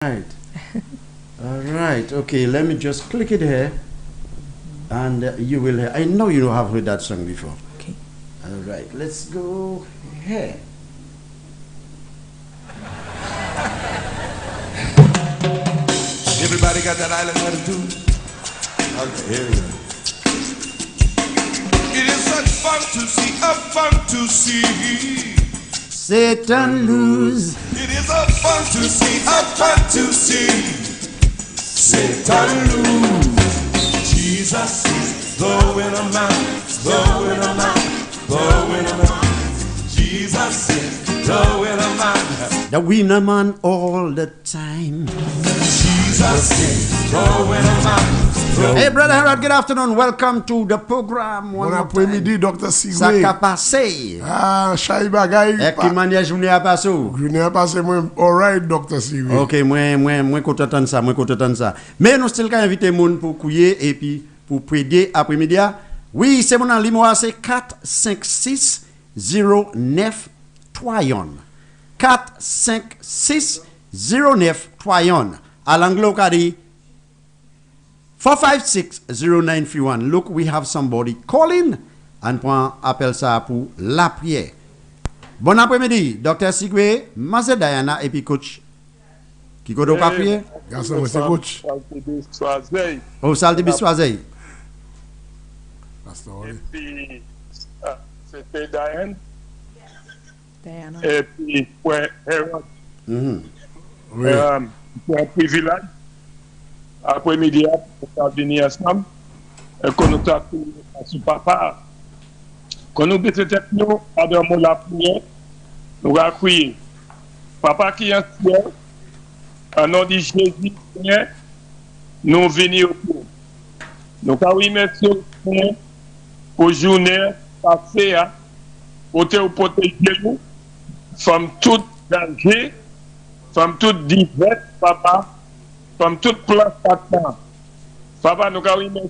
Right. All right. Okay. Let me just click it here, and you will. I know you have heard that song before. Okay. All right. Let's go here. Everybody got that island attitude? Okay, here we go. It is such fun to see, fun to see. Satan lose. It is a fun to see, fun to see. Satan lose. Jesus is the winner man, the winner man, the winner man. Jesus is the winner man. The winner man all the time. Jesus is the winner man. Hey, Brother Harold, good afternoon. Welcome to the program. Bon après-midi, Dr. Ça Sigwe. qu'a passé? Ah, chay bagay. Et qui m'a journée à passer? Journée a passé, moi, all right, Dr. Sigwe. Ok, moi, content ça, moi, content ça. Mais nous still qu'à inviter moun pour couiller et puis pour prier après-midi. Oui, c'est mon numéro, c'est 456 09 Troyon. 456 09 Troyon. À l'anglais, on dit 456-0931. Look, we have somebody calling and prend appel ça pour la prière. Bon après-midi, Dr. Sigwe, Maze Diana et puis coach. Qui go donc à prière? Garçon, c'est coach. Au salle de Bissoisey. Pastor. Et puis, c'était Diane. Diana. Et puis, ouais, Harold. Oui. C'est un privilège. Après-midi, on a venu ensemble. Et qu'on nous a pris à son papa. Quand nous étions nous, à la prière, nous avons crié. Papa qui est en ciel, au nom de Jésus, Seigneur, nous venons au cours. Nous avons remercié le Seigneur pour journée passée, pour te protéger nous, from tout danger, from tout divers, papa, from tout plan Satan. Papa, nous avons remercié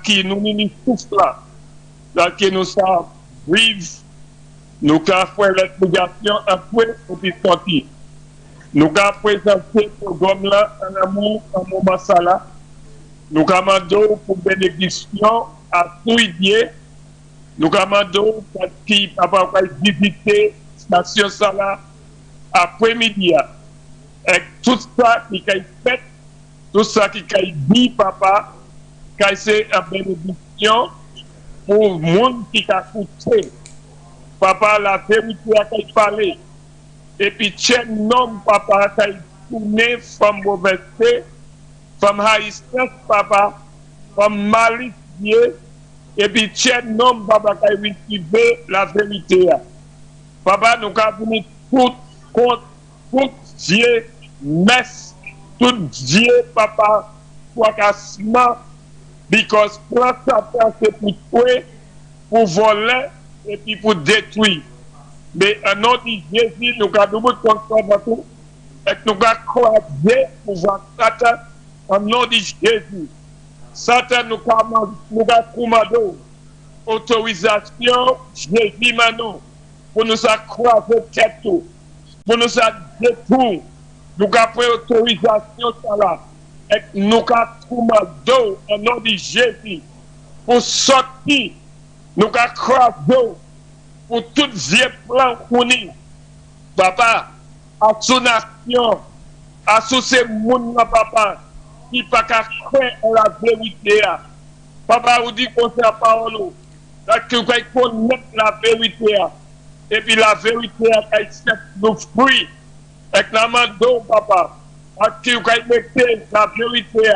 qui nous souffle là, qui nous savent vivre, nous avons fait l'explication après pour sortir. Nous avons présenté le programme là en amour, ça là. Nous commandons pour bénédiction à tout idée. Nous commandons pour qui papa va visiter la station ça là après-midi. Et tout ça qui a fait, tout ça qui a dit papa, qui c'est une bénédiction pour le monde qui a écouté. Papa, la vérité a parlé. Et puis, tiens, non, papa, qui a tourné comme mauvaiseté, comme haïssance, papa, comme malice, et puis, tiens, non, papa, qui a recevé la vérité. Papa, nous avons tout contre, tout Dieu, messe, tout Dieu, papa, fracassement, because plan Satan, c'est pour tuer, pour voler, et puis pour détruire. Mais en nom de Jésus, nous avons tout et nous avons croisé pour voir Satan en nom de Jésus. Satan nous avons commandé autorisation, Jésus maintenant, pour nous croiser tête, pour nous détruire. Nous avons pris autorisation, ça là, et nous avons commandé en nom de Jésus pour sortir. Nous avons croisé pour tout vieux plan fourni. Papa, à sous nation, à sous ces monde, papa, qui pas qu'à croire en la vérité. Papa, vous dit qu'on fait la parole, que vous connaître la vérité. Et puis la vérité a été nos fruits. Et que nous papa, à qui vous mettez la vérité.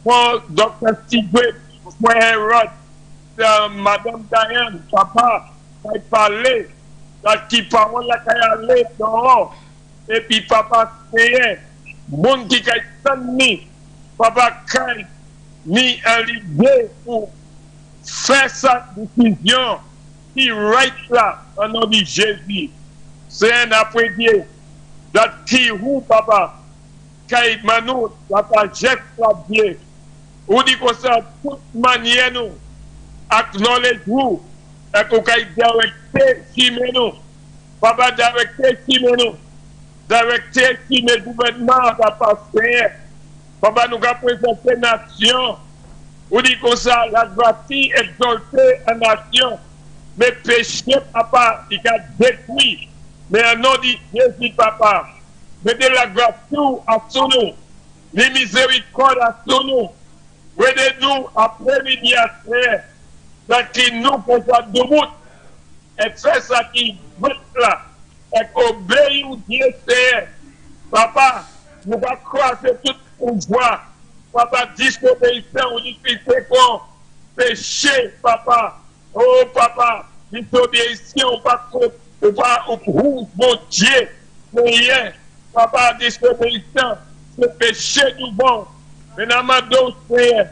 Pour Dr. Sigwe, pour Harold, Madame Diane, papa, qui parlait, qui parole là, qui allait dehors, et puis papa, c'est monde qui a mis, papa, qui mis en l'idée pour faire sa décision, qui right là, au nom de Jésus. C'est un après-midi, qui ou papa, qui manou, papa, jette la vie, ou dit que ça, toute manière, nous, acknowledge-vous, et qu'on a directé Chimeno, papa directé Chimeno, directeur qui le gouvernement va passer. Papa, nous avons présenté nation. On dit comme ça, la gloire exaltée en nation. Mais péché, papa, il a détruit. Mais un nom dit Jésus, papa. Mettez la grâce à son nom. Les miséricordes à son nom. Aidez-nous après-midi à faire. Ça qui nous faisons debout. Et fait ça qui veut là. Et obéir au Dieu, c'est. Papa, nous allons croiser tout pouvoir. Papa, disobéissant ou difficile pour péché, papa. Oh, papa, disobéissant, on va au mon Dieu. Mais papa, disobéissant, c'est péché du bon. Mais dans ma dose, c'est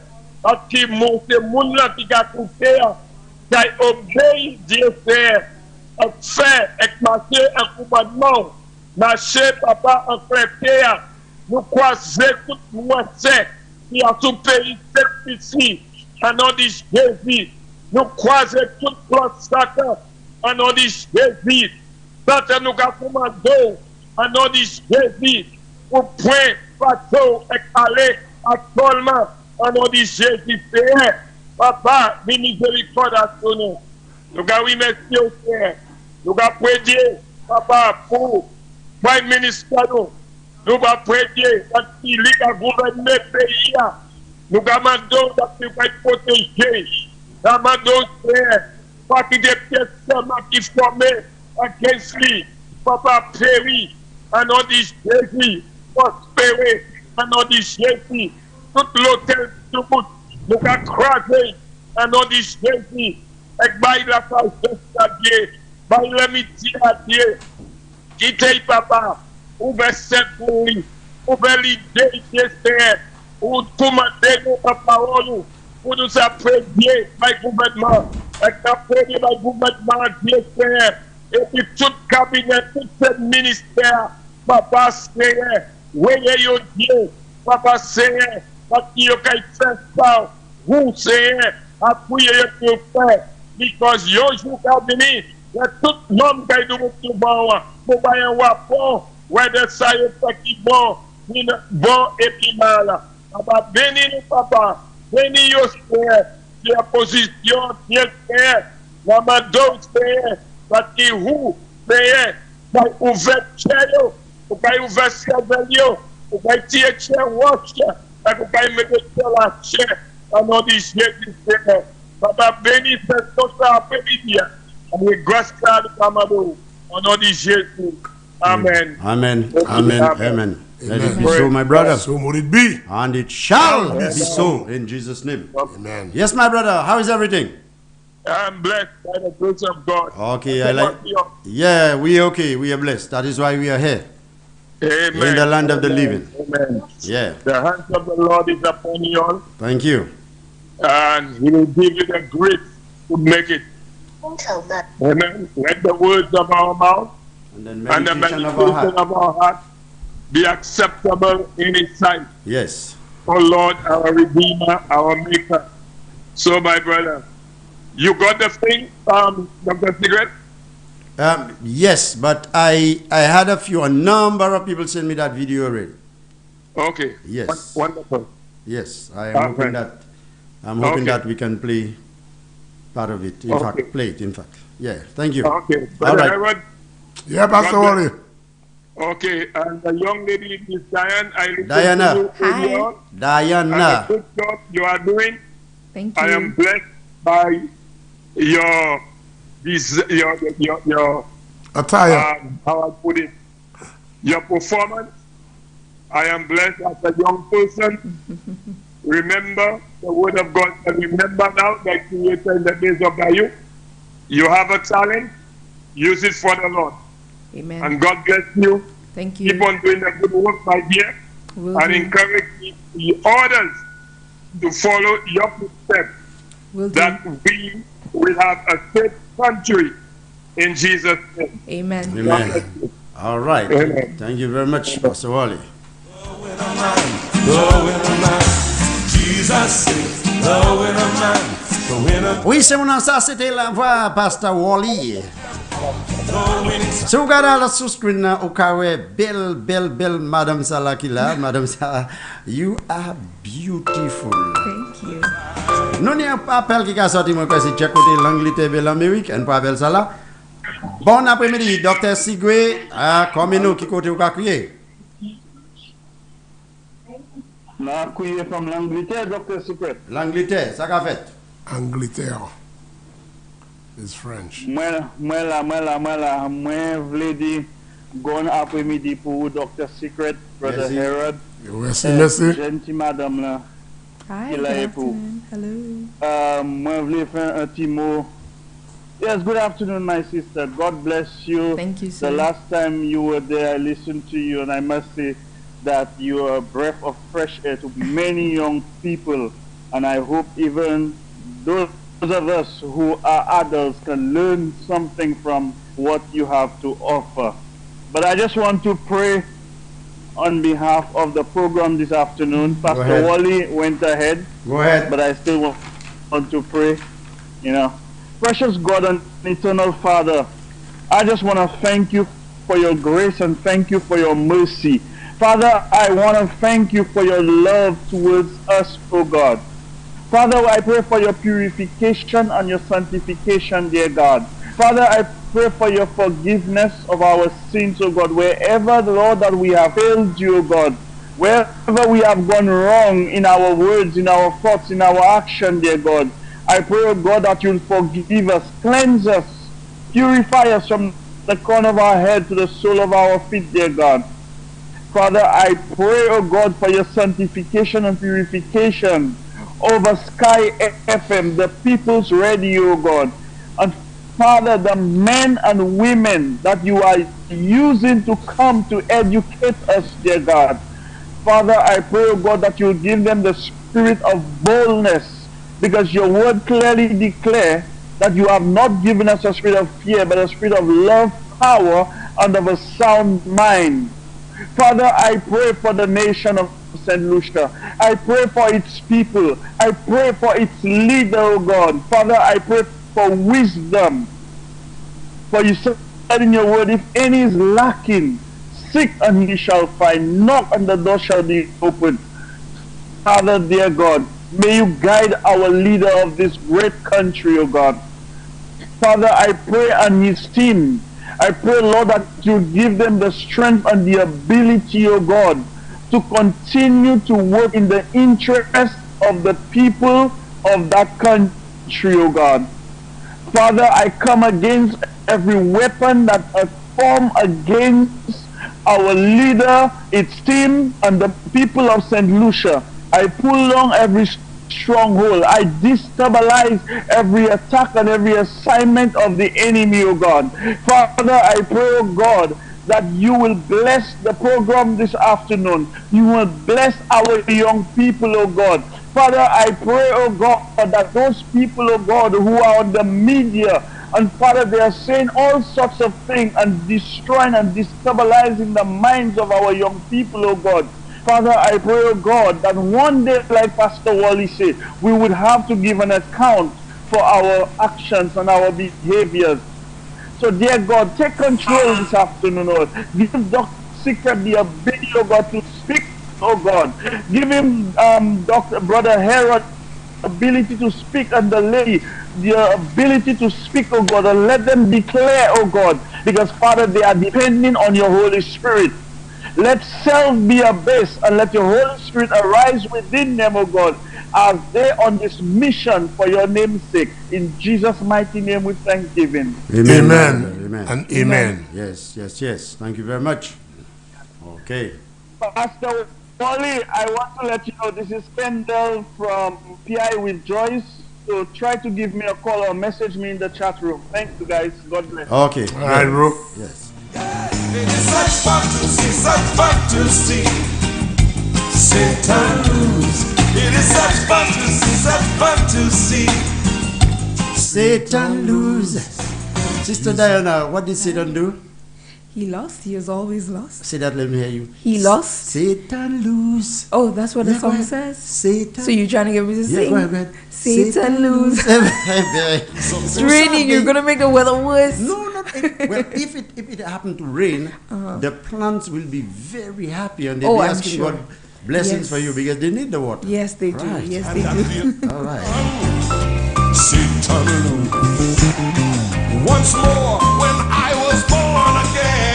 qui monte, c'est mon là qui a coupé, qui a obéi, Dieu, c'est fait, et marcher un commandement. Marcher, papa, en terre. Nous croiser tout le monde, qui a tout pays, c'est ici, en nom de Jésus. Nous croiser tout le Satan, en nom de Jésus. Satan nous a commandé, en nom de Jésus, pour point, bateau, et aller actuellement, en nom de Jésus. Papa, miséricorde à son nom. Nous avons remercié au Père. Nous avons prié, papa, pour le ministère. Nous avons prié parce qu'il a gouverné le pays. Nous demandons de protéger. Nous demandons, Père, pas qu'il y ait des pièces qui formées à lui. Papa, péri, en nom de Jésus, prospérer, en nom de Jésus. Tout l'hôtel du monde, nous avons croisé, en nom de Jésus. Et bail la sagesse à Dieu, bail l'amitié à Dieu. Quittez, papa, ouvrez cette pour lui, ouvrez l'idée, Seigneur, ou commander nos paroles, pour nous apprécier par le gouvernement, et apprécier par le gouvernement, Dieu, Seigneur, et puis tout cabinet, tout ce ministère, papa, Seigneur, voyez Dieu, papa, Seigneur, parce qu'il y a fait ça, vous, Seigneur, appuyez le faire. Because yo jour cabinet, il y a tout le monde qui est de bon, pour faire un rapport, whether ça est qui bon, bon et puis mal. Papa, bénis nous, papa, bénis yo, Seigneur, qui a position, qui est Seigneur, la madame, Seigneur, parce que vous, Seigneur, vous avez ouvert Tchéo, vous avez ouvert Cervelio, vous avez tiré Tchéo, et vous avez mis la chair, au nom de Jésus, Seigneur. Papa, bénis cette chose après-midi. Avec grâce à Kamado. Au nom de Jésus. Amen. Amen. Amen. Amen. Let it be so, my brother. So would it be. And it shall be so in Jesus' name. Amen. Yes, my brother. How is everything? I'm blessed by the grace of God. Okay, I like. Yeah, we are okay. We are blessed. That is why we are here. Amen. In the land of the living. Amen. Yeah. The hand of the Lord is upon you all. Thank you. And He will give you the grace to make it. Amen. Let the words of our mouth And then and the meditation meditation of our heart. of our heart be acceptable in His sight. Yes. Oh Lord, our Redeemer, our Maker. So, my brother, you got the thing, Dr. Cigarette? Yes, but I had a number of people send me that video already. Okay. Yes. Wonderful. Yes, I am hoping that Okay. that we can play part of it. In Okay. fact, play it. In fact, yeah. Thank you. Okay. All Brother right. Edward, Yeah, Pastor God bless. Wally. okay, and the young lady, Miss Diane, I listen Diana. to you earlier on, and the Diana. good job you are doing. Thank I am you. blessed by your Attire. how I put it, your performance. I am blessed as a young person. Remember the word of God. And remember now that creator in the days of the youth. You have a talent. Use it for the Lord. Amen. And God bless you. Thank you. Keep on doing the good work, my dear. Will And do. encourage the others to follow your footsteps. Will do. That we will have a safe country in Jesus' name. Amen. Amen. All right. Amen. Thank you very much, Pastor Wally. Jesus is the winner man, the winner. Oui, c'est mon ça, c'était la voix Pastor Wally. So vous regardez la sous screen là, au carré, belle Madame Salah qui là, Madame Salah, you are beautiful. Thank you. Nous n'avons pas appel qui a sorti moi c'est check côté l'Angleterre et l'Amérique, on peut appeler ça là. Bon après-midi, Docteur Sigwe, comme nous qui côté ou crier. Na crié from l'Angleterre, Dr. Secret. L'Angleterre, ça qu'a fait. Angleterre is French. Moi vle di gon après-midi pour Dr. Secret, Brother Merci. Herod. Merci. Gentil madame là. Hi, Il good a époux. afternoon. Hello. Moi vle faire un petit mot. Yes, good afternoon, my sister. God bless you. Thank you, The sir. last time you were there, I listened to you, and I must say that you are a breath of fresh air to many young people. And I hope even those of us who are adults can learn something from what you have to offer. But I just want to pray on behalf of the program this afternoon. Pastor ahead. Wally went ahead, Go ahead. but I still want to pray, you know. Precious God and eternal Father, I just want to thank you for your grace and thank you for your mercy. Father, I want to thank you for your love towards us, oh God. Father, I pray for your purification and your sanctification, dear God. Father, I pray for your forgiveness of our sins, oh God. Wherever, Lord, that we have failed you, oh God. Wherever we have gone wrong in our words, in our thoughts, in our action, dear God. I pray, oh God, that you'll forgive us, cleanse us, purify us from the crown of our head to the sole of our feet, dear God. Father, I pray, oh God, for your sanctification and purification over Sky FM, the People's Radio, oh God. And Father, the men and women that you are using to come to educate us, dear God. Father, I pray, oh God, that you'll give them the spirit of boldness, because your word clearly declares that you have not given us a spirit of fear, but a spirit of love, power, and of a sound mind. Father, I pray for the nation of St. Lucia. I pray for its people. I pray for its leader, oh God. Father, I pray for wisdom. For you said in your word, if any is lacking, seek and he shall find. Knock and the door shall be opened. Father, dear God, may you guide our leader of this great country, oh God. Father, I pray on his team. I pray, Lord, that you give them the strength and the ability, oh God, to continue to work in the interest of the people of that country, oh God. Father, I come against every weapon that is formed against our leader, its team, and the people of St. Lucia. I pull down every stronghold. I destabilize every attack and every assignment of the enemy, oh God. Father, I pray, oh God, that you will bless the program this afternoon. You will bless our young people, oh God. Father, I pray, oh God, that those people, oh God, who are on the media, and Father, they are saying all sorts of things and destroying and destabilizing the minds of our young people, oh God. Father, I pray, oh God, that one day, like Pastor Wally said, we would have to give an account for our actions and our behaviors. So, dear God, take control this afternoon, Lord. Give Dr. Secret the ability, oh God, to speak, oh God. Give him, Brother Herod, ability to speak, and the lady the ability to speak, oh God, and let them declare, oh God, because, Father, they are depending on your Holy Spirit. Let self be a base, and let your Holy Spirit arise within them, oh God, as they on this mission for your name's sake. In Jesus' mighty name with thanksgiving. Amen. Amen. And amen. Yes. Thank you very much. Okay. Pastor Wally, I want to let you know this is Kendall from PI with Joyce. So try to give me a call or message me in the chat room. Thank you, guys. God bless. Okay. All right, bro. Yes. It is such fun to see Satan lose. It is such fun to see Satan loses. Sister Diana, what did Satan do? He lost. He has always lost. Say that, let me hear you. He lost. Satan lose. Oh, that's what the Yeah, go song ahead. says. Satan. So you're trying to get me to Yeah, sing? go ahead. Satan lose. It's So raining. You're gonna make the weather worse. No, well, if it happened to rain, the plants will be very happy and they'll Oh, be I'm asking sure. God blessings Yes. for you because they need the water. Yes, they do. Right. Yes, they do. All right. Satan lose. Once more, when I was born again.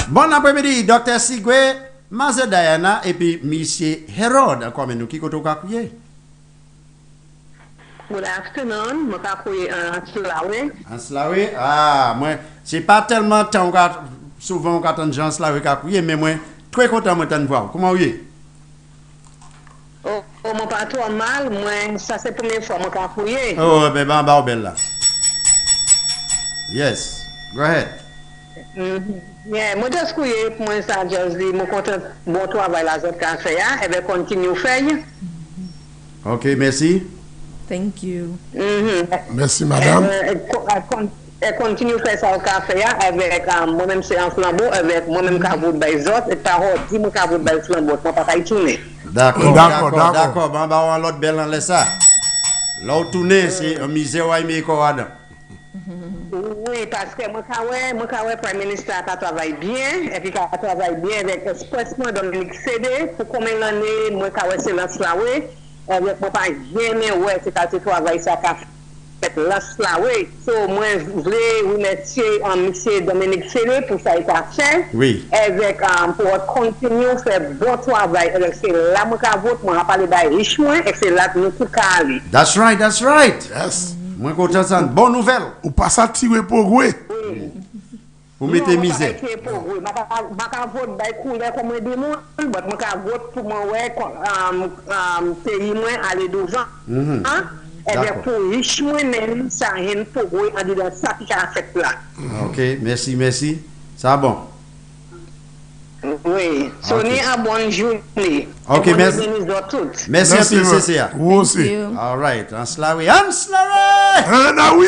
Bon après-midi, Dr. Sigwe, Maze Diana et puis Monsieur Herod, comme nous qui koto kakouye. Good afternoon, je suis Slawe. En Slawe, moi, c'est pas tellement temps souvent quand on gens Slawe kakouye, mais moi, très content de voir. Comment vous êtes? Oh, mon pas trop mal, moi, ça c'est la première fois que je suis Oh, ben, belle là. Yes, go ahead. Yeah, moi just couillé pour moi ça just dit mon content bon travail là zot ka fait et ben continue faire. Ok, merci. Thank you. Merci, madame. Et continue faire ça au café avec moi-même c'est en flambeau avec moi-même ka vous bay zot et parole dit moi ka vous bay flambeau moi pas y tourner. D'accord, D'accord, d'accord, d'accord. d'accord. Ben, on l'autre belle en laisse ça. Là où tourner, c'est un misère ou un corade. Oui, parce que moi, quand Prime Minister a travaillé bien, et puis a travaillé bien avec expressement Dominique Cédé, pour combien d'années, moi, quand c'est là, oui, avec moi, pas jamais, ouais, c'est quand tu travailles ça, fait là, oui. So, moi, je voulais remercier monsieur Dominique Cédé pour ça, il a fait. Oui. Avec, pour continuer à faire bon travail. C'est là, moi, quand vote, moi, on a parlé de richement, et c'est là que nous tout aller. That's right, that's right. Yes. Moi, content ça. Bonne nouvelle. Ou pas ça tirer pour jouer. Vous mettez misère. Je ne peux pas voter comme des gens, mais je peux voter pour moi, pays aller devant. Et bien, pour riche, même, ça rien pour vous, en disant ça qui a fait là. Ok, merci, merci. Ça bon. Oui, Sony a bonne journée. Ok, Et bonne merci. journée à toutes. Merci un peu, madame. CCA. Vous aussi. You. All right, Anslawi. Anslawi Ah oui.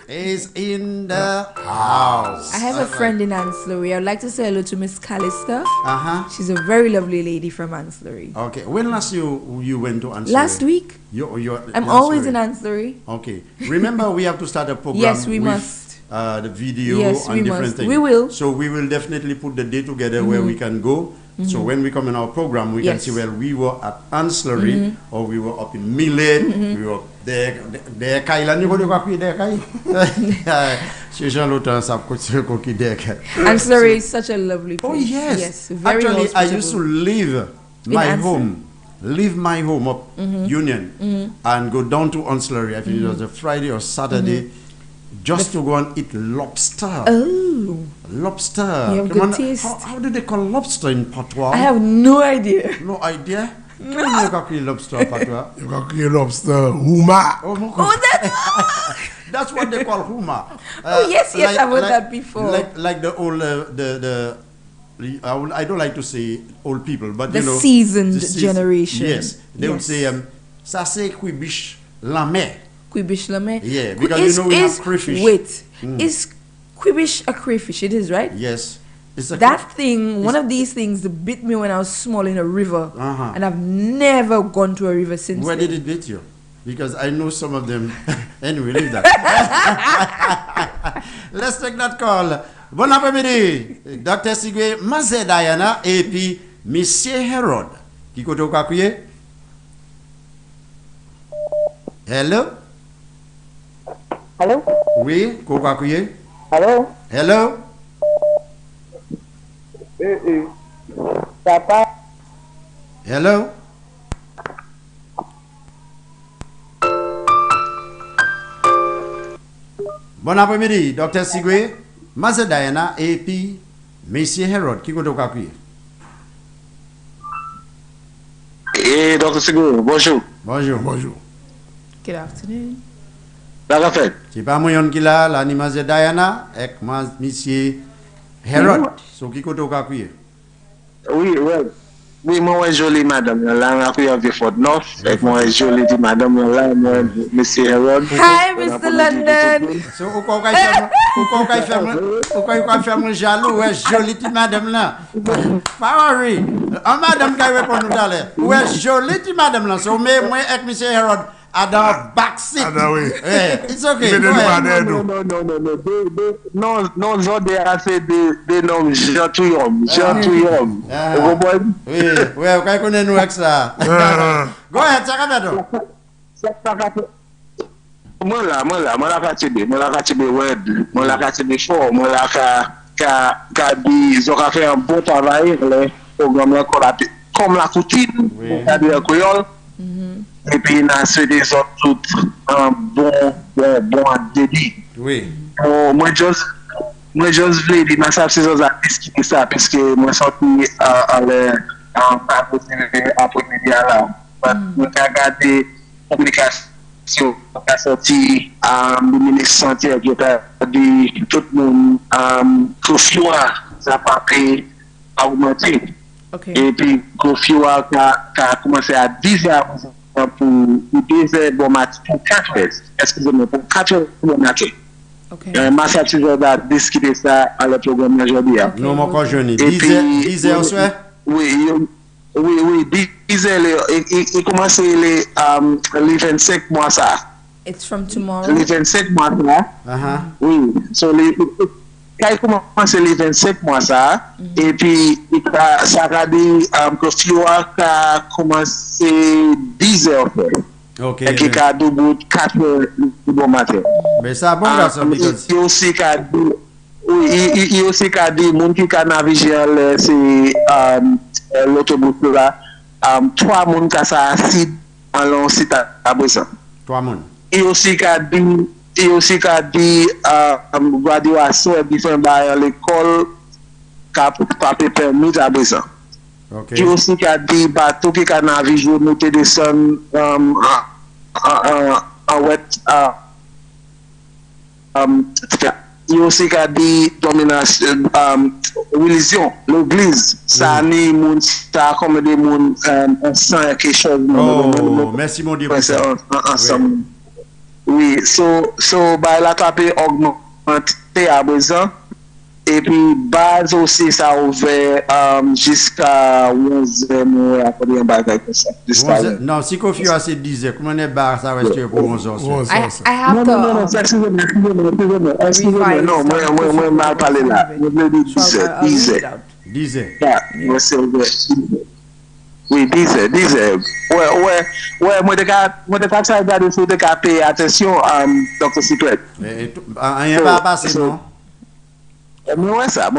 is in the house. I have a friend in Ancillary. I'd like to say hello to Miss Callister. Uh-huh. She's a very lovely lady from Ancillary. Okay, when last you went to Anslawi? Last week. You're I'm always in Anslawi. Ancillary. Okay. Remember, we have to start a program. Yes, we with, must. The video Yes, and we different must. things. We will. So we will definitely put the day together where we can go. So when we come in our program, we can Yes. see where we were at Anslary or we were up in Millet. We were there. Kailan, you go to Kakui there, Kai? C'est Jean Lautan, ça coquille there. Ancillary is such a lovely place. Oh yes. Yes, very Actually, I hospitable. used to leave my home up Union and go down to Anslary. I think it was a Friday or Saturday, just to go and eat lobster. Oh, Lobster. You have Come good on, taste. How do they call lobster in patois? I have no idea. No idea. Comment you call lobster in patois? You got to lobster. Huma. Oh, mon Oh, that's that's what they call huma. Oh, yes, I've heard that before. Like the old I don't like to say old people, but The you know, seasoned generation. Yes, they would Yes. say ça c'est cuibiche la mer. Quibish lame. Yeah, because you know we have crayfish. Wait, is quibish a crayfish? It is, right? Yes, it's a That thing, one of these things bit me when I was small in a river. Uh-huh. And I've never gone to a river since Where then. did it beat you? Because I know some of them. Anyway, leave that. Let's take that call. Bon après-midi, Dr. Sigwe, Maze Diana, et puis Monsieur Herod. Qui koto kakouye? Hello? Allô? Oui, koto kakouye? Allô? Hello? Papa? Hello? Bon après-midi, Dr. Sigwe, Maze Diana, et puis Monsieur Herod. Qui koto kakouye? Et Dr. Sigou, bonjour. Bonjour. Bonjour. Good afternoon. La fait. C'est pas moi qui l'a, l'animaze Diana, avec Monsieur Herod. So qui koto kakouye? Oui, ouais. Oui, moi, jolie madame. Là, on a vu Fort North. Avec moi, jolie dit madame. Là, moi, monsieur Herod. Hi, Mr. London. So, ou kwa Pourquoi faire jaloux? Ouais, jolie petite madame là. Pas worry. Madame qui répond tout à l'heure. Ouais, jolie petite madame là. So, mais moi, avec M. Herod, à dans backseat. Oui. Yeah, it's okay. Mais Go ahead. Non, Jodé a fait des noms gentilhomme. Vous comprenez? Oui, on connaît nous avec ça. Go ahead, ça va donc. Moi la katibe web, moi la katibe fort, moi la ka di zo ka fait un bon travail les programmes là comme la coutume, c'est-à-dire créole. Et puis on a fait des autres tout un bon débit. Oui. Moi juste voulais dire ma saison discuter ça parce que moi sorti après-midi là. Moi regarder communication qui a sorti le ministre Santé qui a dit tout le monde Kofioa ça pas augmenté. Okay. Et puis Kofioa a commencé à 10 heures pour 2 heures bon matin pour 4 heures. Excusez-moi, pour 4 heures bon matin. Okay. Massachusetts a discuté ça à le programme aujourd'hui. Nous encore jeune. 10 heures soir. Oui, 10 heures, il commence les 25 mois ça. It's from tomorrow. Les 25 mois ça. Oui, so quand il commence les 25 mois ça, et puis ça a dit que Fioa a commencé 10 heures. Ok. Et qui a doublé 4 heures du bon matin. Mais ça bon garçon because il aussi qu'a dit il aussi qu'a dit monde qui a navigué c'est l'autobus là 3 monde qui ça assis en long site à Bressan. 3 monde. Il aussi qu'a dit graduation différent à l'école qu'a pas permis à Bressan. OK. Il aussi qu'a dit bateau qui a navigué monter descendre en wet il aussi qu'a dit domination religion l'église ça ni monde ça comme des monde sans quelque chose. Oh, merci mon Dieu pour ça. Ensemble. Oui, so bah la tapé augmenté à besoin et puis base aussi ça ouvert jusqu'à 11h mois après un bagage comme ça. Non, si Kofi a c'est 10 heures, comment est bar ça reste pour 11 heures? I have non, ça excusez-moi. Non, moi mal parlé là. Je veux dire 10 heures. 10 heures. Yeah, oui, 10 heures. Ouais, moi de cas ça regarder faut de cas payer attention Dr. Secret. Rien pas passé non. Moi ça.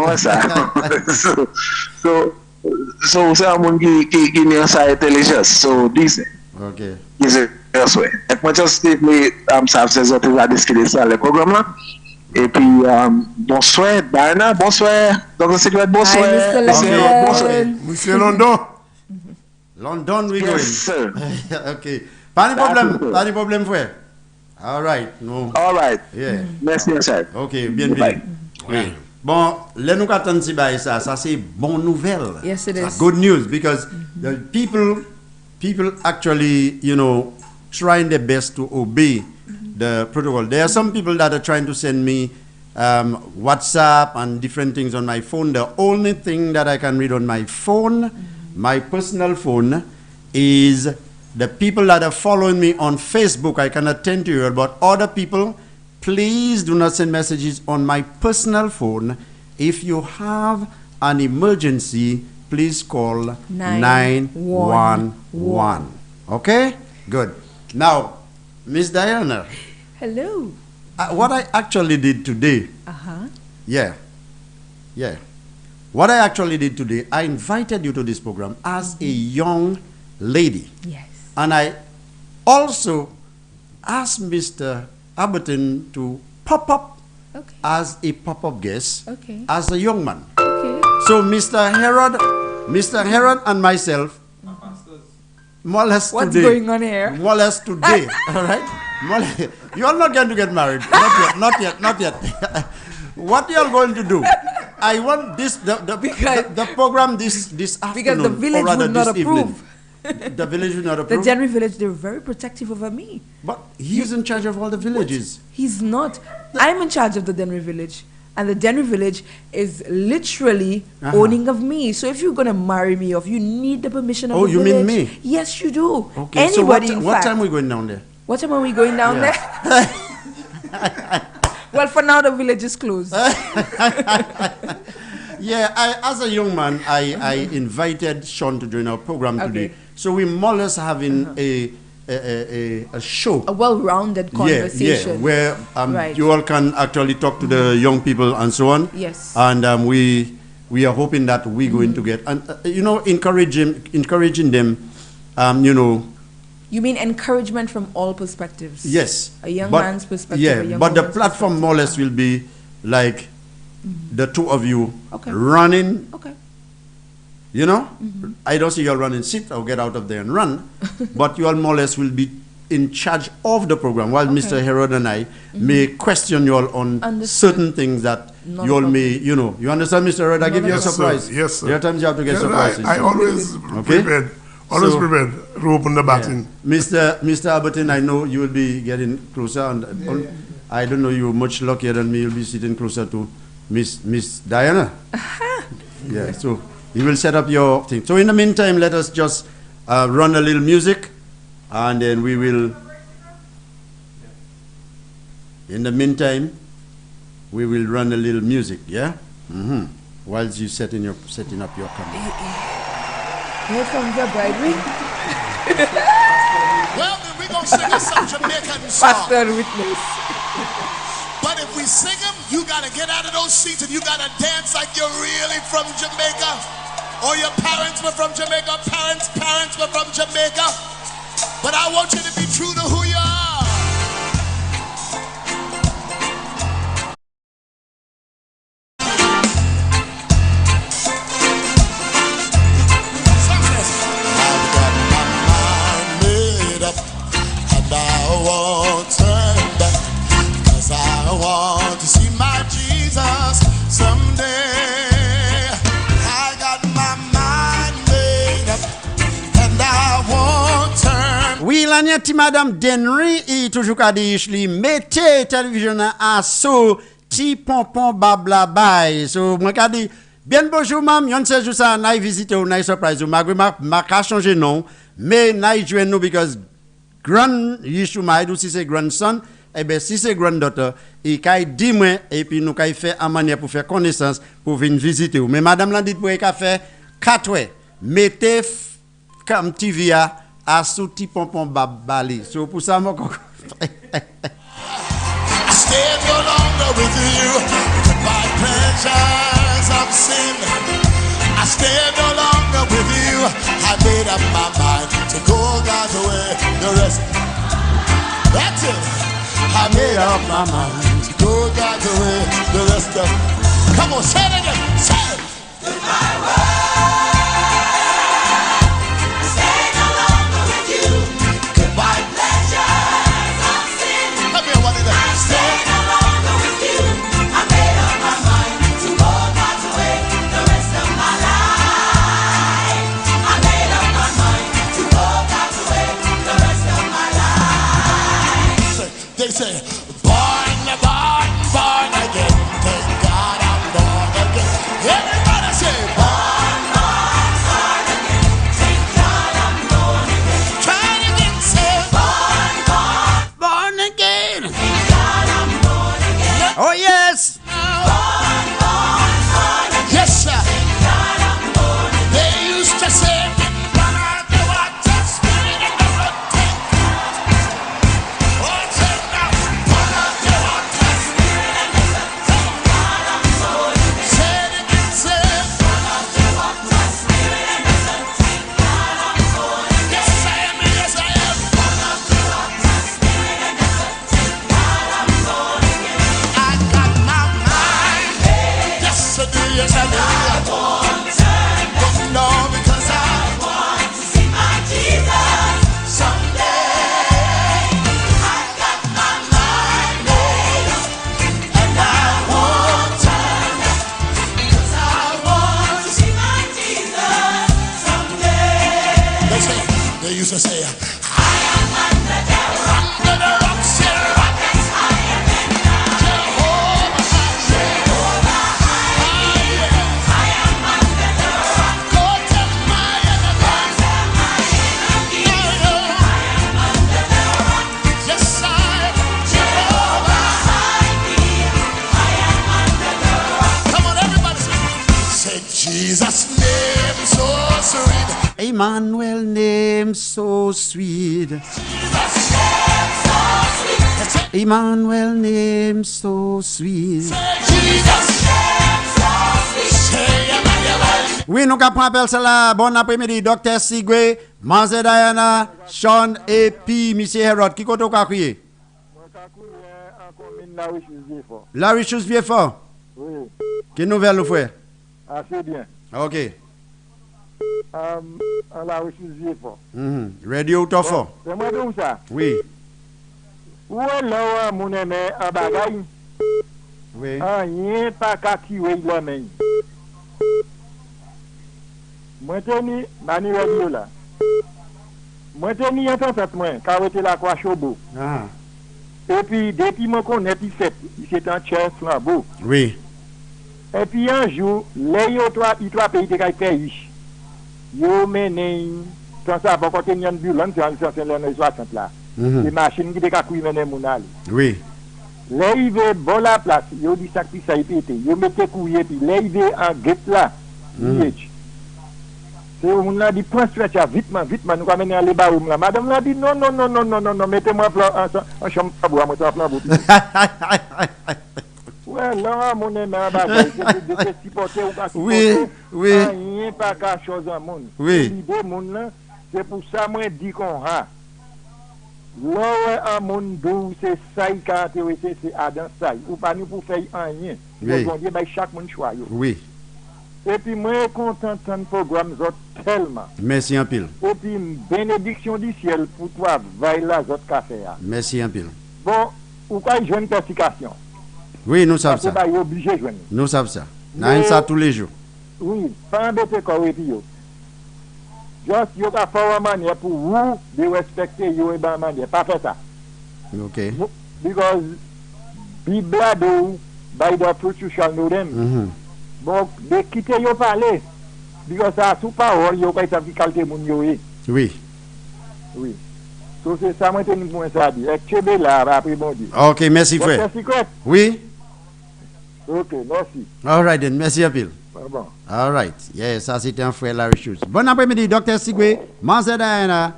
So c'est un monde qui n'a sa intelligence. So 10 heures. OK. 10 heures, ouais. Et moi juste mais ça faisait autres à discuter ça le programme là. Et puis bonsoir Diana, bonsoir Dr. Secret, bonsoir. Hi, Mr. Bonsoir. Monsieur London. London we going. Yes, sir. OK. Pas de problème frère. All right. No. All right. Yeah. Merci sir. OK, bienvenue. Oui. Bon, les nous attendons ça c'est bonne nouvelle. Yes, it is. Good news because the people actually, trying their best to obey the protocol. There are some people that are trying to send me WhatsApp and different things on my phone. The only thing that I can read on my phone, my personal phone, is the people that are following me on Facebook. I can attend to you, but other people, please do not send messages on my personal phone. If you have an emergency, please call 911. Okay? Good. Now, Miss Diana. Hello. What I actually did today. Yeah. What I actually did today, I invited you to this program as a young lady. Yes. And I also asked Mr. Aberton to pop up as a pop-up guest as a young man. Okay. So Mr. Herod and myself, more or less What's today. going on here? More or less today, all right? You're not going to get married. Not yet. What you're going to do? I want the program this afternoon. Because the village would not approve. The village will not The approve. Dennery village, they're very protective over me. But he's in charge of all the villages. He's not. I'm in charge of the Dennery village. And the Dennery village is literally owning of me. So if you're going to marry me, or if you need the permission of Oh, the you village. mean me? Yes, you do. Okay, Anybody, so in what fact. time are we going down there? What time are we going down Yeah. there? Well, for now, the village is closed. Yeah, as a young man, I invited Sean to join our program today. Okay. So we more or less having a show. A well-rounded conversation. Yeah, where Right. you all can actually talk to the young people and so on. Yes. And we are hoping that we're going to get, and encouraging them, You mean encouragement from all perspectives? Yes. A young But- man's perspective. Yeah, a young but the woman's platform more or less will be like the two of you Okay. running. Okay. You know, I don't see you all running, sit or get out of there and run, but you all more or less will be in charge of the program, while Mr. Herod and I may question you all on Understood. certain things that Not you all a problem. may, you understand, Mr. Herod? I give you a Yes, sir. surprise. Yes, sir. There are times you have to get Yes, surprises. I always Okay. prepared. Always So- prepared to open the baton. Mr. Albertine, I know you will be getting closer, and I don't know, you're much luckier than me. You'll be sitting closer to Miss Diana. Yeah, so you will set up your thing. So in the meantime, let us just run a little music, and then we will. In the meantime, we will run a little music. Yeah, whilst you setting up your camera. Here comes the bride ring. Well, then we're going to sing us some Jamaican song. Pastor witness. But if we sing them, you got to get out of those seats and you got to dance like you're really from Jamaica. Or your parents were from Jamaica, parents were from Jamaica. But I want you to be true to who you are. I've got my mind made up and I won't turn back, 'cause I want to see my Jesus someday. I got my mind made up and I won't turn. Oui, l'agnetti Madame Denry, et toujours qu'à dire, mettez télévision à sous, ti pompon babla bay. So, moi qu'à dire, bien bonjour, mam, yon se jou sa, naï visite ou naï surprise ou, ma ka changé non, mais naï jouen nous, because grand Yishu Maïdou, si c'est grandson, eh bien, si c'est granddaughter, et kay di moi, et puis nous kay fait en manière pour faire connaissance, pour venir visiter ou. Mais madame l'a dit pour kay fait 4 ouais, mettez comme TV à sous ti pompon babali. So pour ça, moi, I stay no longer with you to buy pleasures of sin. I stay no longer with you. I made up my mind to go God's way. The rest, that's it. I made up my mind to go God's way. The rest of, come on, say it again. Say it. Come here, what is that? They say, born again. Thank God I'm born again. Everybody say, born they used to say, I am under the rock, rock is higher than Jehovah, I am under the rock. Go tell my enemies, I am under the rock. Yes, I am Jehovah, I am under the rock. Come on, everybody say Jesus' name so sweet. Emmanuel name so sweet. Emmanuel name so sweet. Oui, nous avons appelé cela. Bon après-midi, Dr. Sigwe, Maze Diana, Sean et puis Monsieur Herod. Qui compte au crier? Larry Chousvier fort. Oui, Quelle nouvelle, le frère? assez bien. Ok. On l'a reçu fort. Radio tout fort. C'est moi donc ça. Oui. Où est là, mon aimé, en bagaille? Oui. Rien pas qu'à tirer la main. Moi, tenu, Mani Radio là. Moi, tenu un temps, moi, car était la croix Chobo. Ah. Et puis, depuis que je connais, il s'est un chef flambeau. Oui. Et puis, un jour, les trois pays de pays, ils mené, quand ça va côté de l'ambulance, c'est les 60 là. Les machines qui mené mon aller. Oui. Là, ils veulent bon la place, ils ont dit ça qui ça a pété. Ils mettent couillé, puis là, ils veulent en guette là. C'est on a dit, prends stretch vite, nous allons mener à l'ébaroum là. Madame l'a dit, non, mettez-moi en chambre à boire, moi, ça va boire. Ouais, là, mon ami, de supporter ou pas supporter. Oui. Rien pas qu'à chose en monde. Oui. L'idée, monde là, c'est pour ça, moi, dit qu'on a. Là, un monde d'où c'est ça, c'est Adam ça. Ou pas nous pour faire rien. Oui. On dit, chaque monde choix. Oui. Et puis, moi, content de ce programme, tellement. Merci un pile. Et puis, bénédiction du ciel pour toi, vaille là, autres café. Merci un pile. Bon, ou quoi, il y a une certification. Oui, nous savons ça. Parce que obligé de joindre. Nous savons ça. Nous avons ça tous les jours. Oui, pas embêter quoi et puis juste il y a pas une manière pour vous de respecter yo et ben manière pas faire ça. OK. Because Bible do by the fruit you shall know them. Bon, de quitter yo parler. Because ça sous parole yo pas ça qui qualité mon yo. Oui. Oui. So c'est ça moi tenir pour ça dire. Chebe là après bon Dieu. OK, merci frère. Oui. OK, merci. All right then, merci un pile. Bon. All right. Yes, ça c'était un frère Larry Schultz. Bon après-midi, Dr. Sigwe, Maze Diana,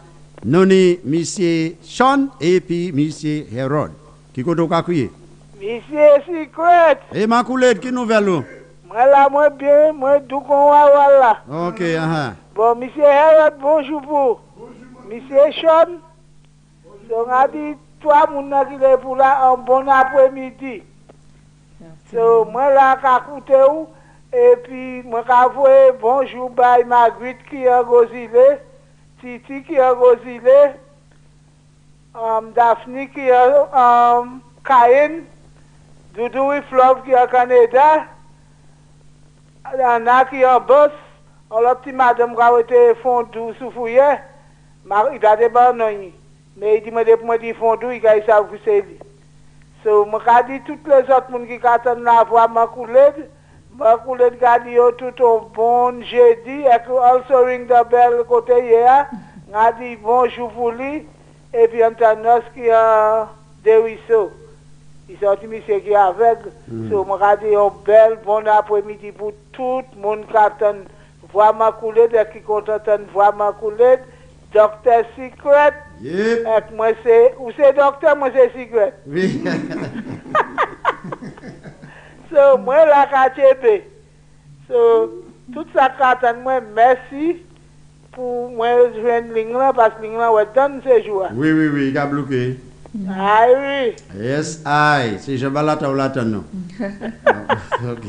Noni, Monsieur Sean et puis Monsieur Herod. Qui compte au crier? Monsieur Secret. Et ma coulette, qui nouvelle ou? Moi là, moi bien, moi tout qu'on va là. OK, Bon, Monsieur Herod, bonjour pour. Monsieur Sean. Donc, on a dit, toi, mon qui est pour là, un bon après-midi. So, moi là, qu'à côté où, et puis, moi, qu'à voir bonjour, by Marguerite qui est Gozile, Titi qui est Gozile, Daphne qui est Caïn, Doudou Fleuve qui est Canada, Anna qui est Boss, l'autre petit madame qui a été fondue sous fouillé, il a des bonnes, mais il dit, moi, dit fondue, il a ça vous c'est lui. So, je dis toutes les autres personnes qui attendent la voix, ma coulette garde tout au bon jeudi, et also ring the bell côté hier, je dis bonjour pour lui, et puis Antanos qui a des ruisseaux. Il sorti monsieur qui est aveugle. So, je dis un bel bon après-midi pour tout le monde qui attend voix ma coulette, et qui content voix ma coulette. Dr. Secret. Yep. Et moi c'est, ou c'est docteur, moi c'est Secret. Oui. So, moi la KTP. So, tout ça qu'attend moi, merci pour moi joindre ligne là, parce que ligne là, ouais, donne ces jours. Oui, il a bloqué. Ah oui. Yes, aïe. C'est je vais l'attendre ou l'attendre. OK.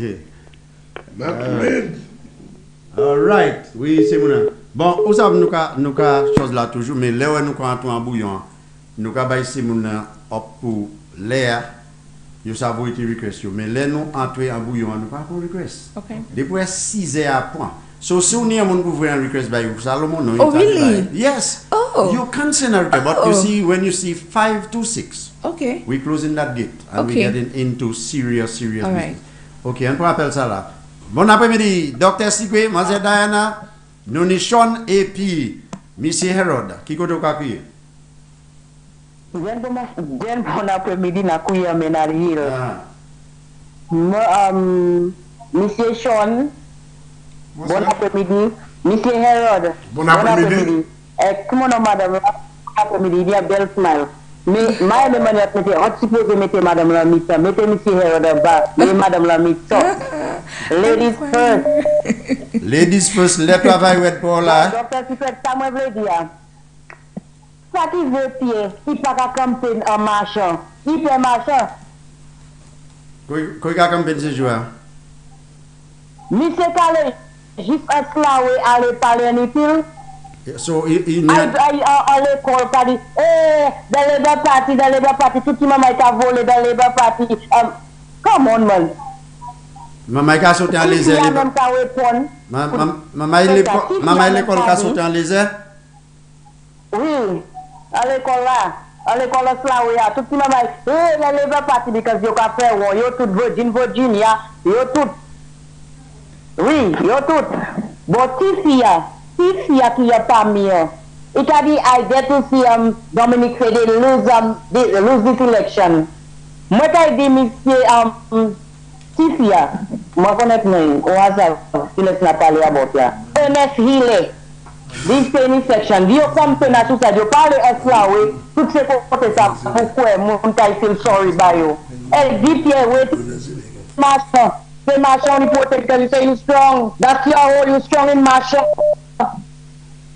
All right. Oui, c'est mon. Bon, vous savez, nous avons chose là toujours, mais là où nous avons un bouillon, nous avons ici pour l'air, nous avons été request. Mais là, nous entrons en bouillon, nous avons pas request. OK. Depuis 6 heures à point. So, si on est un monde pour ouvrir un request, Salomon, oh, really? Yes. Oh. Oh. You can send her, but you see, when you see 5 to 6, Okay. we closing that gate and we Okay. getting into serious All business. right. Ok, on peut appeler ça là. Bon après-midi, Dr. Sigwe, Maze Diana, Nonishon et puis Monsieur Herod. Qui côté au crier? Jen bon après-midi na kuya menari. Ah. Monsieur Sean, bon après-midi. Monsieur Herod, Bon après-midi. Comment on madame, bon après-midi, il y a belle smile. Mais ma manière de mettre, on suppose mettre madame la mita, mettez Monsieur Herod en bas, mais madame la mita. Ladies first. Ladies first, le travail ouais pour là. Docteur Secret, ça moi veux dire. Ça qui veut pied, il pas qu'à camper en marchant. Il peut marcher. Quoi qu'a campagne ce jour? Monsieur Calais, juste un slawe aller parler en pile. So il À l'école, qu'a dit, dans les Labour Party, tout le monde a volé dans les Labour Party. Come on, man. Maman qui a sauté en lézard. Il y a même qu'à répondre. Maman l'école qui a sauté en lézard. Oui, à l'école là. À l'école là, tout le monde a dit, dans les Labour Party, because you can faire, yo tout Virginia, yo tout. Oui, yo tout. But si qui a pas mieux. It a dit, I get to see Dominic Fede lose this election. Moi, I dit, monsieur, Tifia, moi, connais non, au hasard, il laisse pas parler about là. Ernest Healy, this penny section, Dio come to na tout ça, Dio parle Eslawe, tout ce côté ça, pourquoi, mon I feel sorry by you. Elle dit, Pierre, wait, machin, c'est machin, il faut te say you strong, that's your role, you strong in machin.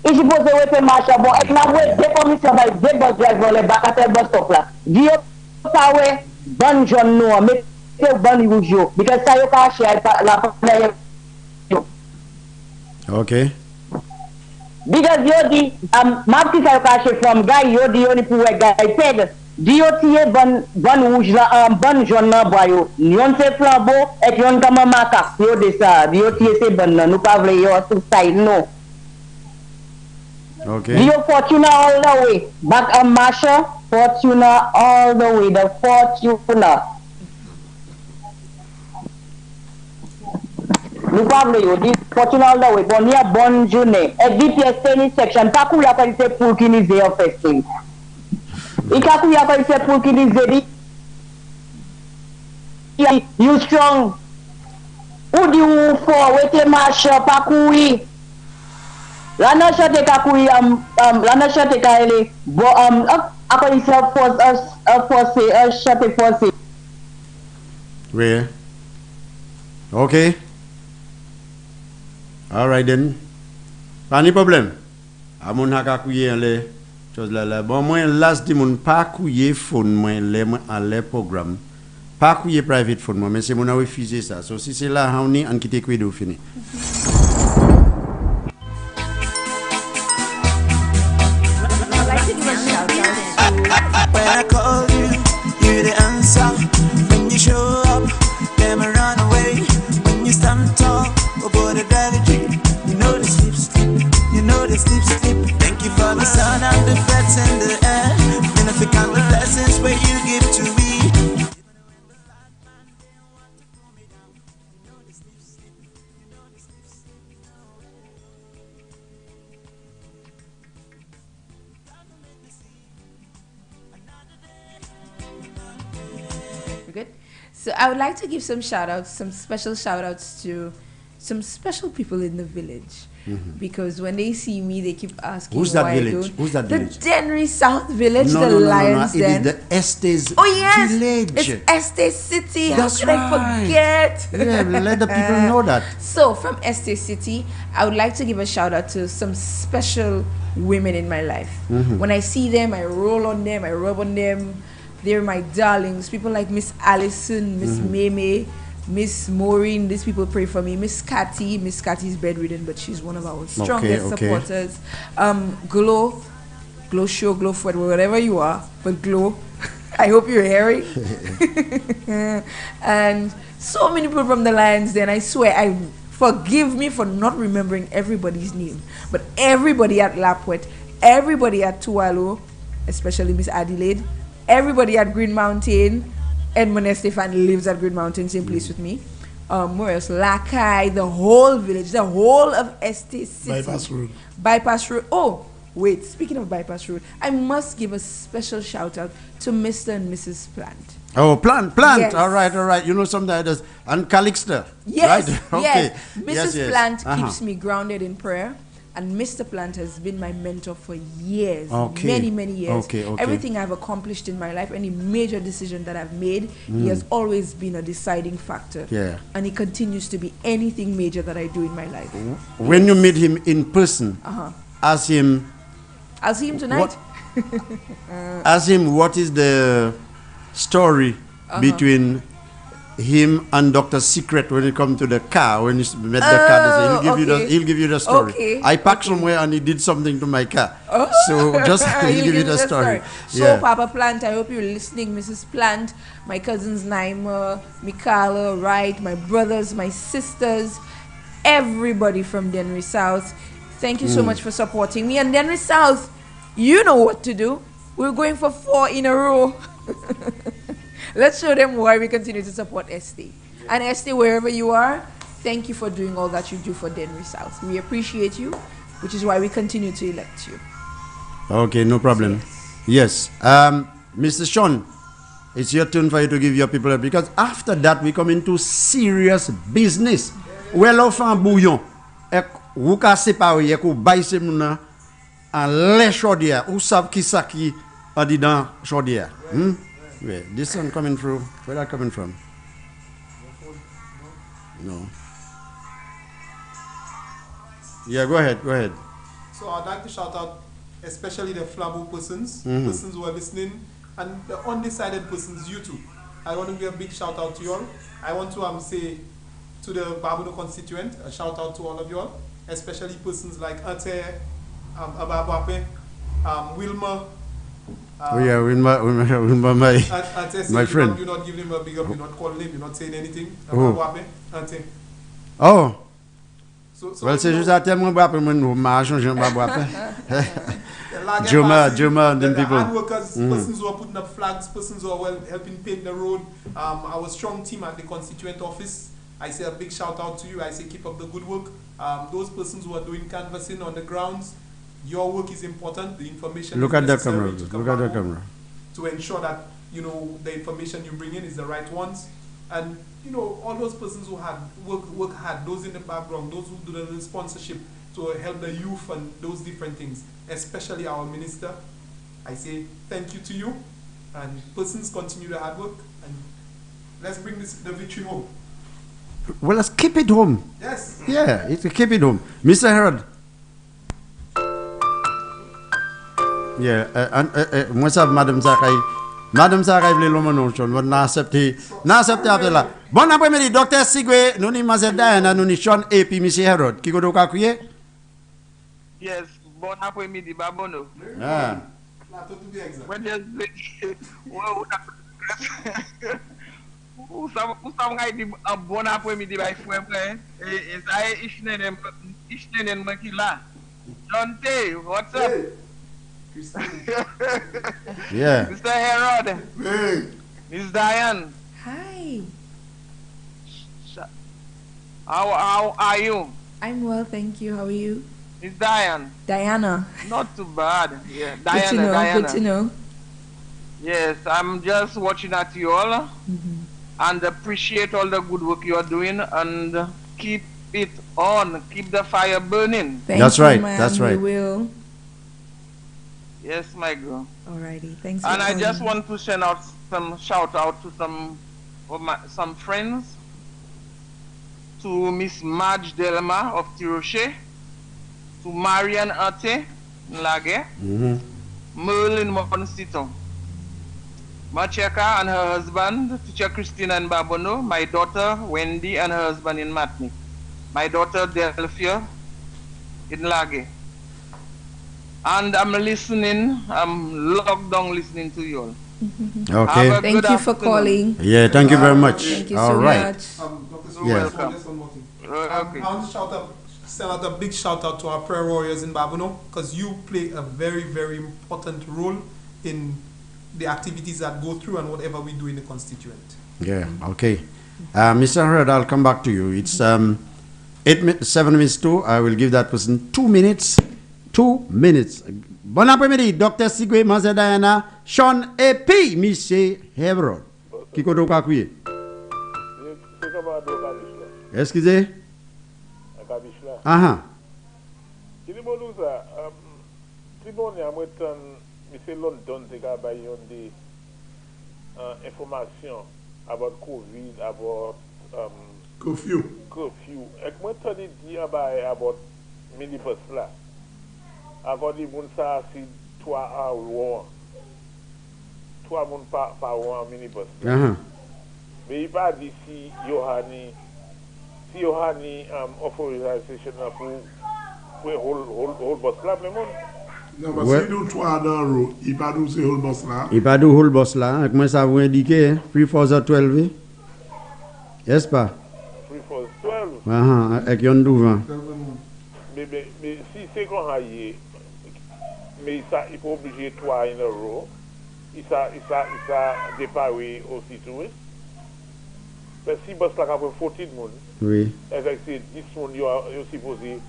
Et je pose ouais marche bon et la ouais des commissions va des bus driver les bac à tel bus stop là Dio ça ouais bonne jaune noir mais c'est bonne rouge because ça yo caché la Okay. because yo dit ma petit ça yo caché from guy yo dit yo ni pour guy peg Dio tie bonne rouge là bonne jaune là bois yo yon c'est flambeau et yon comme macaque yo de ça Dio tie c'est bonne nous pas vle yo sur style non. Okay. Dio Fortuna all the way. Back on Masha, Fortuna all the way. The Fortuna. Nous parlons yo, dit Fortuna all the way. Bon, il y a bonne journée. Et DPS tennis section, pas qu'on la qualité pour qu'il dise en fait. Il a qu'on la qualité pour qu'il dise you strong. Ou dit ou fort, ou te Masha, pas courir. La nation te kakui la nation te kaele bo après il force chate force. Oui. Okay. All right then. Pas de problème. A mon haka couiller les choses là. Bon moi last di mon pas couiller phone moi les en les programme. Pas couiller private phone moi mais c'est mon a refusé ça. So si c'est là on est en quitter quoi fini. When I call you, you're the answer. When you show up, them run away. When you stand tall, over the gravity, you know the sleep, you know the sleep. Thank you for the sun and the flats in the air. And if you count the blessings where you give to me. Good. So I would like to give some shout outs, some special shout outs to some special people in the village. Because when they see me, they keep asking Who's that why village? I don't. Who's that village? The Denry South Village, No, the no, Lions It Den. is the Estes Oh yes, village. it's Estate City. That's How could I right. forget? Yeah, let the people know that. So from Estate City, I would like to give a shout out to some special women in my life. When I see them, I roll on them, I rub on them. They're my darlings. People like Miss Allison, Miss Meme, Miss Maureen. These people pray for me. Miss Cathy. Miss Cathy's bedridden, but she's one of our strongest supporters. Glow Show, Glow Forward, whatever you are, but Glow. I hope you're hearing. And so many people from the Lions Den. I swear, forgive me for not remembering everybody's name, but everybody at Lapwet, everybody at Tuvalu, especially Miss Adelaide, everybody at Green Mountain. Edmund Estefan lives at Green Mountain, same place with me. Where else? Lakai, the whole village, the whole of Este City. Bypass Road. Bypass Road. Oh, wait, speaking of Bypass Road, I must give a special shout out to Mr. and Mrs. Plant. Oh, Plant. Yes. All right. You know something like this. And Calixter. Yes, Right? Okay. yes. Mrs. Plant Uh-huh. keeps me grounded in prayer. And Mr. Plant has been my mentor for years, Okay. many years. Okay. Everything I've accomplished in my life, any major decision that I've made, he has always been a deciding factor. Yeah. And he continues to be anything major that I do in my life. When you meet him in person, ask him, I'll see him tonight. what is the story between him and Dr. Secret when it comes to the car, when he met the car. He'll give you the story. Okay. I parked somewhere and he did something to my car. So just he'll give you the story. So, Yeah. Papa Plant, I hope you're listening, Mrs. Plant, my cousins Naima, Mikala, Wright, my brothers, my sisters, everybody from Denry South. Thank you so much for supporting me. And Denry South, you know what to do. We're going for 4 in a row. Let's show them why we continue to support Este. And Este, wherever you are, thank you for doing all that you do for Denry South. We appreciate you, which is why we continue to elect you. Okay, no problem. Yes. Mr. Sean, it's your turn for you to give your people, because after that we come into serious business. Well, off en bouillon. Ou ka séparer, ou bail se mouna, en lait chaudière, ou savent qui ça qui a dit dans chaudière. Wait, this one coming through. Where that coming from? No. Yeah, go ahead. So I'd like to shout out especially the Flabo persons who are listening, and the undecided persons, you too. I want to give a big shout out to you all. I want to say to the Babono constituent, a shout out to all of you all, especially persons like Ate, Ababape, Wilma. Wilma, my friend. You're not giving him a big up, you're not calling him, you're not saying anything. Oh. Ate. Oh. So C'est juste à tellement bon après mon marche, je vais boire. Juma, and then people. Hard workers, persons who are putting up flags, persons who are helping pave the road. Our strong team at the constituent office. I say a big shout out to you. I say keep up the good work. Those persons who are doing canvassing on the grounds, your work is important. The information. Look is at the necessary camera. to come Look at the out camera. to ensure that the information you bring in is the right ones. And all those persons who had work hard, those in the background, those who do the sponsorship to help the youth and those different things, especially our minister. I say thank you to you, and persons continue the hard work, and let's bring the victory home. Well, let's keep it home. Yes. Yeah, keep it home. Mr. Herod. Yeah, moi ça, Madame Sakai. Madame Sakai, vle l'homme non, on n'a accepté après là. Bon après-midi, Docteur Sigwe, nous ni Mazel Diana, nous ni Sean et puis Monsieur Herod. Qui go ka kriye? Yes, bon après-midi, Babono. Ah. Où ça va dire un bon après-midi, frère. Et ça est, ich nenne moi qui là. John T, what's up? Yeah. Mr. Herod. Hey. Miss Diane. Hi. How are you? I'm well, thank you. How are you? Miss Diane. Diana. Not too bad. Yeah, Good to know. Yes, I'm just watching at you all and appreciate all the good work you are doing, and keep it on. Keep the fire burning. That's right. Ma'am. That's right. We will. Yes, my girl. Alrighty, thanks. And I for just calling. want to send out some shout out to some friends. To Miss Madge Delma of Tiroche, to Marian Ate Nlage, Merlin Monsito, Macheka and her husband, Teacher Christina and Babono, my daughter Wendy and her husband in Matnik, my daughter Delphia in Lage. And I'm locked down listening to you all. Okay. Thank you for calling. Yeah, thank you very much. Thank you All so right. much. Dr. Yeah. Just one more thing. Okay. I want to send out a big shout out to our prayer warriors in Babono, because you play a very, very important role in the activities that go through and whatever we do in the constituent. Yeah, okay. Mr. Harold, I'll come back to you. It's 7 minutes to. I will give that person 2 minutes. 2 minutes. Bon après-midi, Dr. Sigwe, Master Diana, Sean, et puis Monsieur Harold. Qui koto ka kouye? Excusez? Aha. Kili Moluza, Tribune a mwetan Mr. London te ka bayon de information about COVID, about curfew. Ek mwetan di about minibus la. Avant di moun sa si 3 an ou 3 moun pa ou an minibus. Mais il pas dit si Yohani authorization pour hold bus là le monde. Non, parce que nous 3 dans roue, il pas nous c'est hold bus là. Il pas nous hold bus là, comment ça vous indiquer 3-4-12 Est-ce pas? 3-4-12. Avec yon devant. Mais si c'est qu'on a mais ça il faut obliger 3 in a row. Il ça déparé aussitôt. Mais si boss là après 14 moun. Oui. Avec ces 10 moun yo supposé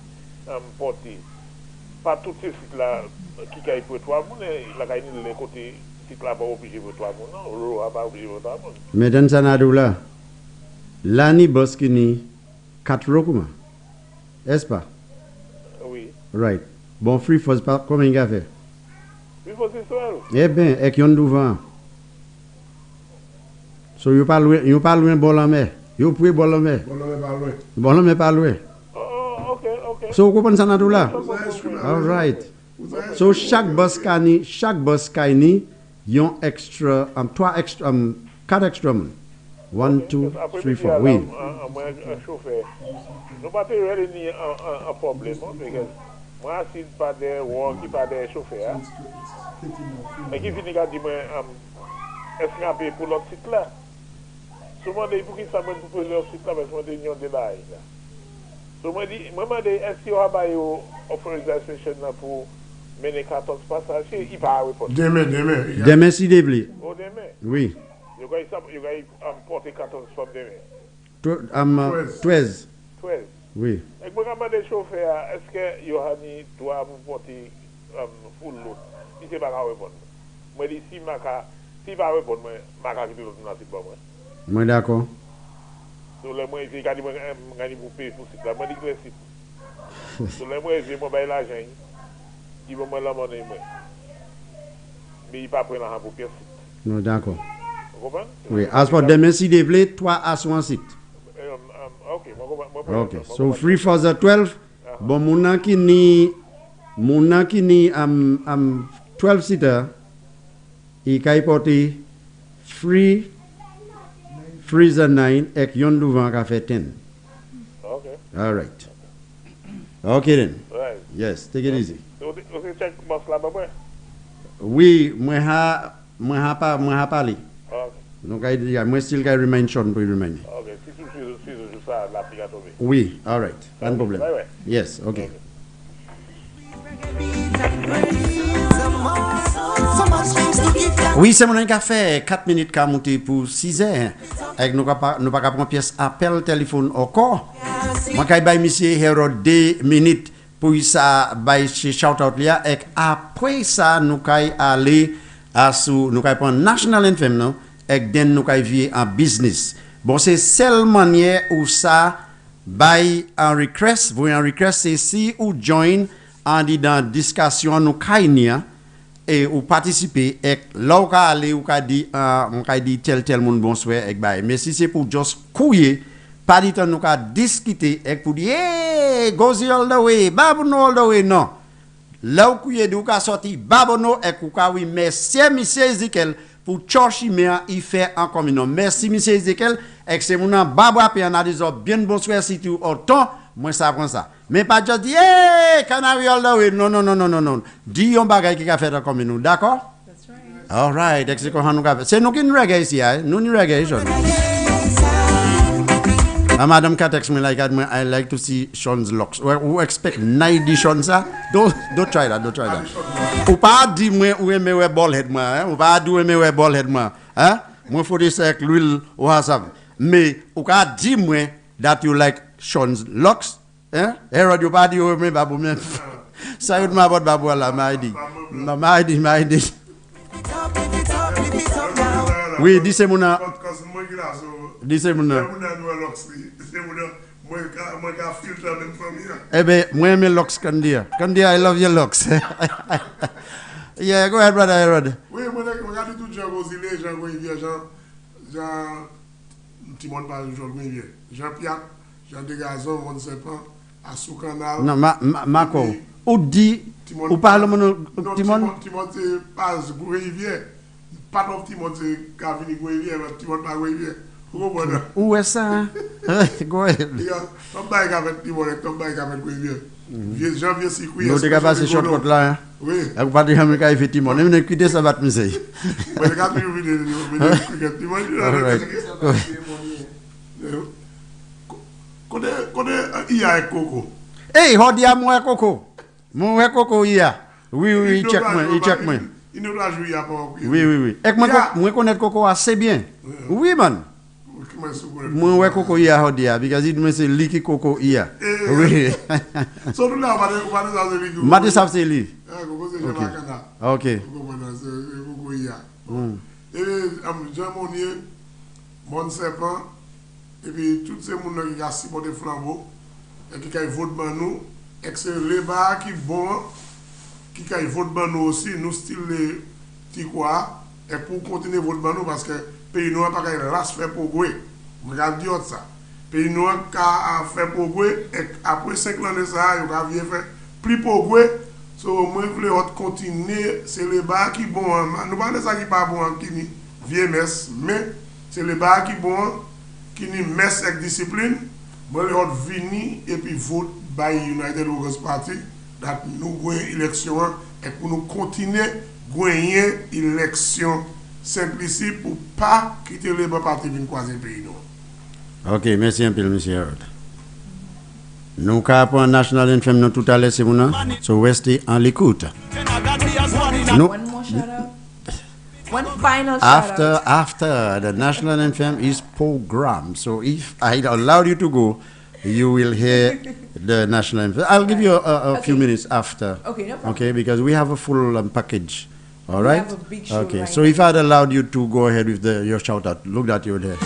porter. Pas tous ces sites là qui caille pour 3 moun la caille les côté site là pas obligé pour 3 moun non, row pas obligé pour 3 moun. Mais dans ça là l'année boss qui ni 4 row comment? Est-ce pas? Oui. Right. Bon, free force pas combien il a fait? Free force c'est seul. Eh bien, avec yon devant. So you pas loin bon la mer. You prie bon la mer. Bon la mer pas loin. Oh, OK. So vous comprenez ça tout là? All right. So chaque bus kani yon extra 4 extra moun. 1 2 3 4. Oui. Un chauffeur. Nous pas really ni un problème parce que moi si pas des qui pas des chauffeurs. Mais qui finit à dire est-ce qu'on paye pour l'autre site là? Souvent des pour qui ça me pour l'autre site là parce que des unions de là. So moi dit est-ce qu'il y a pas authorisation pour mener 14 passages, il va répondre. Demain si débli. Oh demain. Oui. You guys porter 14 from demain. 13. 12. Oui. Et moi quand des chauffeurs, est-ce que Yohani doit porter full load? Si c'est pas répondre. Moi dit si va répondre maka qui l'autre n'a pas moi. Moi d'accord. So le moi j'ai gardé moi gagner pour payer pour site là, moi dit que site. So le moi j'ai moi bail l'argent. Il va me la monnaie moi. Mais il pas prendre l'argent pour payer site. Non d'accord. Vous comprenez? Oui, as for demain si débli 3 à 1 site. OK. So free for the 12. Bon moun ki ni 12 seater. I kay porter free freezer 9 ek yon devant ka fait 10. Okay. All right. Okay then. Right. Yes, take it easy. So check boss là bas. Oui, moi ha parlé. Okay. Donc moi still kay remain Sean pour remain. Okay. Si ça l'applicateur. Oui, all right. Pas de problème. Ouais. Yes, okay. Oui, c'est mon café 4 minutes qu'a monté pour 6 heures. Avec nous pas prendre pièce appel téléphone encore. Moi kay bay monsieur Harold 2 minutes pour ça bay shout out là et après ça nous kay aller à sous nous kay prendre national anthem non et den nous kay vie en business. Bon c'est seule manière où ça bay un request, vous un request c'est si ou join en dans discussion nous kay nia et ou participer et là ou ka aller ou ka dit on ka dit tel monde bonsoir et bay mais si c'est pour just couiller pas dit nous ka discuter et pour dire hey goes all the way babono all the way non là ou couiller du ka sorti babono et ou ka oui merci monsieur Ezekiel pour church mais il fait en communion merci monsieur Ezekiel et c'est mon babo après on a dit bien bonsoir si tu autant moi ça prend ça mais pas juste dire hey canary all the way non dis on bagay qui a fait en communion d'accord that's right all right c'est nous qui nous reggae ici nous reggae Madam ka text me like that, I like to see Sean's locks. Who expect 90 Sean ça? Don't try that. Ou pas di moi ou aimer ouais ball head moi, hein? Ou pas di aimer ouais ball head moi, hein? Moi faut dire avec l'huile ou ça. Mais ou ka di moi that you like Sean's locks, hein? Herod you pas di ou aimer babou même. Ça y est ma botte babou là, ma dit. Oui, dis mon Eh bien, moi, mes locks, Kandia. Kandia, I love your locks. Yeah, go ahead, brother Herod. Oui, moi, regarde tout Jean Gosile, Jean Goyvier, Jean Timon par Jean-Pierre, Jean Degazon, on ne sait pas, à Sous-Canal. Non, Marco, ou dit, ou parle mon Timon? Timon, c'est pas Goyvier. Pas de Timon, c'est Cavini Goyvier, Timon par Goyvier. Où est ça? Go ahead. Tom baik avec Timon, Tom baik avec Goyvier. Janvier Sikouye. Nous devons passer shortcut là. Oui. Vous parlez de Amérique, il fait Timon. Nous venons quitter ça, va te miser. Mais regarde, nous venons Timon. Côté IA et Coco. Hey, Hodia, moi, Coco. Moi, Coco, IA. Oui, check moi. Il nous l'a joué à part. Oui. Et moi, connais Coco assez bien. Oui, man. Moi, Coco IA, Hodia, because it me say Liki Coco IA. Oui. So, nous là, on va nous dire Liki. Mati savent c'est lui. Coco, c'est Jean-Macana. Ok. Coco IA. Et Jean Monnier, Mon Serpent, et puis tous ces gens qui ont supporté Flambeau, et qui ont voté pour nous, et que c'est les bas qui bon, qui ont voté pour nous aussi, nous style les Tikwa, et pour continuer à voter pour nous, parce que le pays noir n'a pas de race fait pour jouer. Regardez ça. Le pays noir a fait pour jouer, et après 5 ans de ça, il a fait plus pour jouer. So, moi, je voulais continuer, c'est les bas qui bon, nous parlons de ça qui pas bon, qui ni VMS, mais c'est les bas qui bon, qui ni mess avec discipline, moi, je voulais venir et puis vote by United Workers Party, that nous gagnons l'élection, et pour nous continuer à gagner l'élection simplicité pour ne pas quitter le Labour Party pour croiser le pays. Ok, merci un peu, monsieur Harold. Nous avons un national anthem tout à l'heure, c'est mon so restez en l'écoute. One more shout out. One final shout out. After the national anthem is programmed, so if I allow you to go, you will hear the national anthem. I'll give you a few minutes after. Okay, no problem. Okay, because we have a full package. All right. We have a big show okay, right so if I'd allowed you to go ahead with your shout out, look that you're there.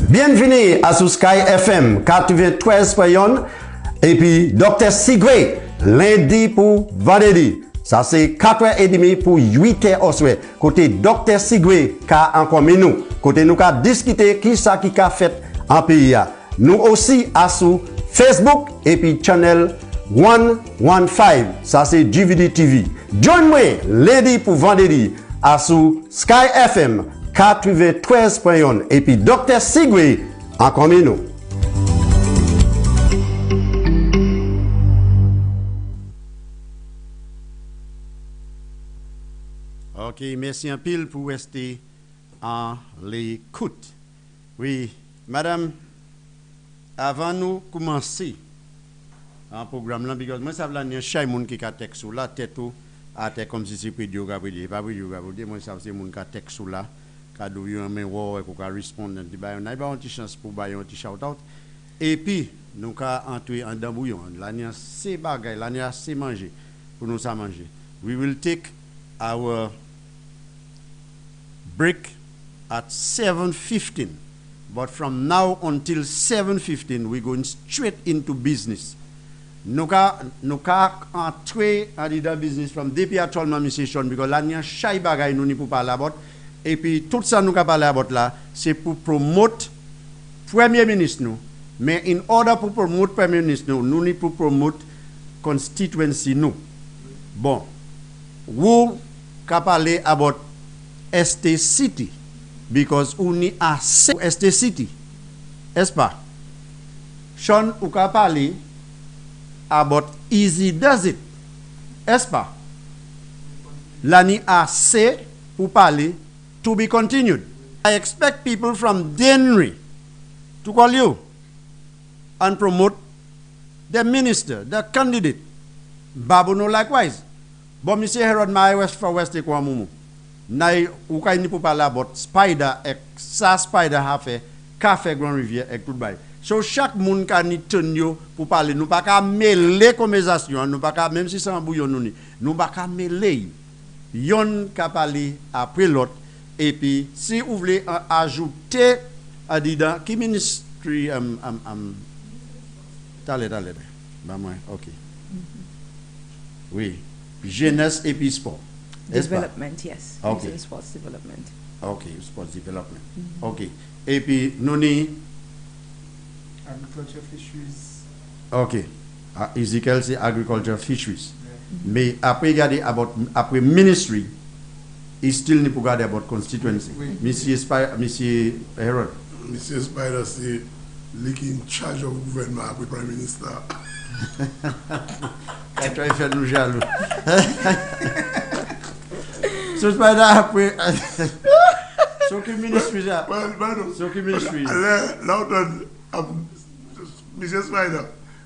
Bienvenue à sous Sky FM 93.1 et puis Dr. Sigwe lundi pour vendredi. Ça c'est 4h30 pour 8h au soir. Côté Dr. Sigwe ka encore nous. Côté nous ka discuter qui ça qui ka fait en pays. Nous aussi à sous Facebook et puis channel 115. Ça c'est DVD TV. Join-moi lundi pour vendredi à sous Sky FM 93.1 et puis Dr. Sigwe encore nous. Ok, merci un pile pour rester en l'écoute. Oui, madame, avant nous commencer un programme là, parce que moi ça veut dire chaque monde qui a texte sous la tête ou à tête comme si c'est prédio gabriel, pas prédio gabriel, moi ça c'est monde qui a texte sous là, cadeau un mais ouais pour répondre, on a une petite chance pour bailler un petit shout out et puis nous ca entrer en dans bouillon, là il y a ces bagages, là il y a ces manger pour nous ça manger. We will take our break at 7:15, but from now until 7:15 we're going straight into business. Nous ka entrer dans business from depuis actuellement monsieur Sean because là il y a chaque bagay nous ni pour parler about et puis tout ça nous ka parler about là c'est pour promote premier ministre nous, mais in order pour promote premier ministre nous ni pour promote constituency nous. Bon, vous ka parler about ST City because ou ni assez ST City, est-ce pas? Sean ou ka parler about easy does it, est-ce pas? Là ni assez pour parler to be continued. I expect people from Denry to call you and promote the minister, the candidate. Babuno likewise. But Mr. Herod my West for West kwa mumu. Nai ou ka ni pour parler about spider ek sa spider ha fait café Grand Rivière ek tout bay. So chaque monde ka ni ten yo pour parler nous pas ka mêler conversation, nous pas ka même si c'est en bouillon nous pas ka mêler. Yon ka parler après l'autre et puis si vous voulez ajouter à dedans qui ministry Tale. Bah moi, OK. Oui, jeunesse et puis sport. Development, yes. Okay. Sports development. OK, sports development. OK. Et puis nous ni Agriculture, fisheries. OK. Ezekiel c'est agriculture fisheries. Mais après regarder après ministry, il still ni pour regarder about constituency. Oui. Monsieur Herod. Monsieur Spider c'est lui qui in charge of gouvernement après prime minister. Et toi, il fait nous jaloux. So, Spider, après. So, que ministre déjà? So, que ministre? Là, Monsieur Spider,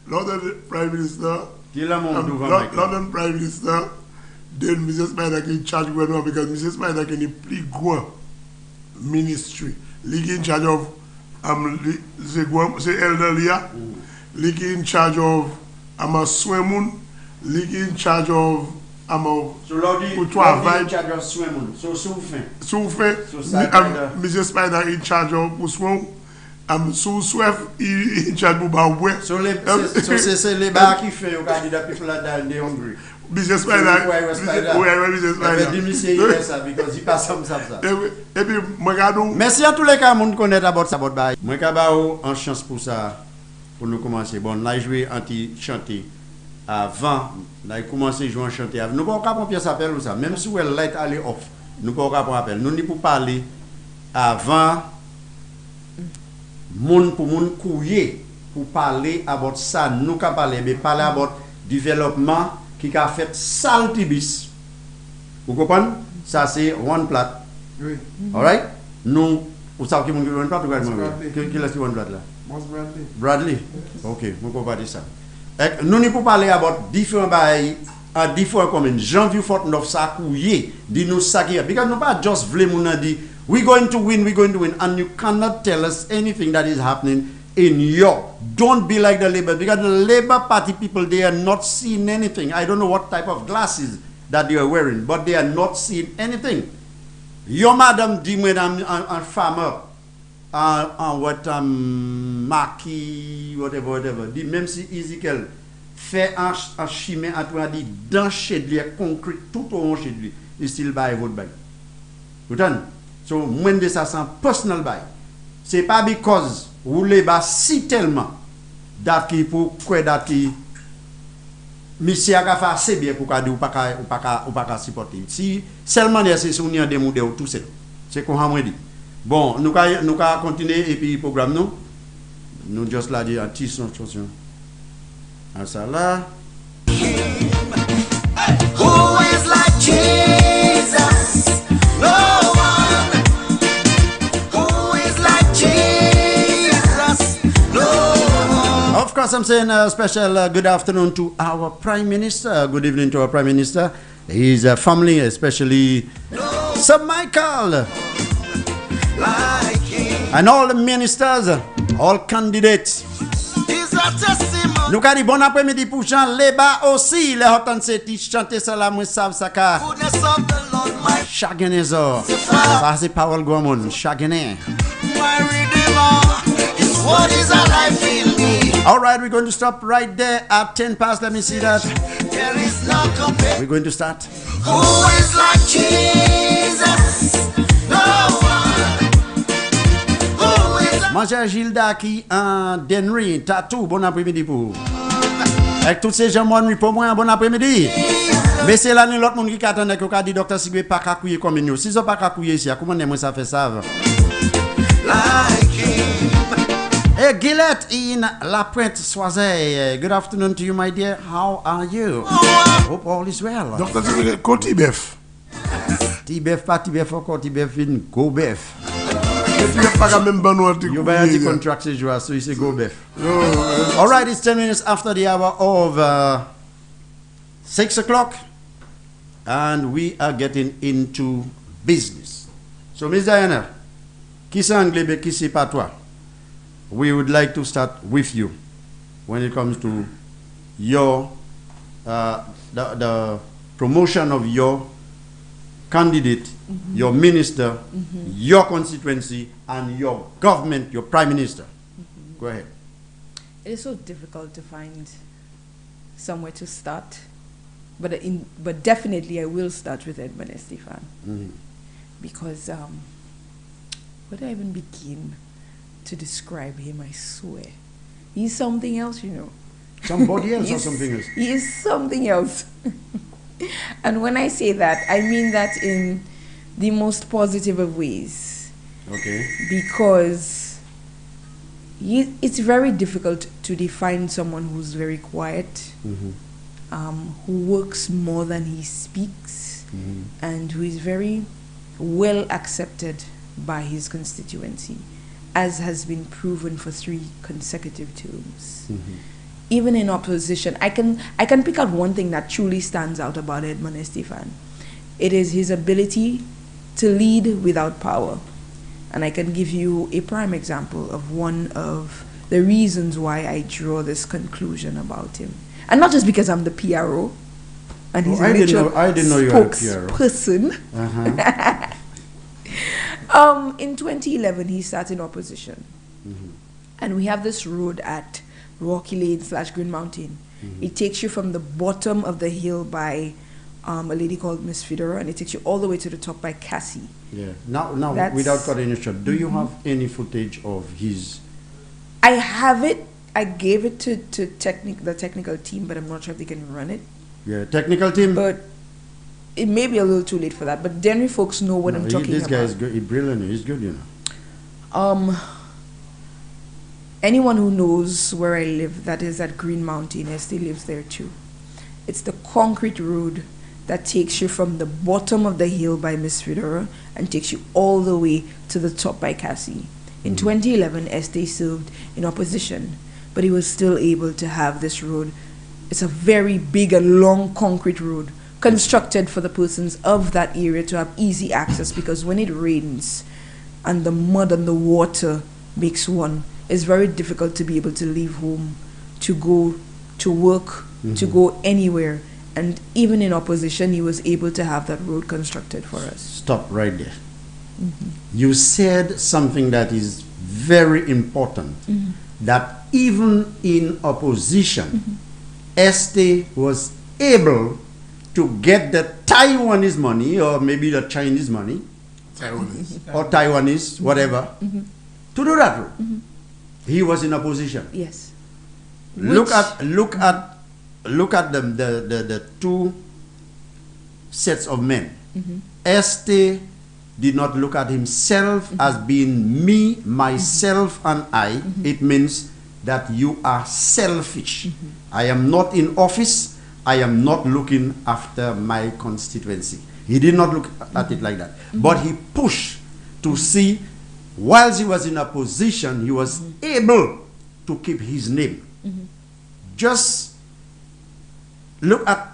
London Prime Minister. Qui est là, mon London Prime Minister, then Monsieur Spider qui in charge gouvernement because Monsieur Spider qui est plus grand ministry. Lui qui in charge of c'est elderly, lui qui in charge of Swimmoon, lui qui in charge of so Lodi in charge of Swimmoon. So Soufin. Mr. Spider in charge of Swim. Sou-Swef in charge of Baboué. So c'est les bars qui fait au candidat people là de Hongrie. Mr. Spider. Mr. Spider. Because il passe comme ça. Et puis moi merci à tous les cas monde connaît about ça about bail. Moi ka ba en chance pour ça pour nous commencer. Bon, là jouer anti chanter avant, là commencer jouer chanter avant. Nous pas prendre pièce appel ou ça, même si elle light aller off. Nous pas prendre appel. Nous ni pour parler avant monde pour monde couiller pour parler about ça, nous ka parler mais parler about développement qui a fait saltibis. Vous comprenez? Ça c'est one plat. Oui. All right? Nous vous savez qui mon one plat ou qui laisse one plat là? Bradley. OK, vous comprenez ça. Nous ni pour parler about différents bails en différents communes. Janvier 49 ça couiller, dit nous ça qui because nous pas just vle moun dit we're going to win and you cannot tell us anything that is happening in your don't be like the Labour because the Labour Party people they are not seeing anything. I don't know what type of glasses that they are wearing but they are not seeing anything. Your madam dit moi I'm a farmer Maki, whatever. Même si Ezekiel fait un chemin à toi, dit dans chez lui, concret, tout au long chez lui, il still buy votre bail. Vous entendez? So, moins de ça, c'est un personal buy. C'est pas because vous les bas si tellement that qui pour quoi that qui monsieur a fait assez bien pour dire ou pas supporter. Si seulement c'est souvenir des modèles tout seul. C'est qu'on a dit. Bon, nous allons continuer et puis le programme nous juste là dire un petit son chanson. À ça là. Who is like Jesus? No one. Who is like Jesus? No one. Of course, I'm saying a special good afternoon to our Prime Minister. Good evening to our Prime Minister. His family, especially Sir Michael. Like him. And all the ministers, all candidates. He's a testimony. Nous avons dit bon après-midi pour Jean Leba aussi. Les hotans c'est chanter ça là, moi savent ça car. Goodness of the Lord, my Chaganezor. Ça c'est parole Gormon. Chagané. Redeemer is what is alive in me. All right, we're going to stop right there at 10 past. Let me see that. There is no compare. We're going to start. Who is like Jesus? No one. Who is like Manger Gilda qui en Denry, Tatou, bon après-midi pour vous. Avec tous ces gens, moi, pour moi, bon après-midi. Mais c'est là, l'autre monde qui attendait que dit Dr. Sigwe pas qu'à couiller comme nous. Si ils n'ont pas qu'à couiller ici, comment est-ce ça fait ça? like him? Hey, Gillette in La Pointe Soisey. Good afternoon to you, my dear. How are you? Hope all is well. Docteur Sigwe, Kotibef. Tibef, pas Tibef encore, Tibef in Go Bef. Kotibef pas même bon ou You buy the contract, so you say Go Bef. All right, it's 10 minutes after the hour of 6 o'clock. And we are getting into business. So, Ms. Diana, qui c'est anglais, qui c'est pas toi? We would like to start with you when it comes to your the promotion of your candidate, your minister, your constituency, and your government, your prime minister. Go ahead. It is so difficult to find somewhere to start, but definitely I will start with Edmond Estefan because where do I even begin to describe him? I swear, he's something else, you know. Somebody else or something else? He is something else. And when I say that, I mean that in the most positive of ways. Okay. Because it's very difficult to define someone who's very quiet, who works more than he speaks, and who is very well accepted by his constituency, as has been proven for 3 consecutive terms. Even in opposition, I can pick out one thing that truly stands out about Edmond Estefan. It is his ability to lead without power. And I can give you a prime example of one of the reasons why I draw this conclusion about him. And not just because I'm the PRO, and he's I didn't know you were a PRO. Spokesperson. In 2011, he sat in opposition. And we have this road at Rocky Lane / Green Mountain. It takes you from the bottom of the hill by a lady called Miss Fedora, and it takes you all the way to the top by Cassie. Yeah. Now, without cutting you short, do you have any footage of his? I have it. I gave it to the technical team, but I'm not sure if they can run it. Yeah, technical team. But it may be a little too late for that. But Denry folks know what I'm talking about. This guy is good. He's brilliant. He's good, you know. Anyone who knows where I live, that is at Green Mountain, Estee lives there too. It's the concrete road that takes you from the bottom of the hill by Miss Fedora and takes you all the way to the top by Cassie. In 2011, Estee served in opposition, but he was still able to have this road. It's a very big and long concrete road constructed for the persons of that area to have easy access, because when it rains and the mud and the water makes one, it's very difficult to be able to leave home, to go to work, to go anywhere. And even in opposition, he was able to have that road constructed for us. Stop right there. You said something that is very important that even in opposition, Esther was able to get the Taiwanese money, or maybe the Chinese money, or Taiwanese, whatever, to do that. He was in opposition. Yes. Look at the two sets of men. Esther did not look at himself as being me, myself, and I. It means that you are selfish. I am not in office. I am not looking after my constituency. He did not look at it like that. But he pushed to see, whilst he was in a position, he was able to keep his name. Just look at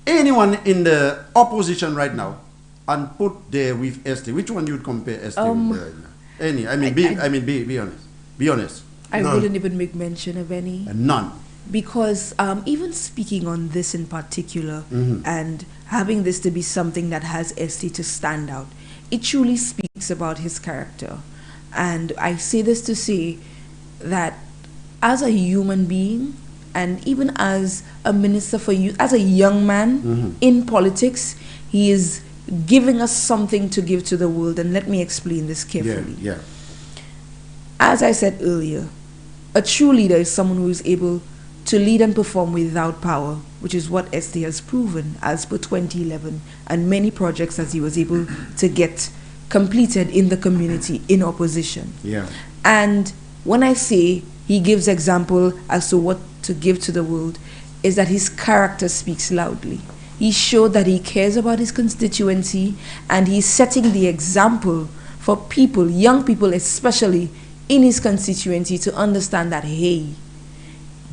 anyone in the opposition right now and put there with Esther. Which one you would compare Esther with? Any? I mean, be honest. Be honest. I wouldn't even make mention of any. None. Because even speaking on this in particular, and having this to be something that has Esther to stand out, it truly speaks about his character. And I say this to say that as a human being, and even as a minister for youth, as a young man in politics, he is giving us something to give to the world. And let me explain this carefully. Yeah. As I said earlier, a true leader is someone who is able to lead and perform without power, which is what Esther has proven as per 2011, and many projects as he was able to get completed in the community in opposition. Yeah. And when I say he gives example as to what to give to the world, is that his character speaks loudly. He showed that he cares about his constituency, and he's setting the example for people, young people especially, in his constituency to understand that, hey,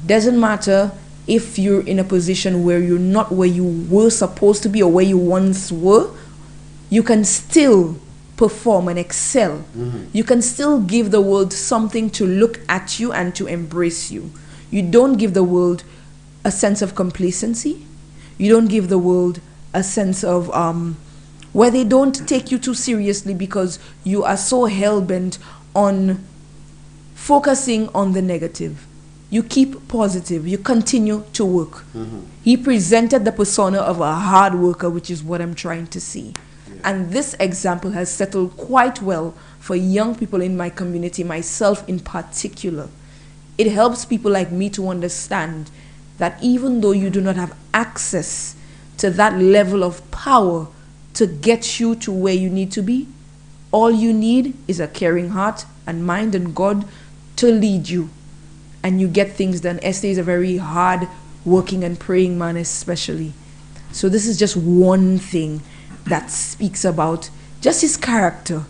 doesn't matter if you're in a position where you're not where you were supposed to be or where you once were, you can still perform and excel. You can still give the world something to look at you and to embrace you. You don't give the world a sense of complacency. You don't give the world a sense of where they don't take you too seriously because you are so hell-bent on focusing on the negative. You keep positive. You continue to work. He presented the persona of a hard worker, which is what I'm trying to see. And this example has settled quite well for young people in my community, myself in particular. It helps people like me to understand that even though you do not have access to that level of power to get you to where you need to be, all you need is a caring heart and mind and God to lead you. And you get things done. Esther is a very hard working and praying man especially. So this is just one thing that speaks about just his character.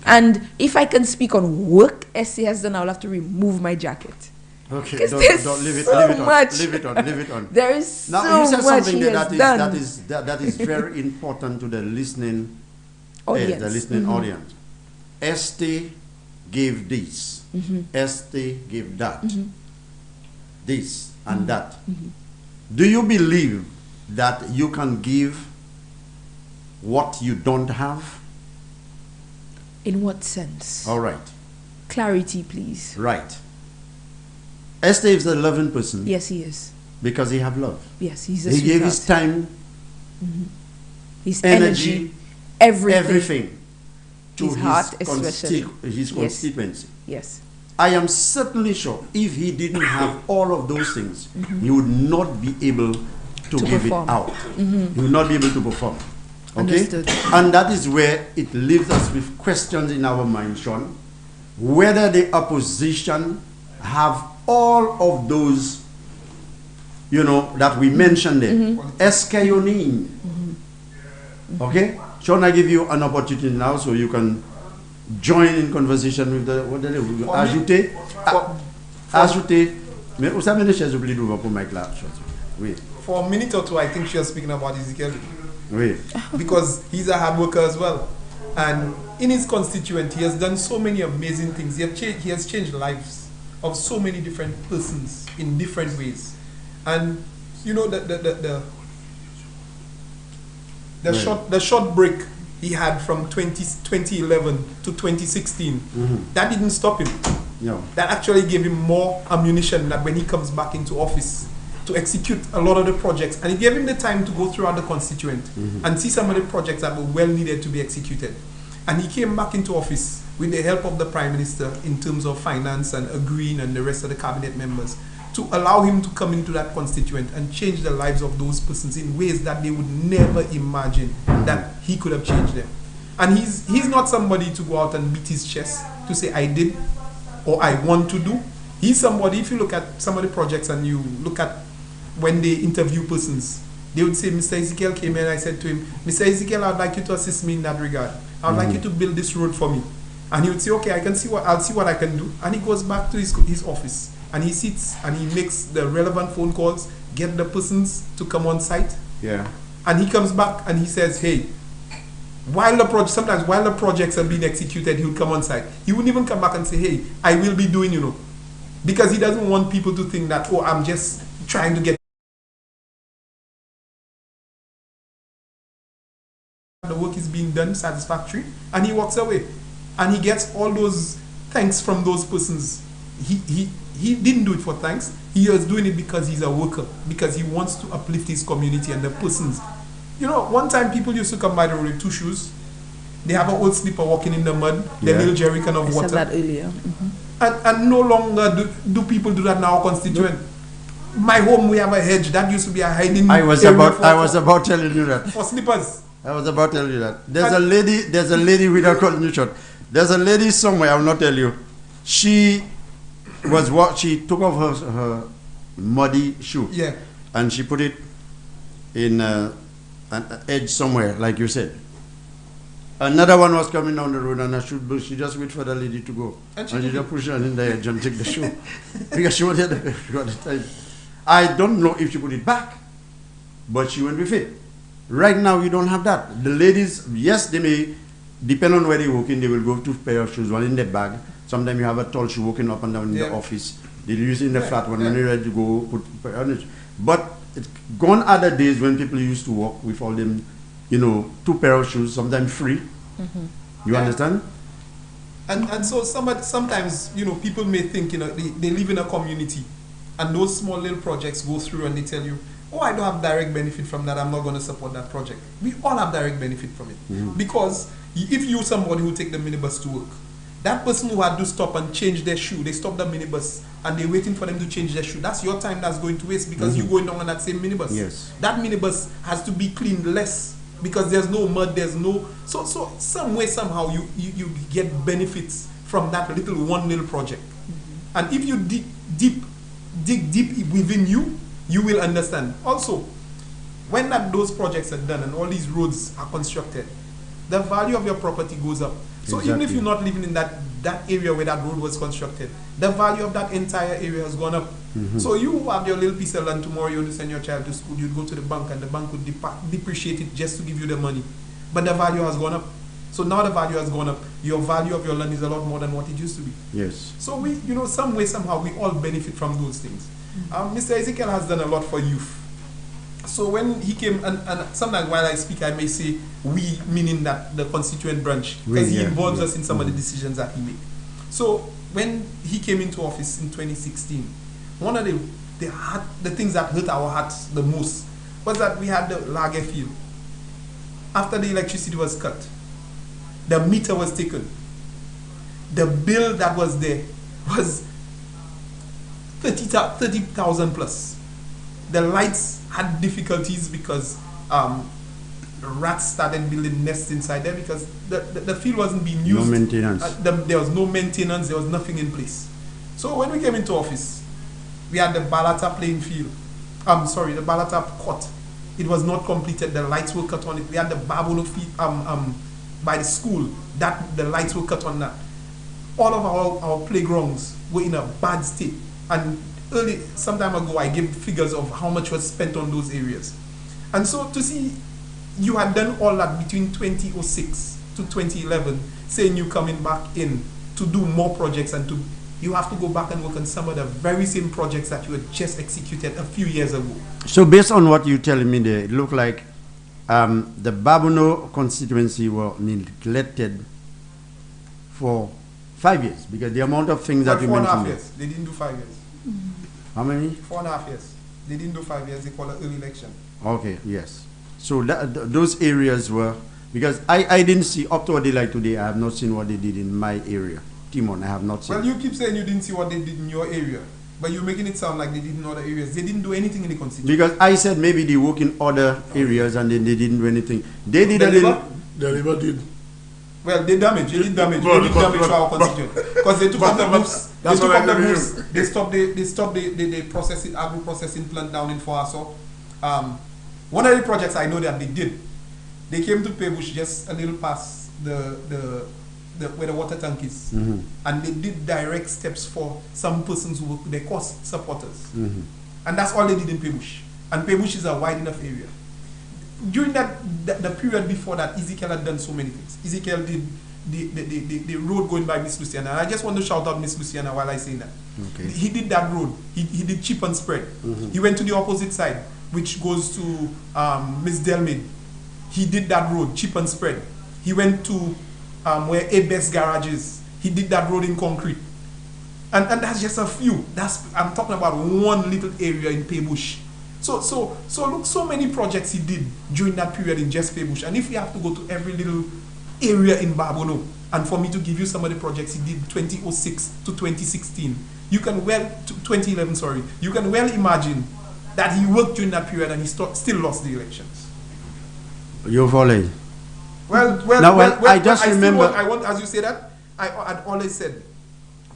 And if I can speak on work Esther has done, I'll have to remove my jacket. Okay, don't leave it on. There is now, so you said much something he has done. that is very important to the listening audience. Audience. Esther gave this. Esther gave that. This and that. Do you believe that you can give what you don't have? In what sense? All right. Clarity, please. Right. Esther is a loving person. Yes, he is. Because he have love. Yes, he's a He sweetheart. gave his time, his energy, everything to his heart especially. His constituency. Yes. I am certainly sure if he didn't have all of those things, he would not be able to give perform. it out. He would not be able to perform. Okay? Understood. And that is where it leaves us with questions in our mind, Sean, whether the opposition have all of those, that we mentioned there. Escayoning. Okay? Sean, I give you an opportunity now so you can join in conversation with the ajouter. Ajouter. Mais où ça mène chez oubli d'ouvrir pour Mike là? Oui. For a minute or two, I think she was speaking about Ezekiel. Oui. Because he's a hard worker as well. And in his constituency, he has done so many amazing things. He has changed lives of so many different persons in different ways. And the short break he had from 2011 to 2016. That didn't stop him. No. That actually gave him more ammunition that when he comes back into office to execute a lot of the projects. And it gave him the time to go throughout the constituent and see some of the projects that were well needed to be executed. And he came back into office with the help of the Prime Minister in terms of finance and agreeing and the rest of the cabinet members to allow him to come into that constituent and change the lives of those persons in ways that they would never imagine that he could have changed them. And he's not somebody to go out and beat his chest to say, I did or I want to do. He's somebody, if you look at some of the projects and you look at when they interview persons, they would say, Mr. Ezekiel came in and I said to him, Mr. Ezekiel, I'd like you to assist me in that regard. I'd like you to build this road for me. And he would say, okay, I'll see what I can do. And he goes back to his office and he sits and he makes the relevant phone calls, get the persons to come on site. Yeah. And he comes back and he says, hey, sometimes while the projects are being executed, he would come on site. He wouldn't even come back and say, hey, I will be doing, because he doesn't want people to think that, oh, I'm just trying to get the work is being done satisfactory, and he walks away and he gets all those thanks from those persons. He didn't do it for thanks. He was doing it because he's a worker, because he wants to uplift his community and the persons. One time people used to come by the road with 2 shoes. They have an old slipper walking in the mud, the little jerrycan of water. I said that earlier. And no longer do people do that now, constituent. My home, we have a hedge. That used to be a hiding I was about telling you that. For slippers. I was about telling you that. There's a lady with a cotton short. There's a lady somewhere, I will not tell you. She took off her muddy shoe. Yeah. And she put it in an edge somewhere, like you said. Another one was coming down the road and she just wait for the lady to go. And she just push her in the edge and take the shoe. Because she wanted the time. I don't know if she put it back, but she went with it. Right now, you don't have that. The ladies, yes, they may, depend on where they walk in, they will go 2 pair of shoes, one in their bag. Sometimes you have a tall shoe walking up and down in the office. They use it in the flat one when they're ready to go put on it. But it's gone other days when people used to walk with all them, 2 pair of shoes, sometimes free. You understand? And so sometimes, people may think, they live in a community and those small little projects go through and they tell you, oh, I don't have direct benefit from that, I'm not going to support that project. We all have direct benefit from it. Because if you're somebody who take the minibus to work, that person who had to stop and change their shoe, they stop the minibus and they're waiting for them to change their shoe, that's your time that's going to waste because you're going down on that same minibus. Yes. That minibus has to be cleaned less because there's no mud, there's no... So some way, somehow, you get benefits from that one little project. And if you dig deep within you, you will understand. Also, when those projects are done and all these roads are constructed, the value of your property goes up. So even if you're not living in that area where that road was constructed, the value of that entire area has gone up. So you have your little piece of land tomorrow, you want to send your child to school, you'd go to the bank and the bank would depreciate it just to give you the money. But the value has gone up. So now the value has gone up. Your value of your land is a lot more than what it used to be. Yes. So we, some way, somehow, we all benefit from those things. Mr. Ezekiel has done a lot for youth. So when he came, and sometimes while I speak, I may say we, meaning that the constituent branch, because he involves us in some of the decisions that he made. So when he came into office in 2016, one of the things that hurt our hearts the most was that we had the Lager field. After the electricity was cut, the meter was taken. The bill that was there was 30,000 plus. The lights had difficulties because rats started building nests inside there because the field wasn't being used. No maintenance. There was no maintenance, there was nothing in place. So when we came into office, we had the Balata playing field. The Balata court. It was not completed, the lights were cut on it. We had the Babono field by the school, the lights were cut on that. All of our playgrounds were in a bad state. And some time ago, I gave figures of how much was spent on those areas. And so to see you had done all that between 2006 to 2011, saying you coming back in to do more projects and you have to go back and work on some of the very same projects that you had just executed a few years ago. So based on what you're telling me there, it looked like the Babono constituency were neglected for 5 years because the amount of things that you 4.5 mentioned. years. They didn't do 5 years. How many? 4.5 years. They didn't do 5 years. They call it early election. Okay, yes. So those areas were, because I didn't see, up to a day like today, I have not seen what they did in my area. Timon, I have not seen. Well, you keep saying you didn't see what they did in your area, but you're making it sound like they did in other areas. They didn't do anything in the constituency. Because I said maybe they work in other areas and then they didn't do anything. They did a little. They never did. Well, they did damage to our constituency because they took up the roofs. They took up the roofs. They stopped the processing, agro processing plant down in Foaso. One of the projects I know that they did, they came to Pebush just a little past where the water tank is, and they did direct steps for some persons who were their cost supporters, and that's all they did in Pebush. And Pebush is a wide enough area. During the period before that, Ezekiel had done so many things. Ezekiel did the road going by Miss Luciana. And I just want to shout out Miss Luciana while I say that. Okay. He did that road. He did chip and spread. He went to the opposite side, which goes to Miss Delmid. He did that road, chip and spread. He went to where Abex Garage is. He did that road in concrete. And that's just a few. I'm talking about one little area in Pebush. So look, so many projects he did during that period in just Pebush. And if we have to go to every little area in Babono, and for me to give you some of the projects he did 2006 to 2016, you can well, 2011, sorry, you can well imagine that he worked during that period and he still lost the elections. You volley. Well, I just remember. I want, as you say that, I'd always said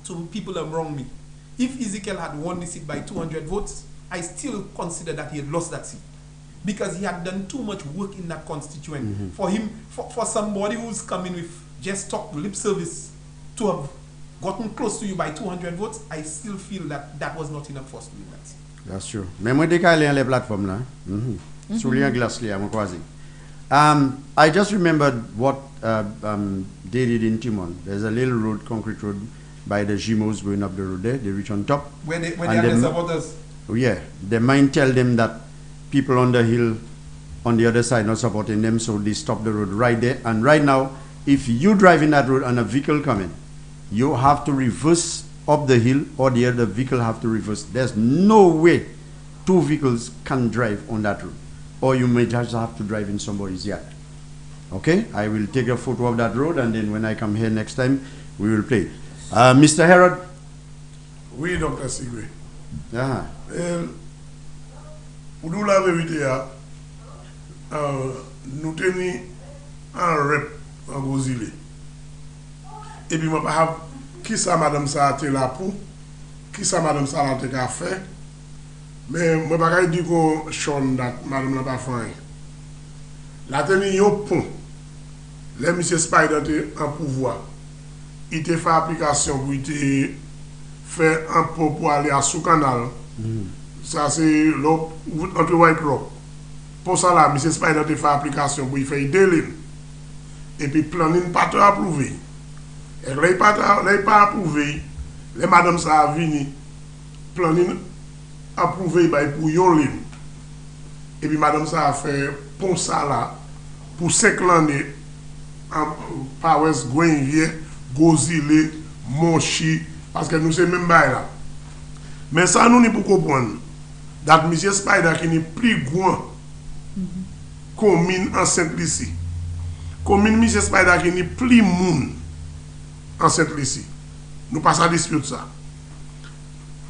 to people around me, if Ezekiel had won the seat by 200 votes, I still consider that he had lost that seat because he had done too much work in that constituent. For him, for somebody who's coming with just talk lip service to have gotten close to you by 200 votes, I still feel that was not enough for us to win that seat. That's true. Mais moi décalé les plateformes là. Sur les glace là, moi croisé. I just remembered what they did in Timon. There's a little road, concrete road, by the Gimos going up the road there. They reach on top. Where they are the supporters. Yeah, the mind tell them that people on the hill on the other side not supporting them, so they stop the road right there. And right now, if you drive in that road and a vehicle coming, you have to reverse up the hill, or the other vehicle have to reverse. There's no way two vehicles can drive on that road, or you may just have to drive in somebody's yard. Okay, I will take a photo of that road, and then when I come here next time, we will play. Mr. Herod. Oui, Dr. Sigwe. Pour nous la vérité, nous tenons un rep en Gozile. Et puis, moi, qui ça, madame, ça a été là pour? Qui ça, madame, ça a été fait? Mais moi, je ne dis pas que madame n'a pas fait. La tenue yon pont. Les monsieur Spider était en pouvoir. Il était fait application pour il fait un pont pour aller à sous-canal. Ça, c'est l'autre, entre White Rock. Pour ça, là, monsieur Spider était fait application pour il faire des lignes. Et puis, planning pas approuvé. Et là, il pas approuvé. Les madame ça a venu. Planning approuvé pour yon ligne. Et puis, madame ça a fait pont ça là pour 5 années en Powers, Gwenvier, Gozile, Monchi, parce que nous sommes même là. Mais ça, nous n'est pas comprendre. Dat M. Spider qui n'est plus grand commune en Saint-Lucie. Commune M. Spider qui n'est plus moun en Saint-Lucie. Nous passons à dispute ça.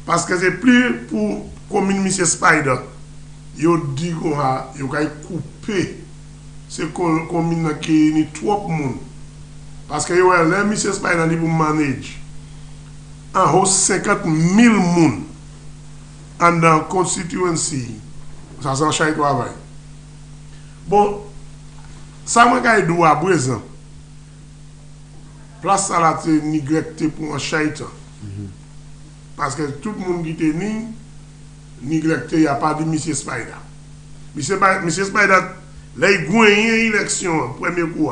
Parce que c'est plus pour commune M. Spider. Yo dit qu'on a coupé c'est commune qui n'est trop moun. Parce que yo là M. Spider dit pour manage en haut 50 000 moun. And dans constituency, ça s'en chait travail. Bon, ça m'a gagné d'où à présent. Place ça là, c'est néglecté pour un chait. Parce que tout le monde qui était néglecté, il n'y a pas de M. Spider. M. Spider, là, il gagne l'élection, premier coup.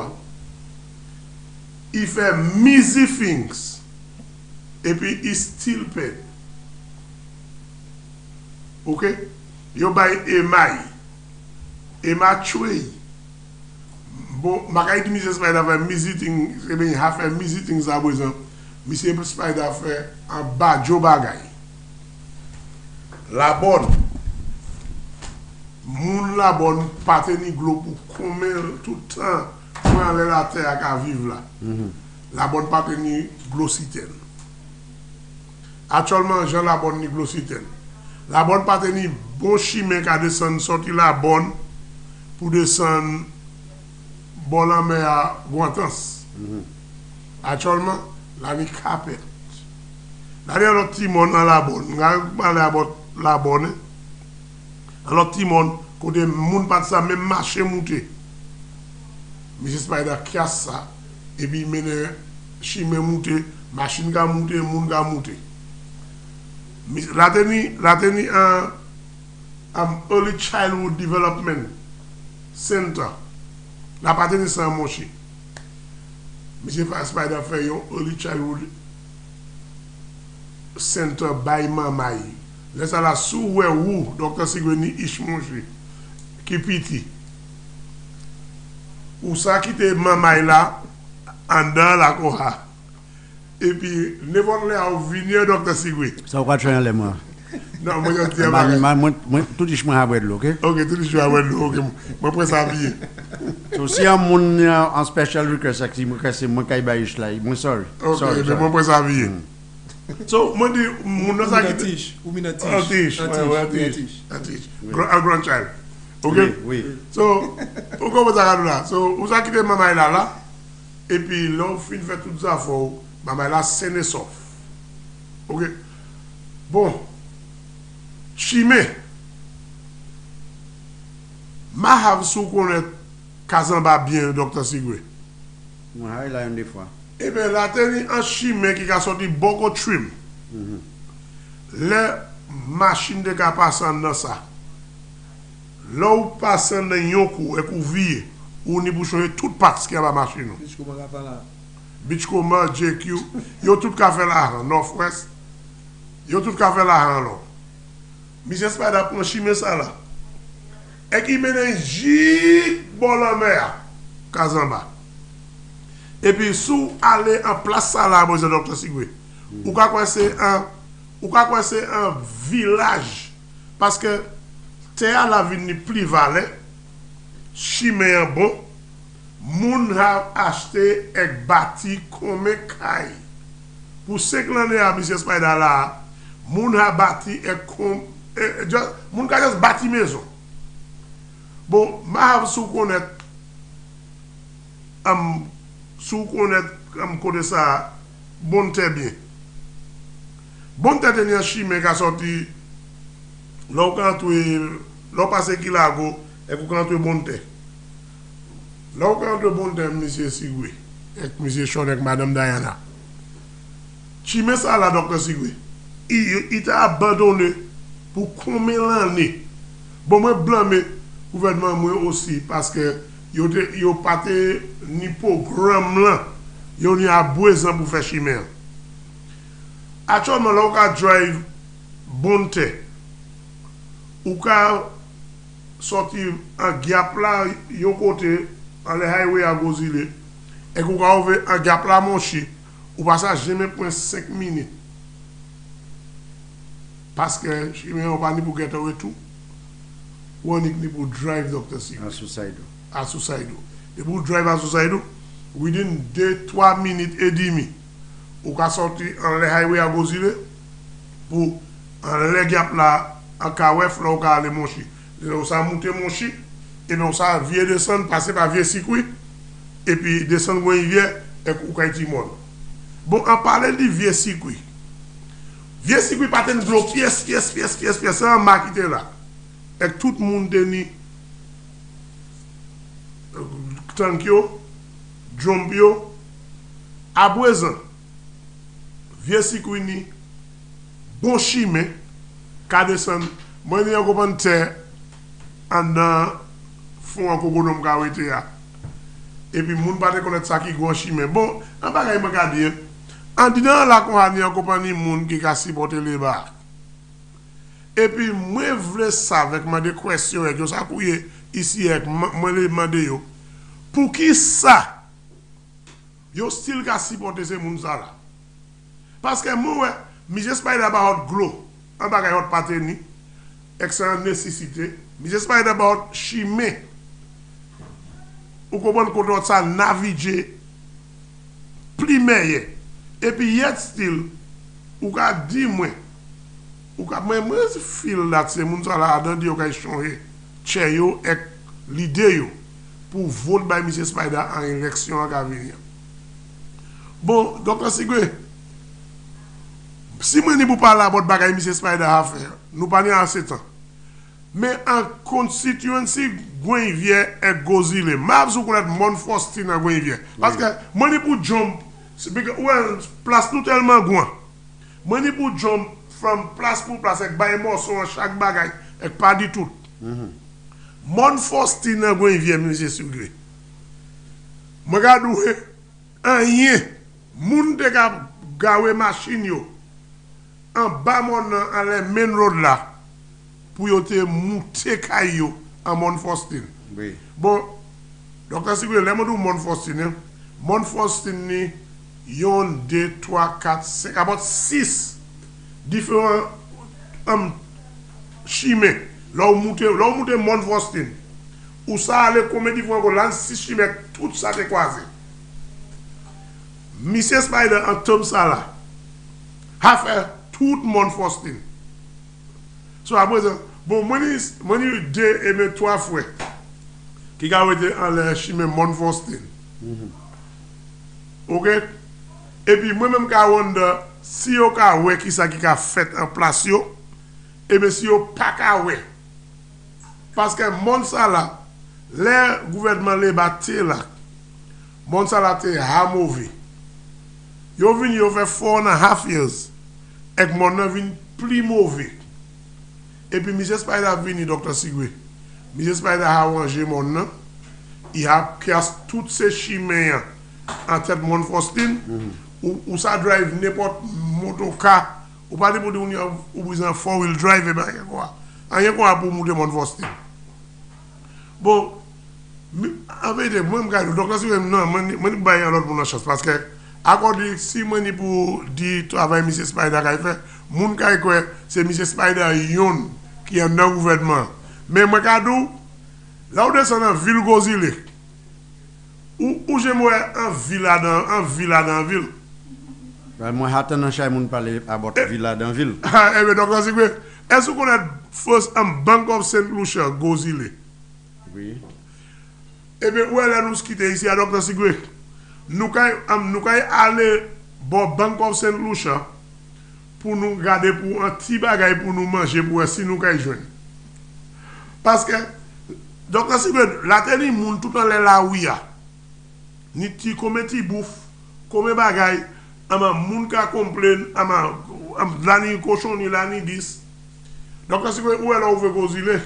Il fait easy things. Et puis, il still pay. Ok? Yo bay emay. Ema chwe. Bon, je dis Monsieur Spider fait visiting, c'est bien, il a fait visiting ça, par exemple. Monsieur Spider fait un bas Joe Bagay. La bonne. Moun la bonne, pas tenir glo pour combien tout le temps, pour aller la terre à vivre là. La bonne pas tenir glo citaine. Actuellement, Jean la bonne ni glo citaine. La bonne pas tenir bon chimé qui descend, sorti la bonne pour descendre bon la mer à Guantans. Actuellement, la ni capet. Là, il y a l'autre timon dans la bonne. On va parler de la bonne. Alors, timon, côté moun pas ça, même marché monté. Monsieur Spider casse ça, et puis il mène chimé monté, machine ga monté, moun ga monté. La teni un Early Childhood Development Center. La pas teni ça mon chi. Monsieur Spider fait un Early Childhood Center by Mamai. Laisse la sous où Dr. Sigweni Ishmonchi qui piti. Ou ça qui te Mamai là en dans la koha. Et puis n'importe là venir Dr. Sigwe. Ça va traîner les mois. Non, moi je dis tout dit moi avec l'eau, OK? OK, tout dit avec l'eau, OK. Moi prends ça bien. So si un monde en special request acti moi c'est moi kay bayish là, moi sorry. OK, mais moi prends ça bien. So, moi dis mon nom ça qui tiche ou mina tiche. Un tiche. Un grand child. OK? Oui. So, on commence à là. So, vous avez quitté maman là et puis là on fait tout ça pour maman là c'est sauf. OK? Bon. Chimé. Ma have sou connaître Kazamba bien Dr. Sigwe. Moi là une des fois. Eh bien, la teni un chimé qui a sorti beaucoup trim. Les machines de ka passe dans ça. Là où passe dans yon coup et qu'on vie, ou ni pour changer toute partie qui a la machine. Beachcomber, JQ, yo tout ka fait là, Northwest. Yo tout ka fait là, là. Monsieur Spider prend chimé ça là. Et qui mène jik bon la mer, Kazamba. Et puis, si vous allez en place ça là, monsieur Dr. Sigwe, ou quoi c'est un village. Parce que terre la ville n'est plus valée, chimé un bon, moun a acheté et bâti comme caille. Pour 5 années à monsieur Spider là, moun a bâti et comme moun a juste bâti maison. Bon, ma sou connaître sous connaître comme côté ça bon terre bien bon terre dernier chimé qui a sorti là quand là passé Kilago et vous quand bon terre là quand bon terre monsieur Sigwe avec monsieur Sean avec madame Diana chimé ça là docteur Sigwe il t'a abandonné pour combien d'années bon moi blâmer gouvernement moi aussi parce que yo pas ni programme là yo ni a besoin pour faire chimère actuellement là on ka drive bonte ou ka sortir en gap là yo côté en le highway à Gozile et qu'on ka ouvrir en gap là monchi ou passage jamais point 5 minutes parce que chimère on pas ni pour get away tout ou on ni pour drive Dr. Sigwe à Suicide. Et pour drive à Suicide, within 2-3 minutes et demi, ou ka sorti en le highway à Gozile pour en le gap là, en Kawef là, ou ka aller monchi. On s'est monté monchi, et puis on s'est vieux descendre, passer par vieux circuit, et puis descendre où il vient, et ou ka Timon. Bon, en parlant du vieux circuit pas ten gros pièce, c'est un marque qui était là. Et tout le monde teni Tankyo, Jombio, Abouezan, vieux Sikwini, bon chimé, Kadesan, moi je comprends terre en dans fond en kokodom ka wete ya. Et puis moun pas connaître ça qui grand chimé. Bon, en bagay m'a ka dire, en dedans la compagnie en compagnie moun qui ka supporter les bas. Et puis moi voulais ça avec ma question avec ça couiller ici avec moi les demander yo. Pour qui ça? Yo still ka supporter ces moun ça là. Parce que moi, Monsieur Spider ba hot glow, en bagay hot pateni, excellente nécessité. Monsieur Spider ba hot chimé. Ou comprendre qu'on ça naviguer plus meilleur. Et puis yet still ou ka di moi ou ka moi feel that c'est moun ça là dans yo ka changer che yo ek l'idée yo pour vote by Monsieur Spider en élection à venir. Bon, docteur Sigwe, si moi ni pour parler about bagay Monsieur Spider a faire, nous pas ni assez temps. Mais en constituency Gwenvier et Gozile, m'a sou connaître mon Faustine à Gwenvier. Parce que moi ni pour jump, c'est parce que ouais, place tout tellement grand. Moi ni pour jump from place pour place avec bail morceau chaque bagay et pas du tout. Mon Faustine à Gwenvier Monsieur Sigwe. Moi gadou rien moun de gawe machine yo en bas mon en les main road là pour yo te monter kayo en Mont Faustine. Oui. Bon, docteur Sigwe, les mots Mont Faustine, Mont Faustine ni yon 2 3 4 5 about 6 différents chimé. Là où monter Mont Faustine. Ou ça aller comédie pour là 6 chimé tout ça te croisé. Monsieur Spider en tom ça là a fait tout Mont Faustine. So à présent, bon, moi ni 2 et 3 fois qui a été en le chimé Mont Faustine. OK? Et puis moi même ka wonder si yo ka wè qui ça qui a fait en place yo et bien si yo pas ka wè. Parce que Mont ça là le gouvernement les batté là. Mont ça là te ha mauvais. Yo vin yo fait 4.5 years et mon nan vin plus mauvais. Et puis Monsieur Spider vini docteur Sigwe. Monsieur Spider a rangé mon nan. Il a cassé toutes ces chimées en tête Mont Faustine ou ça drive n'importe motocar ou pas de pour ou besoin 4-wheel drive et ben quoi. Rien quoi pour monter Mont Faustine. Bon avec des moi me docteur Sigwe non moi bailler l'autre pour la chance parce que accordé si moi ni pour dire travail Monsieur Spider a fait moun kay quoi c'est Monsieur Spider yon qui est dans le gouvernement. Mais moi kadou là où descend en ville Gozile où j'aime en villa dans ville. Moi attends dans chay moun parler about villa dans ville. Ah eh bien docteur Sigwe, est-ce qu'on a first en Bank of Saint Lucia Gozile? Oui. Eh bien où est nous quitter ici à docteur Sigwe? Nous kay aller bon Bank of Saint Lucia pour nous garder pour un petit bagay pour nous manger pour si nous kay joindre. Parce que docteur Sigwe la teni moun tout en la ouya. Ni ti comme ti bouffe, comme bagay, ama moun ka complain, ama lani cochon ni lani 10. Docteur Sigwe où est là ouvre Gozile?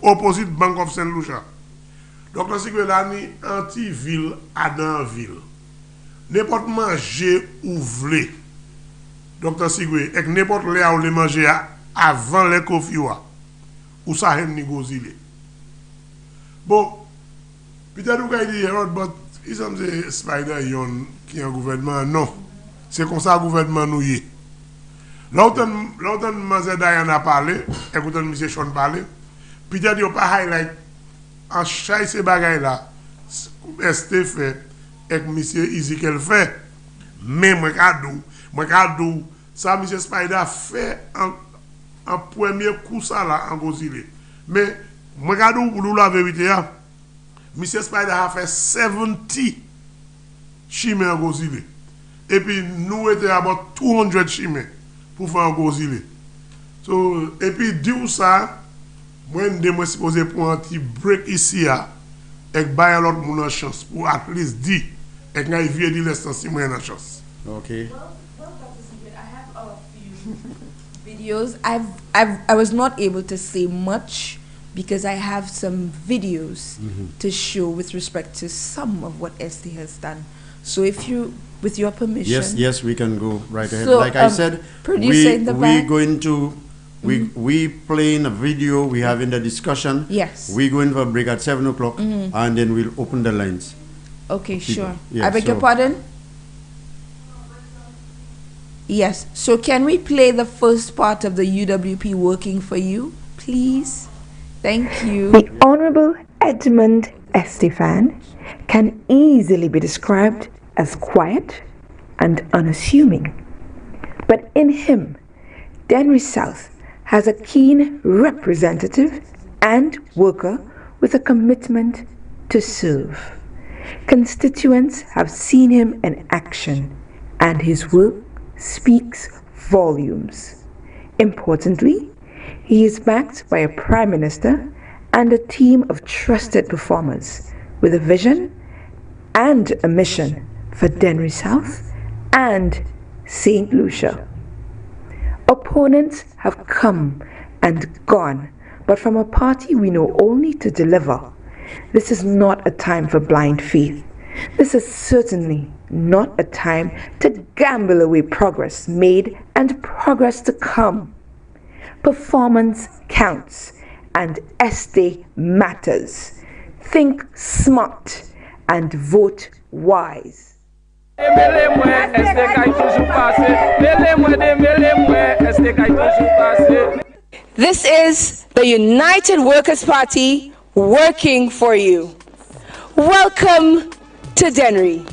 Opposite Bank of Saint Lucia. Docteur Sigwe lani anti-ville à dans ville. N'importe manger ou vle. Docteur Sigwe, et n'importe là où le manger avant les coffee ou ça hen ni Gozile. Bon, peut-être vous avez dit, but ils ont des Spider yon qui est un gouvernement. Non, c'est comme ça le gouvernement nous y est. L'autre, M. Dayan a parlé, écoutez M. Sean parler, peut-être il n'y a pas highlight en chaque ces bagailles là, ST fait, et M. Ezekiel fait. Mais moi, ça M. Spider fait en premier coup ça là en Gozile. Mais moi, pour la vérité, M. Spider a fait 70 chimées en Gozile. Et puis nous étions à 200 chimées pour faire en Gozile. So, et puis dire ça, moi je suis supposé pour un petit break ici et bailler l'autre monde en chance pour at least dire et que je viens dire l'instant si moi en chance. Okay. Well, Dr. Sigrid, I have a few videos. I was not able to say much because I have some videos to show with respect to some of what Esther has done. So if you, with your permission. Yes, we can go right ahead. So, like I said, producer in the we're back. going to We playing a video, we having the discussion. Yes. We going for a break at 7 o'clock, and then we'll open the lines. Okay, sure. Yeah, I beg your so- pardon? Yes. So can we play the first part of the UWP working for you, please? Thank you. The Honorable Edmund Estefan can easily be described as quiet and unassuming. But in him, Dennery South has a keen representative and worker with a commitment to serve. Constituents have seen him in action, and his work speaks volumes. Importantly, he is backed by a Prime Minister and a team of trusted performers with a vision and a mission for Dennery South and St. Lucia. Opponents have come and gone, but from a party we know only to deliver. This is not a time for blind faith. This is certainly not a time to gamble away progress made and progress to come. Performance counts and Este matters. Think smart and vote wise. This is the United Workers' Party working for you. Welcome to Dennery.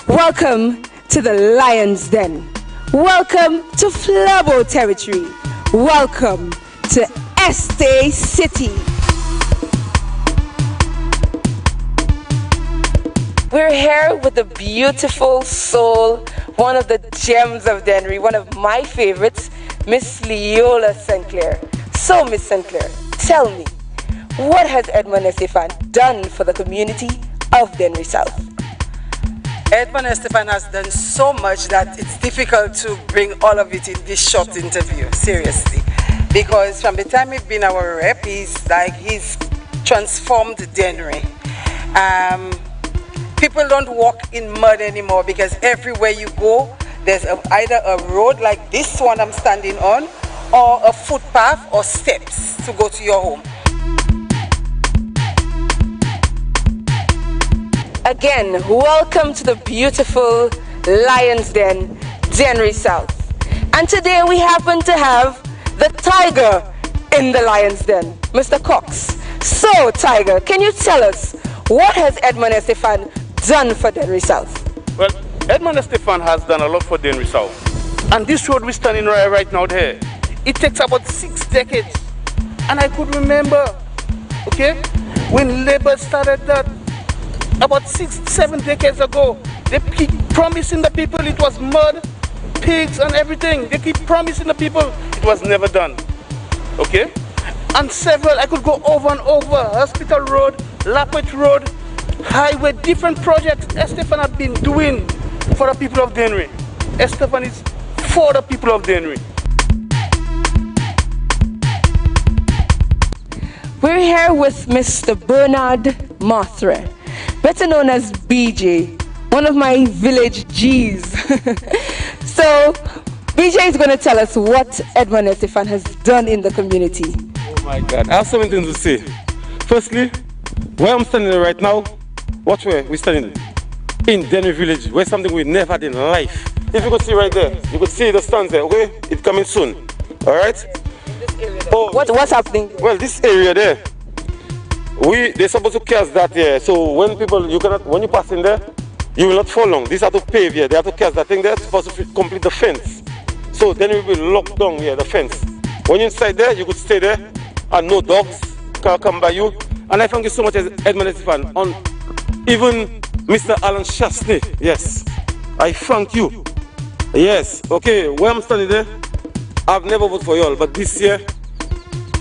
Welcome to the Lion's Den. Welcome to Flabo territory. Welcome to Este City. We're here with the beautiful soul, one of the gems of Dennery, one of my favorites, Miss Leola Sinclair. So, Miss Sinclair, tell me, what has Edmund Estefan done for the community of Dennery South? Edmund Estefan has done so much that it's difficult to bring all of it in this short interview, seriously. Because from the time he's been our rep, he's transformed Dennery. People don't walk in mud anymore because everywhere you go, there's either a road like this one I'm standing on, or a footpath or steps to go to your home. Again, welcome to the beautiful Lion's Den, Dennery South. And today we happen to have the tiger in the Lion's Den, Mr. Cox. So, Tiger, can you tell us, what has Edmund Estefan done for Dennery South? Well, Edmund Estefan has done a lot for Dennery South. And this road we're standing right now there, it takes about 6 decades. And I could remember, okay, when Labour started that, about 6-7 decades ago, they keep promising the people it was mud, pigs and everything. They keep promising the people, it was never done, okay? And several, I could go over and over, Hospital Road, Lapwet Road, highway, different projects Estefan has been doing for the people of Dennery. Estefan is for the people of Dennery. We're here with Mr. Bernard Mothra, better known as BJ, one of my village G's. So, BJ is going to tell us what Edmund Estefan has done in the community. Oh my God, I have so many things to say. Firstly, where I'm standing right now, watch where we're standing. In Dennery Village, where something we never did in life. If you could see right there, you could see the stands there, okay? It's coming soon, all right? Oh, what's happening? Well, this area there, they're supposed to cast that here. So when you pass in there, you will not fall long. These have to pave here. They have to cast that thing there supposed to complete the fence. So then we will lock down here, the fence. When you're inside there, you could stay there and no dogs can come by you. And I thank you so much as Edmund Estefan, on even Mr. Alan Chasney. Yes, I thank you. Yes, okay, where I'm standing there, I've never voted for y'all, but this year,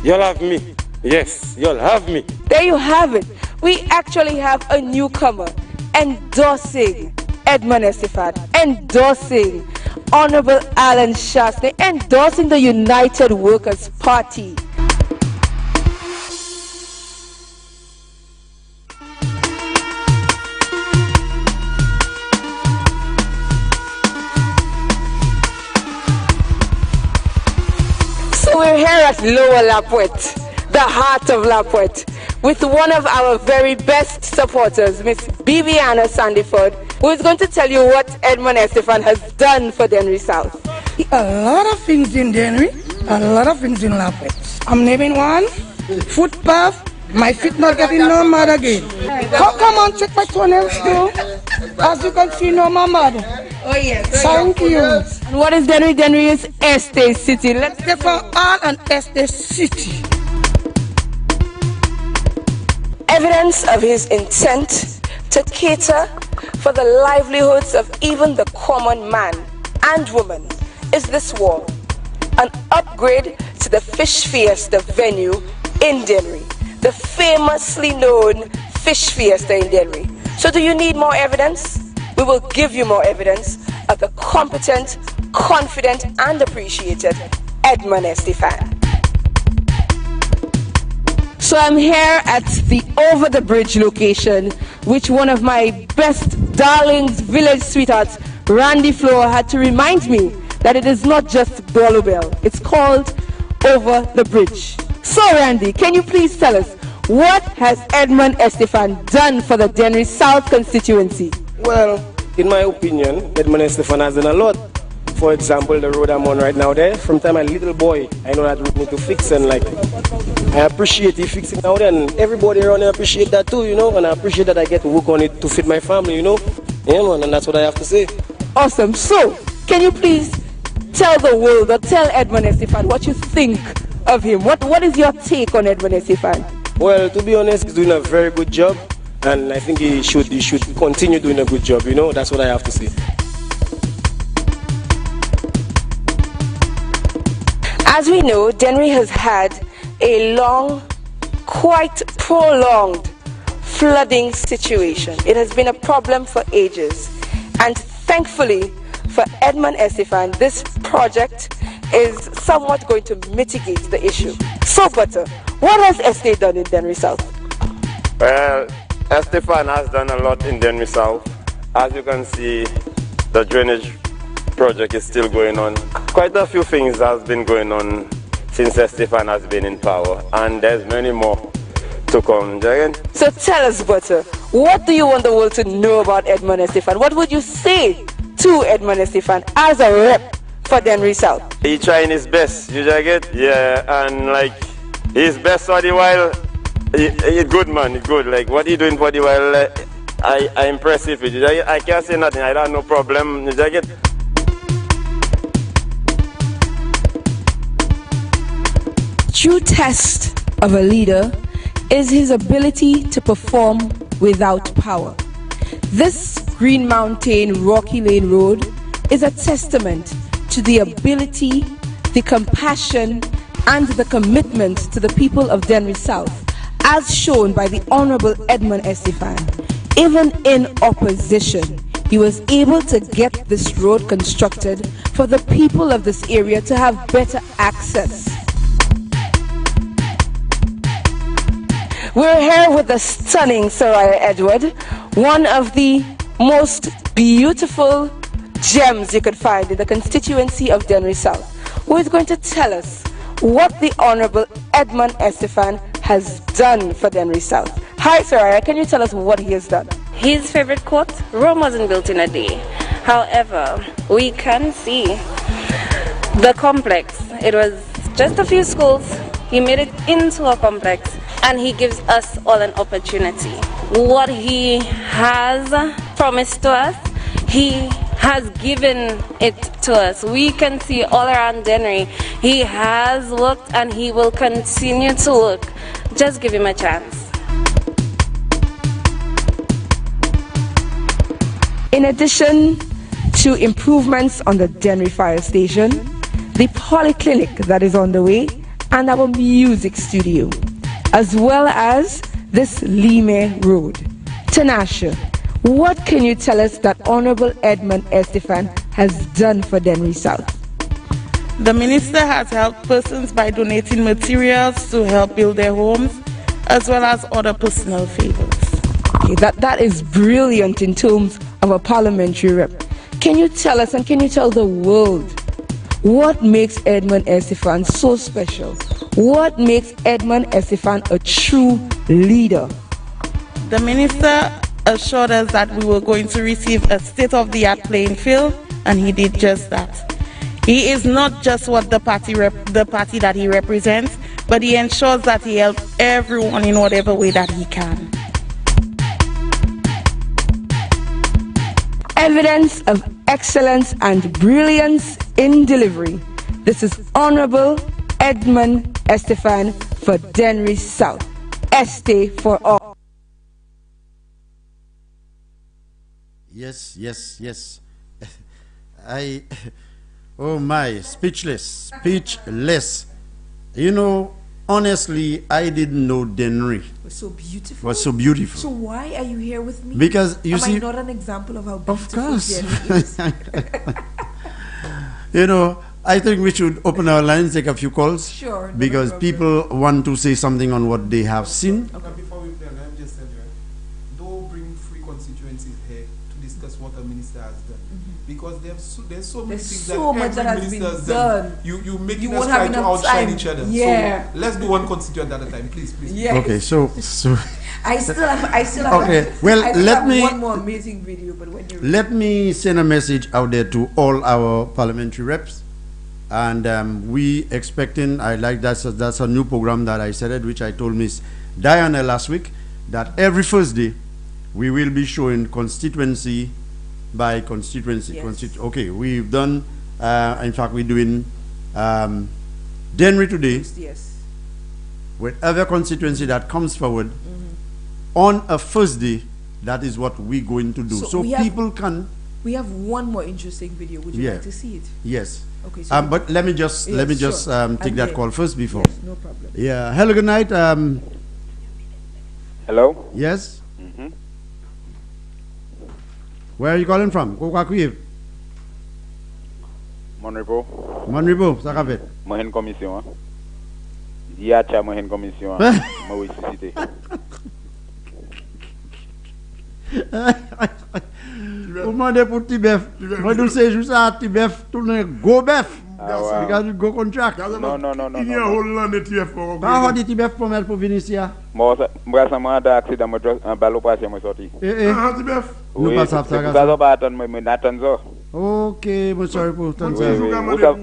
y'all have me. Yes, y'all have me. There you have it. We actually have a newcomer endorsing Edmund Estefan, endorsing Honorable Alan Chasney, endorsing the United Workers' Party. So we're here at Lower Lapwet, the heart of Lapwet, with one of our very best supporters, Miss Bibiana Sandiford, who is going to tell you what Edmund Estefan has done for Dennery South. A lot of things in Dennery, a lot of things in Lapwet. I'm naming one, footpath, my feet not getting no mud again. Come on, check my toenails too. As you can see, no mud. Oh yes. Thank you. And what is Dennery? Dennery is Estate City. Let's get from all an Estate City. Evidence of his intent to cater for the livelihoods of even the common man and woman is this wall, an upgrade to the Fish Fiesta venue in Dennery, the famously known Fish Fiesta in Dennery. So do you need more evidence? We will give you more evidence of the competent, confident and appreciated Edmund Estefan. So I'm here at the Over the Bridge location, which one of my best darlings, village sweethearts, Randy Flo, had to remind me that it is not just Bell, it's called Over the Bridge. So Randy, can you please tell us, what has Edmund Estefan done for the Dennery South constituency? Well, in my opinion, Edmund Estefan has done a lot. For example, the road I'm on right now there, from time I'm a little boy, I know that road need to fix, and like, I appreciate it fixing now and everybody around here appreciate that too, you know, and I appreciate that I get to work on it to fit my family, you know. Yeah man, and that's what I have to say. Awesome. So, can you please tell the world or tell Edmund Estefan what you think of him? What is your take on Edmund Estefan? Well, to be honest, he's doing a very good job, and I think he should continue doing a good job, you know, that's what I have to say. As we know, Dennery has had a long, quite prolonged flooding situation. It has been a problem for ages. And thankfully for Edmund Estefan, this project is somewhat going to mitigate the issue. So, Butter, what has Estate done in Dennery South? Well, Estefan has done a lot in Dennery South. As you can see, the drainage project is still going on. Quite a few things has been going on since Estefan has been in power, and there's many more to come. So tell us, Butter, what do you want the world to know about Edmund Estefan? What would you say to Edmund Estefan as a rep for Dennery South? He's trying his best, you get? Yeah, and like, his best for the while, he's good man, he's good. Like, what he doing for the while, I impressive with it. I can't say nothing, I don't have no problem, you get? True test of a leader is his ability to perform without power. This Green Mountain Rocky Lane Road is a testament to the ability, the compassion, and the commitment to the people of Dennery South, as shown by the Honorable Edmund Estefan. Even in opposition, he was able to get this road constructed for the people of this area to have better access. We're here with the stunning Soraya Edward, one of the most beautiful gems you could find in the constituency of Dennery South, who is going to tell us what the Honorable Edmund Estefan has done for Dennery South. Hi Soraya, can you tell us what he has done? His favorite quote, Rome wasn't built in a day. However, we can see the complex. It was just a few schools. He made it into a complex. And he gives us all an opportunity. What he has promised to us, he has given it to us. We can see all around Dennery. He has worked and he will continue to work. Just give him a chance. In addition to improvements on the Dennery Fire Station, the polyclinic that is on the way, and our music studio, as well as this Lime Road. Tanasha, what can you tell us that Honorable Edmund Estefan has done for Dennery South? The minister has helped persons by donating materials to help build their homes, as well as other personal favors. Okay, that is brilliant in terms of a parliamentary rep. Can you tell us and can you tell the world What makes Edmond Estefan so special? What makes Edmond Estefan a true leader? The minister assured us that we were going to receive a state-of-the-art playing field, and he did just that. He is not just what the party that he represents, but he ensures that he helps everyone in whatever way that he can. Evidence of excellence and brilliance in delivery. This is Honorable Edmond Estefan for Dennery South. Este for all. Yes. Oh my, speechless. You know, honestly, I didn't know Dennery was so beautiful. was so beautiful. So why are you here with me? Because you see, am I not an example of how beautiful of course. Dennery is? You know, I think we should open our lines, take a few calls. Sure. No Because problem. people want to say something on what they have seen. Okay, before we play, let me just tell you, don't bring free constituencies here to discuss what a minister has done. Because there's so many things so much that that every has minister been has done. You making You us won't try have to enough outshine time. each other. Yeah. So let's do one constituent at a time, please. Yes. Okay, so I still have Okay, well, I still let have me- one more amazing video, but when you let me send a message out there to all our parliamentary reps. And we expecting, I like that's a new program that I started, which I told Miss Diana last week, that every Thursday we will be showing constituency by constituency. Yes. Okay, we've done, in fact, we're doing Dennery today. Yes. Whatever constituency that comes forward on a Thursday, that is what we're going to do. So we have- people can. we have one more interesting video. Would you Yeah. like to see it? Yes. Okay. So But let me just Yes, take sure. that And call first before. Yes, no problem. Yeah. Hello. Good night. Hello. Yes. Where are you calling from? Kokakui. Monripo. Monripo. Sakapet. Mohen commission. Dia cha mohen commission. Moi cité. Comment de pour Tibef? Moi, nous c'est juste à Tibef, tourner go bef. Because you go contract. Non. Il y a Hollande TF pour Pas de Tibef pour mettre pour venir ici. Moi récemment da accident moi un ballon passé moi sorti. Ah, Tibef. Nous Oui, pas c'est ça. ça pas attendre moi n'attendre ça. Ok, mon sorry pour ton Oui,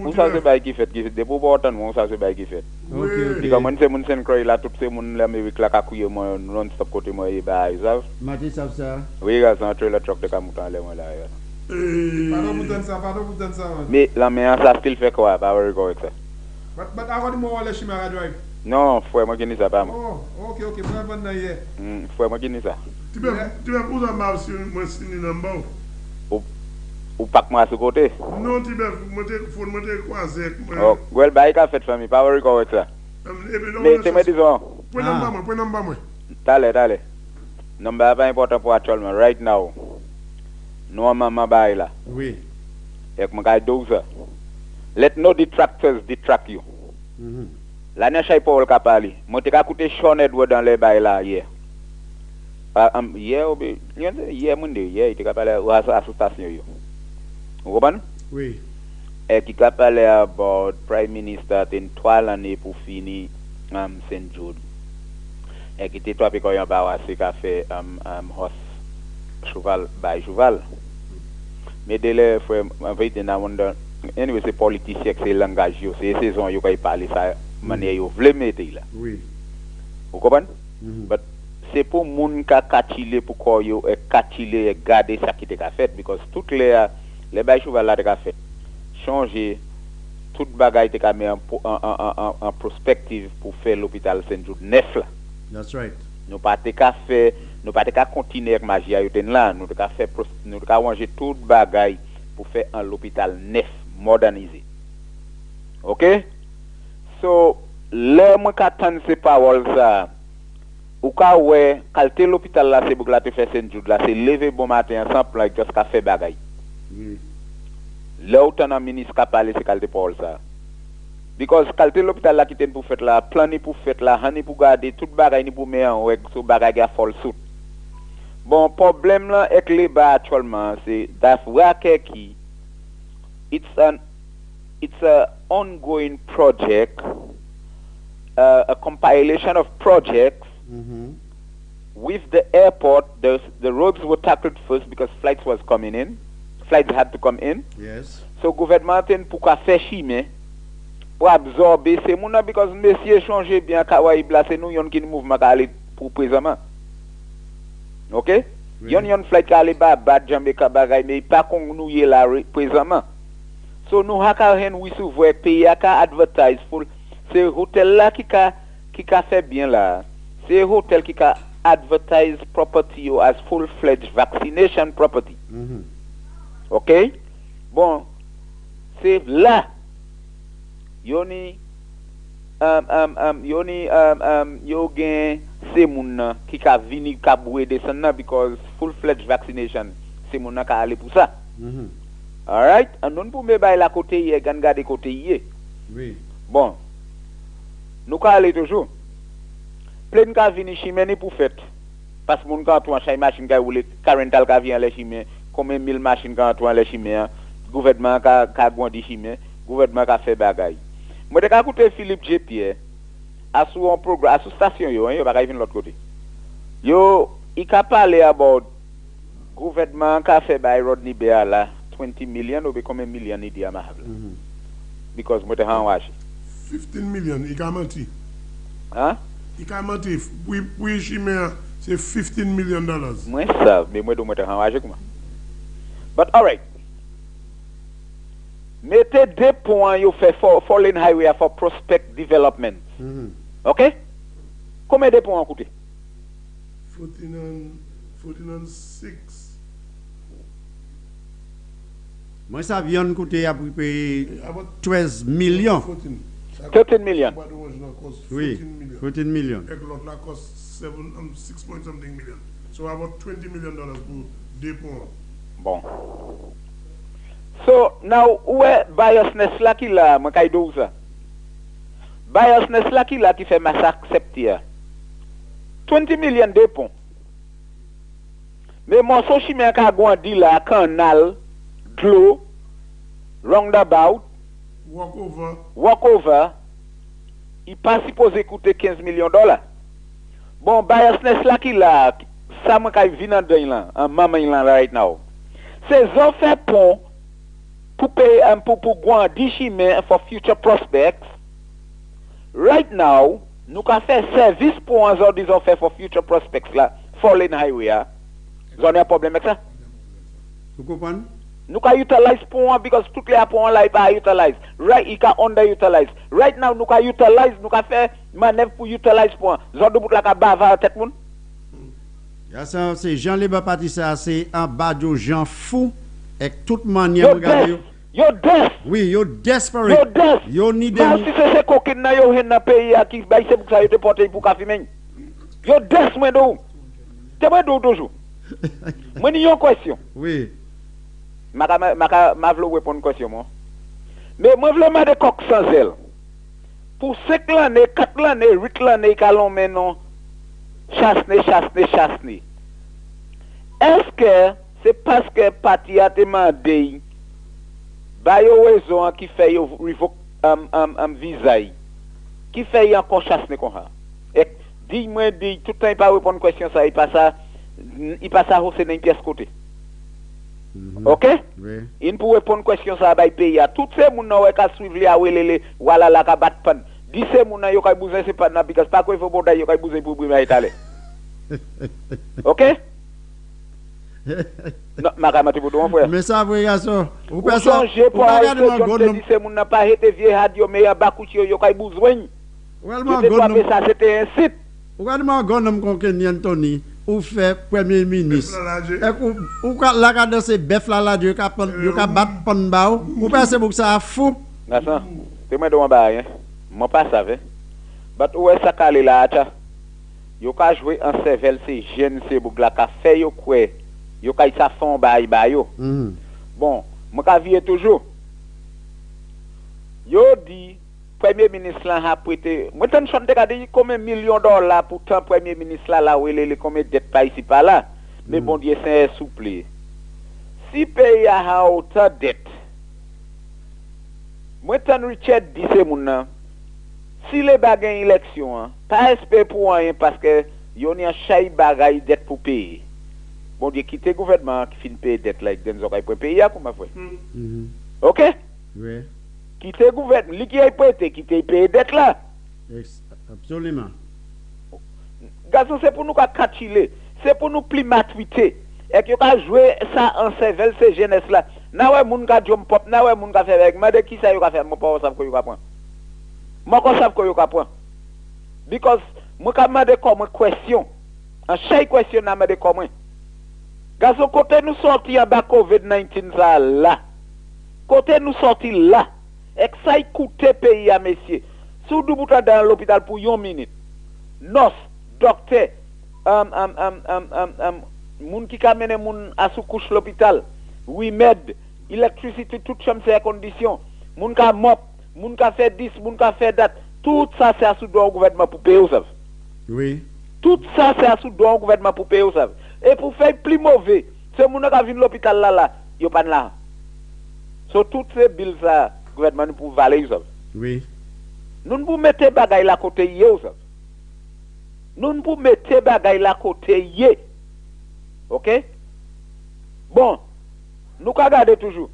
on ça c'est bail qui fait des pour pas attendre on ça c'est bail qui fait. Ok. Because mon c'est mon sen croy là tout c'est mon l'Amérique là ka couiller moi non stop côté moi et bail ça. Mati ça ça. Oui, gars, c'est un trailer truck de Kamoutan là moi là. Pardon pour ça. Mais la meilleure ça style fait quoi pas avoir avec ça. But I want more or less Shimara Drive. Non, frère moi qui ni ça pas moi. Oh, okay, bravo na hier. Frère moi qui ni ça. Tibef, où ça m'a si moi signé number? Ou pas que moi à ce côté. Non, Tibef, moi te croisé. Oh, well, bah, il a fait famille, pas avoir avec ça. Mais tu me dis non. Point number moi. Dale. Number pas important pour actuellement, right now. No mama bail là. Oui. Et que moi 12. Let no detractors detract you. La ne sais pas où le parler. Moi t'ai écouté Sean Edward dans les bail là hier. Hier il était parlé à l'association yo. Vous comprenez? Oui. Et qui a parlé about Prime Minister in 3 années pour finir St. Jude. Et qui était toi quand il y a un qui a fait horse cheval by cheval. Mais dès le frère en fait anyway c'est politicien c'est langage yo c'est saison yo quand il parle ça manière yo veut mettre là. Oui. Vous comprenez? But c'est pour moun ka katile pour quoi yo et katile et garder ça qui était fait because toutes les bail cheval là t'es fait changer toute bagaille t'es mis en prospective pour faire l'hôpital Saint-Jude neuf là. That's right. Nous pas continuer avec magie à yoten là, nous t'es ranger toute bagaille pour faire un l'hôpital neuf modernisé. OK? So là moi qu'attendre ces paroles ça ou ka ouais qualité l'hôpital là c'est pour la te faire Saint-Jude là c'est lever bon matin ensemble like just ka faire bagaille. Là où t'en as ministre qui a parlé c'est qualité parole ça. Because qualité l'hôpital là qui t'en pour faire là plan ni pour faire là hani pour garder toute bagaille ni pour mettre en ouais so bagaille a fall suit. Bon problème là avec les bas actuellement c'est that work qui it's an it's a ongoing project, a compilation of projects. With the airport, the roads were tackled first because flights was coming in. Flights had to come in. Yes. So gouvernement pour qu'a faire chimé pour absorber ces moun because monsieur changer bien Kawaii là c'est nous yon qui mouvement ka aller pour présentement. OK? Yon flight ka aller ba Jamaica bagay mais pas qu'on nous y là présentement. So nous ha ka hen oui souvent pays ka advertise full c'est hôtel là qui ka fait bien là. C'est hôtel qui ka advertise property as full-fledged vaccination property. OK? Bon, c'est là yoni yo gen c'est moun qui ka vini ka boué descendre because full-fledged vaccination c'est moun ka aller pour ça. All right? And non pour me bay la côté hier gan garder côté hier. Oui. Bon. Nous ka aller toujours. Plein ka vini chimé pour fête. Parce que moun ka tout en chay machine ka roule carental ka vient les chimé, combien 1000 machines ka tout en les chimé, gouvernement ka gondi chimé, gouvernement ka fait bagay. Moi te ka écouter Philippe J. Pierre à sous un programme à sous station yo pas ka vinn l'autre côté. Yo, il ka parler about gouvernement ka fait by Rodney Bear là 20 million ou combien million il dit à ma because moi te han wash 15 million il ka menti. Hein? Il ka menti oui chimé c'est 15 million dollars. Moi ça mais moi do moi te han wash comment. But all right. Mettez des points you fait for Foreign Highway for prospect development. OK? Combien de points coûté? 14.6. Moi ça vient coûter à peu près 12 millions. 13 millions. Oui, 14 millions. Et l'autre là cost 6 point something million. So about 20 million dollars pour des points. Bon. So now où est biasness là qui là moi kay dou ça. Biasness là qui là qui fait massacre accepter. 20 millions de ponts. Mais mon so chimé ka gondi là canal, glo, roundabout, walk over. Il pas supposé coûter 15 millions de dollars. Bon biasness là qui là ça moi kay vinn dans là en maman là right now. C'est ont fait pont pour payer pour gondi chimé for future prospects. Right now, nous avons fait service pour un autre disons fait for future prospects là, Foreign Highway. Vous avez un problème avec ça? Vous comprenez? Nous avons utilisé pour because toutes les points là ils pas utilisé. Right, ils sont underutilized. Right now, nous avons utilisé, nous avons fait manœuvre pour utiliser pour vous avez bout là ka bava tête moun. Ya ça c'est Jean Libre parti ça c'est en bas de Jean fou et toute manière regarder. Yo deaf. Oui, yo desperate. Yo deaf. Yo need them. Si c'est coquine na yo hen na pays qui bay c'est pour ça yo te porter pour ka fimen. Yo deaf moi do. Te moi do toujours. Moi ni yon question. Oui. Ma vle répondre question moi. Mais moi vle ma de coq sans elle. Pour 5 l'année, 4 l'année, 8 l'année calon maintenant chasse. Est-ce que c'est parce que parti a demandé ba yo raison qui fait yo revoke visa qui fait encore chasse comme ça et dis-moi tout temps pas répondre question ça il passe ça c'est dans pièce côté. OK? Oui. Il pour répondre question ça ba pays à tout ces moun nan ka suivre li a welele wala la ka bat pan dis ces moun nan yo ka besoin c'est pas na because pas ko faut boda yo ka besoin pour brimer italien. OK? Non, mais ça vous garçon ou personne pour regarder mon gonne c'est mon n'a pas été vieux radio mais ya bakouti yo kay besoin vraiment gonne ça c'était un site regarde mon gonne kon ken Anthony ou fait premier ministre ou la ka dans ces bœuf là Dieu ka yo ka battre pon ba ou pense pour ça fou ça c'est moi de ba hein moi pas savais but où est ça calé là acha yo ka jouer en cervelle c'est jeune c'est bou la ka fait yo quoi yo kay sa fond bay yo. Bon, moi ka vie toujours. Yo dit premier ministre là a prêté, moi t'en chante ka dit combien millions de dollars pour tant premier ministre là les combien dette pas ici pas là. Mais bon Dieu c'est souple. Si pays a autant dette Moi tan Richard dit c'est moun nan. Si les bagages élection, hein, pas espérer pour rien parce que yon y a chay bagay dette pour payer. Bon Dieu quitter gouvernement qui fin payer dette là, den zokay pour payer comment frère. OK? Oui. Quitter gouvernement, li qui a prêté, quitter payer dette là. Absolument. Garçon c'est pour nous ka catchiller, c'est pour nous plus maturité. Et que ka jouer ça en cervelle ces jeunesse là. Na ouais moun ka jom pop, na ouais moun ka faire avec moi de qui ça yo ka faire, moi pas savent ko yo ka prendre. Moi ko savent ko yo ka prendre. Because moi ka demander comme question. En chaque question na demander comme. Garçon côté nous sorti en bas COVID-19 ça là. Côté nous sorti là. Et ça coûte pays à messieurs. Sous du bouton dans l'hôpital pour 1 minute. Nurse, docteur, moun qui ka mène moun à sous couche l'hôpital. Oui, med, électricité, toute chambre c'est condition. Moun ka mop, moun ka fait 10, moun ka fait date. Tout ça c'est à sous droit au gouvernement pour payer, vous savez. Oui. Tout ça c'est à sous droit au gouvernement pour payer, vous savez. Et pour faire plus mauvais, c'est moun qui vient l'hôpital là, yo pas là. So toutes ces billes ça, gouvernement pour valer, vous savez. Oui. Nous ne pouvons mettre bagay la côté yé, vous savez. Nous ne pouvons mettre bagay la côté yé. OK? Bon. Nous regardons toujours.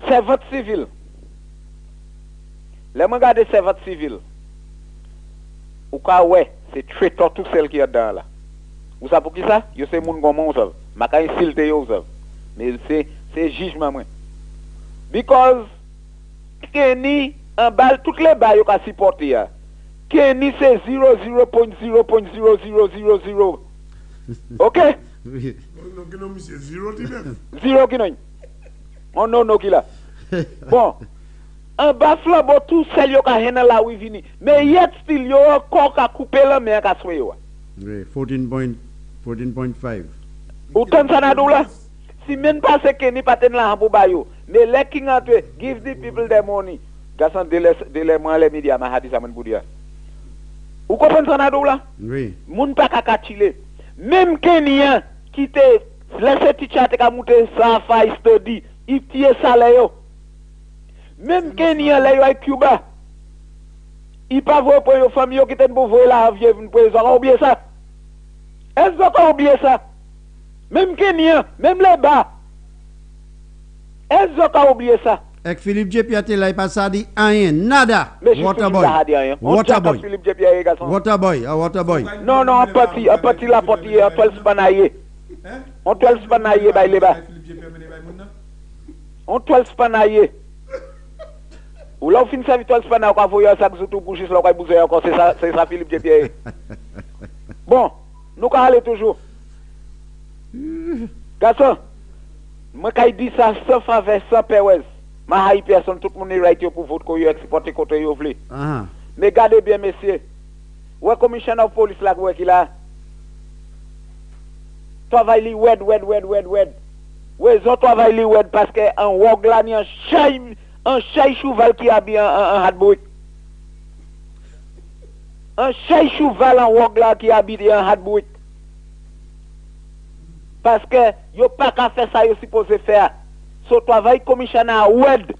Servante civile. Les gens regardent servante civile. Ou ka ouais, c'est traiteur tout celle qui est dedans là. Vous savez pour qui ça? Yo c'est moun gommon, vous savez. Ma ka insulte yo, vous savez. Mais c'est jugement moi. Because Kenny en balle toutes les balles yo ka supporter ya. Kenny c'est 0.0.0.0000. OK? Oui. Non, monsieur, 0 0 qui non. On non qui là. Bon. En bas flambeau tout celle yo ka hen la oui vini. Mais yet still yo encore ka couper la main ka soye wa. Oui, 14.5. Autant ça na dou là. Si même pas c'est que ni paten la pour ba yo. Mais les king entre give the people their money. Garçon de les moi les médias ma hadis amen pour dire. Ou comprendre ça na dou là? Oui. Moun pa ka chiller. Même Kenyan qui te laissé teacher te ka monter ça fa study, il tie salaire yo. Même Kenyan là yo à Cuba. Il pas voir pour yo famille yo qui te pour voir la vie pour les ont oublié ça. Est-ce qu'on a oublié ça? Même Kenyan, même les bas. Est-ce qu'on a oublié ça? Avec Philippe Jepiate là il pas ça dit rien, nada. Waterboy. Waterboy. Philippe Jepiate garçon. Waterboy, Waterboy. Non, un petit la porte hier, 12 panaye. On 12 panaye bay les bas. On 12 panaye. Ou là on fin servir 12 panaye on va voyer ça surtout pour juste là on va bouger encore c'est ça Philippe Jepiate. Bon, nous ka aller toujours. Garçon, moi kay dit ça sans faveur sans pèwes. Ma haï personne tout le monde est right pour vote ko yo exporter côté yo vle. Mais gardez bien messieurs. Ouais commissioner of police là ouais qui là. Travail li wed. Ouais zo travail li wed parce que en wog là ni un chay cheval qui habille en hatboy. Un chay cheval en wog là qui habille en hatboy. Parce que yo pas qu'à faire ça yo supposé faire. So travail commissioner wed.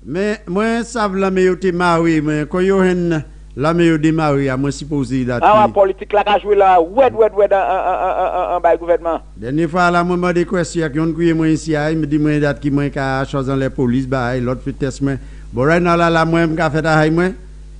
Mais moi savent la meilleure te mari mais quand yo hen la meilleure de mari à moi supposé là. Ah politique là ka jouer là wed en bas gouvernement. Dernière fois là moi des questions qui ont crié moi ici il me dit moi date qui moi ka chose dans les police bah l'autre fait test moi. Bon right now là moi ka fait à moi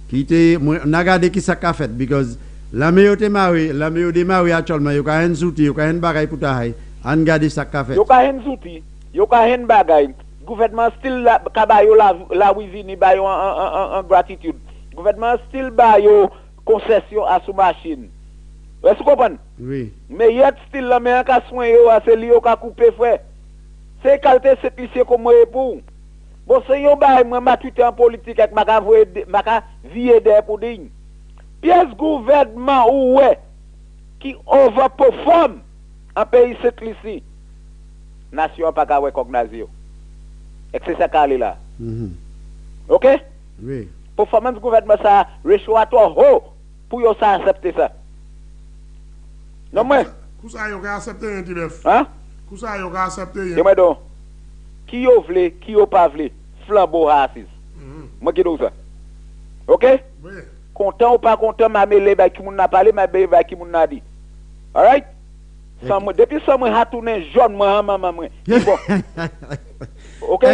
qui était moi n'a regardé qui ça ka fait because la meilleure de mari actuellement yo ka hen souti yo ka hen bagay pour ta hay an garder ça ka fait. Yo ka hen souti yo ka hen bagay gouvernement still la kabayo la wivini ba yo en gratitude gouvernement still ba yo concession à sous machine est-ce que vous comprenez? Oui mais yet still la mais ka soin yo c'est li yo ka couper frère c'est qualité c'est comme moi pour bon c'est yo ba moi matuité en politique avec maka vie der pour digne pièce gouvernement ou ouais qui overperform en pays c'est ici nation pas ka recognize yo et c'est ça calé là. OK? Oui. Performance gouvernement ça ratio à toi haut pour yo ça accepter ça. Non mais Kou ça yo ka accepter un tilef. Hein? Kou ça yo ka accepter. Yo donc qui yo vle, qui yo pas vle. flambeau assis. Moi qui dis ça. OK? Content ou pas content, m'a mêlé ba qui moun n'a parlé, m'a mêlé ba qui moun n'a dit. All right? Depuis ça moi a tourné jaune moi maman moi. Bon. OK?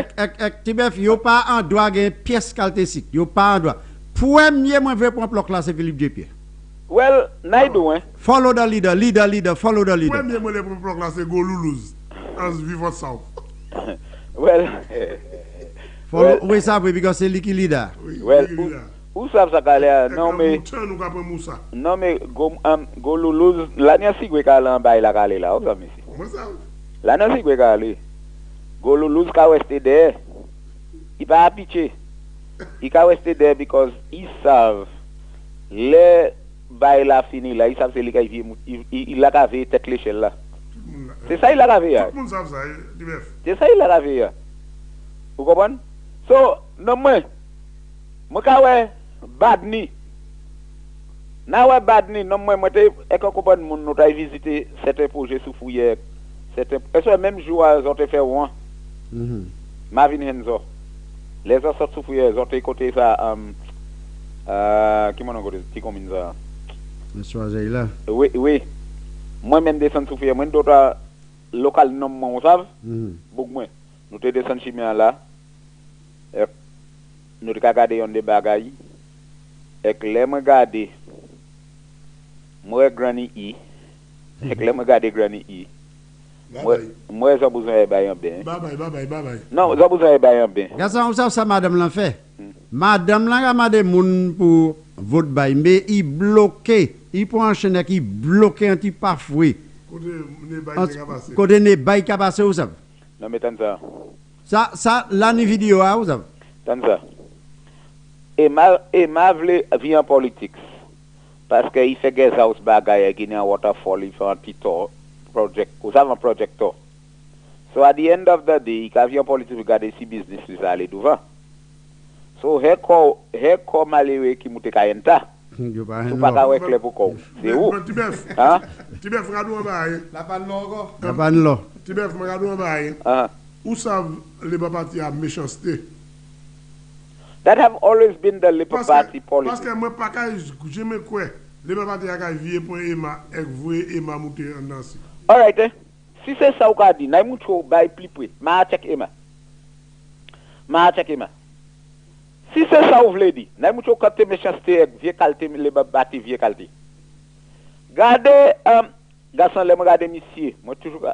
Tibef yo pas en droit gen pièce caltésique. Yo pas en droit. Premier moi veut prendre bloc là c'est Philippe Dieu-Pierre. Well, Naidou hein. Follow the leader, follow the leader. Premier moi le bloc là c'est Golulouz. As vivant ça. Well. Follow oui ça because c'est lui qui leader. Well, où ça calé non mais non mais Golulouz l'année si gwe calé en bas la calé là, ça monsieur. Comment ça? L'année si gwe calé. Golulouz ka rester there. Il pas pitcher. Il ka rester there because ils savent les bail la fini là, ils savent c'est lui qui il a cavé tête l'échelle là. C'est ça il a cavé. Tout le monde savent ça, Tibef. C'est ça il a cavé. Vous comprenez? So, non moi ka ouais Badni. Na ouais Badni, non moi te e ko comprendre moun nou ta visiter certains projets sous fouillère. Certains même jour ils ont fait one. Marvin Henzo. Les autres sortent sous fouillère, ils ont côté ça qui m'en côté petit comme ça. Monsieur là. Oui. Moi même descendre sous fouillère, moi d'autres local non on savent. Beaucoup moins. Nous te descendre chimia là. Nous te regarder on des bagailles. Et que les me garder moi granny i et que les me garder granny i moi ça besoin bailler bien bye non ça besoin bailler bien garçon ça madame l'a fait madame l'a demandé moun pour vote bail mais il bloqué il prend un chenet qui bloqué un petit parfoué côté ne bail ka passer ou ça non mais tant ça la ni vidéo a ou ça tant ça et ma vle vient en politique parce que il fait guest house bagaille qui en waterfall il fait un petit project vous avez un projecteur so at the end of the day il vient en politique regarder si business lui aller devant so he ko malheureux qui monte kayenta tu pas ka clair pour quoi c'est où hein Tibef radou en bail la panlo la panlo Tibef radou en bail où savent les partis à méchanceté. That have always been the Labour Party policy. Parce que moi pas ka jamais quoi Labour Party a vié pour Emma et vous Emma monter en danse. All right. Si c'est ça ou ka dit, na mucho bay plus près. Ma check Emma. Si c'est ça ou vle dit, na mucho côté méchanceté vieux qualité Labour Party vieux qualité. Gardez garçon les me garder monsieur, moi toujours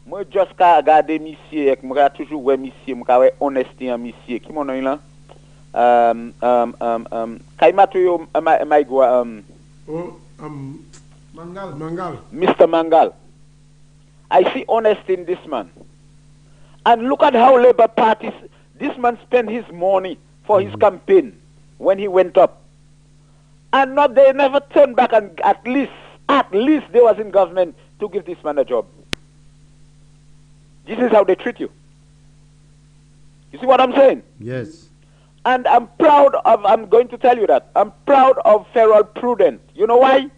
moi juste ka regarder monsieur et moi toujours ouais monsieur moi ouais honesty en monsieur qui mon nom là Kaimato yo Maigua Mangal Mr. Mangal. I see honesty in this man. And look at how Labour Party this man spent his money for his campaign when he went up. And not they never turned back and at least they was in government to give this man a job. This is how they treat you. You see what I'm saying? Yes. And I'm going to tell you that. I'm proud of Ferrell Prudent. You know why?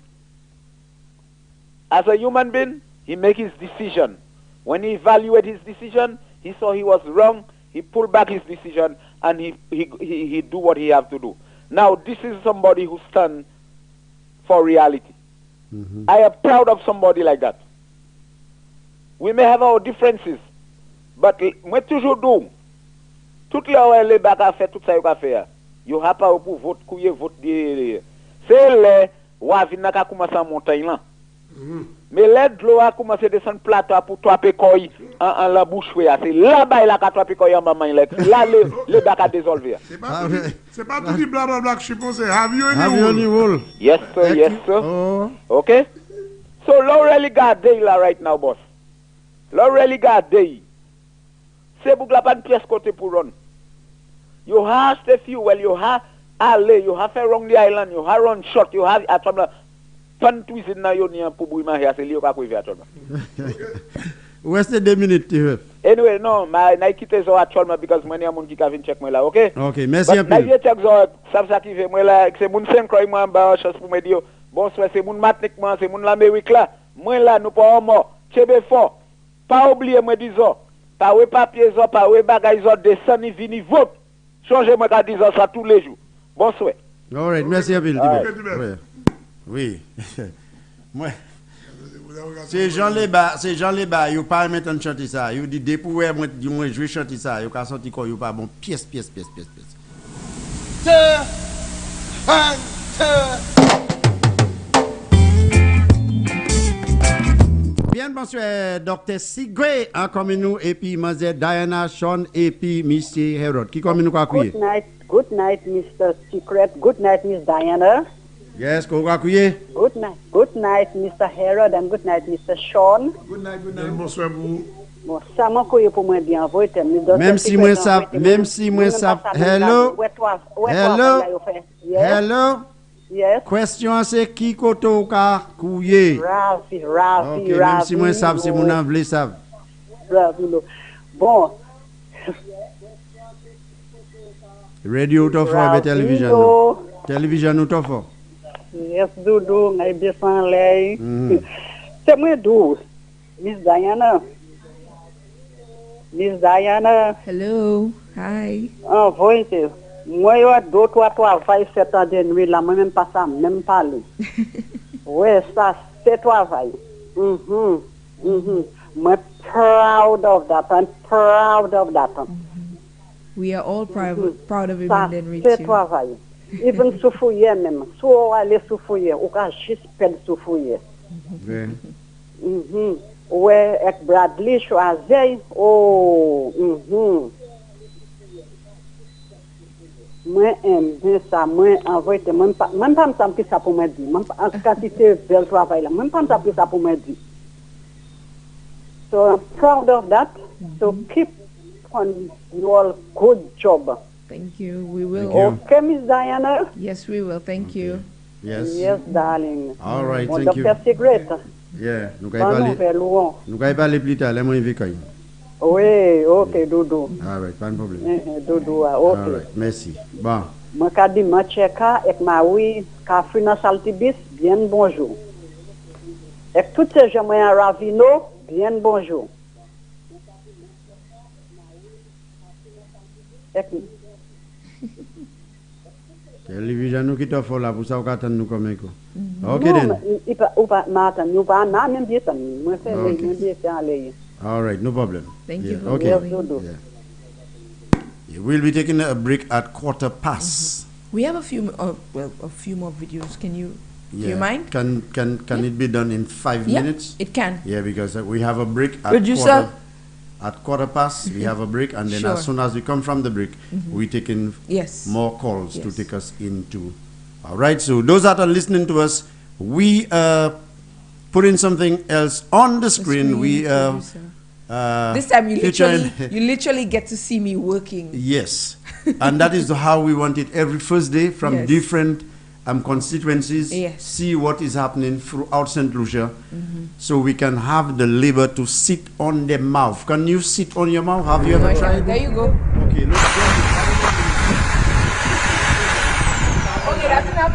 As a human being, he make his decision. When he evaluated his decision, he saw he was wrong, he pulled back his decision, and he do what he have to do. Now, this is somebody who stand for reality. I am proud of somebody like that. We may have our differences, but moi toujours do. Toutes les bacs à faire tout ça à faire. You have pas pour vote couiller vote de. C'est les wavina ka commencer en montagne là. Mais les de l'eau a commencé à descendre plateau pour toi pécoy en la bouche c'est là-bas il a qu'à toi pécoy en maman là les bacs à désolver. C'est pas tout dit blablabla que je pense have you any wool? Yes sir. Okay. So Laurel got day là right now boss. Laurel got day. C'est pour la panne pièce côté pour run. You have the fuel, you have alley, you have around the island, you have run short, you have at some pan twist na yo ni pour bouima here c'est lié ka couver at Where's the 2 minutes to have? Anyway, no, my Nike is actually because many a moun ki ka vin check moi là, OK? OK, merci un peu. Nike check ça qui fait moi là, c'est moun 5 croy moi en bas chance pour me dire bon c'est moun matiniquement, c'est moun l'Amérique là. Moi là nous pas mort, chebe fort. Pas oublier moi disons Pas ouais papier, pas ouais bagage, descend, ni vini vote. Changez-moi qu'à 10 ans ça tous les jours. Bonsoir. All right, merci à Bill. Oui. Moi. C'est Jean Léba, il pas maintenant chanter ça. Il dit depuis moi je vais chanter ça, il a senti quoi, il pas bon pièce. Bien, bonsoir, Dr. Sigwe, en comme nous, et puis Mademoiselle Diana, Sean, et puis Mr. Herod. Qui comme nous quoi couiller? Good night, Mr. Secret. Good night, Miss Diana. Yes, quoi couiller? Good night, Mr. Herod, and good night, Mr. Sean. Good night. Bonsoir vous. Bon, ça m'a couillé pour moi bien envoyer. Même si moi ça, hello. Yes. Question c'est qui koto ka couiller? Rafi. Ok, même si moi savent, c'est mon envelé savent. Bon. Radio to for television. Television to for. Yes, Doudou, ngay descend lay. C'est moi douce. Miss Diana. Hello. Hi. Oh, voyez. Moi, yo 2, 3 travail 7 ans de nuit là, moi même pas ça, même pas lui. Ouais, ça c'est travail. Moi proud of that. I'm proud of that. We are all proud of him ça, and then reach c'est you. travail. Even souffouiller même. Soit aller souffouiller, ou ka juste perdre souffouiller. Ouais, avec Bradley choisi. Moi aime ça, moi envoie même pas ça qui ça pour me dire, même en quantité bel travail là, même pas ça qui ça pour me dire. So I'm proud of that. So keep on your good job. Thank you. We will. Okay, Miss Diana. Yes, we will. Thank you. Yes, darling. All right, Bon, thank you. Dr. Secret. Yeah, nous allons parler plus tard, moi invite. Oui, ok, Doudou. All right, pas de problème. Doudou, ok. All right, merci. Bon. Moi, quand je dis, je avec ma oui, quand je suis dans Saltibis, bien bonjour. Et tous ces gens, moi, à Ravino, bien bonjour. Télévision nous qui t'offre là pour ça qu'on attend nous comme écho. OK non, then. Il pas même bien ça. Moi fait même bien ça aller. All right, no problem. Thank you for okay. calling. Yeah. We'll be taking a break at 15:15. We have a few more videos. Can you do you mind? Can it be done in 5 minutes? It can. Yeah, because we have a break at Producer. At 15:15 we have a break, and then as soon as we come from the break, we take in more calls to take us into. All right, so those that are listening to us, we putting something else on the screen. We this time you literally get to see me working. Yes, and that is how we want it every first day from different constituencies. See what is happening throughout St. Lucia, so we can have the labor to sit on the mouth. Can you sit on your mouth? Have you ever tried? There you go. Okay, look. Okay, that's enough.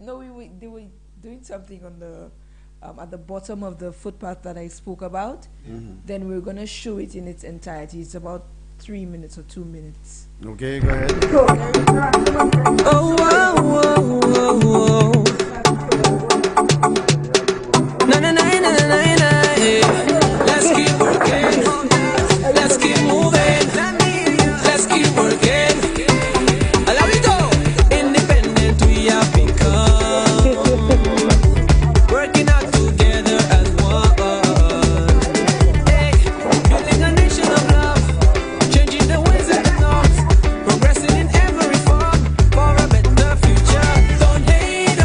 No, they were doing something on the at the bottom of the footpath that I spoke about. Then we're gonna show it in its entirety. It's about 3 minutes or 2 minutes. Okay, go ahead. Oh, whoa, whoa, whoa, whoa. Na na na na na na na. Let's keep working. Let's keep moving. Let's keep working. Allow me go. Independent we have become. Working out together as one. Hey, building a nation of love. Changing the ways and the norms. Progressing in every form for a better future. Don't hate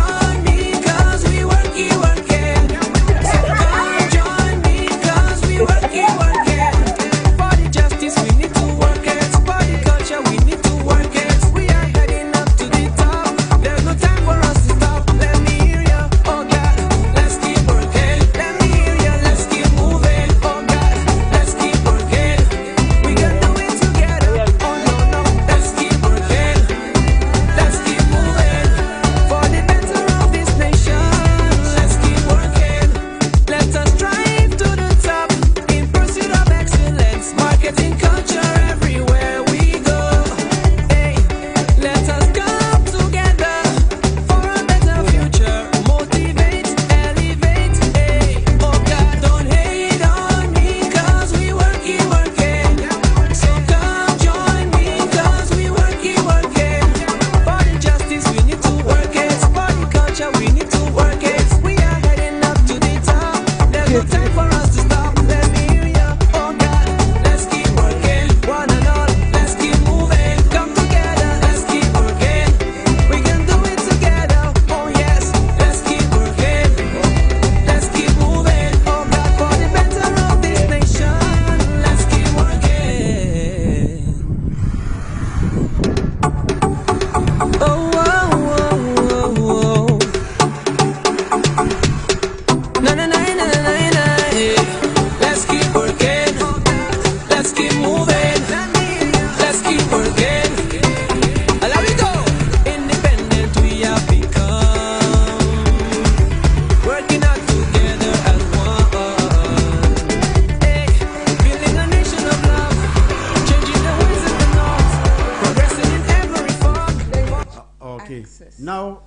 Okay. access. Now,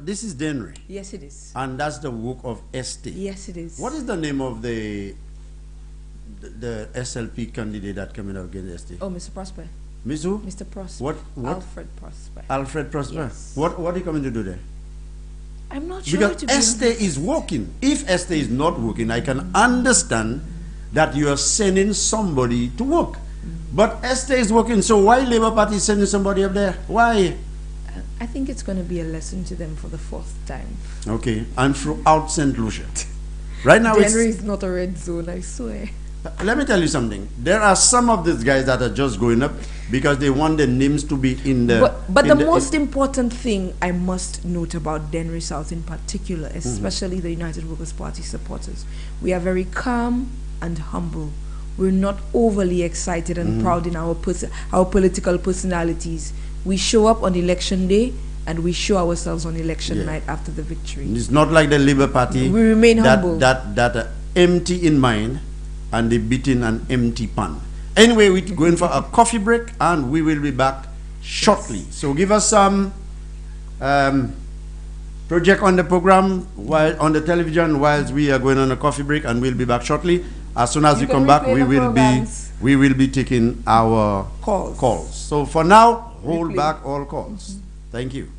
this is Denry. Yes, it is. And that's the work of ST. Yes, it is. What is the name of the SLP candidate that coming up against ST? Oh, Mr. Prosper. Miss who? Mr. Prosper. What? Alfred Prosper. Alfred Prosper. Yes. What are you coming to do there? I'm not sure. Because to be ST honest. is working. If ST is not working, I can understand that you are sending somebody to work. But ST is working, so why Labour Party is sending somebody up there? Why? I think it's going to be a lesson to them for the 4th time. Okay, and throughout St. Lucia. Right now Denver it's... is not a red zone, I swear. Let me tell you something. There are some of these guys that are just going up because they want their names to be in the... But the most important thing I must note about Denver South in particular, especially the United Workers' Party supporters, we are very calm and humble. We're not overly excited and proud in our political personalities. We show up on election day and we show ourselves on election night after the victory. It's not like the Labour Party. We remain humble. That are empty in mind and they beating an empty pan. Anyway, we're going for a coffee break and we will be back shortly. So give us some project on the program while on the television whilst we are going on a coffee break, and we'll be back shortly. As soon as we come back, we will be taking our calls. So for now, hold back all calls. Thank you.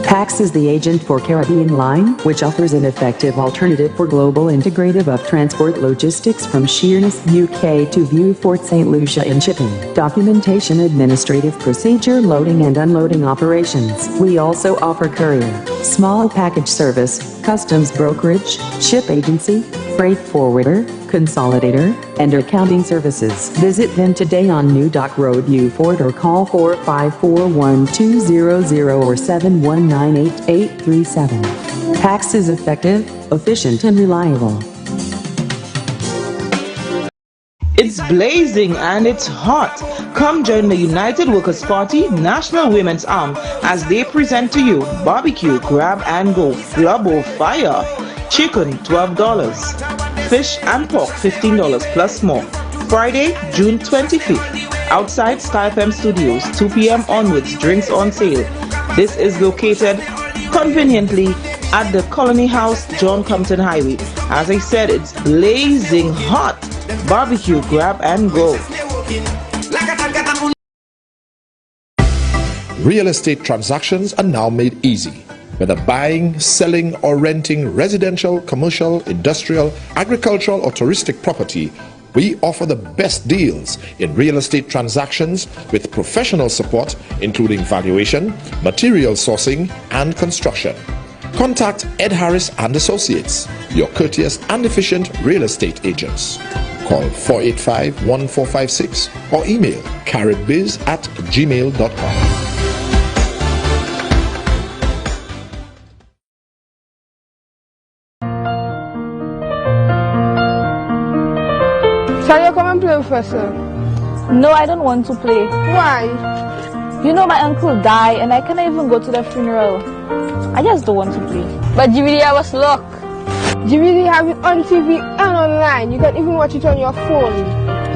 PAX is the agent for Caribbean Line, which offers an effective alternative for global integrative of transport logistics from Sheerness, UK to Vieux-Fort St. Lucia in shipping, documentation, administrative procedure, loading and unloading operations. We also offer courier, small package service, customs brokerage, ship agency, freight forwarder, consolidator, and accounting services. Visit them today on New Dock Road, Vieux-Fort, or call 454-1200 or 719-8837. PAX is effective, efficient, and reliable. It's blazing and it's hot. Come join the United Workers' Party National Women's Arm as they present to you barbecue, grab and go, Global Fire, chicken $12, fish and pork $15 plus more. Friday, June 25th, outside Star FM Studios, 2 p.m. onwards, drinks on sale. This is located conveniently at the Colony House, John Compton Highway. As I said, it's blazing hot. Barbecue, grab and go. Real estate transactions are now made easy. Whether buying, selling, or renting residential, commercial, industrial, agricultural, or touristic property, we offer the best deals in real estate transactions with professional support, including valuation, material sourcing, and construction. Contact Ed Harris and Associates, your courteous and efficient real estate agents. Call 485-1456 or email caribbiz@gmail.com. Shall you come and play with us, sir? No, I don't want to play. Why? You know my uncle died and I cannot even go to the funeral. I just don't want to play. But GVD have us luck. GVD have it on TV and online. You can even watch it on your phone.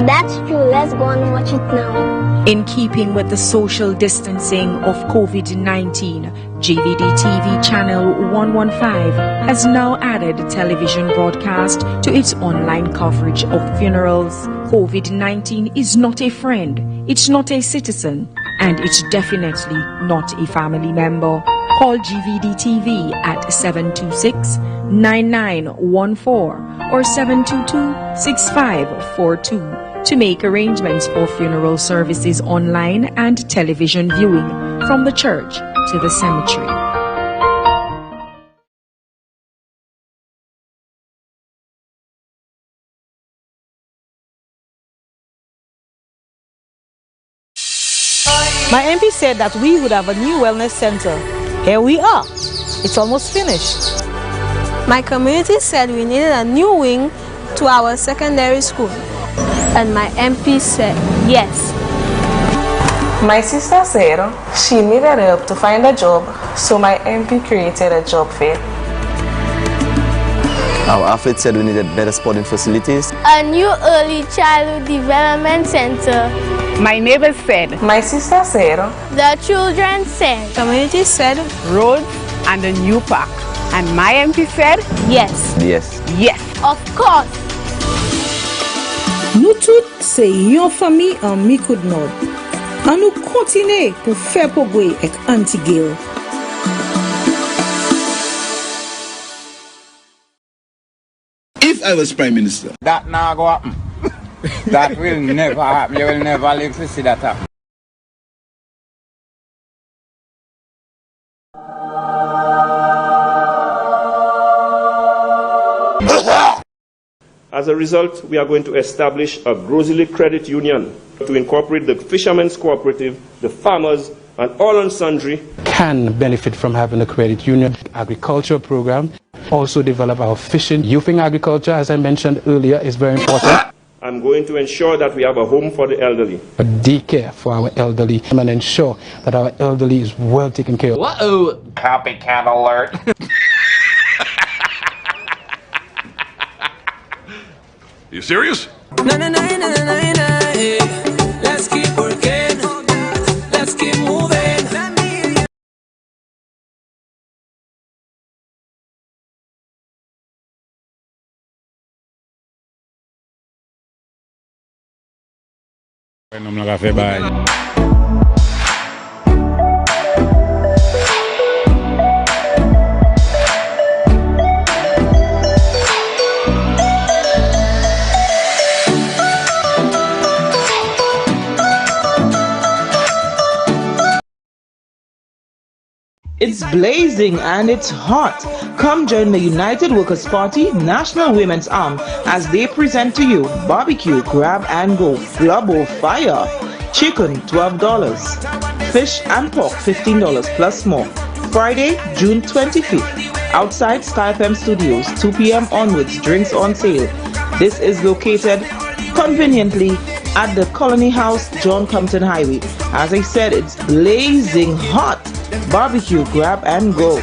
That's true. Let's go and watch it now. In keeping with the social distancing of COVID-19, GVD TV channel 115 has now added television broadcast to its online coverage of funerals. COVID-19 is not a friend, it's not a citizen, and it's definitely not a family member. Call GVD TV at 726-9914 or 722-6542 to make arrangements for funeral services online and television viewing from the church to the cemetery. My MP said that we would have a new wellness center. Here we are. It's almost finished. My community said we needed a new wing to our secondary school. And my MP said yes. My sister said she needed help to find a job, so my MP created a job fair. Our outfit said we needed better sporting facilities. A new early childhood development center. My neighbors said. My sister said. The children said. Community said roads and a new park. And my MP said yes. Yes. Yes. Of course. Nous toutes, c'est yon famille en Micoud-Nord. And nous continuons pour faire progrès avec Antigil. If I was Prime Minister, that now go happen. That will never happen. You will never live to see that happen. As a result, we are going to establish a Grocery Credit Union to incorporate the Fishermen's Cooperative, the farmers, and all and sundry can benefit from having a credit union. Agriculture program, also develop our fishing. Youthing agriculture, as I mentioned earlier, is very important. I'm going to ensure that we have a home for the elderly. A daycare for our elderly and ensure that our elderly is well taken care of. Uh-oh. Copycat alert. You serious? Let's keep working. Let's keep moving. No me lo café, bye. It's blazing and it's hot. Come join the United Workers' Party National Women's Arm as they present to you barbecue, grab and go, Global Fire, chicken $12, fish and pork $15 plus more. Friday, June 25th, outside Sky FM Studios, 2 p.m. onwards, drinks on sale. This is located conveniently at the Colony House, John Compton Highway. As I said, it's blazing hot. Barbecue, grab and go.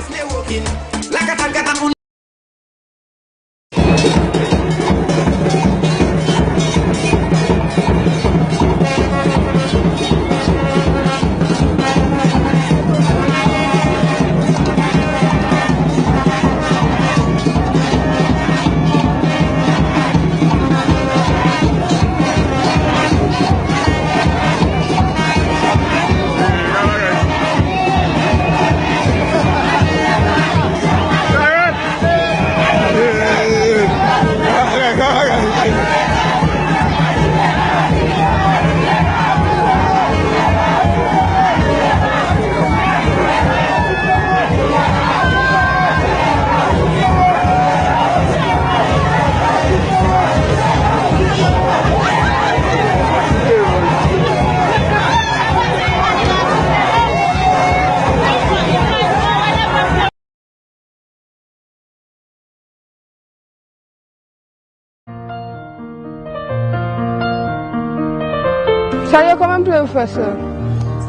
Shall you come and play with us, sir?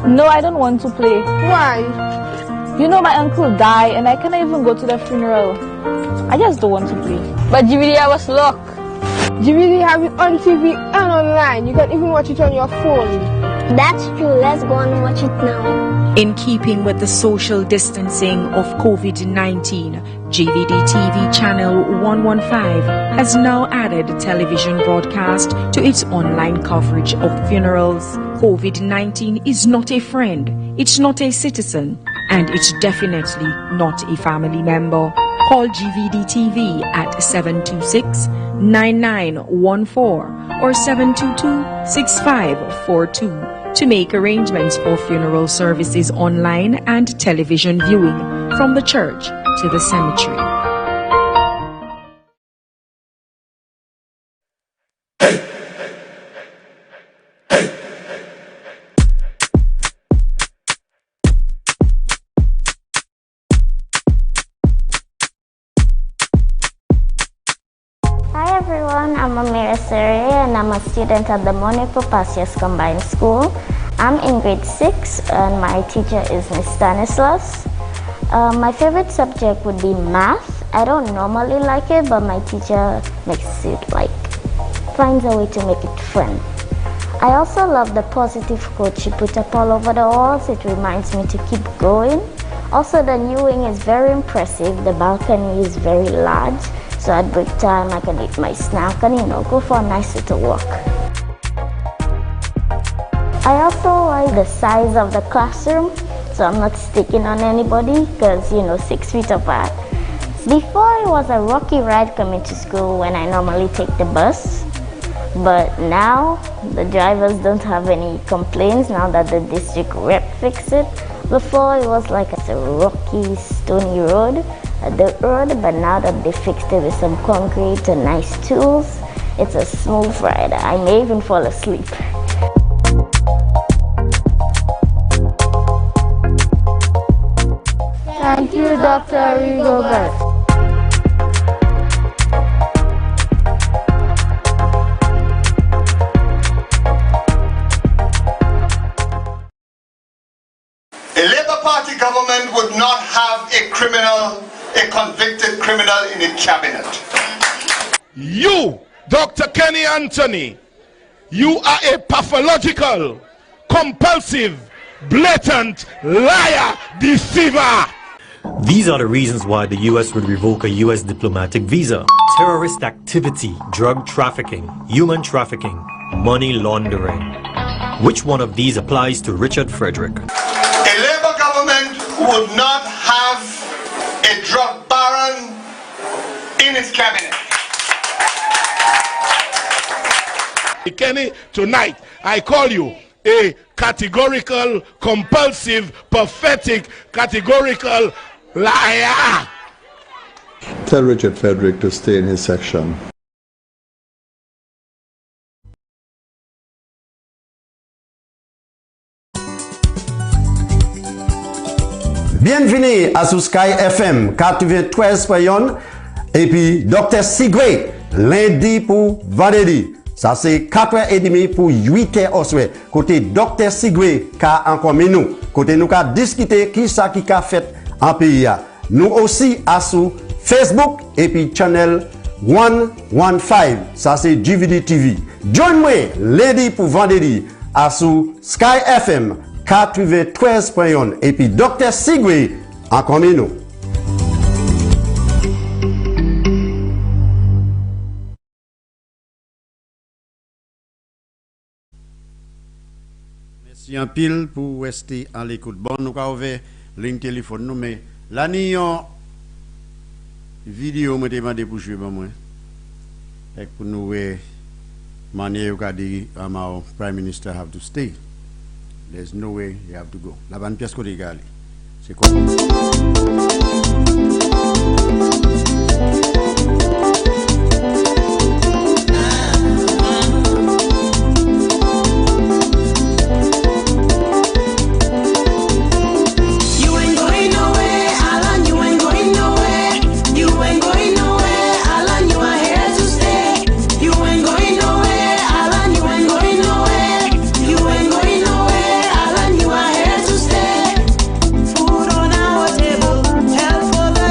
No, I don't want to play. Why? You know my uncle died and I cannot even go to the funeral. I just don't want to play. But GVD have us luck. GVD have it on TV and online. You can even watch it on your phone. That's true. Let's go and watch it now. In keeping with the social distancing of COVID-19, JVD TV channel 115 has now added television broadcast to its online coverage of funerals. COVID-19 is not a friend, it's not a citizen, and it's definitely not a family member. Call GVD TV at 726-9914 or 722-6542 to make arrangements for funeral services online and television viewing from the church to the cemetery. I'm Amira Sere and I'm a student at the Monique Papacios Combined School. I'm in grade 6 and my teacher is Miss Stanislas. My favorite subject would be math. I don't normally like it, but my teacher makes it finds a way to make it fun. I also love the positive quote she put up all over the walls. It reminds me to keep going. Also, the new wing is very impressive. The balcony is very large, so at break time I can eat my snack and go for a nice little walk. I also like the size of the classroom, so I'm not sticking on anybody because 6 feet apart. Before, it was a rocky ride coming to school when I normally take the bus. But now, the drivers don't have any complaints now that the district rep fixed it. Before, it was like a rocky, stony road, a dirt road, but now that they fixed it with some concrete and nice tools, it's a smooth ride. I may even fall asleep. Thank you, Dr. Rigobert. A Labour Party government would not have a convicted criminal in its cabinet. You, Dr. Kenny Anthony, you are a pathological, compulsive, blatant liar, deceiver. These are the reasons why the U.S. would revoke a U.S. diplomatic visa. Terrorist activity, drug trafficking, human trafficking, money laundering. Which one of these applies to Richard Frederick? A Labour government would not have a drug baron in its cabinet. Kenny, tonight I call you a categorical, compulsive, pathetic, categorical liar. Tell Richard Frederick to stay in his section. Bienvenue à Sky FM 93.1 et puis Dr. Sigwe lundi pour vendredi. Ça c'est 4h30 pour 8h au soir. Côté Dr. Sigwe ka encore nous. Côté nous ka discuter qui ça qui ka fait en pays. Nous aussi à sur Facebook et puis channel 115. Ça c'est GVD TV. Join-moi lundi pour vendredi à sur Sky FM 93.1 et puis Dr. Sigwe encore nous. Merci un pile pour rester à l'écoute. Bon, nous avons ouvert ligne téléphone, nous, mais là, nous avons vidéo, me demandé pour jouer, moi. Et pour nous, manière où dit, our Prime Minister have to stay. There's no way you have to go. La bonne pièce qu'on égale. C'est quoi? Food on our table, health for the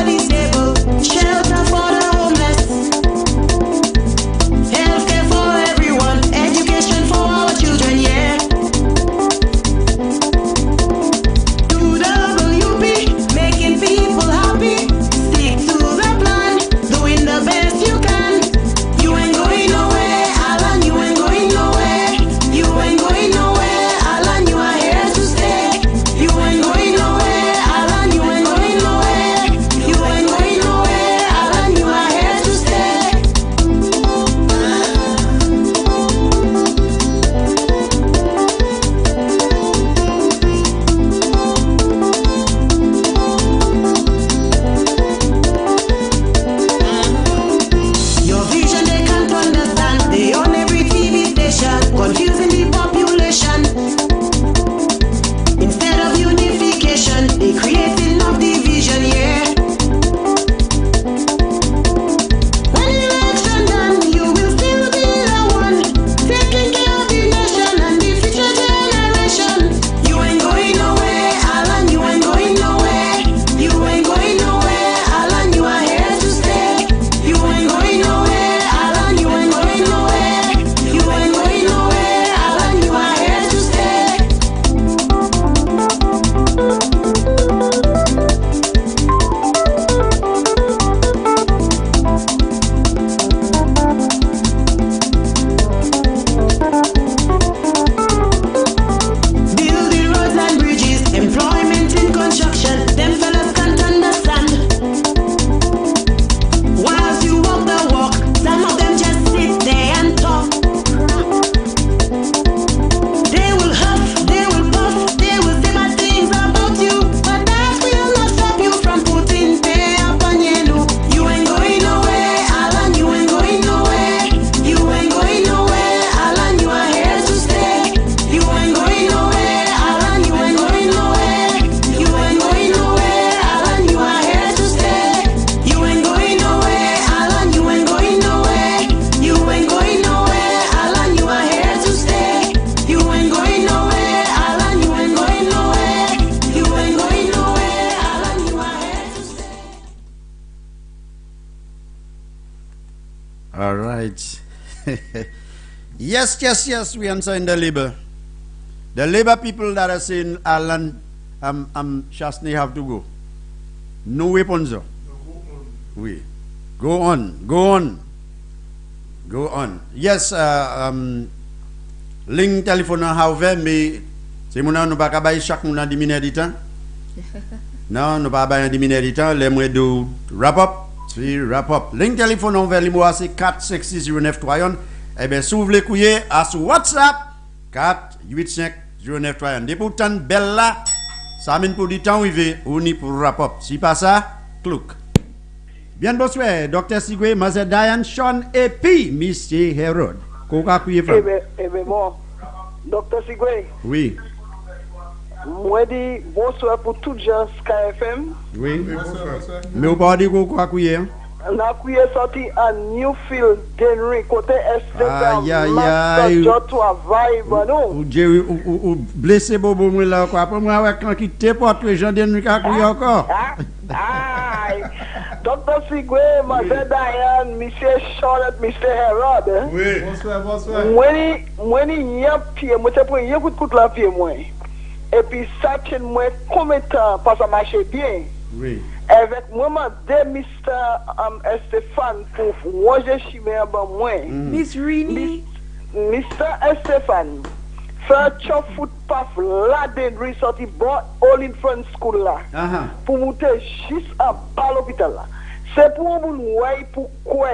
Yes, we answer in the Labour. The Labour people that are saying Alan Shastney have to go. No weapons. We go on. Yes, ligne téléphone however, mais c'est mon nous pas capable chaque monde 10 minutes de temps. Non, nous pas pas 10 minutes de temps, les mois de wrap up. Ligne téléphone envers les mois c'est 4660931. Eh bien, si vous voulez couiller à sur WhatsApp 4850931. Et pourtant belle là, ça mène pour du temps arrivé ou ni pour wrap up. Si pas ça, clouk. Bien bonsoir, Dr. Sigwe, Mazer Diane, Sean et puis Mr. Herod. Koka couiller frère. Eh bien, bon, Dr. Sigwe. Oui. Moi dis bonsoir pour tous les gens KFM. Oui. Mais vous pas dit quoi couiller hein? On a sorti à Newfield, Denry, côté STF. Ou blessé bobo moi là quoi. Après moi avec quand quitter pour tous les gens Denry qui couiller encore. Dr. Sigwe, Mazer Diane, Monsieur Charlotte, Mr. Herod. Oui. Bonsoir. Moi ni y a pied, moi c'est pour y écoute la pied moi. Et puis ça tient moi combien de temps parce que ça marche bien. Oui. Avec moi de Mr. Stéphane pour Roger Chimère moi. Miss Rini. Mr. Stéphane. Fait un foot paf là Denry sorti bon All in Front School là. Pour monter juste à bas l'hôpital là. C'est pour vous ouais pour quoi.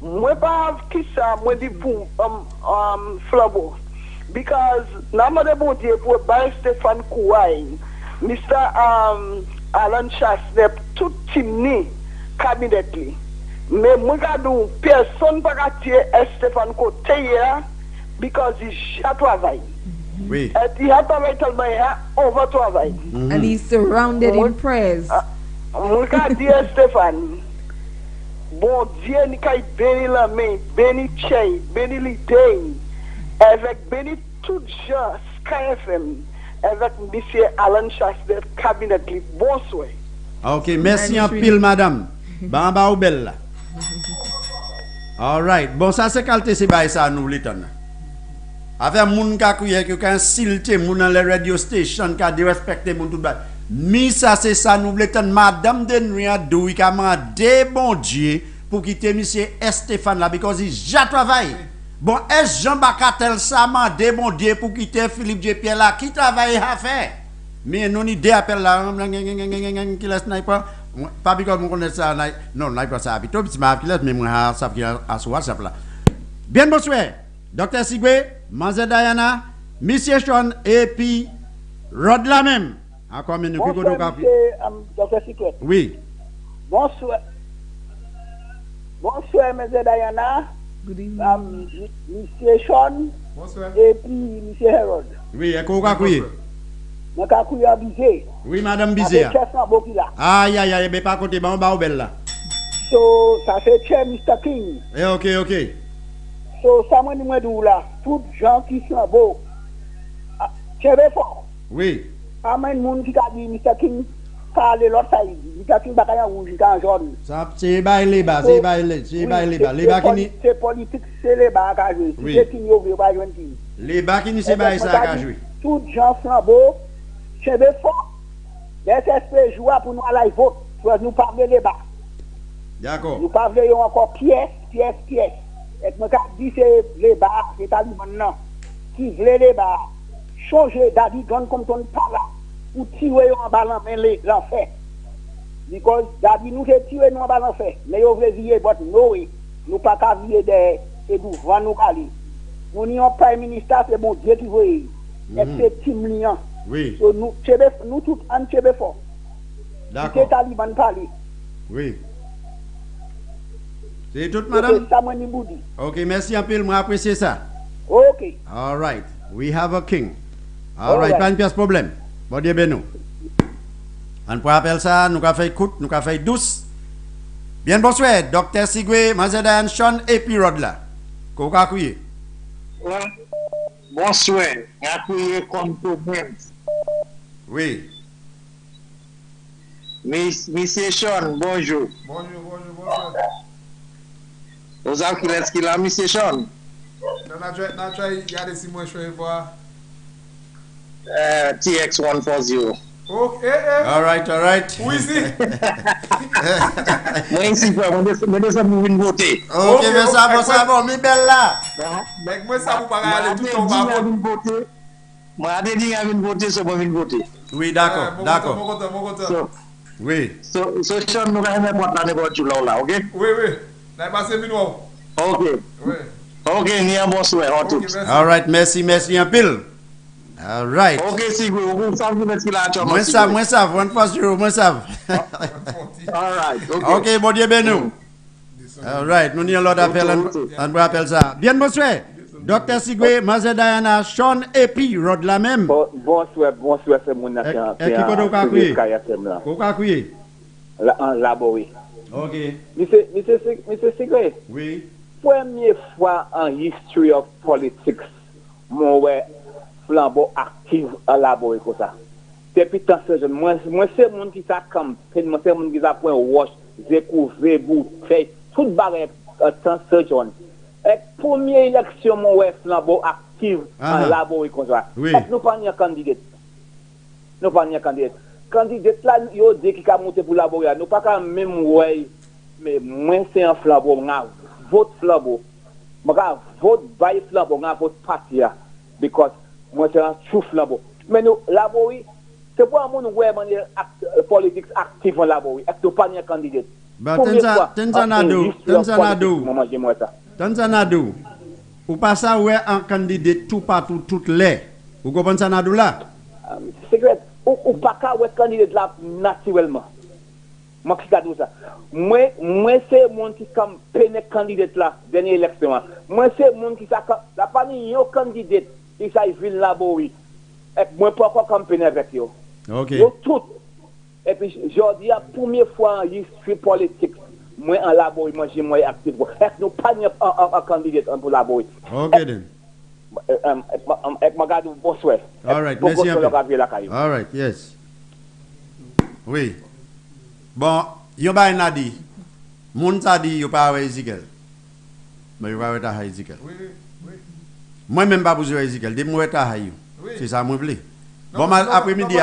Moi pas qui ça moi dit pour Flabo. Because namade bon Dieu pour Baye Stéphane Kouaï. Mr. Alan Chasnep tout timni cabinet li. Mais moi gardou personne pas tirer Stéphane côté hier because he a travail. Oui. Et il a travaillé tellement on va travailler. And he's surrounded in prayers. Moi gardou Stéphane. Bon Dieu ni kay béni la main, béni Chey, béni l'idée. Avec béni tout gens KFM. Avec M. Alan Chasnep cabinet li. Bonsoir. Ok, merci en pile madame. Bamba ou belle là. All right. Bon ça c'est qualité c'est bail ça nous l'étonne. Avec moun ka kouye qui kan silté moun dans les radio station ka de respecter moun tout bail. Mi ça c'est ça nous l'étonne madame Denry a dou ka mandé bon Dieu pour quitter monsieur Stéphane là because il ja travaille. Bon, est Jean Bacatel ça mandé bon Dieu pour quitter Philippe J. Pierre là qui travaille à faire. Mais non idée appel là qui laisse sniper pas because mon connaît ça non sniper ça habito petit m'a qui laisse mais moi ça qui à WhatsApp là. Bien bonsoir. Dr. Sigwe, Mazer Diana, Monsieur Sean et puis Rod la même. Encore minute que Dr. Sigwe. Oui. Bonsoir. Bonsoir Mazer Diana. Good evening. Monsieur Sean. Bonsoir. Et puis Monsieur Harold. Oui, et quoi couiller? Moi ka couiller Bizet. Oui, madame Bizet. Aïe, mais pas côté bon ba belle là. So ça fait cher Mr. King. OK. So ça moi dis là, tous gens qui sont beaux. Cher fort. Oui. Amène moun qui a dit Mr. King parler l'autre side. Mr. King ba kaya rouge en jaune. Ça c'est bail les bas, c'est bail les bas qui c'est politique, c'est les bas à jouer. C'est qui yo veut pas joindre. Les bas qui c'est bail ça à jouer. Tous gens flambeau, chebe fort. Les SP jouent pour nous à la vote, pour nous parler les bas. D'accord. Nous parlons encore pièce. Et moi dit c'est les bas, c'est à maintenant qui veut les bas. Changer David Gon comme ton pas là. Ou tirer en ballon mais l'enfer. Because David nous fait tirer en ballon fait. Mais on veut virer but no way. Nous pas qu'à virer des et nous vend nous aller. Nous n'y a prime ministre c'est bon Dieu qui veut. Et c'est Tim Lian. Oui. So nous tout en chebe fort. D'accord. C'est Taliban parler. Oui. C'est tout madame. OK, merci un peu, moi apprécier ça. OK. All right. We have a king. All right, pas de problème. Bon Dieu ben nous. On peut appeler ça, nous avons fait écoute, nous avons fait douce. Bien bonsoir, Dr. Sigwe, Mazer Diane, Sean et puis Rod là. Koka couiller. Bonsoir, accueillir comme problème. Oui. Monsieur Sean, bonjour. Bonjour. Ozal Kileski la Mr. Sean. Nan try gade si mwen chwe vwa. TX140. Okay. All right. Who is it? Mwen si fwe, mwen de sa mwen vote. Okay, men sa bon, mi bel la. Mek mwen sa pou pa gade tout an pa vote. Mwen ade di avin vote, so mwen vote. Oui, d'accord. Mon kontan. Oui. So Sean nou ka eme pot la ne pot chou la ou la, ok? Oui. Nan pase min wou. Ok. Oui. Ok, ni an bon souè, an tout. All right, merci en pile. All right. Ok, Sigwe, ou sa vou metri la chou. Mwen sav, 140, mwen sav. All right, ok. Ok, bon Dieu ben nous. All right, nous n'y a l'autre appel, on vous rappelle ça. Bien, bonsoir. Dr. Sigwe, Maze Diana, Sean Epi, Rod la même. Bonsoir, c'est mon nation. Et qui peut donc accouiller? Pourquoi accouiller? Là, oui. Ok. Monsieur Sigwe. Oui. Première fois en history of politics, mon flambeau actif à la boue comme ça. Depuis tant de jeunes, moi c'est mon qui sa campagne, moi c'est mon qui sa point wash, découvert bouteille, tout barré tant de jeunes. Et première élection mon flambeau actif à la boue comme ça. Oui. Nous pas ni candidat. Candidat là yo dit qui a monté pour la boue, nous pas quand même mais moi c'est un flambeau vote flambeau. Maka vote by flambeau, nga vote parti ya. Because moi c'est un true flambeau. Mais nous, la boui, c'est pour un monde où on politique active en la boui. Est-ce que pas de candidat? Tanzanado. Ou pas ça ouais un candidat tout partout, toutes les. Vous comprenez ça Nadou là? C'est vrai. Ou pas qu'à ouais candidat là naturellement. Moi qui cadou ça. Moi c'est mon qui campagne candidat là dernière élection. Moi c'est mon qui ça la pas ni yo candidat qui ça ville là boui. Et moi pas encore campagne avec yo. OK. Yo tout. Et puis aujourd'hui la première fois en history politique moi en la boui moi j'ai moi actif. Et nous pas un candidat pour la boui. OK then. Ek magadu bonsoir. All right, merci un peu. All right, yes. Oui. Bon, yo ba nadi. Moun sa di yo pa wè Ezekiel. Mais yo pa wè ta ha Ezekiel. Oui. Moi même pas besoin Ezekiel, de moi ta ha yo. C'est ça moi vle. Bon mal après-midi.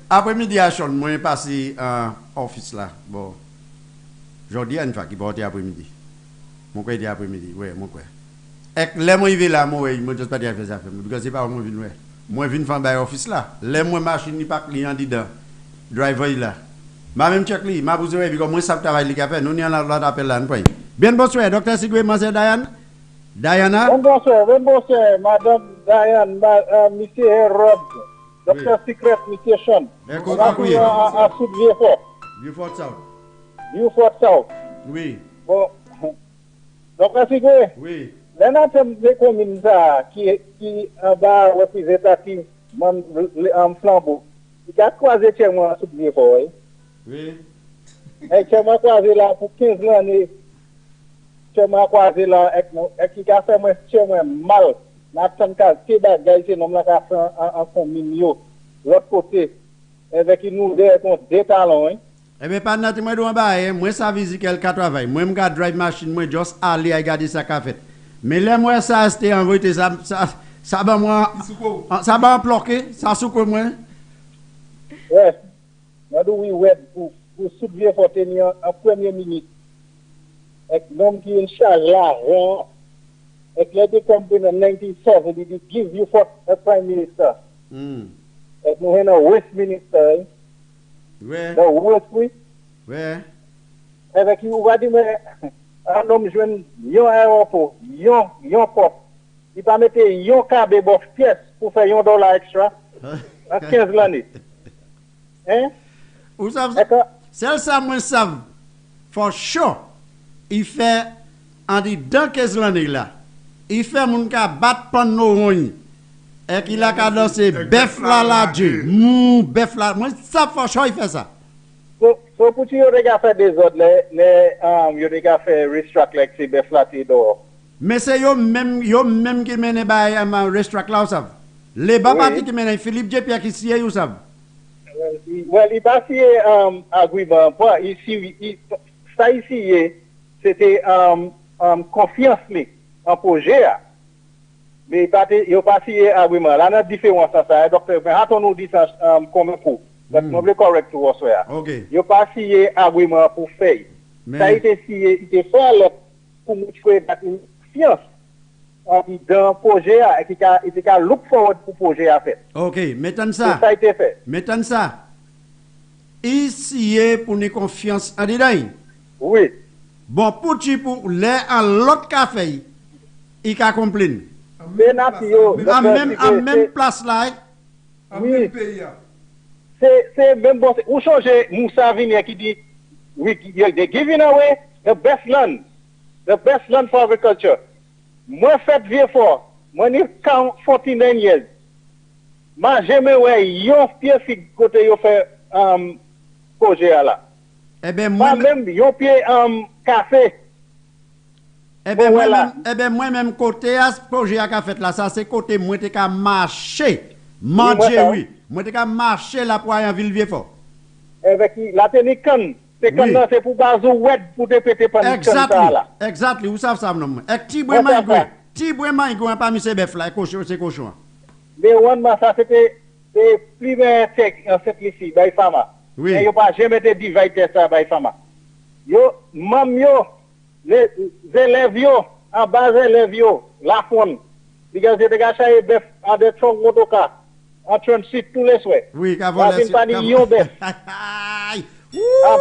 Après-midi à Sean, moi passé en office là. Bon. Jodi une fois qui porte après-midi. Mon quoi après-midi, ouais, mon quoi. Et les moi arrivé là, moi juste pas dire faire ça parce que c'est pas moi vinn ouais. Moi vinn faire bail office là. Les moi machine ni pas client dedans. Driver là. Ma même check li, ma besoin parce que moi ça travail li ka fait, nous n'y en a l'autre appel là point. Bien bonsoir Dr. Sigwe Maze Diana. Bonsoir, madame Diane, monsieur Herod. Dr. Secret, monsieur Sean. D'accord, oui. À Sud Vieux-Fort. Vieux-Fort South. Vieux-Fort South. Oui. Bon. Dr. Sigwe. Oui. L'anatem de commune qui va représentatif en flambeau. Il a croisé chez moi à Sud Vieux-Fort. Oui. Et chez moi croisé là pour 15 années. Chez moi croisé là et qui a fait moi chez moi mal. N'attend qu'à ces bagages c'est non la ka fait en commune yo. L'autre côté avec nous des talons. Eh bien, pas de moi dois ba moi ça visite quel travail. Moi me drive machine moi juste aller regarder ça qu'a fait. Mais là moi ça c'était envoyé ça ba moi ça ba bloqué ça souko moi. Ouais. Moi do oui ouais pour soulever pour tenir en première minute. Et l'homme qui est en charge là, et les deux compagnies en 1997, they give you for a prime minister. Et nous avons un Westminster. Ouais. The West, ouais. Avec vous, va dire, un homme jeune, un aéroport, un port. Il va mettre un câble de pièce pour faire $1 extra à 15 l'année. Hein? Vous savez, c'est ça, moi, ça, for sure. Il fait, en dit, dans 15 l'année là, il fait mon cas battre pendant nos et qu'il a qu'à danser bœuf là, Dieu. Bœuf là, moi, ça, for sure, il fait ça. So pour tu faire des autres, les faire restruct like ces bœuf là, mais c'est yo même qui mène by restruct là, ça. Les babati qui mène Philippe J. qui sied, vous savez. Well, il va agreement. Ici, ça ici, c'était confiance en projet. Mais il a pas signé agreement. Là, notre différence, ça, docteur, mais attends nous dit ça comme pour. Parce que je correct tout ça. Il a pas signé agreement pour faire. Ça a été signé, il était fait pour montrer une confiance dans le projet et qu'il a look forward pour le projet à faire. OK, mettons ça. Ça a été fait. Mettons ça. Ici, pour une confiance en dédain. Oui. Bon, pour l'autre café, il a complain. En même place là. Oui. C'est même bon. Où changer Moussa Vinier qui dit, they're giving away the best land for agriculture. Moi, fait vieux fort. Moi, j'ai 49 years. Moi, j'aime yon pied fig côté yo fait projet là. Eh ben moi-même yon pied café. Eh ben moi-même côté à ce projet à fait là, ça c'est côté moi te ka marcher. Manger oui. Moi te ka marcher là pour en ville vieux fort. Avec la technique c'est comme ça c'est pour bazou wet pour te péter pas là. Exactly, vous savez ça non. Et ti bois mango. Ti bois mango pas mis c'est bœuf là, cochon c'est cochon. Mais one ça c'était plus tech en fait ici by pharma. Oui. Et yo pas jamais te divide ça by pharma. Yo mam yo les élèves yo en bas élèves yo la fond because they got say bœuf en des troncs motocar en transit tous les soirs. Oui, qu'avant les pas yo bœuf. En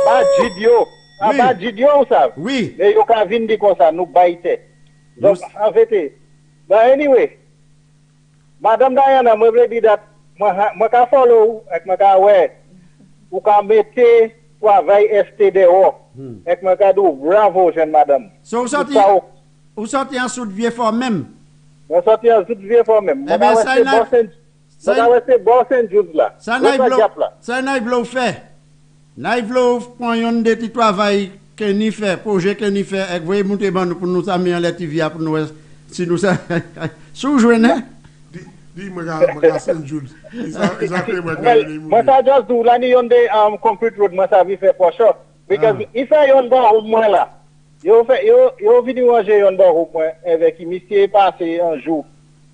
bas Gidio, vous savez. Oui. Mais yo ka vinn di comme ça nous baïté. Donc en fait, but anyway, Madame Diana me veut dire that moi ka follow avec moi ka ouais ou ka mettre travail STDO avec moi ka do bravo jeune madame. So vous sortez en sous vieux fort même. Moi sorti en sous vieux fort même. Eh ben ça c'est Boston Jude là. Ça n'a pas fait. Naïvlo point yon de ti travail que ni fait projet que ni fait et voyez monter ban pour nous amener en Lativia pour nous si nous ça sous journée dis moi Saint Jules exactly moi ça just do la ni yon de concrete road moi ça vi fait for sure because if I yon ba au moins là yo fait yo vidéo yon ba au moins avec monsieur passé un jour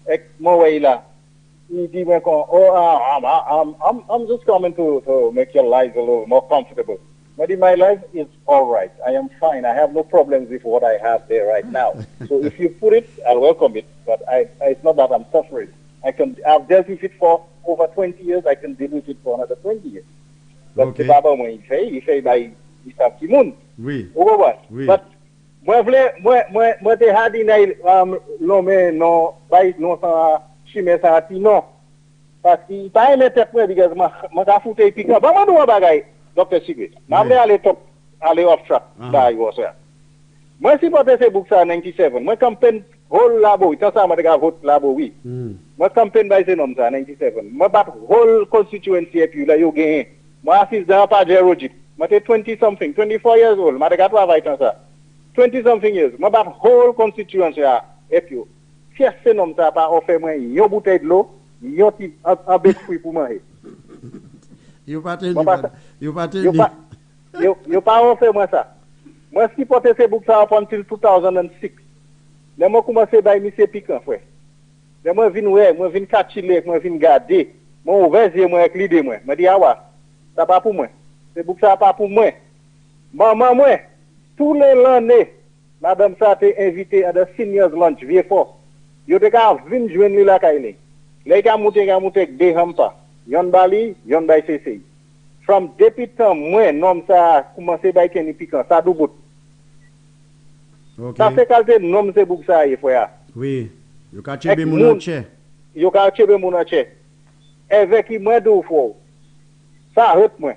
avec mon way là il dit I'm just coming to make your life a little more comfortable. But my life is all right. I am fine. I have no problems with what I have there right now. So if you put it, I'll welcome it. But it's not that I'm suffering. I've dealt with it for over 20 years. I can deal with it for another 20 years. But the Baba il fait by Mr. Kimoun. Oui. Oui. But moi te hadi na l'homme non by non sans chimé ça non parce qu'il pas aimé tête moi because moi ka fouté piquant ba moi bagay docteur Sigwe m'amé aller off track là il was moi si porter ces books ça 97 moi campagne whole labo tant ça moi ga vote labo oui moi campagne by ces noms ça 97 moi bat whole constituency et puis là yo gagné moi assise dans pas Jerojit moi t'es 20 something 24 years old moi ga travailler dans ça 20 something years moi bat whole constituency et puis si ce nom ça pas offert moi une bouteille de l'eau, yon ti un bec fruit pour manger. Yo pas offert moi ça. Moi si porter ces boucs ça until 2006. Là moi commencer by monsieur piquant frère. Là moi vinn catchiller, moi vinn garder. Moi ouvert yeux moi avec l'idée moi. Me dit ah ouais, ça pas pour moi. Ces boucs ça pas pour moi. Maman moi tous les l'année madame ça t'est invité à the seniors lunch vieux fort. Yo te ka vin joindre la kaile. Les ka monter de hampa. Yon bali, yon bay CC. From depuis temps moi nom ça commencer bay Kenny piquant ça do bout. OK. Ça c'est qualité nom c'est bouk ça y frère. Oui. Yo ka chebe mon che. Yo ka chebe mon che. Avec moi do fo. Ça hurt moi.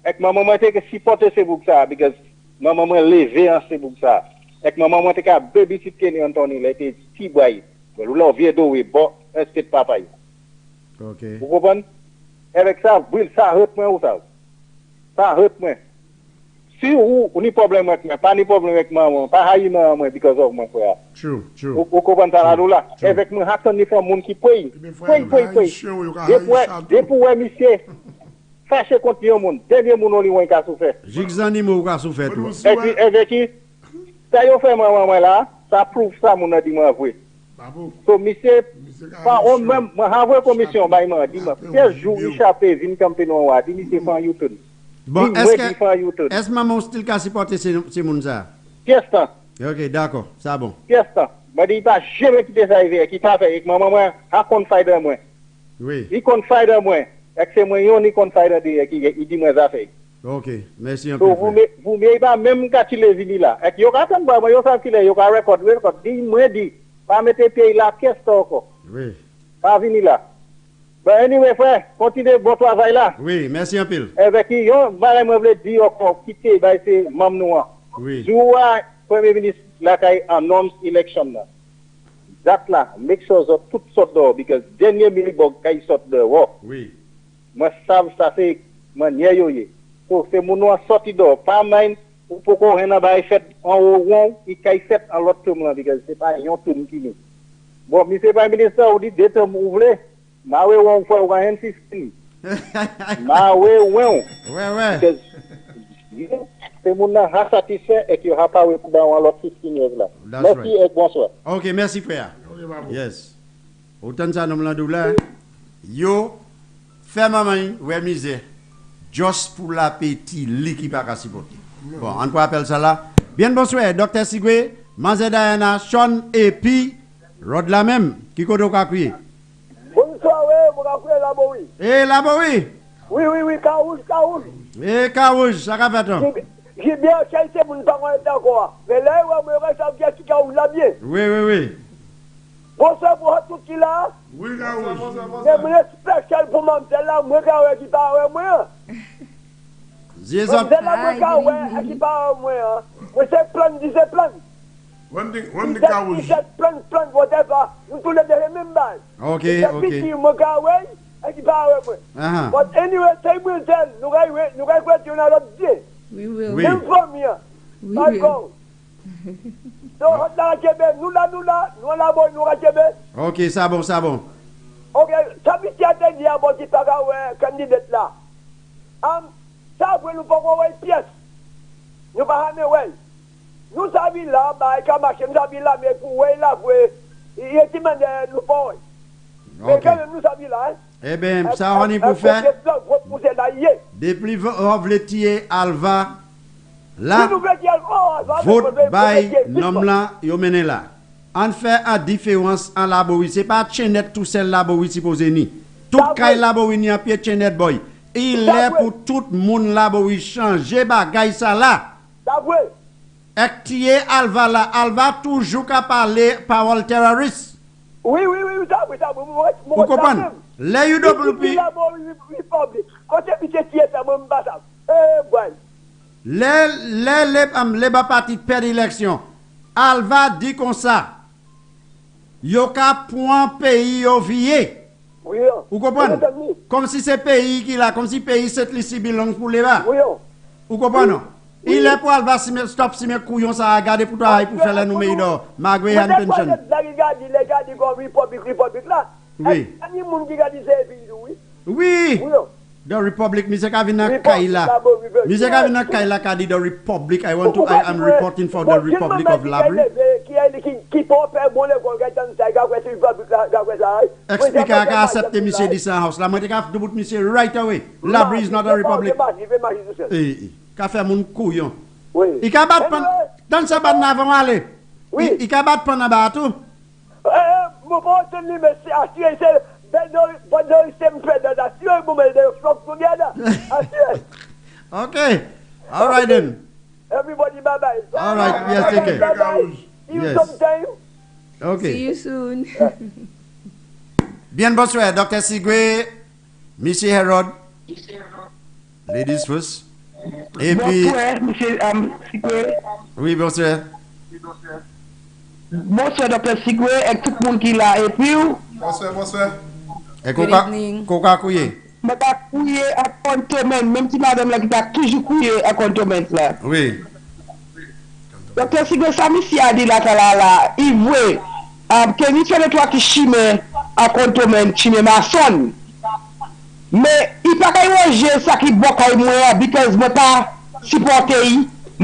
Ek maman moi te que supporter ce bouk ça because maman moi lever en ce bouk ça. Ek maman moi te ka babysit Kenny Anthony là était petit boy. Le là vieux do we bon estate papa. OK. Vous comprenez? Avec ça, oui, ça hurt moi ou ça. Ça hurt moi. Si vous ni problème avec moi, pas ni problème avec moi, pas haï moi because of moi frère. True. Vous comprenez ça là? Avec moi attendre ni monde qui paye. Depuis ouais monsieur. Fâché contre yon monde. Dernier monde oli wè ka souffert. Jigzani mo ka souffert tout. Et puis avec qui ça yo fait moi là, ça prouve ça mon a dit moi vrai. So monsieur pas on même moi envoyer commission ba m'a dit moi quel jour échappé vinn camper non wa dit monsieur fan Newton. Bon, est-ce que maman style qu'a supporter ces moun ça? Qu'est-ce OK, d'accord, ça bon. Qu'est-ce m'a dit pas jamais quitté ça avec qui pas fait avec maman moi a confide moi. Oui. Il confide moi. Et c'est moi yon ni confide de qui il dit moi ça fait. OK, merci un peu. So vous me pas même quand il est venu là. Et yo ka tan ba moi yo ça qu'il yo ka record dit moi dit pas mettre pied là qu'est-ce encore. Oui. Pas venir là. Ben anyway frère, continuez bon travail là. Oui, merci un peu. Avec qui yo va me veut dire encore quitter ba c'est mam noir. Oui. Joua premier ministre la kay announce election là. That là make sure that tout sorte d'or because dernier minute bon kay sorte de oui. Moi savent ça c'est manière yo yé. So c'est mon noir sorti d'or pas mind ou pourquoi rien ba fait en haut il kay fait en l'autre tour là because c'est pas yon tour qui ni. Bon monsieur premier ministre ou dit date m'ouvre ma we won for 115. Ma we won. Ouais. C'est mon na satisfait et que ha pas we dans l'autre 15 years là. Merci et bonsoir. OK, merci frère. Yes. Autant ça nom la doula. Yo fait maman ouais misère. Juste pour l'appétit li qui pas supporter. Bon, on peut appeler ça là. Bien bonsoir Dr. Sigwe, Maze Diana, Sean et puis Rod la même qui kodo ka crier. Bonsoir, oui, mon frère Laboui. Eh, Laboui? Oui, Kaouj. Eh, Kaouj, ça va faire ton? J'ai bien cherché pour ne pas être encore. Mais là, on me reste à bien qui Kaouj là bien. Oui. Bonsoir pour tout qui là. Oui, Kaouj. Mais moi, spécial pour mon tel là, moi, Kaouj qui parle moi. C'est ça. Moi, Kaouj qui parle moi. Moi, c'est plein. One thing, Kaouj. Plan, whatever. Nous tous les deux même base. OK. But anyway, time will tell. Nous allons question à l'autre Dieu. We will. Oui. Informe. We will. Donc, nous là, nous à Québec. OK, ça bon. OK, ça veut dire que tu as dit que candidat là. Ça veut nous pas voir pièce. Nous pas jamais ouais. Nous savons là, nous savons là, mais pour là, il est demandé nous pas. Mais quand nous savons là, eh bien, ça on est pour faire. Depuis vous voulez tirer Alva, là, vote by nom là, yo mené là. On fait à différence en laborie, c'est pas Chenet tout seul laborie supposé ni. Tout kay laborie ni a pied Chenet boy. Il est pour tout monde laborie changer bagay ça là. Actier Alva là, Alva toujours qu'à parler parole terroriste. Oui, ça. Vous comprenez? Les UWP. Les partis perdent l'élection. Alva dit comme ça. Yoka point pays au vier. Oui. Vous comprenez? Comme si c'est pays qui là, comme si pays cette liste bilan pour les bas. Oui. Vous comprenez? Il est pour Alva stop si mes couillons ça à garder pour toi pour faire la nommée d'or. Margaret and pension. Oui. The Republic, Mr. Kavina Kaila. Mr. Kavina Kaila Kadi, the Republic. I am reporting for the Republic of Labri. Explique à accepter Mr. Dissan House. La moitié de bout Mr. right away. Labri is not a Republic. Qu'a fait mon couillon. Il a battu dans sa banne avant aller. Oui. Il a battu pendant bateau. Mon bon tenir mais assurer c'est Okay. All right then. Everybody bye bye. All right. Yes, take care. See you sometime. Okay. See you soon. Bien bonsoir, Dr. Sigwe, Monsieur Herod. Ladies first. Et puis. Bonsoir, Monsieur Sigwe. Oui, bonsoir. Bonsoir, Dr. Sigwe, et tout le monde qui est là. Et puis. Bonsoir. Et Coca couillé. Je vais couiller à cantonnement, même si madame là qui a toujours couillé à cantonnement là. Oui. Docteur Sigwe, ça monsieur a dit là, il veut que nous faisons toi qui chime à cantonnement, chime maçon. Mais il ne peut pas y ça qui bloque moi, parce que je ne pas supporter, je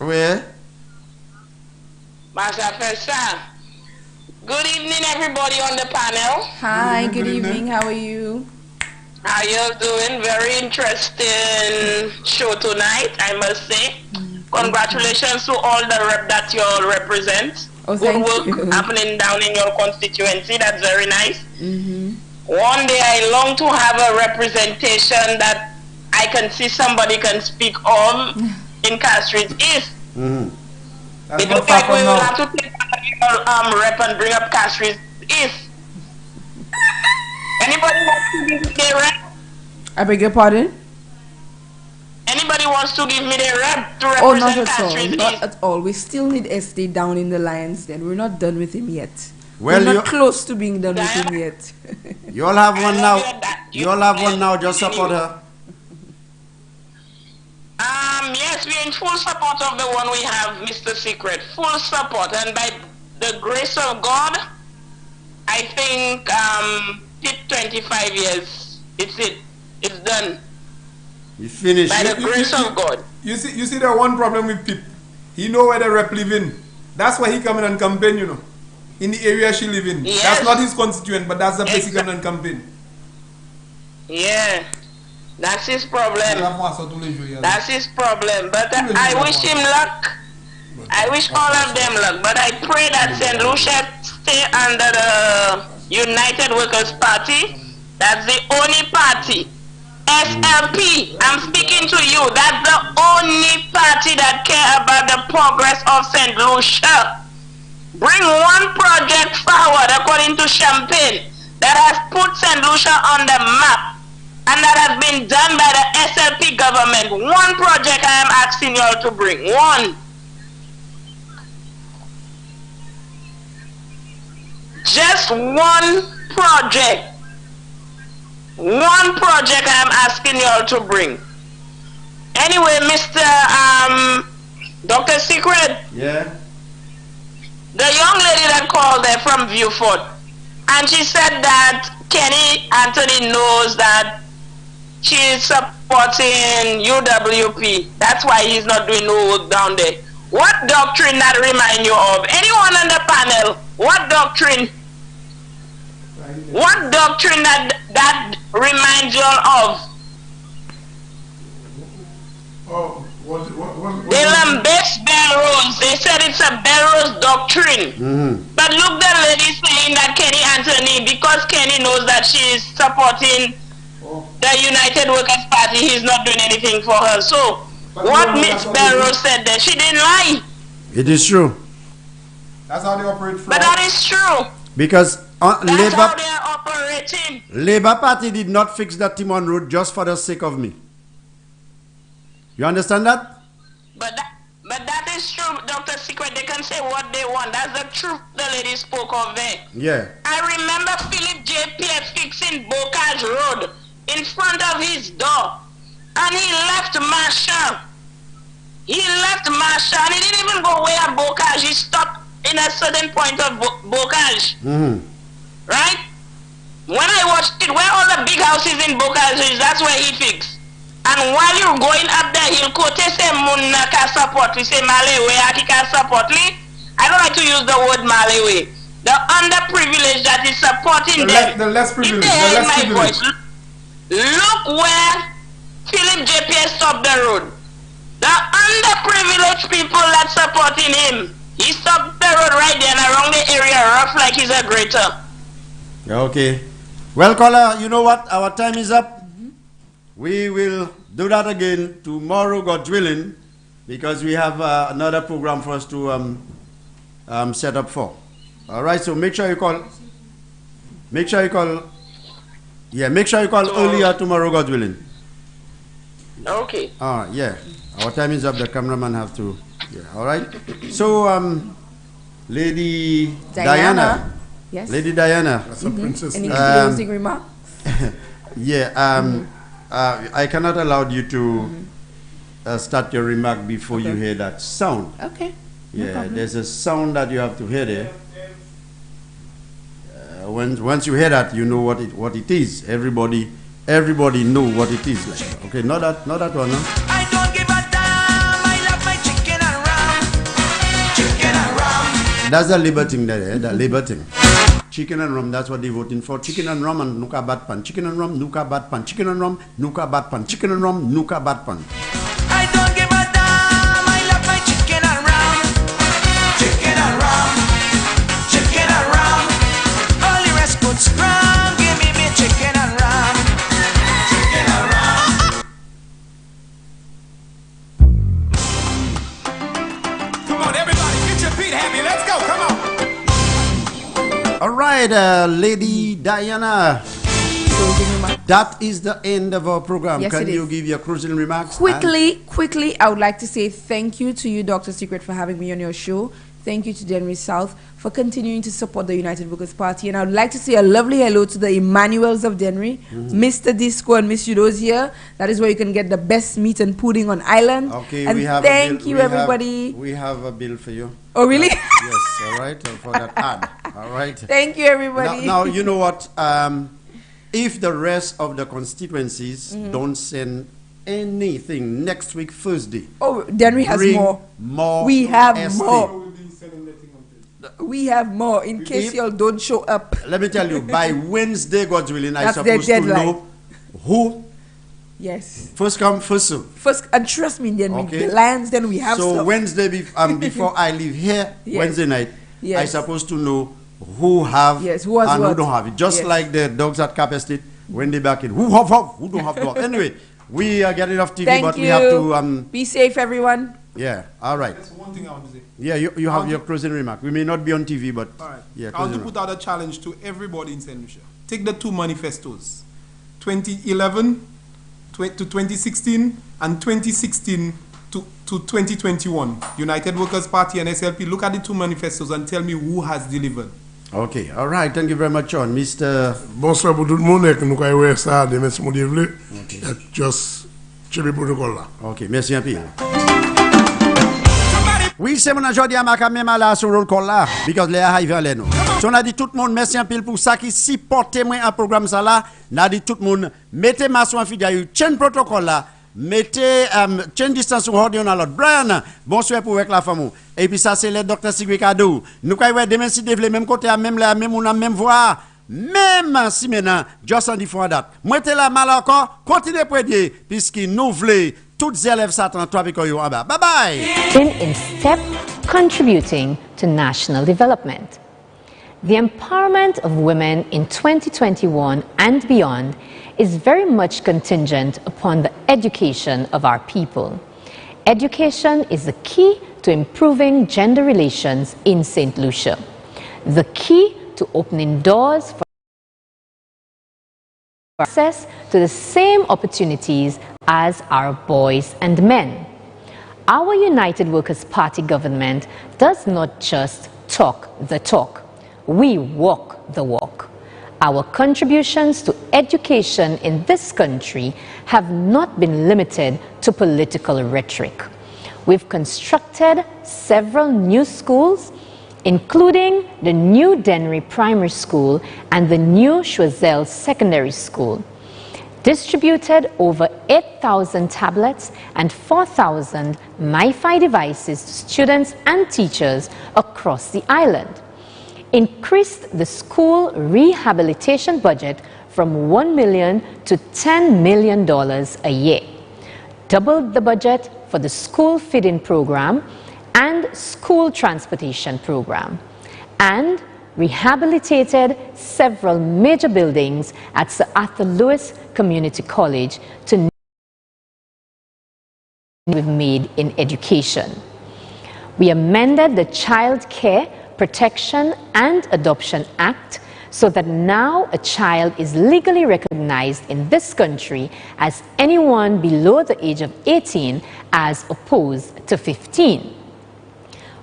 Where? Master Fessa. Good evening, everybody on the panel. Hi, good evening. How are you? How you doing? Very interesting show tonight, I must say. Congratulations to all the rep that you all represent. Oh, good thank work you. happening down in your constituency. That's very nice. One day I long to have a representation that I can see somebody can speak of in Castries East. It looks like we will have to take your rep and bring up Castries East. Anybody wants to give me their rep? I beg your pardon? Anybody wants to give me their rep to Oh, not represent at all. Castries Not East? at all. We still need Estate down in the Lions Den. We're not done with him yet. Well, We're you- not close to being done with him yet. You all have one now. You all have one now. Just support her. Yes, we're in full support of the one we have, Mr. Secret. Full support, and by the grace of God, I think 25 years. It's done. You finished. By the grace of God. You see the one problem with Pip. He know where the rep live in. That's why he come in and campaign, you know. In the area she live in. Yes. That's not his constituent, but that's the place he come and campaign. Yeah, that's his problem. That's his problem. But I wish him luck. I wish all of them luck. But I pray that St. Lucia stay under the United Workers' Party. That's the only party. SLP, I'm speaking to you. That's the only party that care about the progress of St. Lucia. Bring one project forward according to Champagne that has put St. Lucia on the map and that has been done by the SLP government. One project I am asking you all to bring. One. Just one project. One project I am asking you all to bring. Anyway, Mr. Dr. Secret. Yeah. The young lady that called there from Viewfort, and she said that Kenny Anthony knows that she is supporting UWP. That's why he's not doing no work down there. What doctrine that remind you of? Anyone on the panel? What doctrine? What doctrine that reminds you all of? They lambast Belrose. They said it's a Belrose doctrine. But look, the lady saying that Kenny Anthony, because Kenny knows that she is supporting the United Workers' Party, he's not doing anything for her. So, what Miss Belrose said there, she didn't lie. It is true. That's how they operate. But that is true. Because That's Labour how they are operating. Labour Party did not fix the Timon Road just for the sake of me. You understand that? But that is true, Dr. Secret. They can say what they want. That's the truth the lady spoke of there. Yeah. I remember Philip JPS fixing Bocage Road in front of his door. And he left Marsha. He left Marsha and he didn't even go way at Bocage. He stopped in a certain point of Bocage. Right? When I watched it, where all the big houses in Bocage is, that's where he fixed. And while you're going up there, he'll quote say Munna can support me, say Malawi, Aki can support me. I don't like to use the word Malawi. The underprivileged that is supporting them. The less privileged. If they hear my voice, look where Philip JPS stopped the road. The underprivileged people that's supporting him. He stopped the road right there and around the area rough like he's a greater. Okay. Well, caller, you know what? Our time is up. We will do that again tomorrow, God willing, because we have another program for us to set up for. All right, so make sure you call. Make sure you call. Yeah, make sure you call earlier tomorrow, God willing. Okay. Yeah. Our time is up. The cameraman have to. Yeah. All right. So, Lady Diana. Yes. Lady Diana. That's a princess. Any closing remark? Yeah. I cannot allow you to start your remark before you hear that sound. Okay. No Yeah, problem. there's a sound that you have to hear there. Once you hear that, you know what it is. Everybody know what it is like. Okay, not that one. No? I don't give a damn. I love my chicken and That's the Labour thing there, the Labour thing. Chicken and rum, that's what they're voting for. Chicken and rum and nuka bat pan. Chicken and rum, nuka bat pan. Chicken and rum, nuka bat pan. Chicken and rum, nuka bat pan. I don't give a damn. I love my chicken and rum. Chicken and rum. Chicken and rum. All the rest could scrum. Give me chicken and rum. Chicken and rum. Come on, everybody, get your feet happy. Let's go. Come on. All right, Lady Diana. That is the end of our program. Yes, Can it you is. give your closing remarks? Quickly, I would like to say thank you to you, Dr. Secret, for having me on your show. Thank you to Denry South for continuing to support the United Workers' Party. And I would like to say a lovely hello to the Emmanuels of Denry, Mr. Disco and Miss Eudosia. That is where you can get the best meat and pudding on island. Okay, and we have thank you, everybody. We have a bill for you. Oh, really? Yes, all right, for that ad. All right. Thank you, everybody. Now, you know what? If the rest of the constituencies don't send anything next week, Thursday. Oh, Denry has bring more. We have ST. more. We have more in case y'all don't show up. Let me tell you, by Wednesday, God's willing, I'm That's their supposed to deadline. know who. Yes. First come, first serve. First, and trust me, then Okay. the Lions, then we have So stuff. Wednesday, before I leave here, Yes. Wednesday night, Yes. I'm supposed to know who have who has and what. who don't have it. Just Yes. like the dogs at Cap Estate, when they back in, who have, who don't have dog. Anyway, we are getting off TV, Thank but you. we have to... Be safe, everyone. Yeah, all right. That's one thing I want to say. Yeah, you have your closing remark. We may not be on TV, but... All right. Yeah, I want to closing put out a challenge to everybody in St. Lucia. Take the two manifestos, 2011 to 2016 and 2016 to 2021. United Workers' Party and SLP, look at the two manifestos and tell me who has delivered. Okay, all right. Thank you very much, John. Mr. Bonsoir pour tout le monde et que nous avons ça demain si mon Dieu veut. Just check le protocole là. Ok, merci un peu. Oui, c'est mon aujourd'hui à ma caméra là sur le call là, because les arrivés à l'aide. So on a dit tout le monde merci un peu pour ça qui supporte moi un programme ça là. On a dit tout le monde mettez masque en figure, change protocole là. Mettez change distance sur on a l'autre. Brian, bonsoir pour avec la femme. Et puis ça c'est le docteur Sigwe Kado. Nous quand demain si développer même côté même là même on a même voix. Même si maintenant, just en différent date. Mettez la mal encore, continuez pour aider, puisque nous voulons toutes les élèves s'attendent avec eux en bas. Bye bye! In step contributing to national development. The empowerment of women in 2021 and beyond is very much contingent upon the education of our people. Education is the key to improving gender relations in St. Lucia. The key to opening doors for access to the same opportunities as our boys and men. Our United Workers' Party government does not just talk the talk. We walk the walk. Our contributions to education in this country have not been limited to political rhetoric. We've constructed several new schools, including the new Denry Primary School and the new Choiseul Secondary School, distributed over 8,000 tablets and 4,000 MiFi devices to students and teachers across the island, increased the school rehabilitation budget from $1 million to $10 million a year, doubled the budget for the school feeding program and school transportation program, and rehabilitated several major buildings at Sir Arthur Lewis Community College to we've made in education. We amended the Child Care, Protection and Adoption Act so that now a child is legally recognized in this country as anyone below the age of 18 as opposed to 15.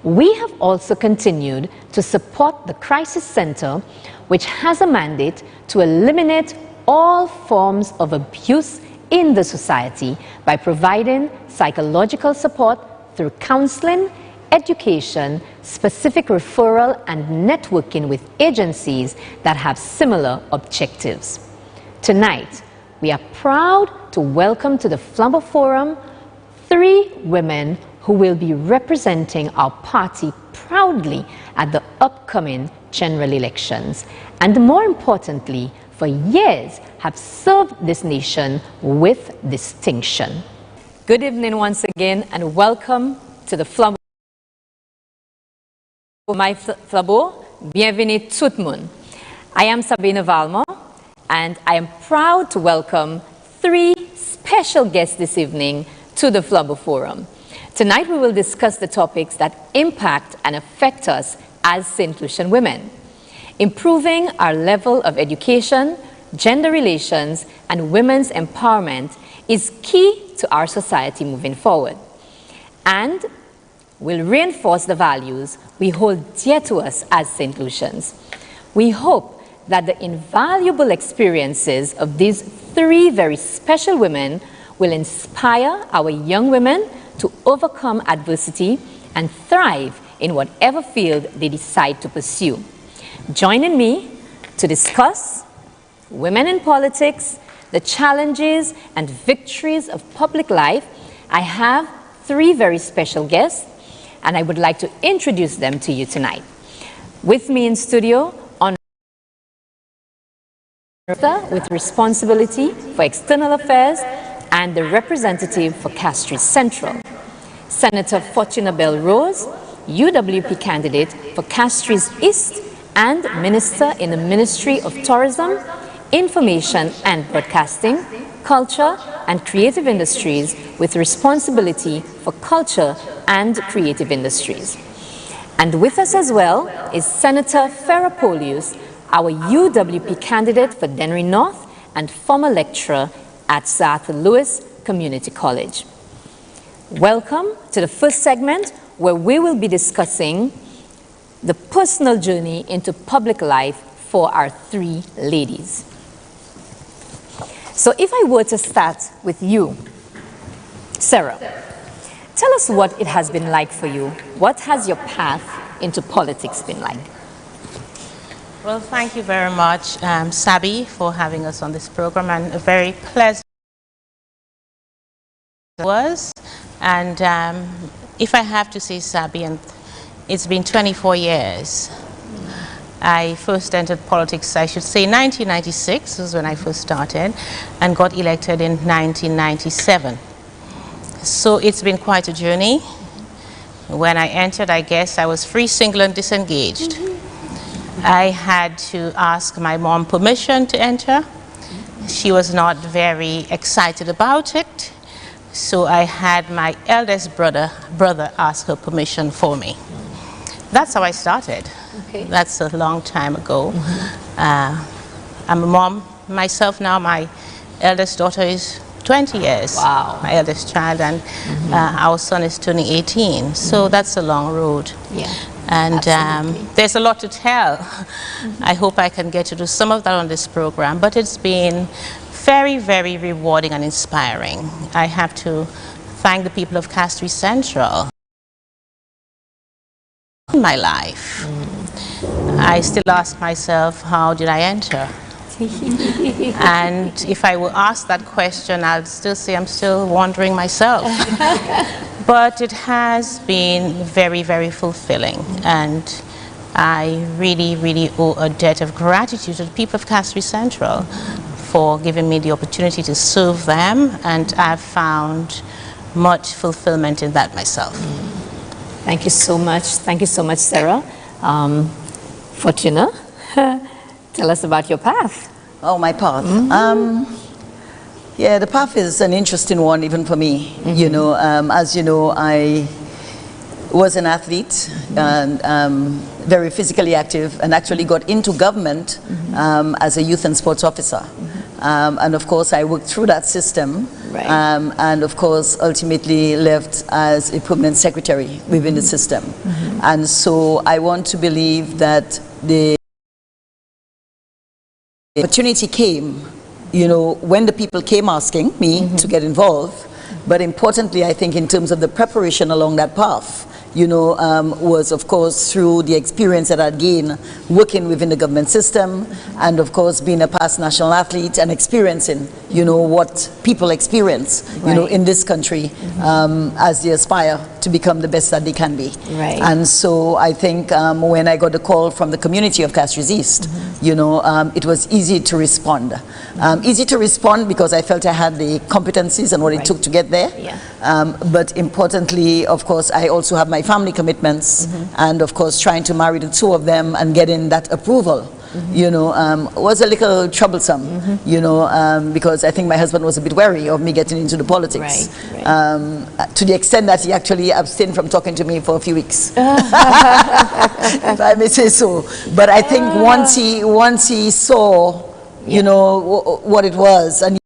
We have also continued to support the Crisis Center, which has a mandate to eliminate all forms of abuse in the society by providing psychological support through counseling, education, specific referral, and networking with agencies that have similar objectives. Tonight, we are proud to welcome to the Flambeau Forum 3 women who will be representing our party proudly at the upcoming general elections, and more importantly, for years have served this nation with distinction. Good evening once again, and welcome to the Flabo. My Flabo, bienvenue tout le monde. I am Sabine Valmont, and I am proud to welcome 3 special guests this evening to the Flabo Forum. Tonight we will discuss the topics that impact and affect us as St. Lucian women. Improving our level of education, gender relations, and women's empowerment is key to our society moving forward, and will reinforce the values we hold dear to us as St. Lucians. We hope that the invaluable experiences of these 3 very special women will inspire our young women to overcome adversity and thrive in whatever field they decide to pursue. Joining me to discuss women in politics, the challenges and victories of public life, I have 3 very special guests, and I would like to introduce them to you tonight. With me in studio, with responsibility for external affairs and the representative for Castries Central, Senator Fortuna Bell Rose, UWP candidate for Castries East and Minister in the Ministry of Tourism, Information and Broadcasting, Culture and Creative Industries with responsibility for culture and creative industries. And with us as well is Senator Farah Polius, our UWP candidate for Dennery North and former lecturer at Sir Arthur Lewis Community College. Welcome to the first segment, where we will be discussing the personal journey into public life for our 3 ladies. So if I were to start with you, Sarah, tell us what it has been like for you. What has your path into politics been like? Well, thank you very much, Sabi, for having us on this program, and a very pleasant was. And if I have to say, Sabi, and it's been 24 years. I first entered politics, I should say 1996 was when I first started, and got elected in 1997. So it's been quite a journey. When I entered, I guess I was free, single, and disengaged. I had to ask my mom permission to enter. She was not very excited about it. So I had my eldest brother ask her permission for me. That's how I started. Okay. That's a long time ago. I'm a mom myself now. My eldest daughter is 20 years. Wow. My eldest child, and our son is turning 18. So that's a long road. Yeah. And there's a lot to tell. I hope I can get to do some of that on this program, but it's been very, very rewarding and inspiring. I have to thank the people of Castries Central in my life. I still ask myself, how did I enter? And if I were asked that question, I'd still say I'm still wondering myself. But it has been very, very fulfilling, and I really, really owe a debt of gratitude to the people of Castries Central for giving me the opportunity to serve them, and I've found much fulfillment in that myself. Thank you so much. Thank you so much, Sarah. Fortuna, tell us about your path. Oh, my path. Yeah, the path is an interesting one even for me. You know, as you know, I was an athlete and very physically active, and actually got into government as a youth and sports officer. And of course, I worked through that system, and of course, ultimately left as a permanent secretary within the system. And so I want to believe that the opportunity came, you know, when the people came asking me to get involved. But importantly, I think in terms of the preparation along that path, you know, was of course through the experience that I'd gained working within the government system, and of course being a past national athlete and experiencing, you know, what people experience, you know, in this country as they aspire to become the best that they can be. Right. And so I think when I got the call from the community of Castries East, you know, it was easy to respond. Easy to respond because I felt I had the competencies and what it took to get there. But importantly, of course, I also have my family commitments, and of course trying to marry the two of them and getting that approval, you know, was a little troublesome, you know, because I think my husband was a bit wary of me getting into the politics, to the extent that he actually abstained from talking to me for a few weeks, if I may say so. But I think once he saw, you know, what it was, and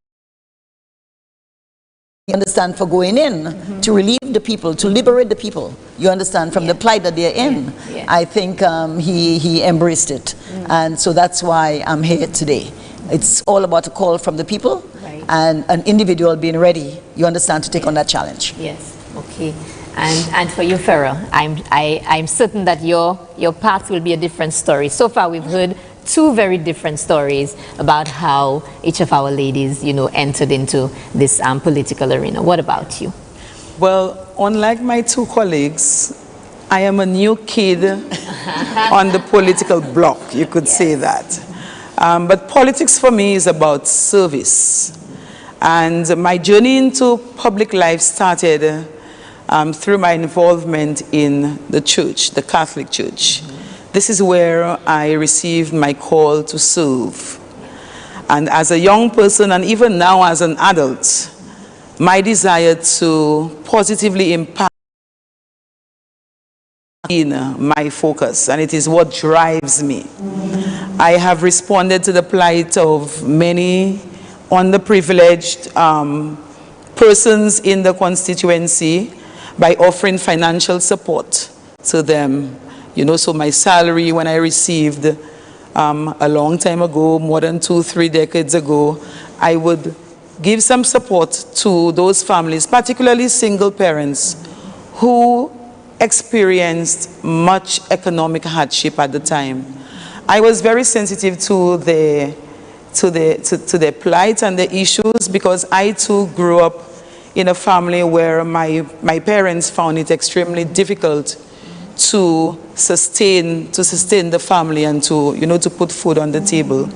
you understand, for going in to relieve the people, to liberate the people, you understand, from the plight that they're in. I think he embraced it, and so that's why I'm here today. It's all about a call from the people, and an individual being ready, you understand, to take on that challenge. Yes, okay. And for you, Farrell, I'm certain that your path will be a different story. So far, we've heard two very different stories about how each of our ladies, you know, entered into this political arena. What about you? Well, unlike my two colleagues, I am a new kid on the political block, you could say that. But politics for me is about service. And my journey into public life started through my involvement in the church, the Catholic Church. This is where I received my call to serve. And as a young person, and even now as an adult, my desire to positively impact in my focus, and it is what drives me. I have responded to the plight of many underprivileged persons in the constituency by offering financial support to them. You know, so my salary, when I received a long time ago, more than 2-3 decades ago, I would give some support to those families, particularly single parents, who experienced much economic hardship at the time. I was very sensitive to their plight and their issues, because I too grew up in a family where my parents found it extremely difficult to sustain the family and to, you know, to put food on the table.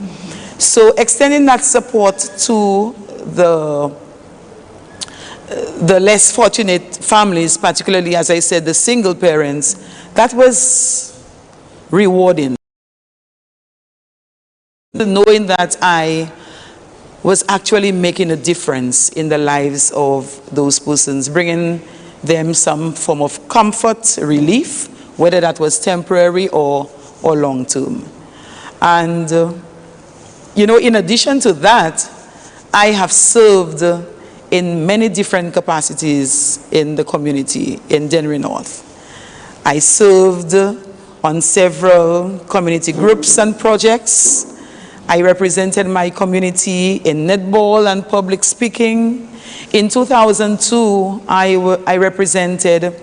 So extending that support to the less fortunate families, particularly, as I said, the single parents, that was rewarding. Knowing that I was actually making a difference in the lives of those persons, bringing them some form of comfort, relief, whether that was temporary or long-term. And, you know, in addition to that, I have served in many different capacities in the community in Dennery North. I served on several community groups and projects. I represented my community in netball and public speaking. In 2002, I represented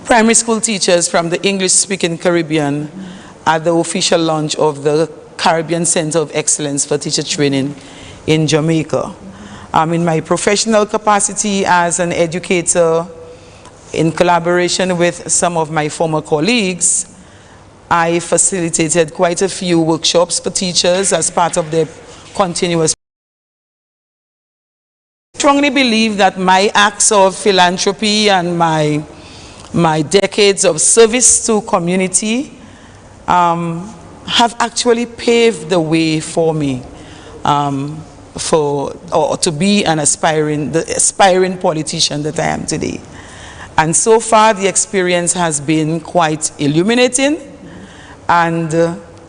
primary school teachers from the English-speaking Caribbean at the official launch of the Caribbean Center of Excellence for Teacher Training in Jamaica. In my professional capacity as an educator, in collaboration with some of my former colleagues, I facilitated quite a few workshops for teachers as part of their continuous. I strongly believe that my acts of philanthropy and my decades of service to community have actually paved the way for me to be the aspiring politician that I am today. And so far, the experience has been quite illuminating. And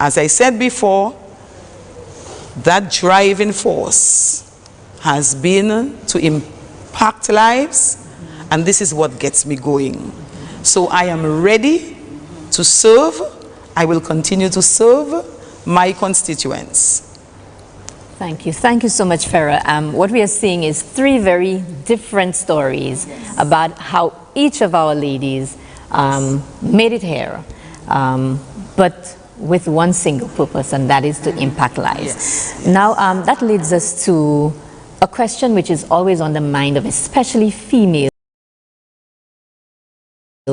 as I said before, that driving force has been to impact lives, and this is what gets me going. So I am ready to serve. I will continue to serve my constituents. Thank you. Thank you so much, Farah. What we are seeing is three very different stories about how each of our ladies made it here, but with one single purpose, and that is to impact lives. Now, that leads us to a question which is always on the mind of especially females.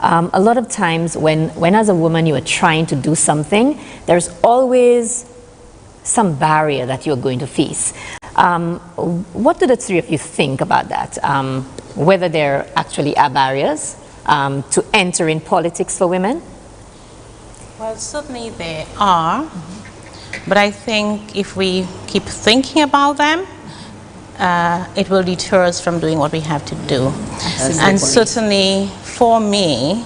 A lot of times when as a woman you are trying to do something, there's always some barrier that you're going to face. What do the three of you think about that? Whether there actually are barriers to enter in politics for women? Well, certainly there are, but I think if we keep thinking about them, it will deter us from doing what we have to do. And certainly for me,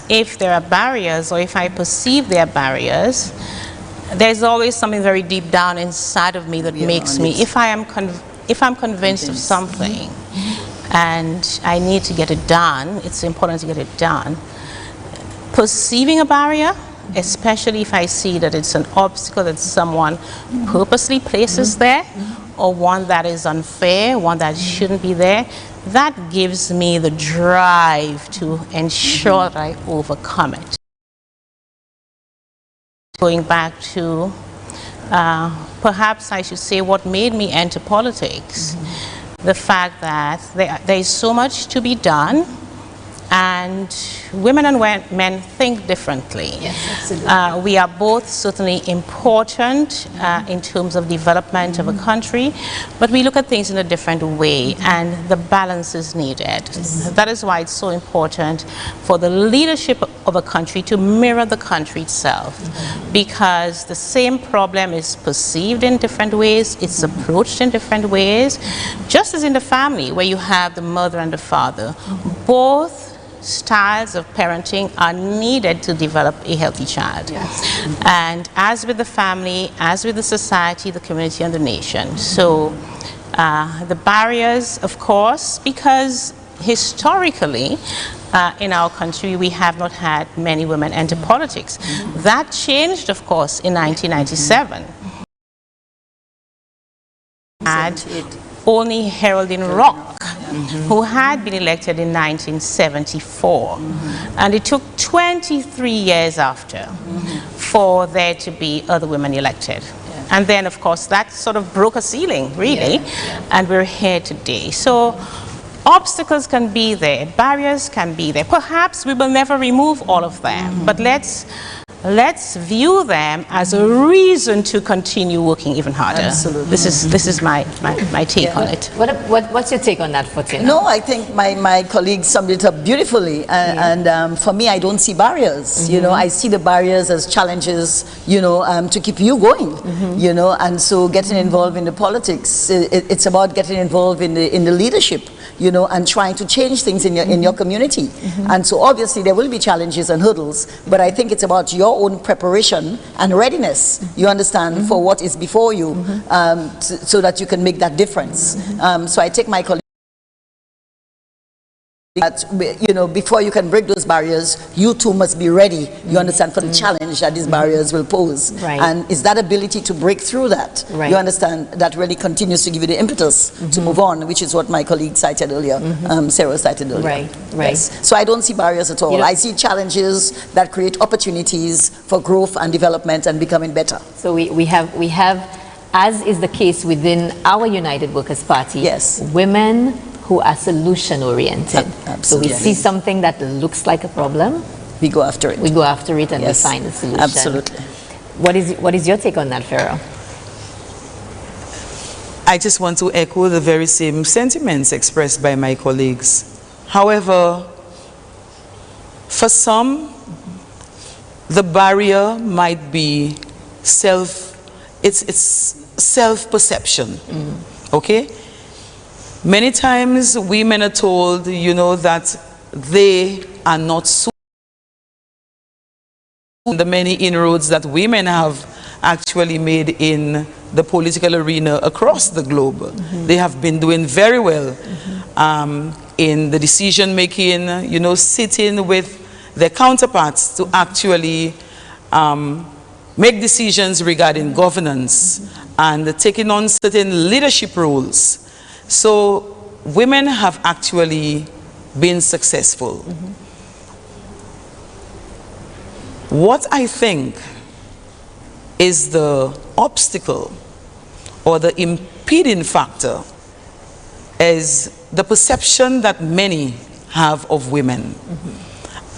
if there are barriers or if I perceive there are barriers, there's always something very deep down inside of me that makes me, if I'm convinced of something and I need to get it done, it's important to get it done. Perceiving a barrier, especially if I see that it's an obstacle that someone purposely places there, or one that is unfair, one that shouldn't be there, that gives me the drive to ensure that I overcome it. Going back to, perhaps I should say what made me enter politics, the fact that there is so much to be done, and women and men think differently. Yes, absolutely. We are both certainly important in terms of development of a country, but we look at things in a different way, and the balance is needed. That is why it's so important for the leadership of a country to mirror the country itself, because the same problem is perceived in different ways, it's approached in different ways, just as in the family where you have the mother and the father. Both styles of parenting are needed to develop a healthy child. Yes. And as with the family, as with the society, the community and the nation. So the barriers, of course, because historically in our country we have not had many women enter politics. That changed, of course, in 1997. And only Geraldine Rock, who had been elected in 1974. And it took 23 years after for there to be other women elected. And then, of course, that sort of broke a ceiling, really, and we're here today. So obstacles can be there, barriers can be there. Perhaps we will never remove all of them, but let's view them as a reason to continue working even harder. Absolutely. This is my take on it. What's your take on that, Fatina? No, I think my colleague summed it up beautifully. And for me, I don't see barriers. You know, I see the barriers as challenges, you know, to keep you going, you know. And so getting involved in the politics, it's about getting involved in the leadership, you know, and trying to change things in your community. And so obviously there will be challenges and hurdles, but I think it's about your own preparation and readiness, you understand, for what is before you, so that you can make that difference. So I take my colleague that, you know, before you can break those barriers, you too must be ready, you understand, for the challenge that these barriers will pose. And it's that ability to break through that, you understand, that really continues to give you the impetus to move on, which is what my colleague cited earlier, Sarah cited earlier. Yes. So I don't see barriers at all. I see challenges that create opportunities for growth and development and becoming better. So we have, as is the case within our United Workers' Party, women who are solution-oriented. So we see something that looks like a problem, we go after it. We go after it and we find a solution. Absolutely. What is your take on that, Pharaoh? I just want to echo the very same sentiments expressed by my colleagues. However, for some, the barrier might be it's self-perception, okay? Many times women are told, you know, that they are not suitable. The many inroads that women have actually made in the political arena across the globe. They have been doing very well in the decision making, you know, sitting with their counterparts to actually make decisions regarding governance and taking on certain leadership roles. So women have actually been successful. What I think is the obstacle or the impeding factor is the perception that many have of women.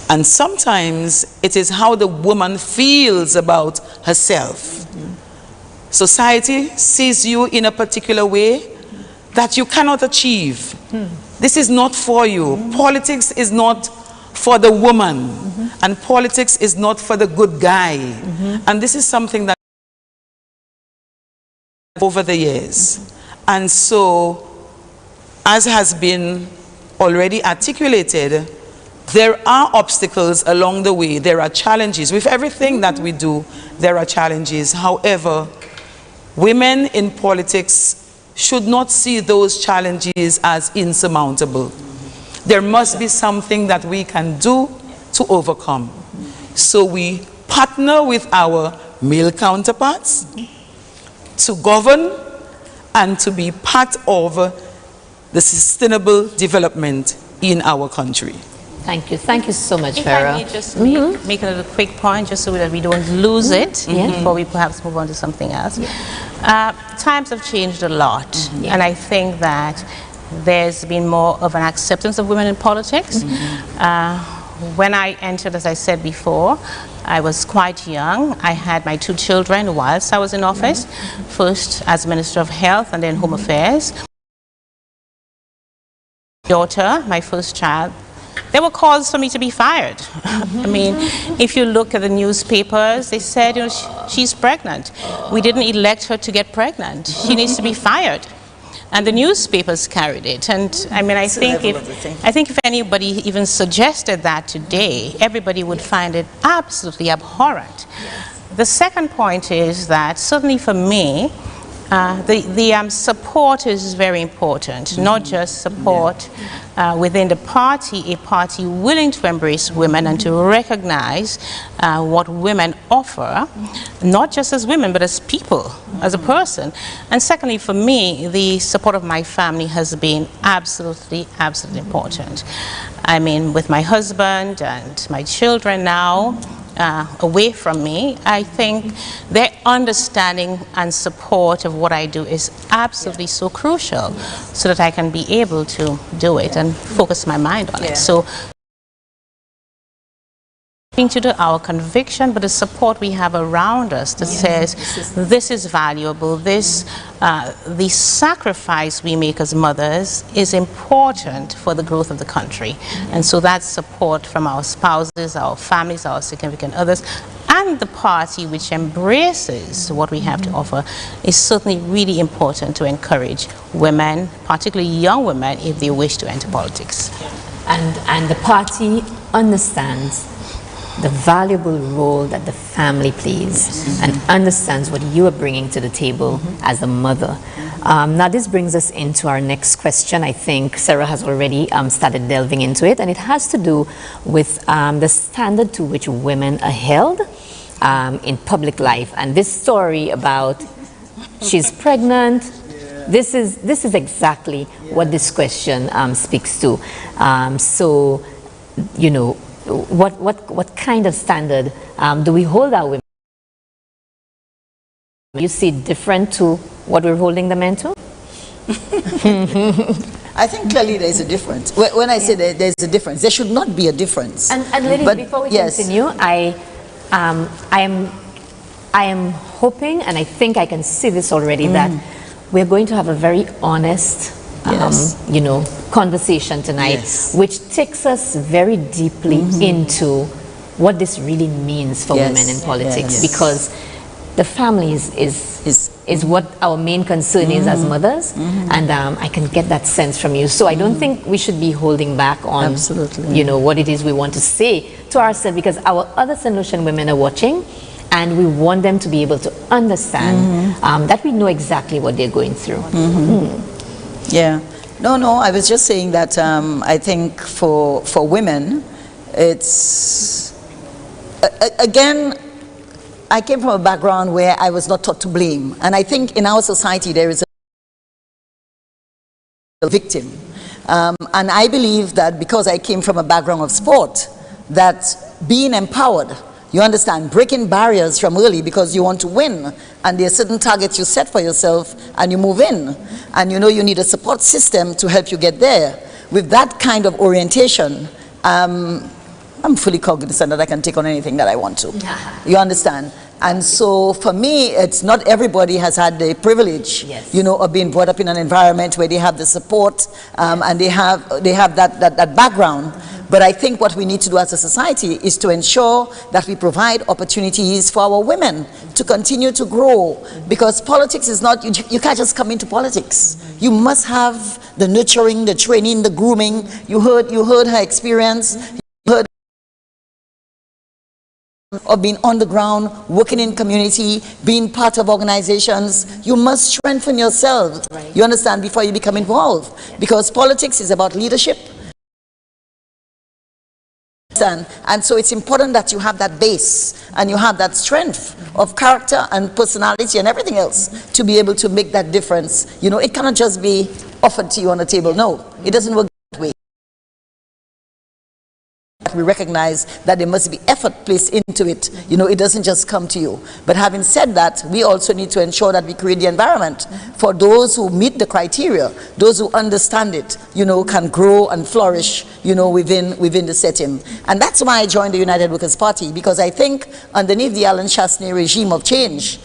And sometimes it is how the woman feels about herself. Society sees you in a particular way that you cannot achieve. This is not for you. Politics is not for the woman, and politics is not for the good guy. And this is something that over the years. And so, as has been already articulated, there are obstacles along the way. There are challenges. With everything that we do, there are challenges. However, women in politics should not see those challenges as insurmountable. There must be something that we can do to overcome. So we partner with our male counterparts to govern and to be part of the sustainable development in our country. Thank you. Thank you so much, If Farah. I may just make a little quick point, just so that we don't lose it before we perhaps move on to something else. Times have changed a lot, and I think that there's been more of an acceptance of women in politics. When I entered, as I said before, I was quite young. I had my 2 children whilst I was in office, first as Minister of Health and then Home Affairs. Daughter, my first child, there were calls for me to be fired. I mean, if you look at the newspapers, they said, you know, she's pregnant. We didn't elect her to get pregnant. She needs to be fired. And the newspapers carried it. And I mean, I think if anybody even suggested that today, everybody would find it absolutely abhorrent. The second point is that certainly for me, the support is very important, not just support within the party, a party willing to embrace women and to recognize what women offer, not just as women, but as people, as a person. And secondly, for me, the support of my family has been absolutely, absolutely important. I mean, with my husband and my children now, away from me, I think their understanding and support of what I do is absolutely so crucial, so that I can be able to do it and focus my mind on it. So to do our conviction, but the support we have around us that says this is valuable, this the sacrifice we make as mothers is important for the growth of the country. And so that support from our spouses, our families, our significant others, and the party which embraces what we have to offer is certainly really important to encourage women, particularly young women, if they wish to enter politics. And the party understands the valuable role that the family plays and understands what you are bringing to the table as a mother. Now this brings us into our next question. I think Sarah has already started delving into it, and it has to do with the standard to which women are held in public life. And this story about she's pregnant, this is exactly what this question speaks to. So, you know, what kind of standard do we hold our women? You see different to what we're holding the men to? I think clearly there's a difference. When I say there's a difference, there should not be a difference. And ladies, before we continue, I am hoping, and I think I can see this already, that we're going to have a very honest you know, conversation tonight, which takes us very deeply into what this really means for women in politics, because the family is what our main concern is as mothers, and I can get that sense from you. So I don't think we should be holding back on, you know, what it is we want to say to ourselves, because our other St. Lucian women are watching, and we want them to be able to understand that we know exactly what they're going through. Yeah. No, I was just saying that I think for women, it's, again, I came from a background where I was not taught to blame. And I think in our society there is a victim. And I believe that because I came from a background of sport, that being empowered, you understand, breaking barriers from early because you want to win, and there are certain targets you set for yourself and you move in, and you know you need a support system to help you get there. with that kind of orientation, I'm fully cognizant that I can take on anything that I want to. You understand? And so for me, it's not everybody has had the privilege, you know, of being brought up in an environment where they have the support and they have that background. But I think what we need to do as a society is to ensure that we provide opportunities for our women to continue to grow, because politics is not, you can't just come into politics. You must have the nurturing, the training, the grooming. You heard her experience. You heard of being on the ground, working in community, being part of organizations. You must strengthen yourself, you understand, before you become involved, because politics is about leadership. And so it's important that you have that base and you have that strength of character and personality and everything else to be able to make that difference. You know, it cannot just be offered to you on the table. No, it doesn't work that way. We recognize that there must be effort placed into it. You know, it doesn't just come to you. But having said that, we also need to ensure that we create the environment for those who meet the criteria, those who understand it, you know, can grow and flourish, you know, within the setting. And that's why I joined the United Workers' Party, because I think underneath the Alan Chastanet regime of change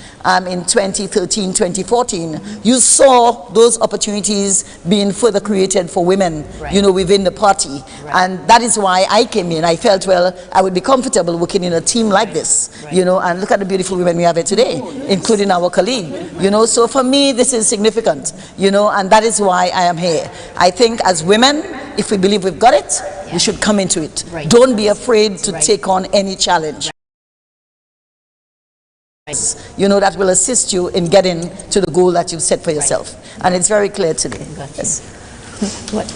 in 2013, 2014, you saw those opportunities being further created for women, you know, within the party. And that is why I came in. I felt, well, I would be comfortable working in a team like this, you know, and look at the beautiful women we have here today, including our colleague, you know. So for me, this is significant, you know, and that is why I am here. I think as women, if we believe we've got it, we should come into it. Don't be afraid to take on any challenge. You know, that will assist you in getting to the goal that you've set for yourself. And it's very clear today. Yes.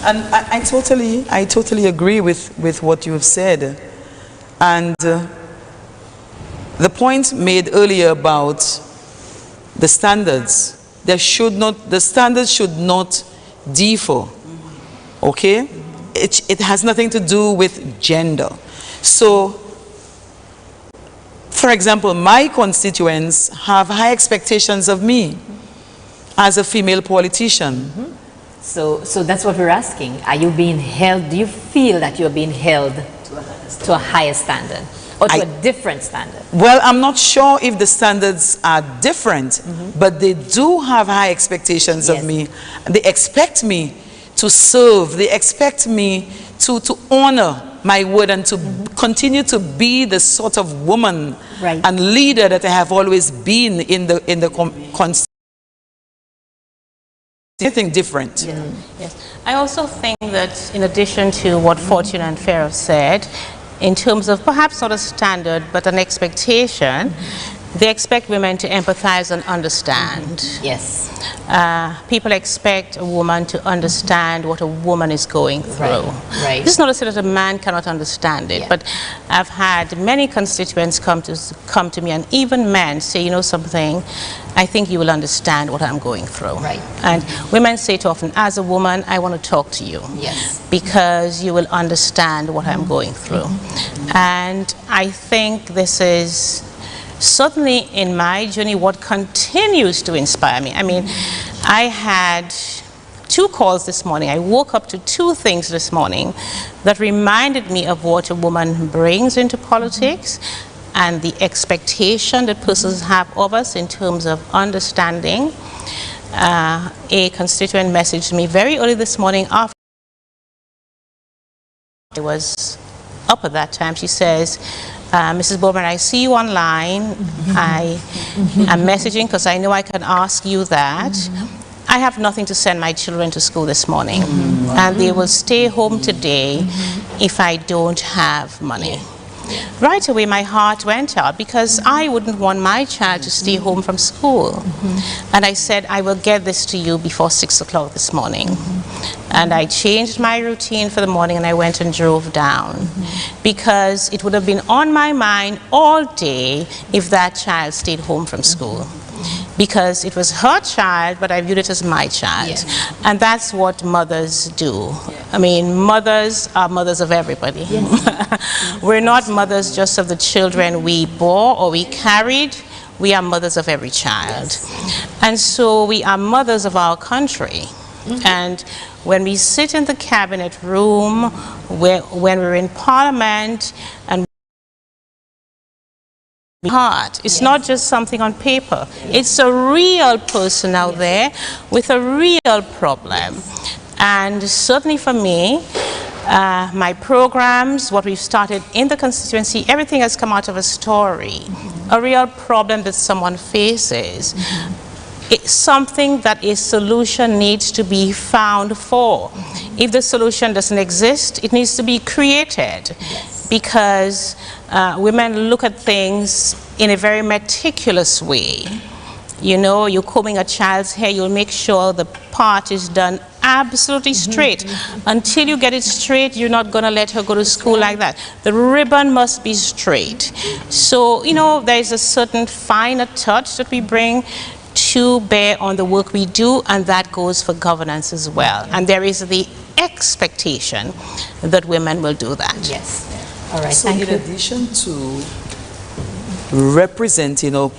And I totally agree with what you have said. And the point made earlier about the standards, the standards should not differ, okay? It has nothing to do with gender. So, for example, my constituents have high expectations of me as a female politician. So that's what we're asking. Are you being held, do you feel that you're being held to a higher standard or to a different standard? Well, I'm not sure if the standards are different, but they do have high expectations of me. They expect me to serve. They expect me to honor my word and to continue to be the sort of woman and leader that I have always been in the constitution. Anything different. Yes. I also think that in addition to what Fortune and Pharaoh said, in terms of perhaps not a standard but an expectation, they expect women to empathize and understand. Yes. People expect a woman to understand what a woman is going through. This is not to say that a man cannot understand it, but I've had many constituents come to me, and even men say, you know something, I think you will understand what I'm going through. And women say it often, as a woman, I want to talk to you. Because you will understand what I'm going through. And I think this is certainly in my journey what continues to inspire me. I mean, I had 2 calls this morning. I woke up to 2 things this morning that reminded me of what a woman brings into politics and the expectation that persons have of us in terms of understanding. A constituent messaged me very early this morning after I was up at that time. She says, Mrs. Bowman, I see you online. I am messaging because I know I can ask you that. I have nothing to send my children to school this morning, and they will stay home today if I don't have money. Right away, my heart went out because I wouldn't want my child to stay home from school. And I said, I will get this to you before 6 o'clock this morning. And I changed my routine for the morning and I went and drove down because it would have been on my mind all day if that child stayed home from school. Because it was her child, but I viewed it as my child. And that's what mothers do. I mean, mothers are mothers of everybody. We're not mothers just of the children we bore or we carried. We are mothers of every child. And so we are mothers of our country. And when we sit in the cabinet room, when we're in Parliament, and heart. It's not just something on paper. It's a real person out there with a real problem. And certainly for me, my programs, what we've started in the constituency, everything has come out of a story, a real problem that someone faces. It's something that a solution needs to be found for. If the solution doesn't exist, it needs to be created. Because women look at things in a very meticulous way. You know, you're combing a child's hair, you'll make sure the part is done absolutely straight. Until you get it straight, you're not going to let her go to school like that. The ribbon must be straight. So, you know, there's a certain finer touch that we bring to bear on the work we do, and that goes for governance as well. And there is the expectation that women will do that. Yes. All right, so thank in you. addition to representing or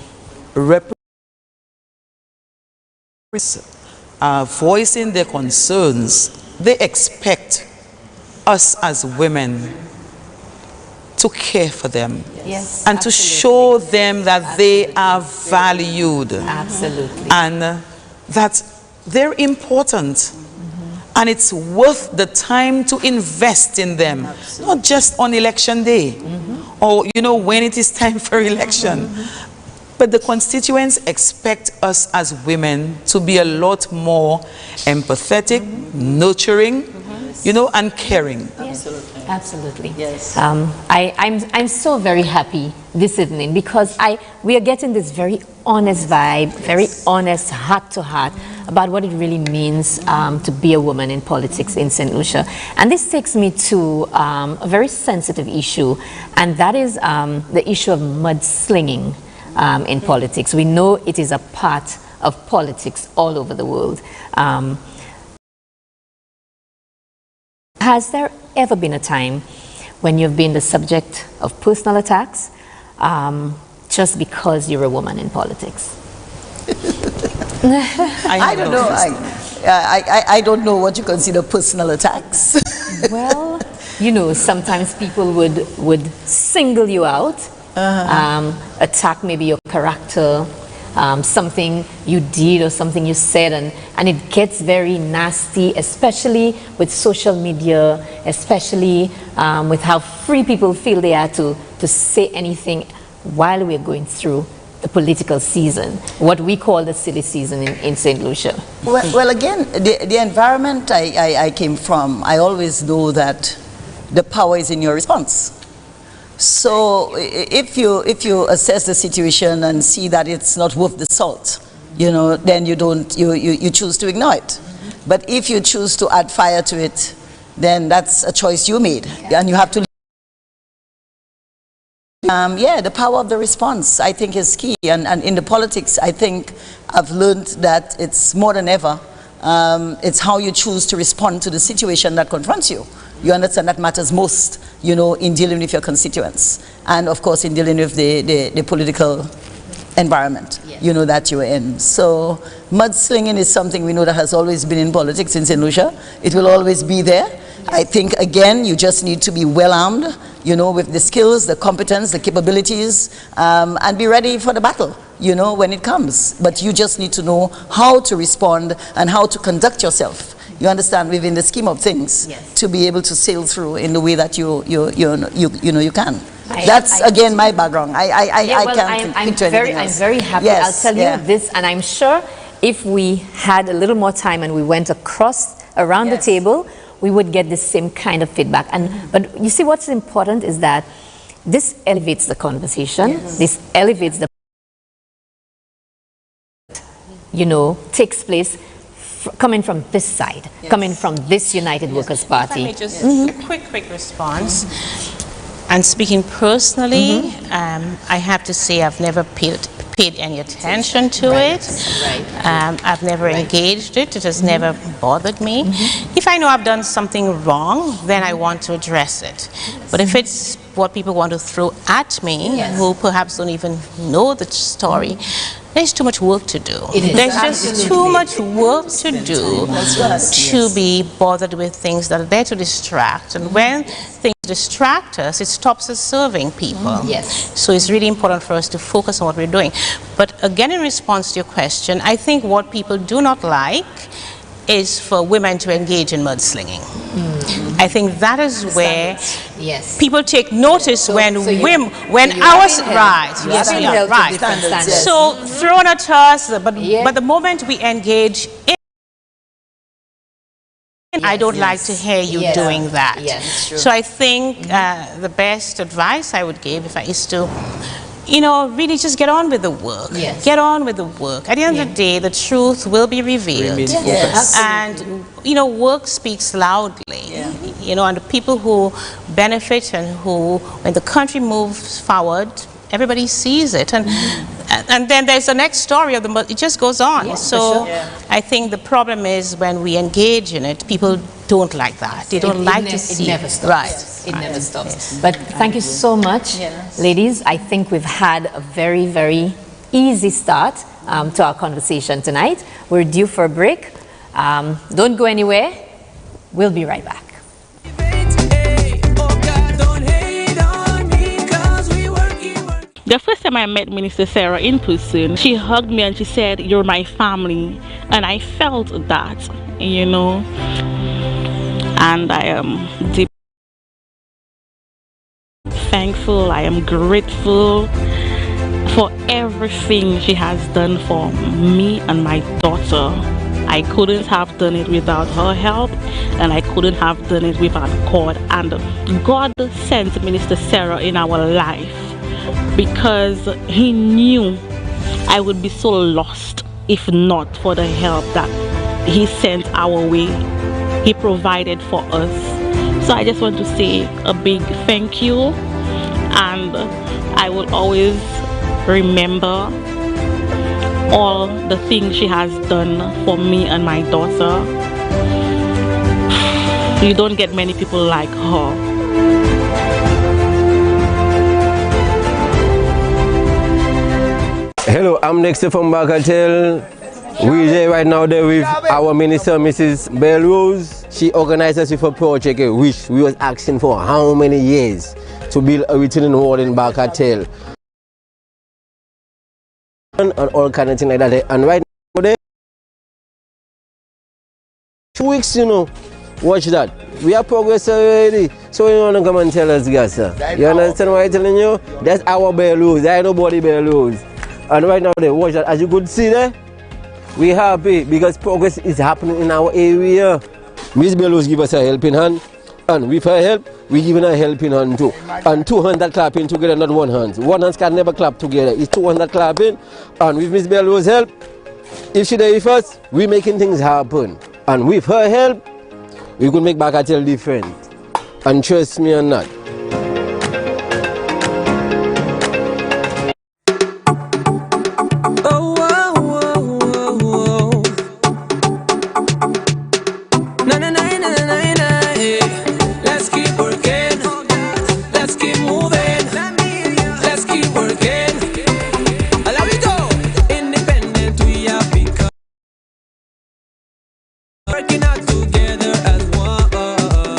voicing their concerns, they expect us as women to care for them. Yes, and to show them that they are valued. Absolutely. And that they're important. And it's worth the time to invest in them, not just on election day or, you know, when it is time for election. But the constituents expect us as women to be a lot more empathetic, nurturing, you know, and caring. Absolutely. Absolutely. Yes. I'm so very happy this evening because we are getting this very honest vibe, very honest heart to heart about what it really means to be a woman in politics in St. Lucia. And this takes me to a very sensitive issue, and that is the issue of mudslinging in politics. We know it is a part of politics all over the world. Has there ever been a time when you've been the subject of personal attacks just because you're a woman in politics? I don't know. I don't know what you consider personal attacks. Well, you know, sometimes people would single you out, attack maybe your character, something you did or something you said, and it gets very nasty, especially with social media, especially with how free people feel they are to say anything while we're going through the political season, what we call the silly season in St. Lucia. Well, again, the environment I came from, I always know that the power is in your response. So if you assess the situation and see that it's not worth the salt, you know, then you choose to ignore it. But if you choose to add fire to it, then that's a choice you made, and you have to. Yeah, the power of the response, I think, is key. And in the politics, I think I've learned that it's more than ever. It's how you choose to respond to the situation that confronts you. You understand that matters most, you know, in dealing with your constituents. And, of course, in dealing with the political environment, you know, that you're in. So mudslinging is something we know that has always been in politics in St. Lucia. It will always be there. I think, again, you just need to be well armed, you know, with the skills, the competence, the capabilities, and be ready for the battle, you know, when it comes. But you just need to know how to respond and how to conduct yourself. You understand, within the scheme of things, to be able to sail through in the way that you know you can. That's again my background. I'm very happy. Yes, I'll tell you this, and I'm sure if we had a little more time and we went around the table, we would get the same kind of feedback. But you see, what's important is that this elevates the conversation. This elevates the, you know, takes place coming from this side, coming from this United Workers' Party. If I may just a quick response. And speaking personally, I have to say I've never paid any attention to it. I've never engaged it. It has never bothered me. If I know I've done something wrong, then I want to address it. But if it's what people want to throw at me, who perhaps don't even know the story, there's too much work to do. It is. There's just too much work to do to be bothered with things that are there to distract. And when things distract us, it stops us serving people. Yes. So it's really important for us to focus on what we're doing. But again, in response to your question, I think what people do not like is for women to engage in mudslinging. I think that is where people take notice when our right. So thrown at us, but the moment we engage in, I don't like to hear you doing that. So I think the best advice I would give is to, really just get on with the work. Get on with the work. At the end of the day, the truth will be revealed. And, work speaks loudly. And the people who benefit and who, when the country moves forward, everybody sees it. And then there's the next story of it just goes on. I think the problem is when we engage in it, people don't like that. They don't like to see it. Never stops. Right. It never stops. But thank you so much, ladies. I think we've had a very, very easy start to our conversation tonight. We're due for a break. Don't go anywhere. We'll be right back. The first time I met Minister Sarah in person, she hugged me and she said, "You're my family." And I felt that, and I am deeply thankful. I am grateful for everything she has done for me and my daughter. I couldn't have done it without her help, and I couldn't have done it without God. And God sent Minister Sarah in our life because he knew I would be so lost if not for the help that he sent our way. He provided for us. So I just want to say a big thank you, and I will always remember all the things she has done for me and my daughter. You don't get many people like her. Hello, I'm Nexter from Bagatelle. We're here right now there with our minister, Mrs. Belrose. She organized us with a project which we was asking for how many years to build a returning wall in Bagatelle. And all kind of things like that. And right now there, 2 weeks, watch that. We have progress already. So you want to come and tell us, guys, sir. You understand what I'm telling you? That's our Belrose. There ain't nobody Belrose. And right now there, watch that. As you could see there, we happy because progress is happening in our area. Miss Belrose give us a helping hand, and with her help, we give her a helping hand too. And 2 hands that clapping together, not 1 hand. 1 hand can never clap together. It's 2 hands that clapping. And with Miss Belrose's help, if she there with us, we making things happen. And with her help, we could make Bagatelle different. And trust me on that.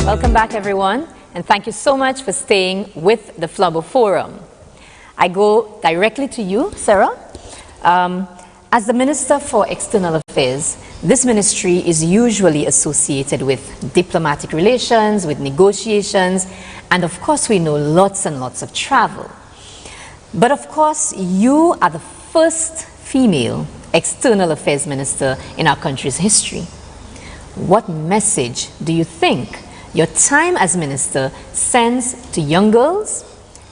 Welcome back, everyone, and thank you so much for staying with the Flabo Forum. I go directly to you, Sarah. As the Minister for External Affairs, this ministry is usually associated with diplomatic relations, with negotiations, and of course we know lots and lots of travel. But of course, you are the first female External Affairs Minister in our country's history. What message do you think your time as minister sends to young girls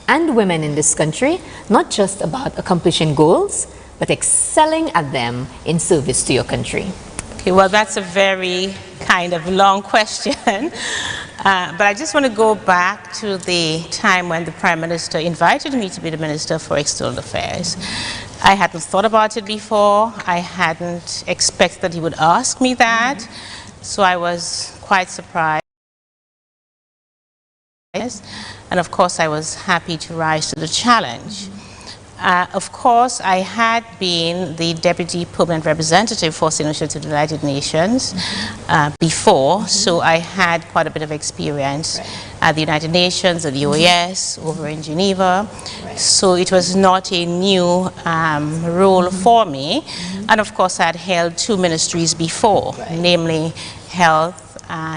and women in this country, not just about accomplishing goals, but excelling at them in service to your country? Okay, well, that's a very kind of long question. But I just want to go back to the time when the Prime Minister invited me to be the Minister for External Affairs. I hadn't thought about it before. I hadn't expected that he would ask me that. So I was quite surprised. And of course, I was happy to rise to the challenge. Of course, I had been the Deputy Permanent Representative for St. Lucia to the United Nations before, so I had quite a bit of experience at the United Nations, at the OAS, over in Geneva. So it was not a new role for me. And of course, I had held 2 ministries before, namely Health,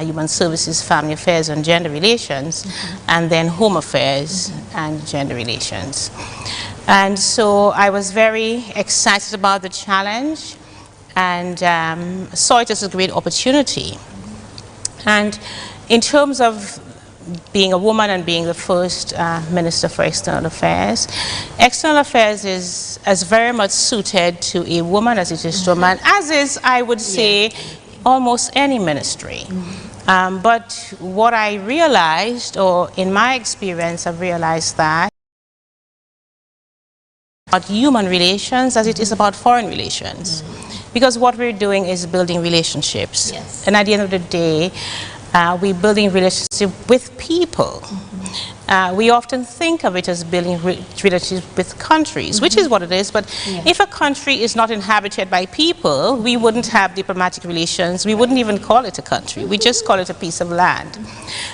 Human Services, Family Affairs and Gender Relations, and then Home Affairs and Gender Relations. And so I was very excited about the challenge and saw it as a great opportunity. And in terms of being a woman and being the first Minister for External Affairs is as very much suited to a woman as it is to a man, as is, I would say, almost any ministry. But what I realized, or in my experience, I've realized that about human relations as it is about foreign relations. Because what we're doing is building relationships. And at the end of the day, we're building relationship with people. We often think of it as building relationships with countries, which is what it is, but if a country is not inhabited by people, we wouldn't have diplomatic relations, we wouldn't even call it a country, we just call it a piece of land.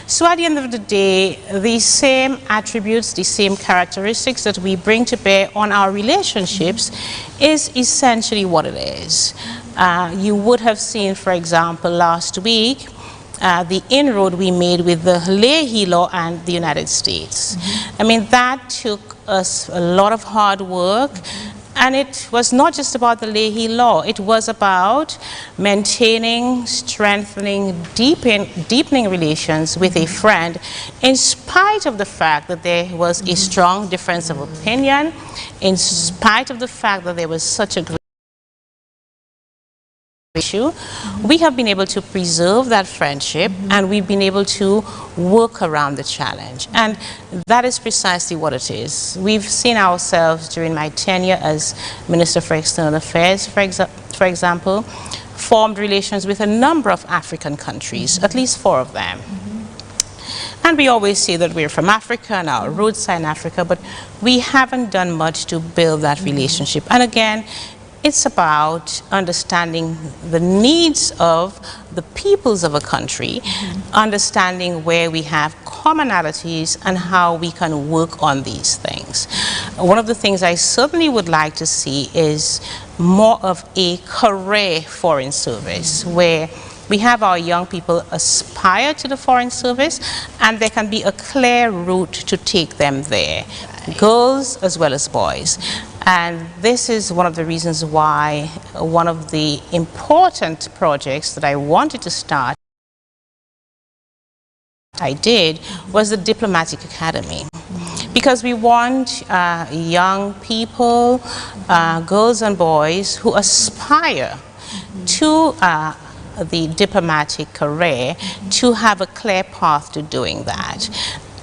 So at the end of the day, these same attributes, the same characteristics that we bring to bear on our relationships is essentially what it is. You would have seen, for example, last week, the inroad we made with the Leahy Law and the United States. I mean, that took us a lot of hard work, and it was not just about the Leahy Law. It was about maintaining, strengthening, deepening relations with a friend, in spite of the fact that there was a strong difference of opinion, in spite of the fact that there was such a great issue. We have been able to preserve that friendship, and we've been able to work around the challenge, and that is precisely what it is. We've seen ourselves during my tenure as Minister for External Affairs, for example, formed relations with a number of African countries, at least 4 of them. And we always say that we're from Africa and our roots are in Africa, but we haven't done much to build that relationship. And again, it's about understanding the needs of the peoples of a country, understanding where we have commonalities and how we can work on these things. One of the things I certainly would like to see is more of a career foreign service, where we have our young people aspire to the foreign service, and there can be a clear route to take them there, girls as well as boys. And this is one of the reasons why one of the important projects that I wanted to start, I did, was the Diplomatic Academy. Because we want young people, girls and boys who aspire to the diplomatic career to have a clear path to doing that.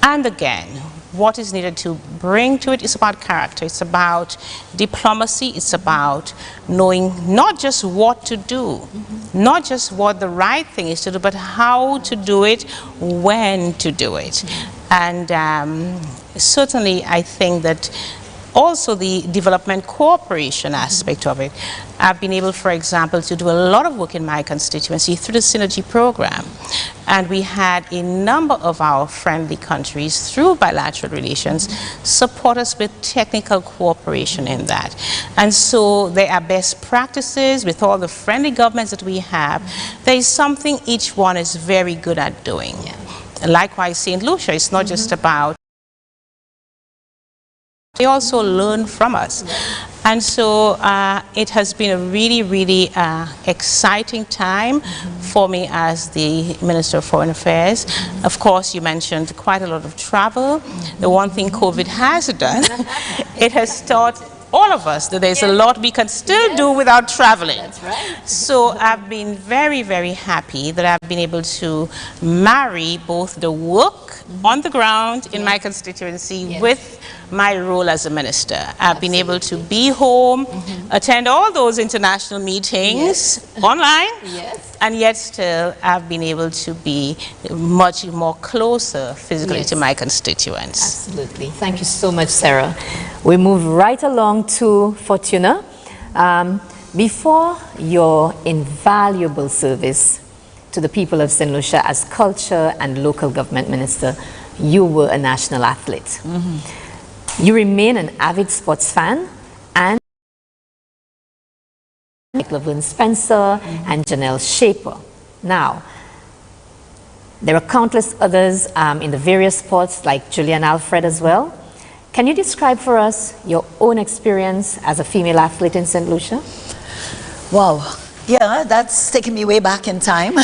And again, what is needed to bring to it is about character, it's about diplomacy, it's about knowing not just what to do, not just what the right thing is to do, but how to do it, when to do it. And certainly I think that also the development cooperation aspect of it. I've been able, for example, to do a lot of work in my constituency through the Synergy program. And we had a number of our friendly countries, through bilateral relations, support us with technical cooperation in that. And so there are best practices with all the friendly governments that we have. There is something each one is very good at doing. Likewise, St. Lucia, it's not just about, they also learn from us. And so it has been a really, really exciting time for me as the Minister of Foreign Affairs. Of course, you mentioned quite a lot of travel. The one thing COVID has done, it has taught all of us that there's a lot we can still do without traveling. That's right. So I've been very, very happy that I've been able to marry both the work on the ground in my constituency with my role as a minister. I've been able to be home, attend all those international meetings online, and yet still I've been able to be much more closer physically to my constituents. Absolutely. Thank you so much, Sarah. We move right along to Fortuna. Before your invaluable service to the people of St. Lucia as culture and local government minister, you were a national athlete. You remain an avid sports fan, and like Laverne Spencer and Janelle Shaper. Now, there are countless others in the various sports, like Julian Alfred as well. Can you describe for us your own experience as a female athlete in St. Lucia? Wow. Yeah, that's taking me way back in time.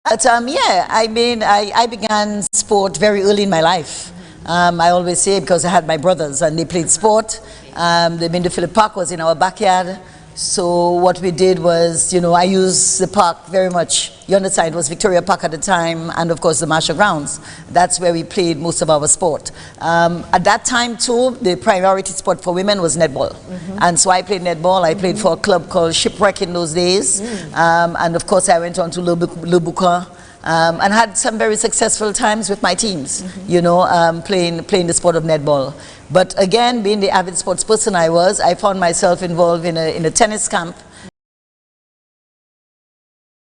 But yeah, I mean, I began sport very early in my life. I always say, because I had my brothers and they played sport. The Binder Phillip Park was in our backyard. So what we did was, you know, I used the park very much. You understand, it was Victoria Park at the time, and of course the Marshall Grounds. That's where we played most of our sport. At that time too, the priority sport for women was netball. And so I played netball. I played for a club called Shipwreck in those days. And of course I went on to Lubuka. And had some very successful times with my teams, you know, playing the sport of netball. But again, being the avid sports person I was, I found myself involved in a tennis camp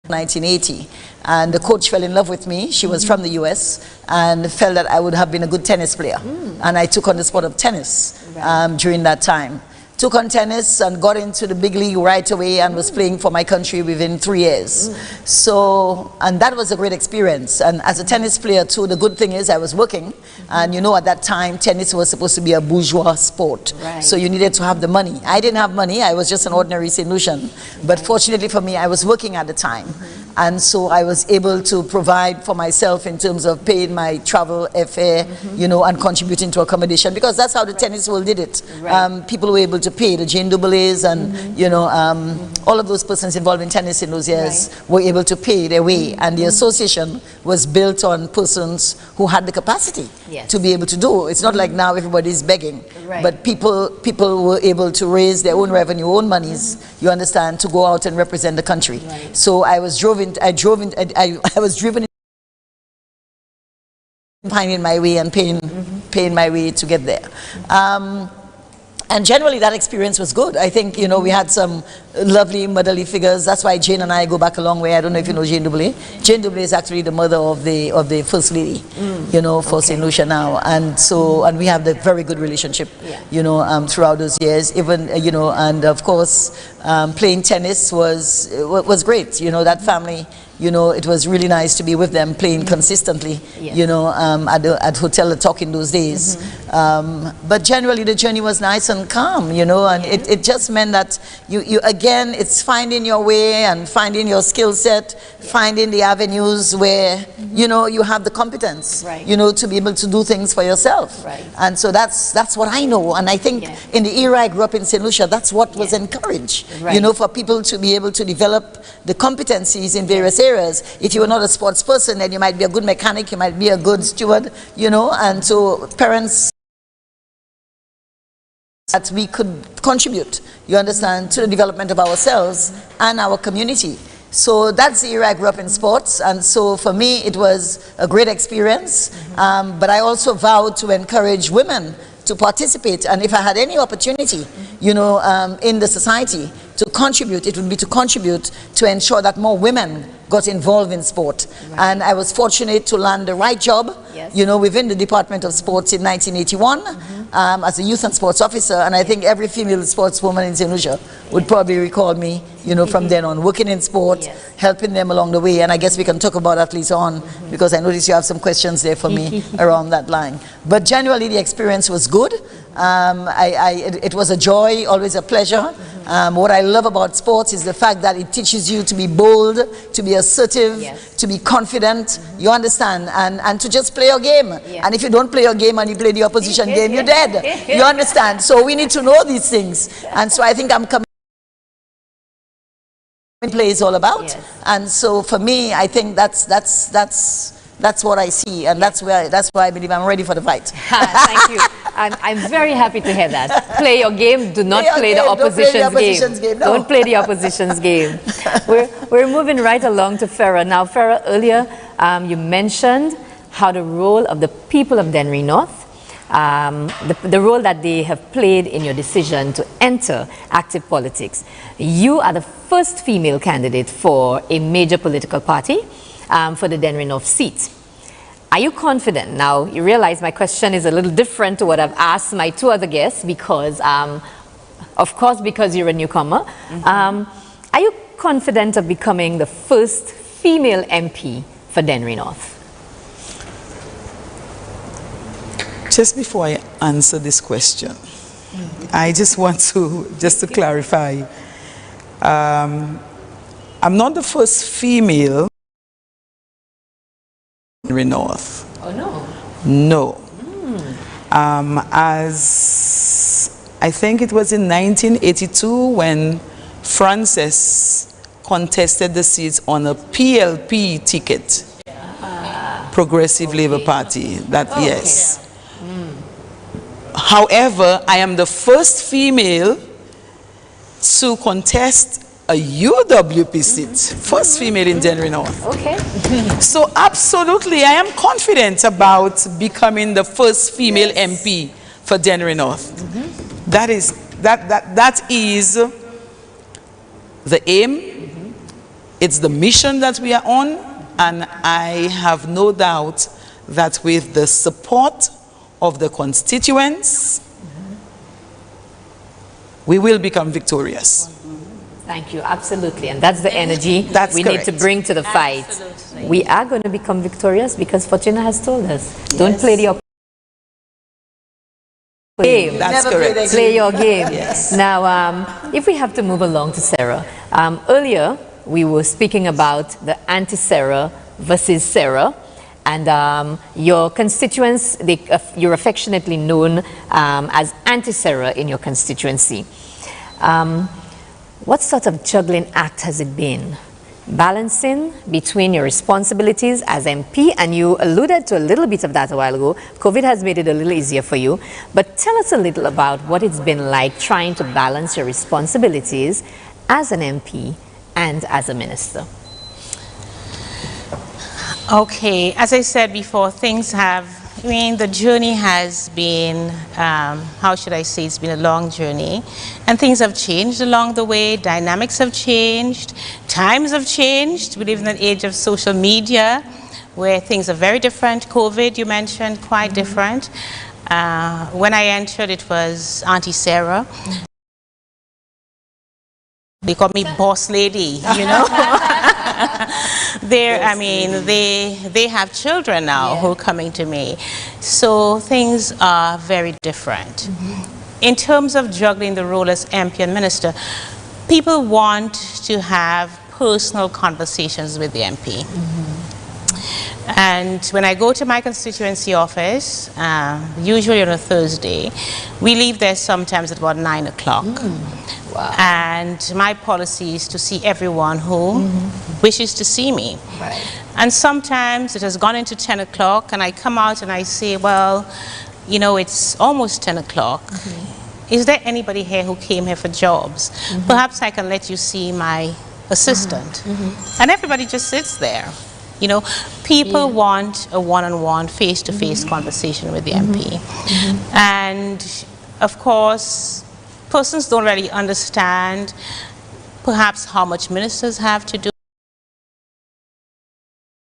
in 1980. And the coach fell in love with me. She was from the US and felt that I would have been a good tennis player. And I took on the sport of tennis during that time. Took on tennis and got into the big league right away and was playing for my country within 3 years. So, and that was a great experience. And as a tennis player too, the good thing is I was working. And you know, at that time, tennis was supposed to be a bourgeois sport. So you needed to have the money. I didn't have money. I was just an ordinary St. Lucian. But fortunately for me, I was working at the time. And so I was able to provide for myself in terms of paying my travel, airfare, you know, and contributing to accommodation, because that's how the tennis world did it. People were able to pay, the Jane Doubles and, you know, all of those persons involved in tennis in those years were able to pay their way. And the association was built on persons who had the capacity to be able to do. It's not like now everybody's begging, but people were able to raise their own revenue, own monies, you understand, to go out and represent the country. So I was driven finding my way and paying my way to get there. And generally that experience was good. I think, you know, we had some lovely motherly figures. That's why Jane and I go back a long way. I don't know if you know Jane Double. Jane Double is actually the mother of the First Lady, you know, for St. Lucia now. And so, and we have the very good relationship, you know, throughout those years. Even, you know, and of course, playing tennis was great. You know, that family, you know, it was really nice to be with them playing consistently, you know, at Hotel Le Talk in those days. But generally the journey was nice and calm, you know, and it just meant that you again, it's finding your way and finding your skill set, finding the avenues where, you know, you have the competence, you know, to be able to do things for yourself. And so that's what I know. And I think in the era I grew up in St. Lucia, that's what was encouraged, you know, for people to be able to develop the competencies in various areas. If you were not a sports person, then you might be a good mechanic, you might be a good steward, you know, and so parents that we could contribute, you understand, to the development of ourselves and our community. So that's the era I grew up in sports, and so for me it was a great experience, but I also vowed to encourage women to participate, and if I had any opportunity, you know, in the society to contribute, it would be to contribute to ensure that more women got involved in sport. And I was fortunate to land the right job, you know, within the Department of Sports in 1981 as a youth and sports officer. And I think every female sportswoman in St. Lucia would probably recall me, you know, from then on, working in sport, helping them along the way. And I guess we can talk about that later on, because I noticed you have some questions there for me around that line. But generally the experience was good. It was a joy, always a pleasure. What I love about sports is the fact that it teaches you to be bold, to be assertive, to be confident, you understand, and to just play your game. And if you don't play your game and you play the opposition game, you're dead. You understand? So we need to know these things. And so I think I'm coming play is all about. And so for me, I think that's That's what I see, and that's why I believe I'm ready for the fight. Thank you. I'm very happy to hear that. Play your game. Do not play the opposition's game. No. Don't play the opposition's game. We're moving right along to Farah. Now, Farah, earlier you mentioned how the role of the people of Dennery North, the role that they have played in your decision to enter active politics. You are the first female candidate for a major political party for the Dennery North seat. Are you confident? Now, you realize my question is a little different to what I've asked my two other guests because, of course, because you're a newcomer. Are you confident of becoming the first female MP for Dennery North? Just before I answer this question, I just want to clarify. I'm not the first female in Dennery North. Oh, no? No. As I think it was in 1982 when Frances contested the seats on a PLP ticket, Progressive Labour Party, yes. However, I am the first female to contest a UWP seat, first female in Dennery North. Okay. So absolutely, I am confident about becoming the first female MP for Dennery North. That is the aim. It's the mission that we are on, and I have no doubt that with the support of the constituents, we will become victorious. Thank you, absolutely. And that's the energy we correct. need to bring to the fight. Absolutely. We are going to become victorious because Fortuna has told us, don't play the game. That's correct. Play your game. Yes. Now, if we have to move along to Sarah. Earlier, we were speaking about the anti-Sarah versus Sarah. And your constituents, you're affectionately known as anti-Sarah in your constituency. What sort of juggling act has it been? Balancing between your responsibilities as MP, and you alluded to a little bit of that a while ago. COVID has made it a little easier for you. But tell us a little about what it's been like trying to balance your responsibilities as an MP and as a minister. Okay, as I said before, the journey has been, how should I say, it's been a long journey. And things have changed along the way, dynamics have changed, times have changed. We live in an age of social media where things are very different. COVID, you mentioned, quite different. When I entered, it was Auntie Sarah. They call me boss lady, you know. They have children now who are coming to me. So things are very different. In terms of juggling the role as MP and minister, people want to have personal conversations with the MP. And when I go to my constituency office, usually on a Thursday, we leave there sometimes at about 9 o'clock. Wow. And my policy is to see everyone who wishes to see me. Right. And sometimes it has gone into 10 o'clock and I come out and I say, well, you know, it's almost 10 o'clock. Is there anybody here who came here for jobs? Perhaps I can let you see my assistant. And everybody just sits there. You know, people want a one-on-one, face-to-face conversation with the MP. And of course, persons don't really understand perhaps how much ministers have to do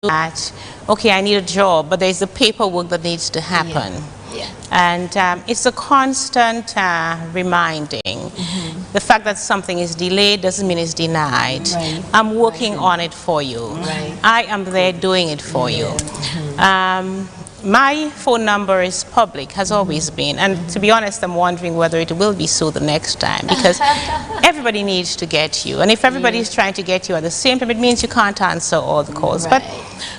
that. Okay, I need a job, but there's the paperwork that needs to happen. And it's a constant reminding. The fact that something is delayed doesn't mean it's denied. I'm working on it for you. I am there doing it for you. My phone number is public, has always been. And to be honest, I'm wondering whether it will be so the next time, because everybody needs to get you. And if everybody is trying to get you at the same time, it means you can't answer all the calls. But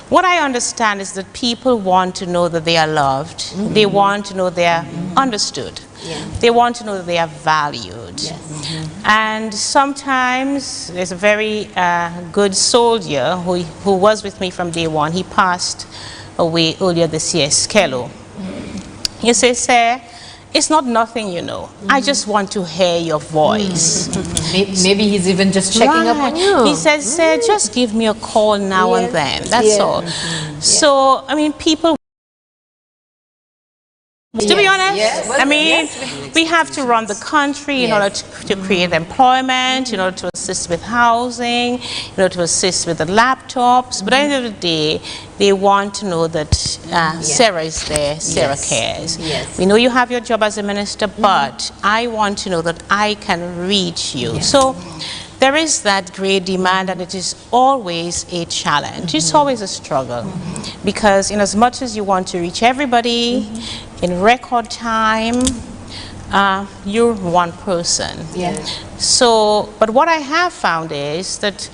what I understand is that people want to know that they are loved. They want to know they are understood. They want to know that they are valued. And sometimes there's a very good soldier who was with me from day one. He passed away earlier this year, Skello. He says, sir, it's not nothing, you know. I just want to hear your voice. Maybe he's even just checking up on you. He says, sir, just give me a call now and then. That's all. So, I mean, people... To be honest, I mean, we have to run the country in order to create employment, in order to assist with housing, in order to assist with the laptops. But at the end of the day, they want to know that Sarah is there, Sarah cares. We know you have your job as a minister, but I want to know that I can reach you. So there is that great demand, and it is always a challenge. It's always a struggle, because in as much as you want to reach everybody in record time, you're one person. So, but what I have found is that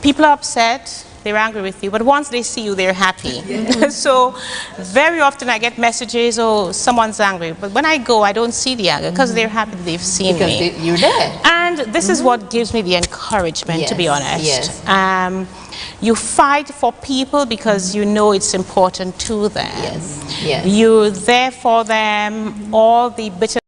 people are upset, they're angry with you, but once they see you, they're happy. So very often I get messages, oh, someone's angry, but when I go, I don't see the anger, because they're happy that they've seen me. You're there. And this is what gives me the encouragement, to be honest. You fight for people because you know it's important to them. You're there for them, all the bitter.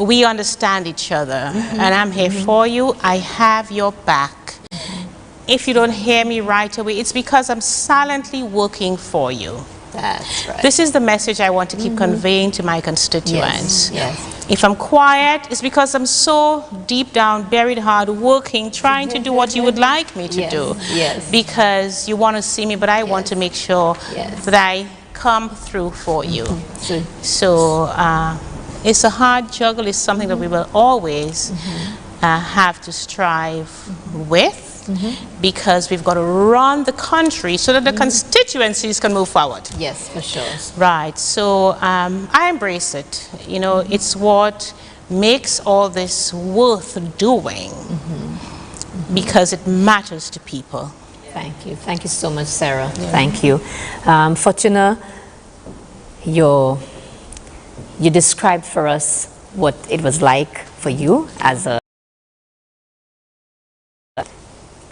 We understand each other, and I'm here for you. I have your back. If you don't hear me right away, it's because I'm silently working for you. That's right. This is the message I want to keep conveying to my constituents. If I'm quiet, it's because I'm so deep down, buried hard, working, trying to do what you would like me to do. Because you want to see me, but I want to make sure that I come through for you. So it's a hard juggle. It's something that we will always have to strive with. Because we've got to run the country so that the constituencies can move forward. Yes, for sure. Right. So I embrace it. You know, it's what makes all this worth doing, because it matters to people. Thank you. Thank you so much, Sarah. Thank you. Fortuna, you described for us what it was like for you as a...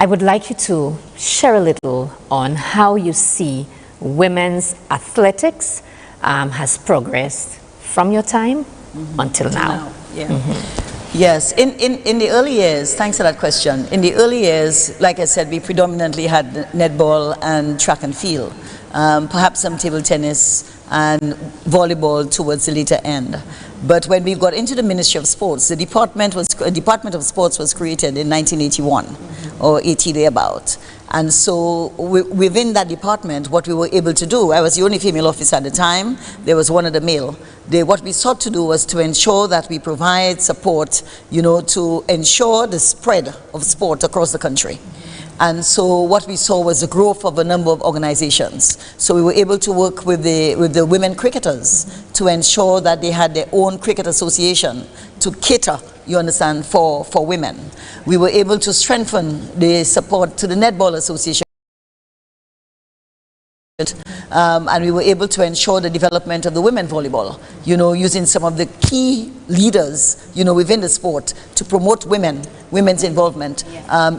I would like you to share a little on how you see women's athletics has progressed from your time until now. Yes, in the early years, thanks for that question. In the early years, like I said, we predominantly had netball and track and field, perhaps some table tennis and volleyball towards the later end. But when we got into the Ministry of Sports, the Department of Sports was created in 1981 or 80 thereabout. And so within that department, what we were able to do, I was the only female officer at the time, there was one other male. What we sought to do was to ensure that we provide support, you know, to ensure the spread of sport across the country. And so what we saw was the growth of a number of organizations. So we were able to work with the women cricketers to ensure that they had their own cricket association to cater, you understand, for women. We were able to strengthen the support to the Netball Association. And we were able to ensure the development of the women volleyball, you know, using some of the key leaders, you know, within the sport to promote women's involvement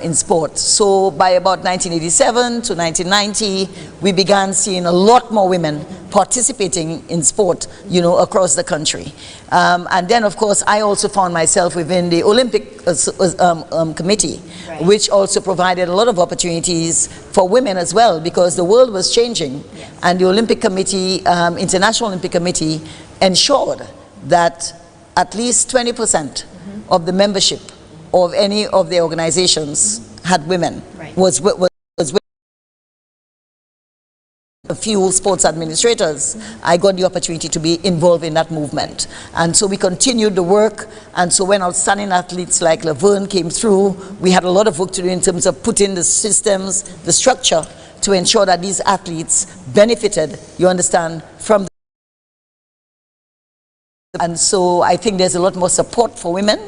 in sport. So by about 1987 to 1990, we began seeing a lot more women participating in sport, you know, across the country. And then, of course, I also found myself within the Olympic Committee, which also provided a lot of opportunities for women as well, because the world was changing. And the Olympic Committee, International Olympic Committee, ensured that at least 20% of the membership of any of the organizations had women, was a few sports administrators. I got the opportunity to be involved in that movement. And so we continued the work, and so when outstanding athletes like Laverne came through, we had a lot of work to do in terms of putting the systems, the structure, to ensure that these athletes benefited, you understand, from the... And so I think there's a lot more support for women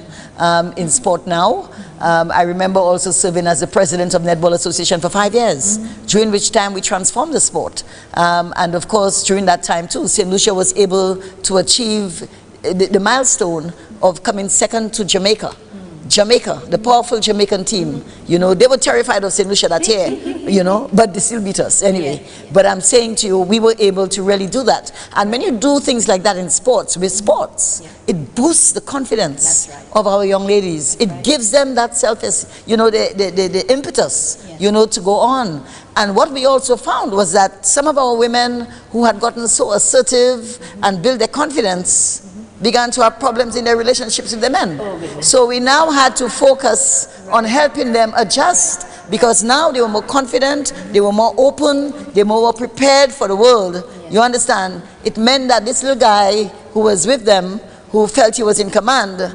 in sport now. I remember also serving as the president of Netball Association for 5 years, during which time we transformed the sport. And of course, during that time too, St. Lucia was able to achieve the milestone of coming second to Jamaica Jamaica, the powerful Jamaican team. You know, they were terrified of St. Lucia that year, you know, but they still beat us anyway. But I'm saying to you, we were able to really do that. And when you do things like that in sports, with sports, it boosts the confidence of our young ladies. It gives them that you know, the impetus, you know, to go on. And what we also found was that some of our women who had gotten so assertive and built their confidence began to have problems in their relationships with the men. So we now had to focus on helping them adjust, because now they were more confident, they were more open, they were more prepared for the world. You understand? It meant that this little guy who was with them, who felt he was in command,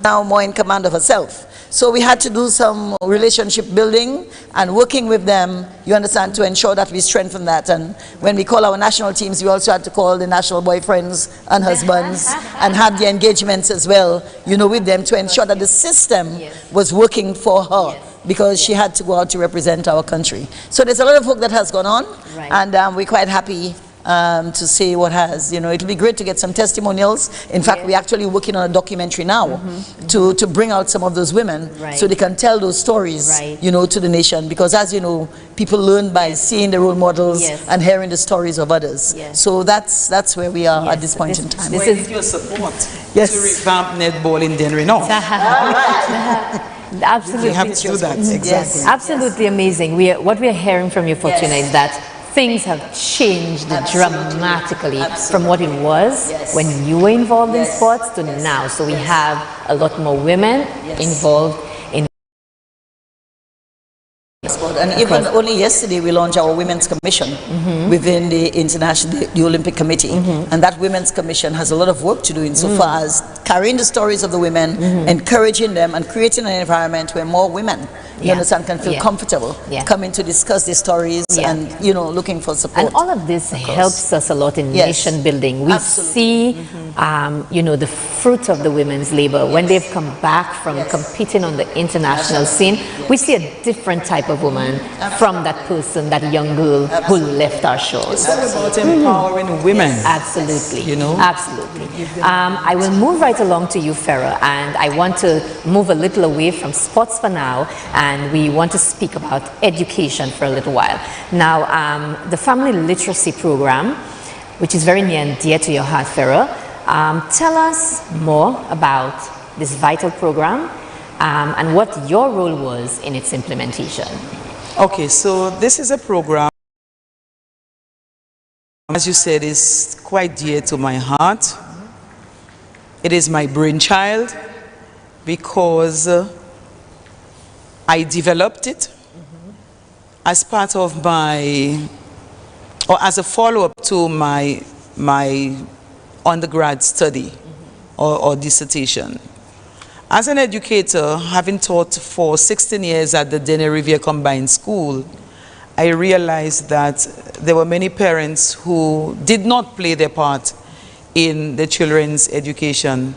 now more in command of herself. So we had to do some relationship building and working with them, you understand, to ensure that we strengthen that. And when we call our national teams, we also had to call the national boyfriends and husbands and have the engagements as well, you know, with them, to ensure that the system was working for her, because she had to go out to represent our country. So there's a lot of work that has gone on, and we're quite happy to see what has, you know, it'll be great to get some testimonials. In fact, we're actually working on a documentary now to bring out some of those women so they can tell those stories, you know, to the nation. Because as you know, people learn by seeing the role models and hearing the stories of others. So that's where we are at this point in time. This is your support to revamp netball in Denver North. Absolutely. We have to do that. Exactly. Yes, absolutely amazing. What we are hearing from you, Fortuna, is that things have changed dramatically from what it was when you were involved in sports to now. So we have a lot more women involved in sport. And even only yesterday we launched our Women's Commission within the Olympic Committee. And that Women's Commission has a lot of work to do insofar as carrying the stories of the women, encouraging them, and creating an environment where more women, you understand, can feel comfortable coming to discuss their stories and, you know, looking for support. And all of this helps us a lot in nation building. We see, you know, the fruit of the women's labor. When they've come back from competing on the international scene, we see a different type of woman from that person, that young girl who left our shores. It's all about empowering women. Absolutely. You know? Absolutely. I will move right along to you, Farah, and I want to move a little away from sports for now, and we want to speak about education for a little while. Now, the Family Literacy Program, which is very near and dear to your heart, Farah, tell us more about this vital program and what your role was in its implementation. Okay, so this is a program, as you said, is quite dear to my heart. It is my brainchild because I developed it as part of my, or as a follow-up to my undergrad study or dissertation. As an educator, having taught for 16 years at the Dene Riviere Combined School, I realized that there were many parents who did not play their part in the children's education,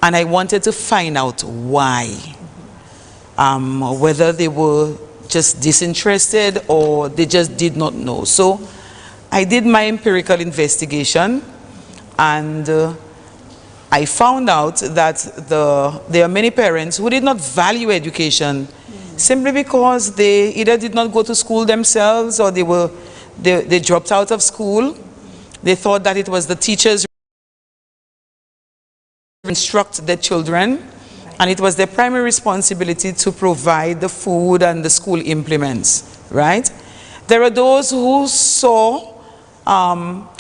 and I wanted to find out why. Whether they were just disinterested or they just did not know. So I did my empirical investigation, and I found out that there are many parents who did not value education simply because they either did not go to school themselves, or they dropped out of school. They thought that it was the teachers who instruct their children, and it was their primary responsibility to provide the food and the school implements, right? There are those who saw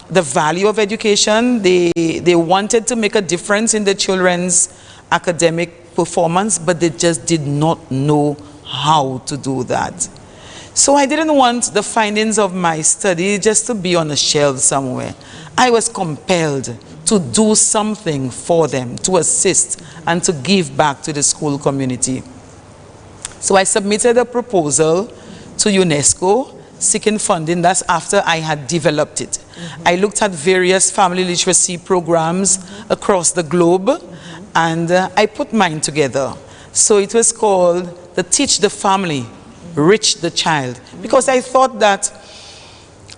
the value of education. They wanted to make a difference in the children's academic performance, but they just did not know how to do that. So I didn't want the findings of my study just to be on a shelf somewhere. I was compelled to do something for them, to assist and to give back to the school community. So I submitted a proposal to UNESCO seeking funding. That's after I had developed it. I looked at various family literacy programs across the globe, and I put mine together. So it was called the Teach the Family, Reach the Child, because I thought that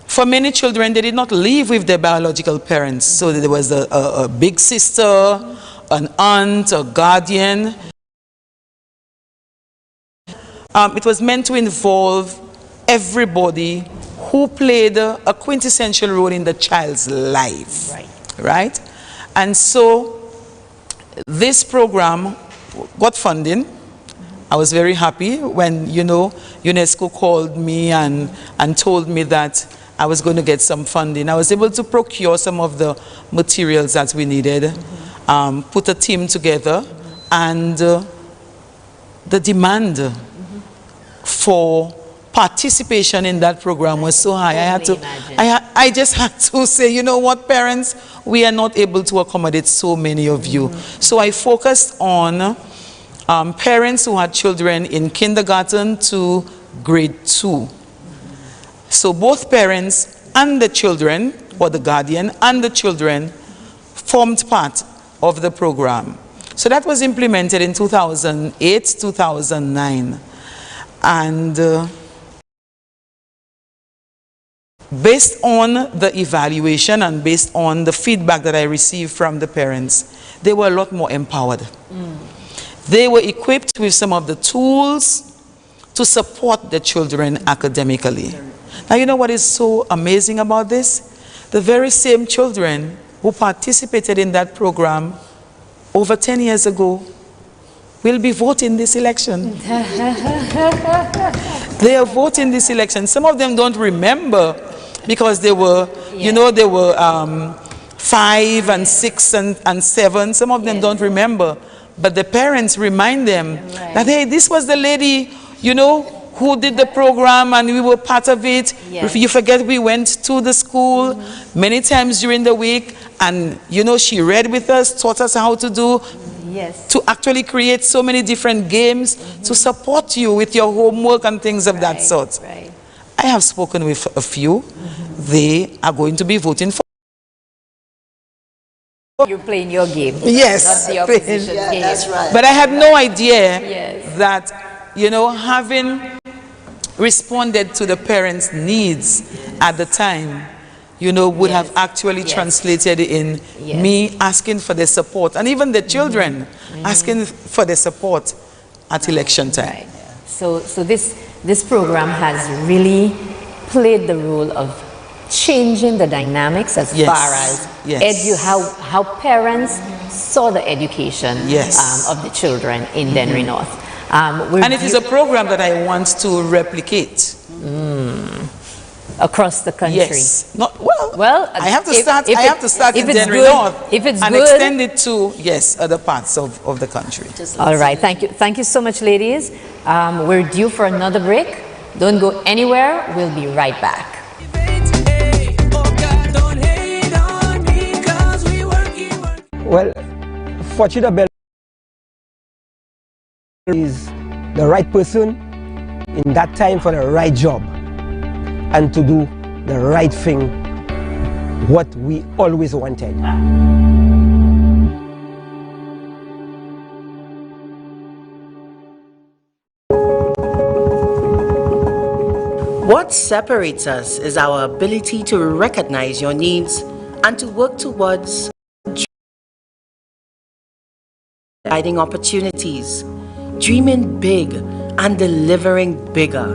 for many children, they did not live with their biological parents. So there was a big sister an aunt, a guardian. It was meant to involve everybody who played a quintessential role in the child's life, right? And so this program got funding. I was very happy when, you know, UNESCO called me and told me that I was going to get some funding. I was able to procure some of the materials that we needed, put a team together, and the demand for participation in that program was so high. I just had to say, you know what, parents, we are not able to accommodate so many of you. So I focused on parents who had children in kindergarten to grade 2. So both parents and the children, or the guardian and the children, formed part of the program. So that was implemented in 2008, 2009. And based on the evaluation and based on the feedback that I received from the parents, they were a lot more empowered. They were equipped with some of the tools to support the children academically. Now, you know what is so amazing about this? The very same children who participated in that program over 10 years ago will be voting this election. They are voting this election. Some of them don't remember because they were, you know, they were 5 and 6 and 7. Some of them don't remember. But the parents remind them that, hey, this was the lady, you know, who did the program and we were part of it. If you forget, we went to the school many times during the week and, you know, she read with us, taught us how to do, to actually create so many different games to support you with your homework and things of that sort. I have spoken with a few. They are going to be voting for. You're playing your game. Yes. Not the opposition's game. That's right. But I had no idea that, you know, having responded to the parents' needs at the time, you know, would have actually translated in me asking for their support, and even the children asking for their support at election time. So this program has really played the role of changing the dynamics as far as how parents saw the education of the children in Dennery North. And it is a program that I want to replicate across the country. Yes. Well, I have to start in Dennery North and extend it to other parts of the country. All right, thank you so much, ladies. We're due for another break. Don't go anywhere. We'll be right back. Well, Fortuna Bell is the right person in that time for the right job and to do the right thing, what we always wanted. What separates us is our ability to recognize your needs and to work towards guiding opportunities, dreaming big and delivering bigger.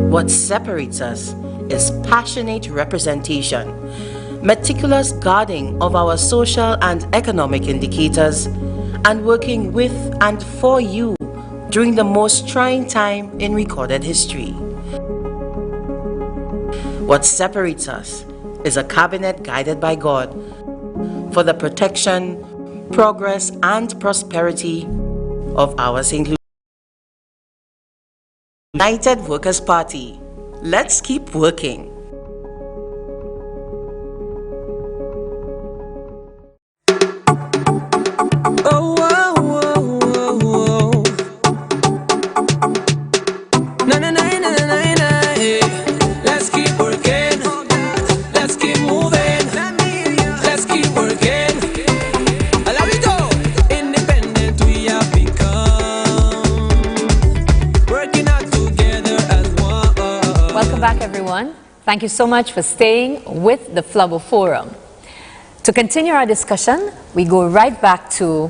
What separates us is passionate representation, meticulous guarding of our social and economic indicators, and working with and for you during the most trying time in recorded history. What separates us is a cabinet guided by God for the protection, progress, and prosperity of our St. Louis United Workers' Party. Let's keep working. Thank you so much for staying with the Flubber Forum. To continue our discussion, we go right back to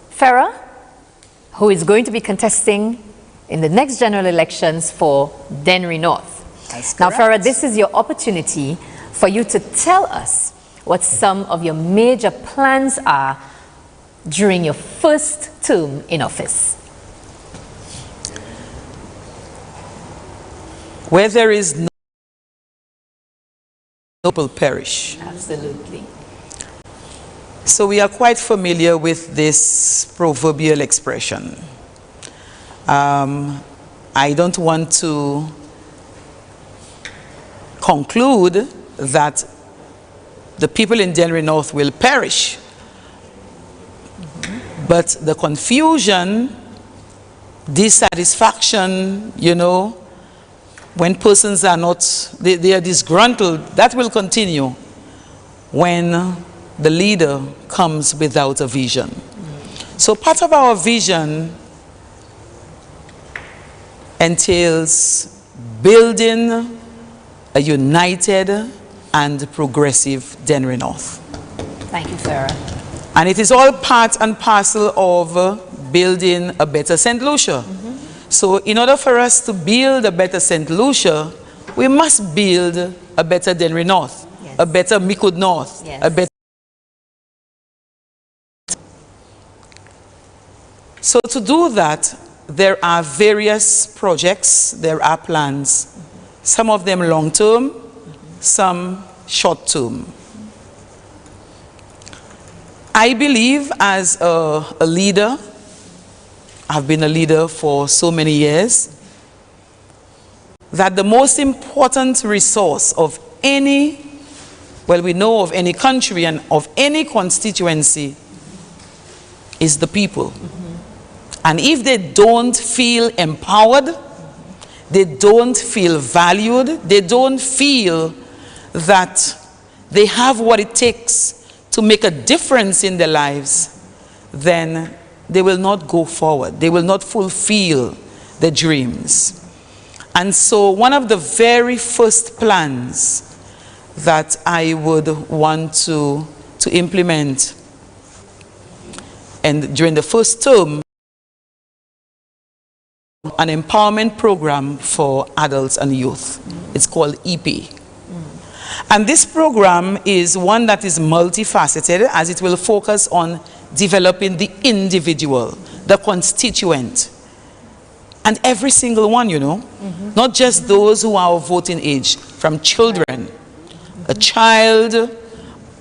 Farah, who is going to be contesting in the next general elections for Dennery North. Now, Farah, this is your opportunity for you to tell us what some of your major plans are during your first term in office. Where there is no people perish. Absolutely. So we are quite familiar with this proverbial expression. I don't want to conclude that the people in Dennery North will perish, but the confusion, dissatisfaction, you know, when persons are not, they are disgruntled, that will continue when the leader comes without a vision. So part of our vision entails building a united and progressive Dennery North. Thank you, Farah. And it is all part and parcel of building a better St. Lucia. So in order for us to build a better St. Lucia, we must build a better Dennery North, a better Micoud North, a better. So to do that, there are various projects, there are plans, some of them long-term, some short-term. I believe as a leader, I've been a leader for so many years, that the most important resource of any, well, we know of any country and of any constituency is the people. And if they don't feel empowered, they don't feel valued, they don't feel that they have what it takes to make a difference in their lives, then they will not go forward. They will not fulfill their dreams. And so one of the very first plans that I would want to implement and during the first term, an empowerment program for adults and youth. It's called EP. And this program is one that is multifaceted, as it will focus on developing the individual, the constituent, and every single one, you know, not just those who are of voting age, from children, a child,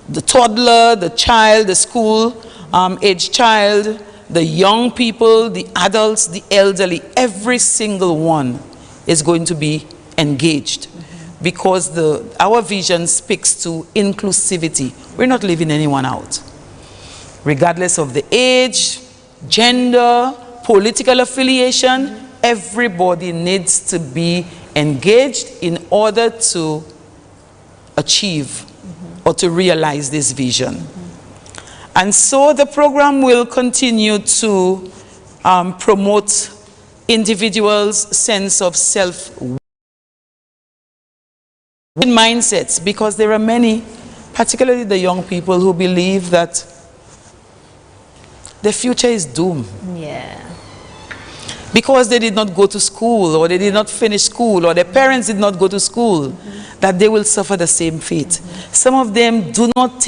the toddler, the child, the school age child, the young people, the adults, the elderly, every single one is going to be engaged, because our vision speaks to inclusivity. We're not leaving anyone out, regardless of the age, gender, political affiliation. Everybody needs to be engaged in order to achieve or to realize this vision. And so the program will continue to promote individuals' sense of self-worth mindsets, because there are many, particularly the young people, who believe that the future is doomed. Yeah. Because they did not go to school, or they did not finish school, or their parents did not go to school, that they will suffer the same fate. Some of them do not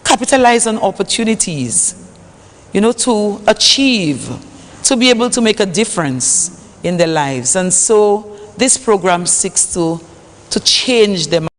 capitalize on opportunities, you know, to achieve, to be able to make a difference in their lives. And so this program seeks to change them.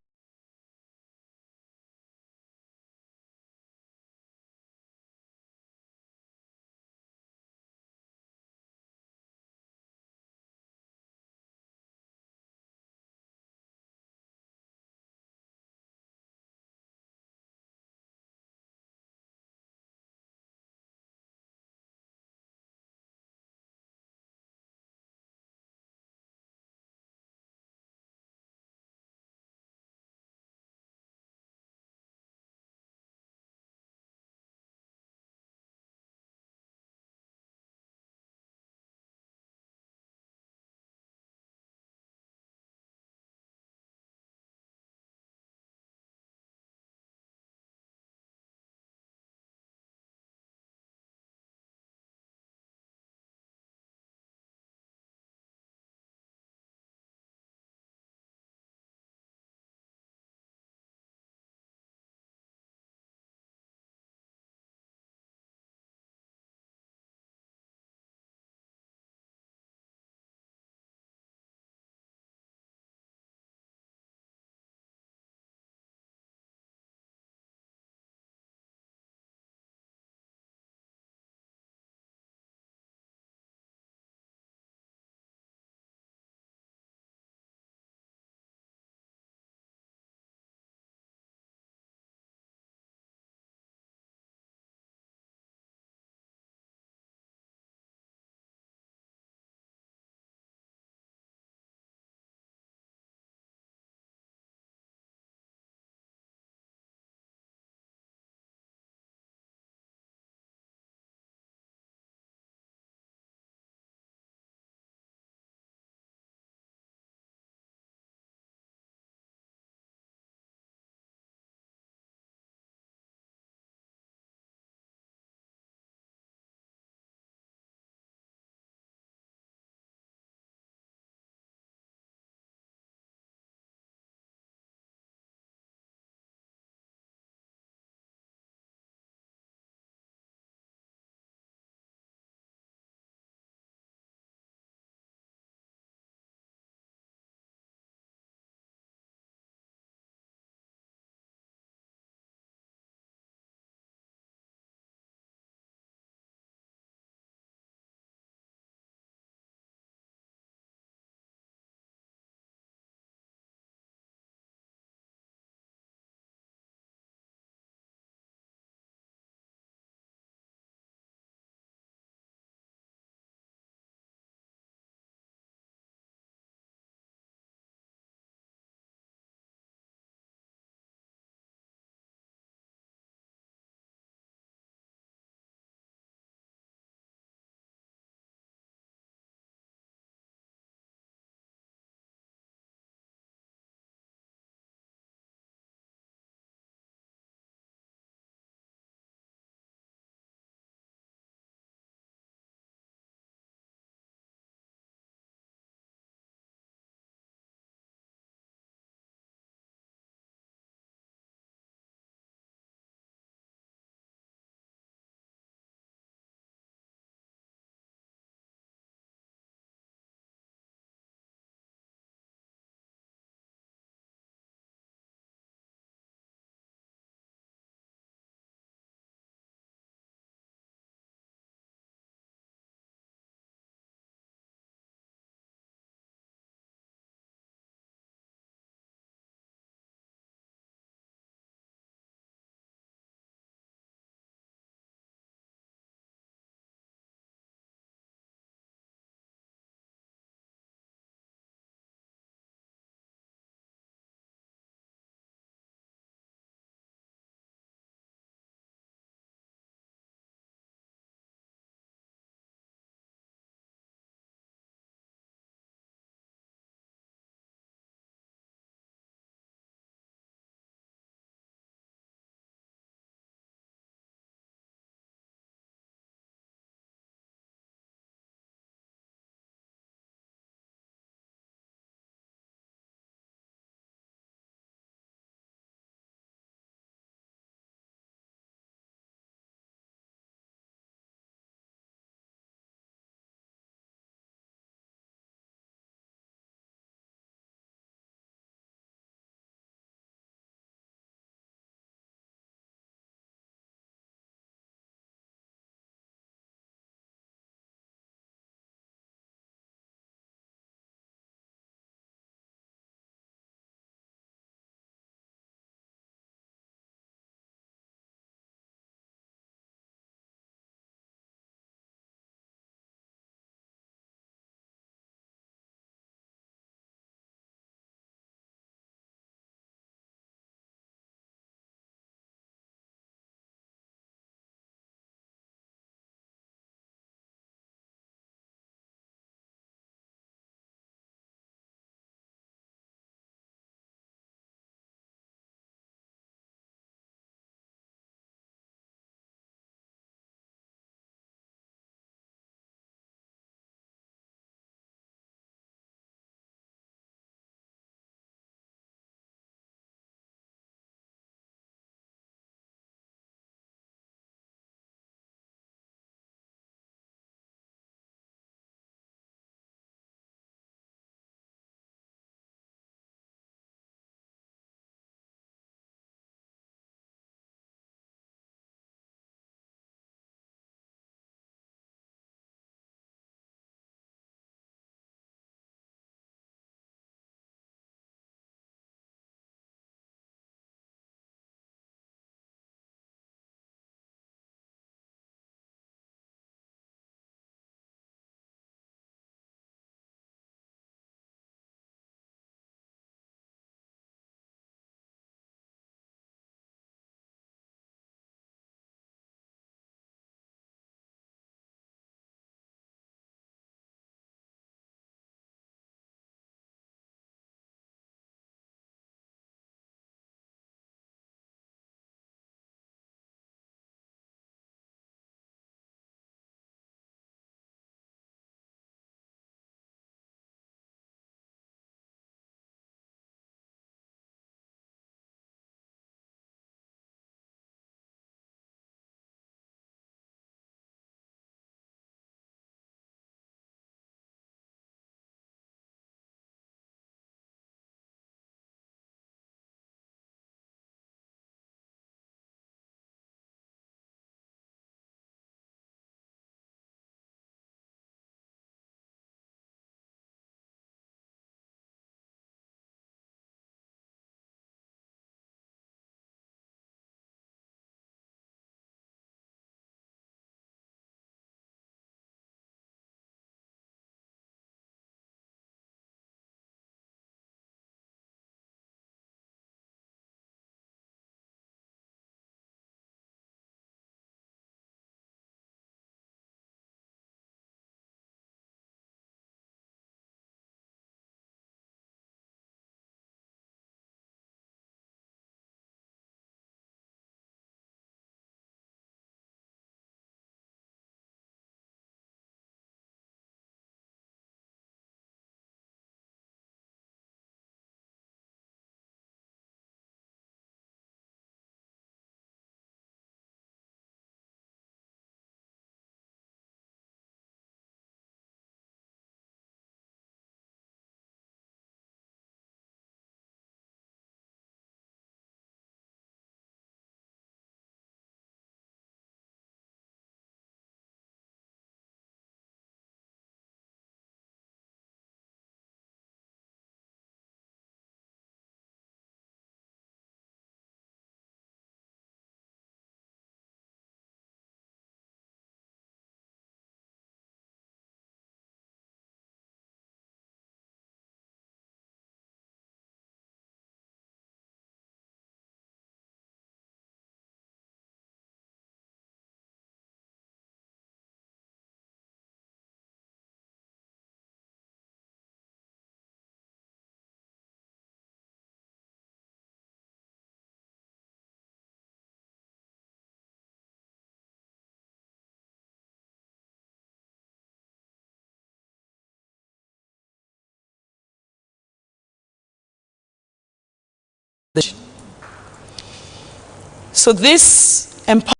So this empowerment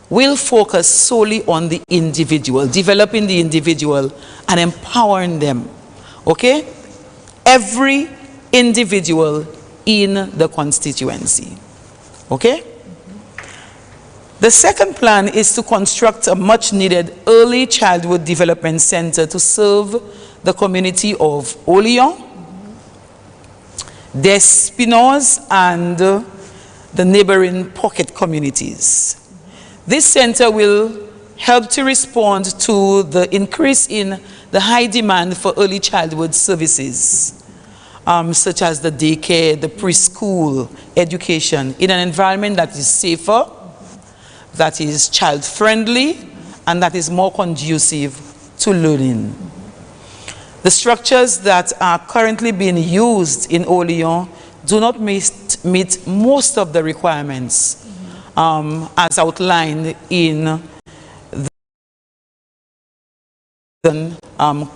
will focus solely on the individual, developing the individual and empowering them. Okay? Every individual in the constituency. Okay? The second plan is to construct a much needed early childhood development center to serve the community of Oleon, Despinoz, and the neighboring pocket communities. This center will help to respond to the increase in the high demand for early childhood services, such as the daycare, the preschool education, in an environment that is safer, that is child-friendly, and that is more conducive to learning. The structures that are currently being used in Oleon do not meet most of the requirements as outlined in the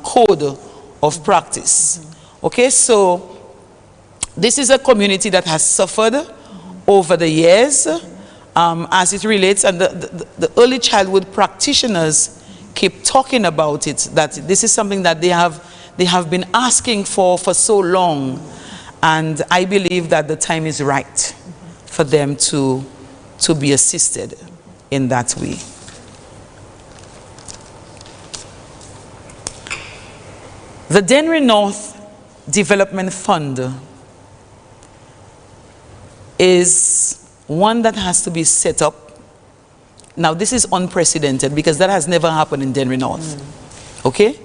code of practice. Okay, so this is a community that has suffered over the years as it relates, and the early childhood practitioners keep talking about it, that this is something that they have been asking for so long, and I believe that the time is right for them to be assisted in that way. The Dennery North Development Fund is one that has to be set up. Now this is unprecedented because that has never happened in Dennery North. Okay?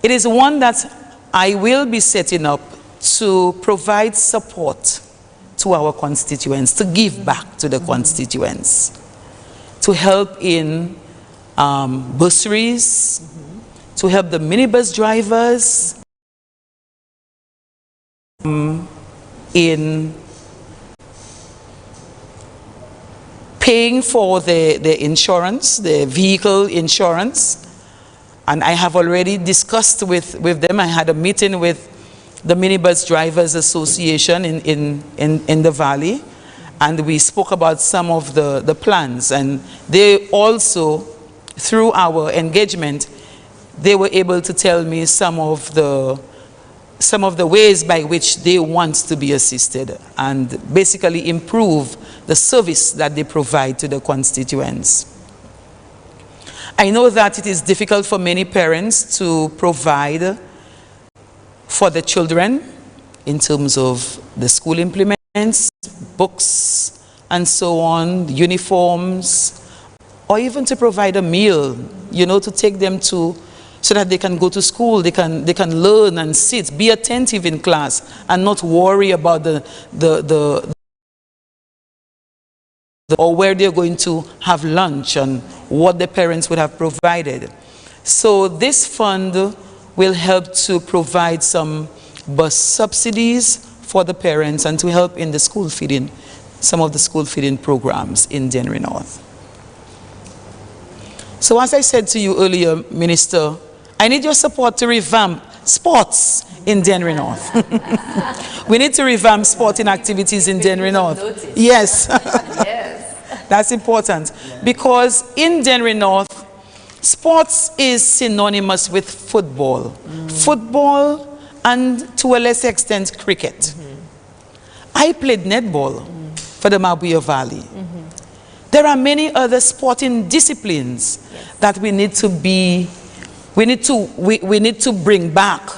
It is one that I will be setting up to provide support to our constituents, to give back to the constituents, to help in bursaries, to help the minibus drivers, in paying for the insurance, the vehicle insurance. And I have already discussed with them. I had a meeting with the Minibus Drivers Association in the Valley, and we spoke about some of the plans. And they also, through our engagement, they were able to tell me some of the ways by which they want to be assisted and basically improve the service that they provide to the constituents. I know that it is difficult for many parents to provide for the children in terms of the school implements, books, and so on, uniforms, or even to provide a meal, you know, to take them to, so that they can go to school, they can learn and sit, be attentive in class, and not worry about or where they're going to have lunch and what the parents would have provided. So this fund will help to provide some bus subsidies for the parents and to help in the school feeding, some of the school feeding programs in Dennery North. So as I said to you earlier, Minister, I need your support to revamp sports in Dennery North. We need to revamp sporting activities in Dennery North. Yes. Yes. That's important, because in Dennery North, sports is synonymous with football. Football and to a lesser extent cricket. I played netball for the Mabuya Valley. There are many other sporting disciplines that we need to bring back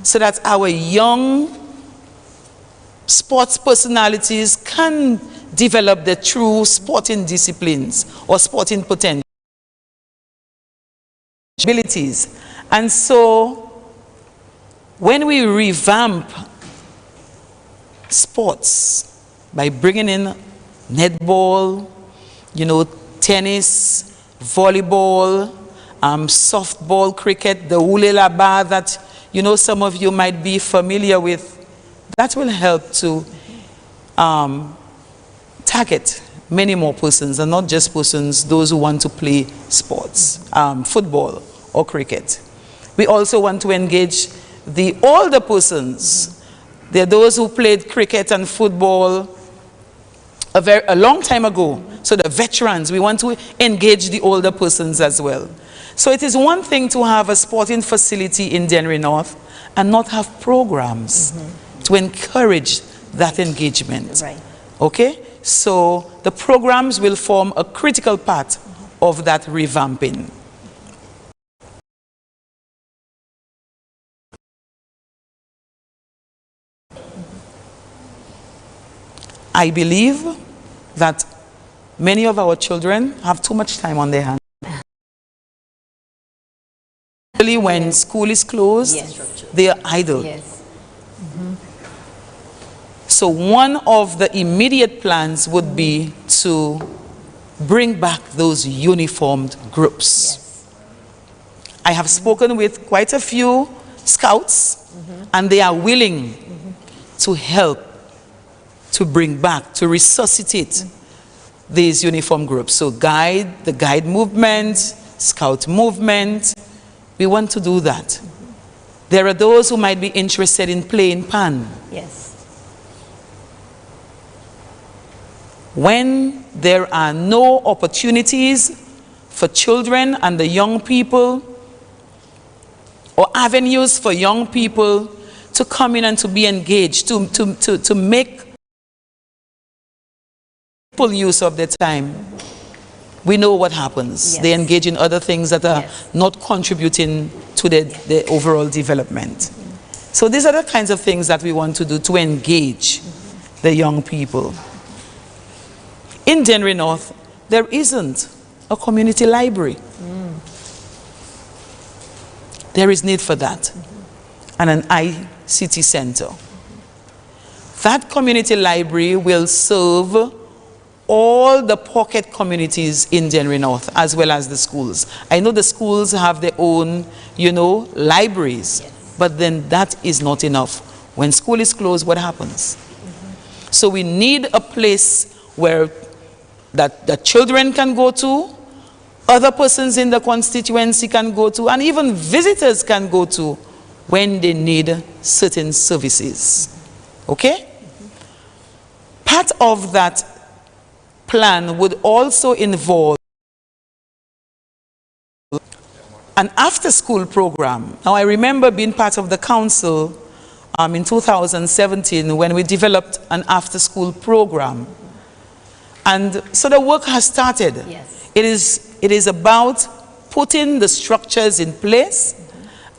so that our young sports personalities can develop the true sporting disciplines or sporting potential abilities. And so when we revamp sports by bringing in netball, you know, tennis, volleyball, softball, cricket, the Ulelaba that, you know, some of you might be familiar with, that will help to target many more persons, and not just persons, those who want to play sports, football or cricket. We also want to engage the older persons There are those who played cricket and football a long time ago. So the veterans, we want to engage the older persons as well. So it is one thing to have a sporting facility in Dennery North and not have programs to encourage that engagement. Right. Okay? So the programs will form a critical part of that revamping. I believe that many of our children have too much time on their hands. Especially when school is closed, they are idle. So one of the immediate plans would be to bring back those uniformed groups. I have spoken with quite a few scouts, and they are willing to help to bring back, to resuscitate these uniform groups. So the guide movement, scout movement, we want to do that. There are those who might be interested in playing pan. Yes. When there are no opportunities for children and the young people, or avenues for young people to come in and to be engaged, to make full use of their time, we know what happens. They engage in other things that are not contributing to their overall development. So these are the kinds of things that we want to do to engage the young people. In Dennery North, there isn't a community library. There is need for that. And an ICT center. That community library will serve all the pocket communities in Dennery North, as well as the schools. I know the schools have their own, libraries, but then that is not enough. When school is closed, what happens? So we need a place where that the children can go to, other persons in the constituency can go to, and even visitors can go to when they need certain services. Okay? Part of that plan would also involve an after-school program. Now, I remember being part of the council in 2017 when we developed an after-school program. And so the work has started. Yes. It is about putting the structures in place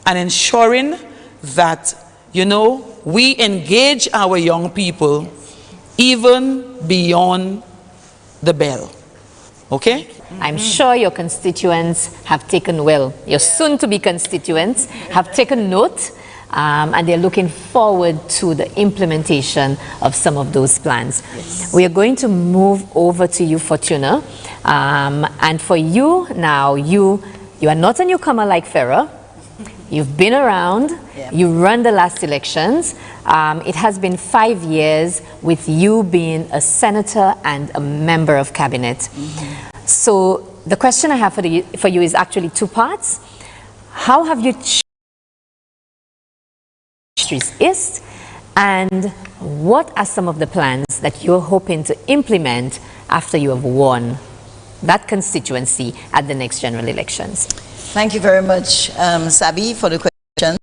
and ensuring that, we engage our young people even beyond the bell. Okay? I'm sure your constituents have taken your soon-to-be constituents have taken note, and they're looking forward to the implementation of some of those plans. Yes. We are going to move over to you, Fortuna. And for you now, you are not a newcomer like Farah. You've been around. You run the last elections. It has been 5 years with you being a senator and a member of cabinet. So the question I have for you is actually two parts. How have you East, and what are some of the plans that you're hoping to implement after you have won that constituency at the next general elections? Thank you very much, Sabi, for the question.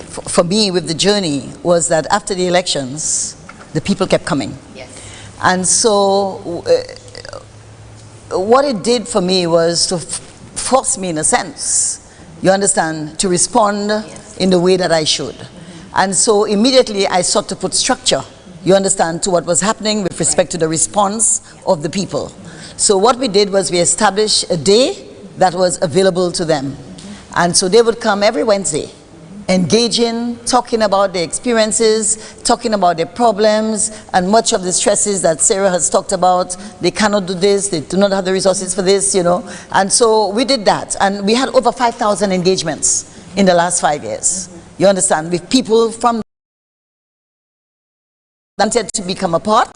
For me, with the journey, was that after the elections, the people kept coming. Yes. And so what it did for me was to force me, in a sense, you understand, to respond in the way that I should. And so immediately I sought to put structure, you understand, to what was happening with respect to the response of the people. So what we did was we established a day that was available to them. And so they would come every Wednesday, engaging, talking about their experiences, talking about their problems, and much of the stresses that Sarah has talked about. They cannot do this, they do not have the resources for this, And so we did that. And we had over 5,000 engagements in the last 5 years. You understand? With people from wanted to become a part,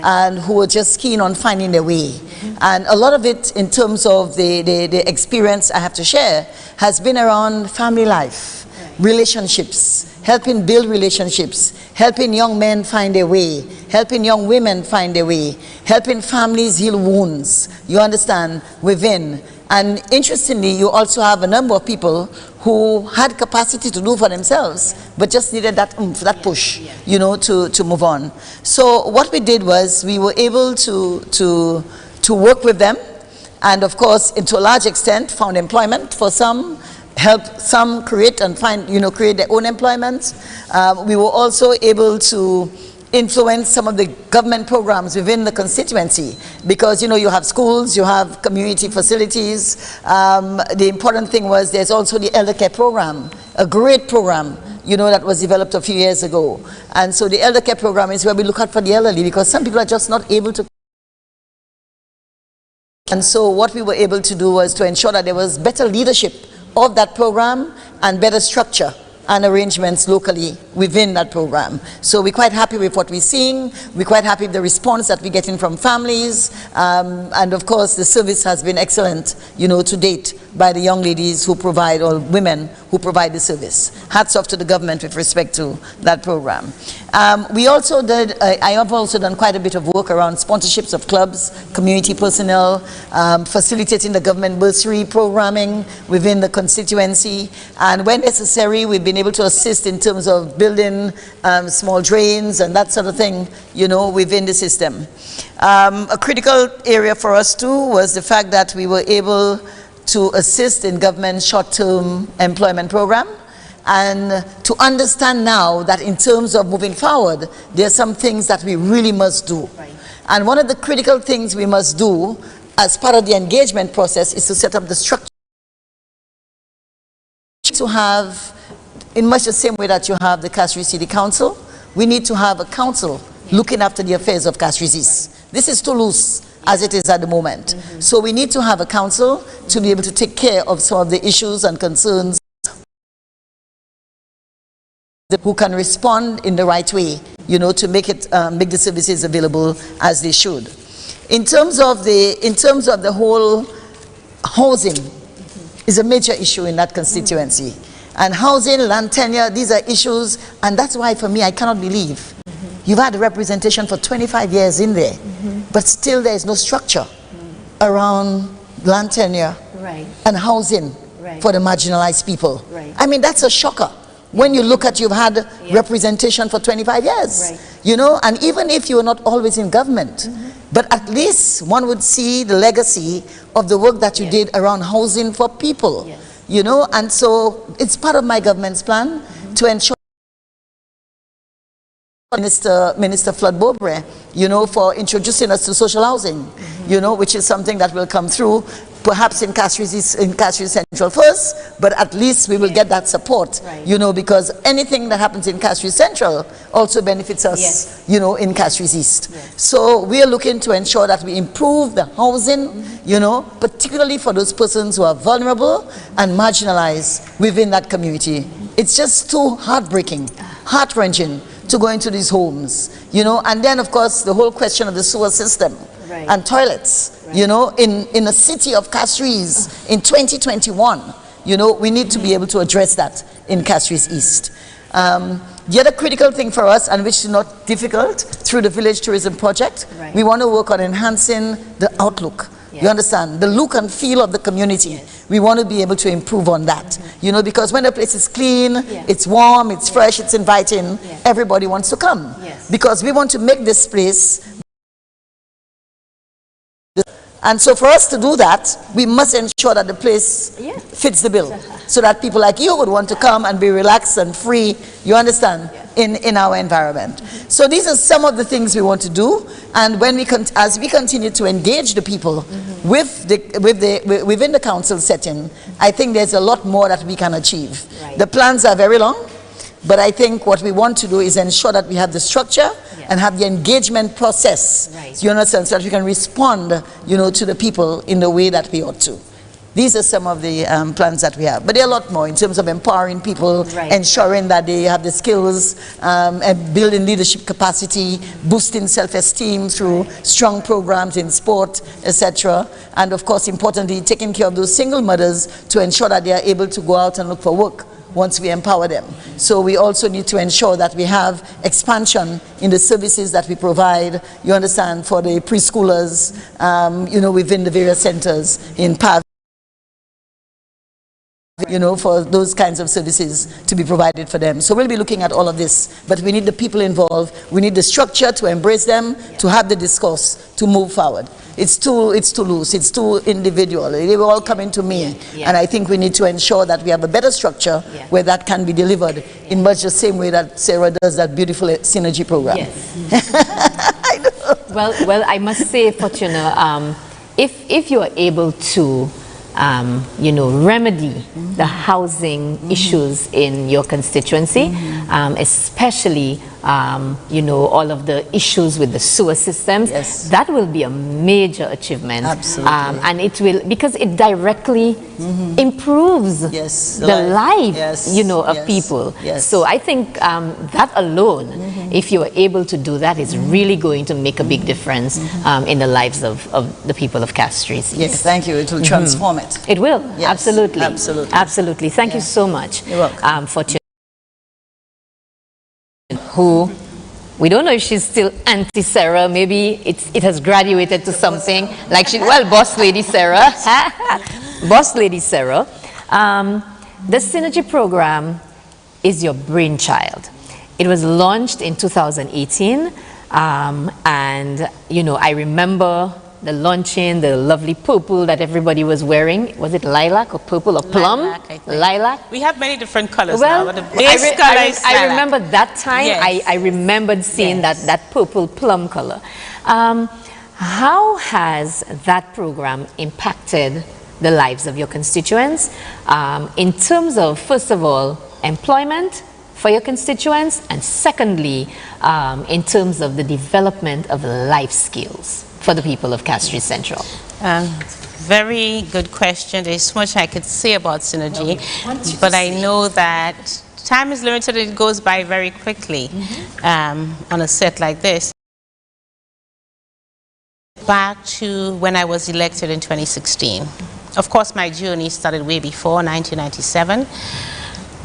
and who were just keen on finding their way. And a lot of it, in terms of the experience I have to share, has been around family life, relationships, helping build relationships, helping young men find their way, helping young women find their way, helping families heal wounds, you understand, within. And interestingly, you also have a number of people who had capacity to do for themselves, but just needed that that push, you know, to move on. So what we did was we were able to work with them, and of course, to a large extent, found employment for some, helped some create and find, you know, create their own employment. We were also able to influence some of the government programs within the constituency, because, you know, you have schools, you have community facilities. The important thing was there's also the elder care program, a great program, you know, that was developed a few years ago. And so the elder care program is where we look out for the elderly, because some people are just not able to. And so what we were able to do was to ensure that there was better leadership of that program and better structure and arrangements locally within that program. So we're quite happy with what we're seeing. We're quite happy with the response that we're getting from families. And of course, the service has been excellent, you know, to date by the young ladies who provide, or women who provide the service. Hats off to the government with respect to that program. We also did, I have also done quite a bit of work around sponsorships of clubs, community personnel, facilitating the government bursary programming within the constituency. And when necessary, we've been able to assist in terms of building small drains and that sort of thing, you know, within the system. A critical area for us too was the fact that we were able to assist in government short-term employment program, and to understand now that in terms of moving forward, there are some things that we really must do. Right. And one of the critical things we must do as part of the engagement process is to set up the structure to have, in much the same way that you have the Castries City Council, we need to have a council looking after the affairs of Castries East. This is too loose as it is at the moment. So we need to have a council to be able to take care of some of the issues and concerns, who can respond in the right way, you know, to make it make the services available as they should. In terms of the whole housing is a major issue in that constituency. And housing, land tenure, these are issues, and that's why for me I cannot believe you've had representation for 25 years in there, but still there is no structure around land tenure and housing for the marginalized people. I mean, that's a shocker. When you look at, you've had representation for 25 years, you know, and even if you're not always in government, but at least one would see the legacy of the work that you did around housing for people, you know, and so it's part of my government's plan to ensure Minister Flood Bobre, you know, for introducing us to social housing, you know, which is something that will come through, perhaps in Castries Central first, but at least we will get that support, you know, because anything that happens in Castries Central also benefits us, you know, in Castries East. So we are looking to ensure that we improve the housing, you know, particularly for those persons who are vulnerable and marginalized within that community. It's just too heartbreaking, heart-wrenching to go into these homes, you know, and then of course the whole question of the sewer system and toilets, you know, in a city of Castries in 2021, you know, we need to be able to address that in Castries East. The other critical thing for us, and which is not difficult, through the Village Tourism Project, we want to work on enhancing the outlook. You understand? The look and feel of the community. We want to be able to improve on that. You know, because when a place is clean, it's warm, it's fresh, it's inviting, everybody wants to come. Because we want to make this place. And so for us to do that, we must ensure that the place fits the bill, so that people like you would want to come and be relaxed and free, you understand, in our environment. So these are some of the things we want to do, and when we as we continue to engage the people within the council setting, I think there's a lot more that we can achieve. The plans are very long, but I think what we want to do is ensure that we have the structure and have the engagement process, you understand, so that we can respond, you know, to the people in the way that we ought to. These are some of the plans that we have, but there are a lot more in terms of empowering people, ensuring that they have the skills, and building leadership capacity, boosting self-esteem through strong programs in sport, etc. And of course, importantly, taking care of those single mothers to ensure that they are able to go out and look for work once we empower them. So we also need to ensure that we have expansion in the services that we provide, you understand, for the preschoolers, you know, within the various centers in PAV, you know, for those kinds of services to be provided for them. So we'll be looking at all of this, but we need the people involved. We need the structure to embrace them, to have the discourse, to move forward. It's too loose, it's too individual. They will all come into me, and I think we need to ensure that we have a better structure where that can be delivered in much the same way that Sarah does that beautiful synergy program. Yes. Well, I must say, Fortuna, if you are able to you know, remedy the housing issues in your constituency, especially, you know, all of the issues with the sewer systems, that will be a major achievement. Absolutely. And it will, because it directly improves the life, you know, of people. So I think that alone, if you are able to do that, is really going to make a big difference in the lives of the people of Castries. Yes, thank you. It will transform it. It will, absolutely. Absolutely. Absolutely. Thank you so much. You're welcome. For who, we don't know if she's still anti-Sarah. Maybe it has graduated to something like she, well, Boss Lady Sarah. Boss Lady Sarah. The Synergy program is your brainchild. It was launched in 2018, and you know, I remember the launching, the lovely purple that everybody was wearing. Was it lilac or purple or plum? Lilac. We have many different colors well, now, but the base color is I lilac. remember that time. Yes. I remembered seeing that purple plum color. How has that program impacted the lives of your constituents in terms of, first of all, employment for your constituents, and secondly, in terms of the development of life skills for the people of Castries Central? Very good question. There's so much I could say about Synergy, but I know that time is limited. It goes by very quickly on a set like this. Back to when I was elected in 2016. Of course, my journey started way before 1997.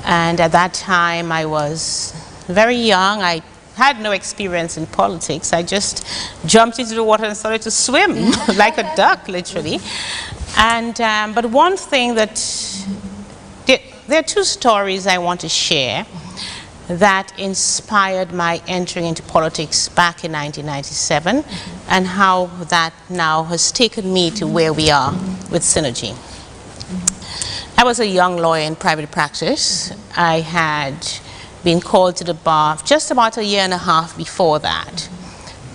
And at that time, I was very young. I had no experience in politics. I just jumped into the water and started to swim like a duck, literally. And but one thing that there are two stories I want to share that inspired my entering into politics back in 1997, and how that now has taken me to where we are with Synergy. I was a young lawyer in private practice. I had been called to the bar just about a year and a half before that.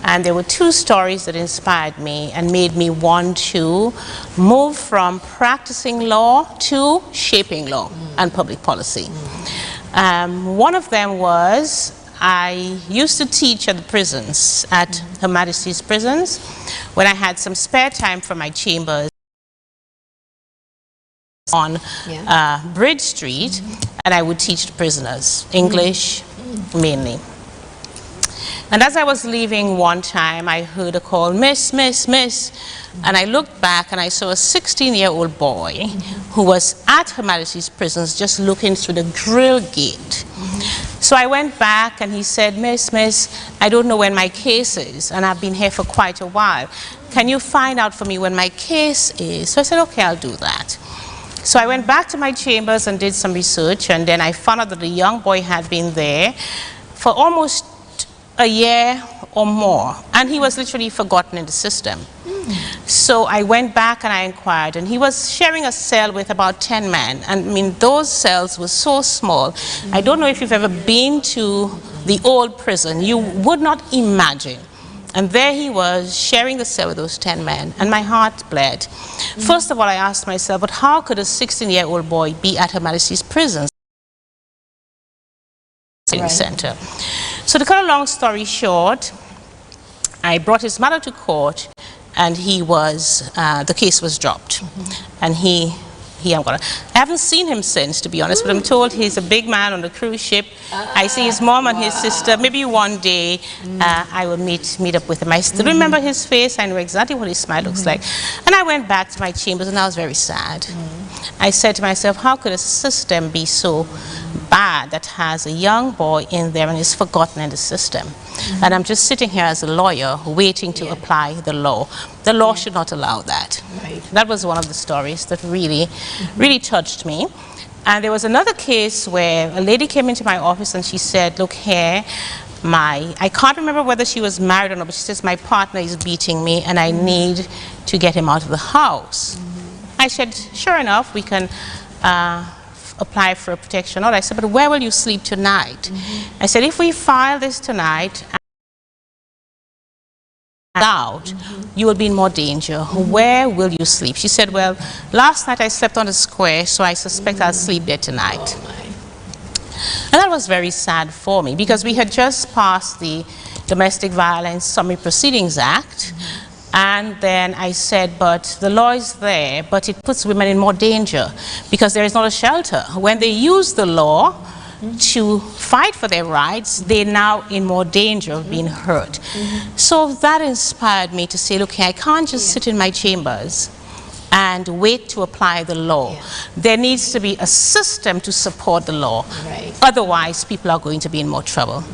And there were two stories that inspired me and made me want to move from practicing law to shaping law and public policy. One of them was, I used to teach at the prisons, at Her Majesty's prisons, when I had some spare time from my chambers on Bridge Street, and I would teach the prisoners English mainly. And as I was leaving one time, I heard a call, "Miss, miss, miss." And I looked back and I saw a 16-year-old boy who was at Her Majesty's prisons just looking through the grill gate. So I went back and he said, "Miss, miss, I don't know when my case is, and I've been here for quite a while. Can you find out for me when my case is?" So I said, "Okay, I'll do that." So I went back to my chambers and did some research, and then I found out that the young boy had been there for almost a year or more, and he was literally forgotten in the system. So I went back and I inquired, and he was sharing a cell with about 10 men. And I mean, those cells were so small. I don't know if you've ever been to the old prison. You would not imagine. And there he was, sharing the cell with those 10 men, and my heart bled. First of all, I asked myself, but how could a 16-year-old boy be at Her Majesty's prisons center? So to cut a long story short, I brought his mother to court, and he was, the case was dropped. And I haven't seen him since, to be honest, but I'm told he's a big man on the cruise ship. I see his mom and his sister. Maybe one day I will meet up with him. I still remember his face. I know exactly what his smile looks like. And I went back to my chambers, and I was very sad. I said to myself, how could a system be so bad that has a young boy in there and is forgotten in the system? And I'm just sitting here as a lawyer waiting to apply the law. The law should not allow that. That was one of the stories that really, really touched me. And there was another case where a lady came into my office and she said, look here, I can't remember whether she was married or not, but she says, my partner is beating me and I need to get him out of the house. I said, sure enough, we can apply for a protection order. I said, but where will you sleep tonight? I said, if we file this tonight out, you will be in more danger. Where will you sleep? She said, well, last night I slept on the square, so I suspect I'll sleep there tonight. And that was very sad for me, because we had just passed the Domestic Violence Summary Proceedings Act. And then I said, but the law is there, but it puts women in more danger because there is not a shelter. When they use the law to fight for their rights, they're now in more danger of being hurt. So that inspired me to say, look, I can't just sit in my chambers and wait to apply the law. There needs to be a system to support the law. Otherwise, people are going to be in more trouble.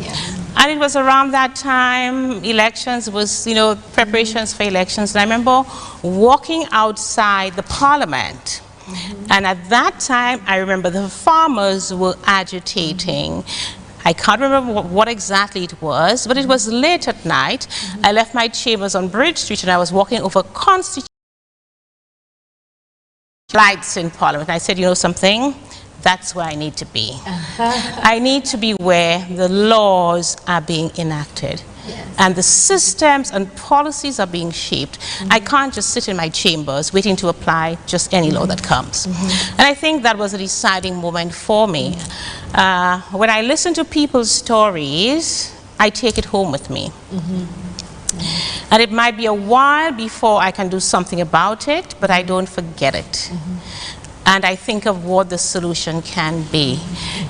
And it was around that time, elections was, you know, preparations for elections. And I remember walking outside the parliament. And at that time, I remember the farmers were agitating. I can't remember what exactly it was, but it was late at night. I left my chambers on Bridge Street and I was walking over Constitution lights in Parliament. I said, you know something? That's where I need to be. I need to be where the laws are being enacted. And the systems and policies are being shaped. I can't just sit in my chambers waiting to apply just any law that comes. And I think that was a deciding moment for me. When I listen to people's stories, I take it home with me. And it might be a while before I can do something about it, but I don't forget it. And I think of what the solution can be.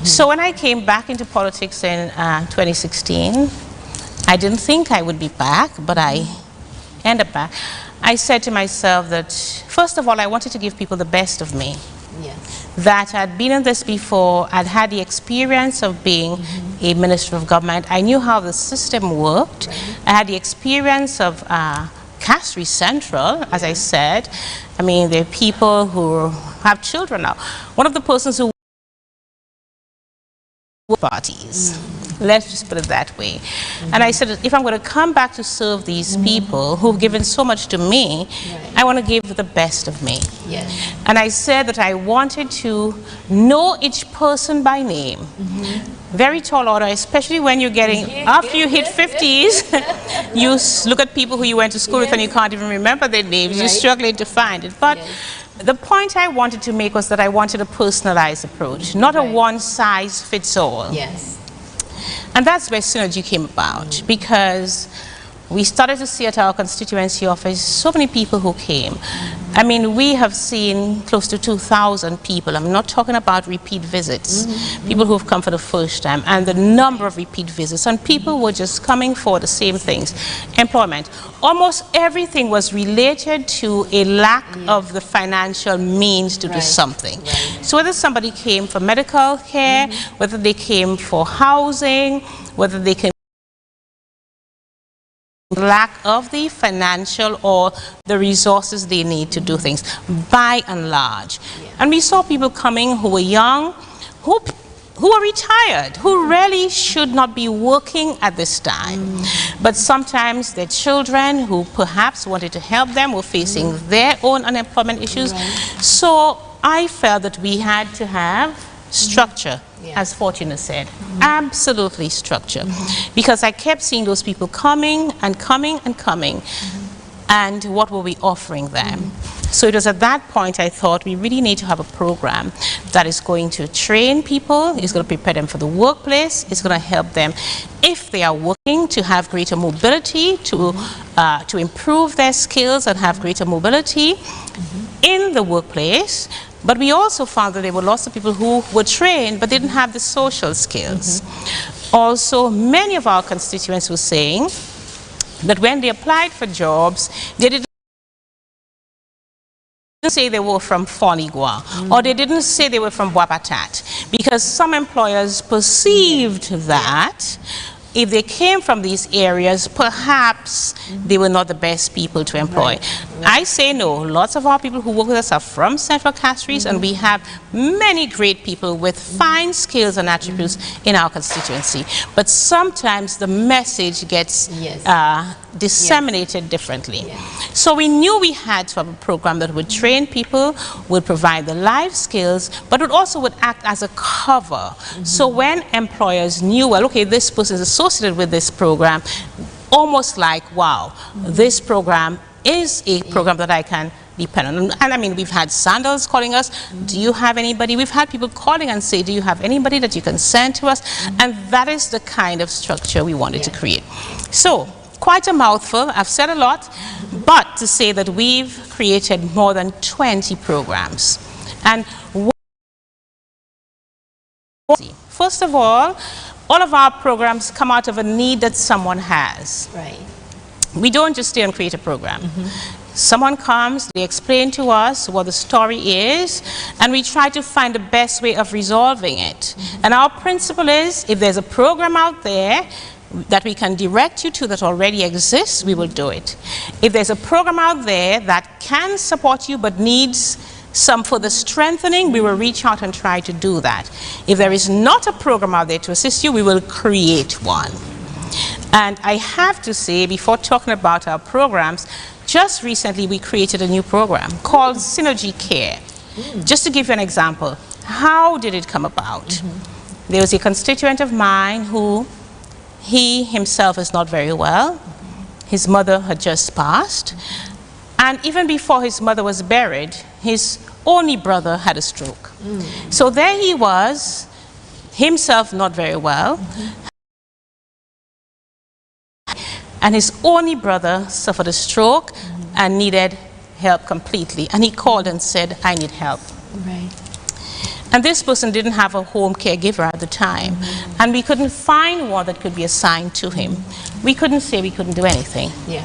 So when I came back into politics in 2016, I didn't think I would be back, but I ended up back. I said to myself that, first of all, I wanted to give people the best of me. That I'd been in this before, I'd had the experience of being a minister of government. I knew how the system worked. I had the experience of Castries Central, as I said. I mean, there are people who have children now. One of the persons who parties. Let's just put it that way. And I said, if I'm going to come back to serve these people who've given so much to me, I want to give the best of me. And I said that I wanted to know each person by name. Very tall order, especially when you're getting, after you hit 50s, you look at people who you went to school with and you can't even remember their names. You're struggling to find it. But the point I wanted to make was that I wanted a personalized approach, not a one-size-fits-all. And that's where Synergy came about, because we started to see at our constituency office so many people who came. I mean, we have seen close to 2,000 people. I'm not talking about repeat visits, people who have come for the first time, and the number of repeat visits. And people were just coming for the same things. Employment. Almost everything was related to a lack of the financial means to do something. So whether somebody came for medical care, whether they came for housing, whether they came lack of the financial or the resources they need to do things, by and large. And we saw people coming who were young, who are retired, who really should not be working at this time. But sometimes their children who perhaps wanted to help them were facing their own unemployment issues. So I felt that we had to have structure, as Fortuna said. Absolutely structure. Because I kept seeing those people coming and coming and coming. And what were we offering them? So it was at that point I thought we really need to have a program that is going to train people, is going to prepare them for the workplace, is going to help them, if they are working, to have greater mobility, to improve their skills and have greater mobility in the workplace. But we also found that there were lots of people who were trained but didn't have the social skills. Also, many of our constituents were saying that when they applied for jobs, they didn't say they were from Fonigua, or they didn't say they were from Wapatat, because some employers perceived that if they came from these areas, perhaps they were not the best people to employ. I say no. Lots of our people who work with us are from Central Castries, and we have many great people with fine skills and attributes in our constituency. But sometimes the message gets disseminated differently. So we knew we had to have a program that would train people, would provide the life skills, but it also would act as a cover. So when employers knew, well, okay, this person is associated with this program, almost like, wow, this program is a program that I can depend on. And I mean, we've had Sandals calling us, do you have anybody? We've had people calling and say, do you have anybody that you can send to us? And that is the kind of structure we wanted to create. So, quite a mouthful, I've said a lot, but to say that we've created more than 20 programs. And first of all of our programs come out of a need that someone has. Right. We don't just stay and create a program. Someone comes, they explain to us what the story is, and we try to find the best way of resolving it. And our principle is, if there's a program out there that we can direct you to that already exists, we will do it. If there's a program out there that can support you but needs some further strengthening, we will reach out and try to do that. If there is not a program out there to assist you, we will create one. And I have to say, before talking about our programs, just recently we created a new program called Synergy Care. Just to give you an example, how did it come about? There was a constituent of mine who, he himself is not very well. His mother had just passed. And even before his mother was buried, his only brother had a stroke. So there he was, himself not very well, and his only brother suffered a stroke and needed help completely. And he called and said, I need help. Right. And this person didn't have a home caregiver at the time. And we couldn't find one that could be assigned to him. We couldn't say we couldn't do anything. Yeah.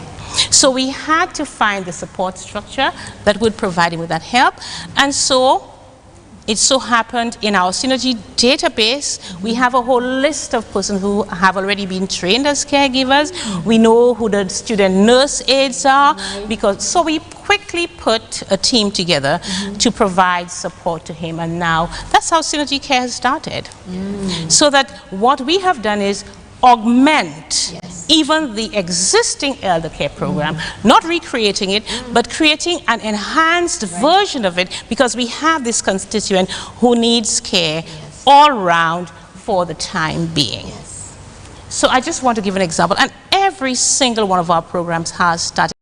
So we had to find the support structure that would provide him with that help. And so it so happened in our Synergy database, we have a whole list of persons who have already been trained as caregivers. We know who the student nurse aides are, because so we quickly put a team together to provide support to him. And now that's how Synergy Care has started. So that what we have done is augment even the existing elder care program, not recreating it, but creating an enhanced version of it, because we have this constituent who needs care all round for the time being. So I just want to give an example, and every single one of our programs has started.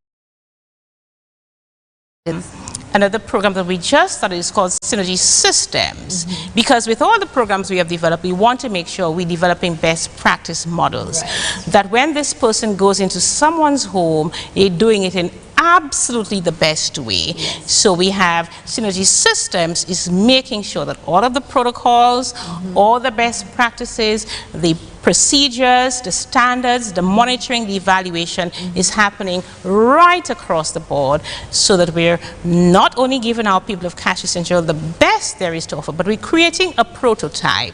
Another program that we just started is called Synergy Systems, because with all the programs we have developed, we want to make sure we're developing best practice models, that when this person goes into someone's home, they're doing it in absolutely the best way. So we have Synergy Systems is making sure that all of the protocols, all the best practices, the procedures, the standards, the monitoring, the evaluation is happening right across the board, so that we're not only giving our people of Castries Central the best there is to offer, but we're creating a prototype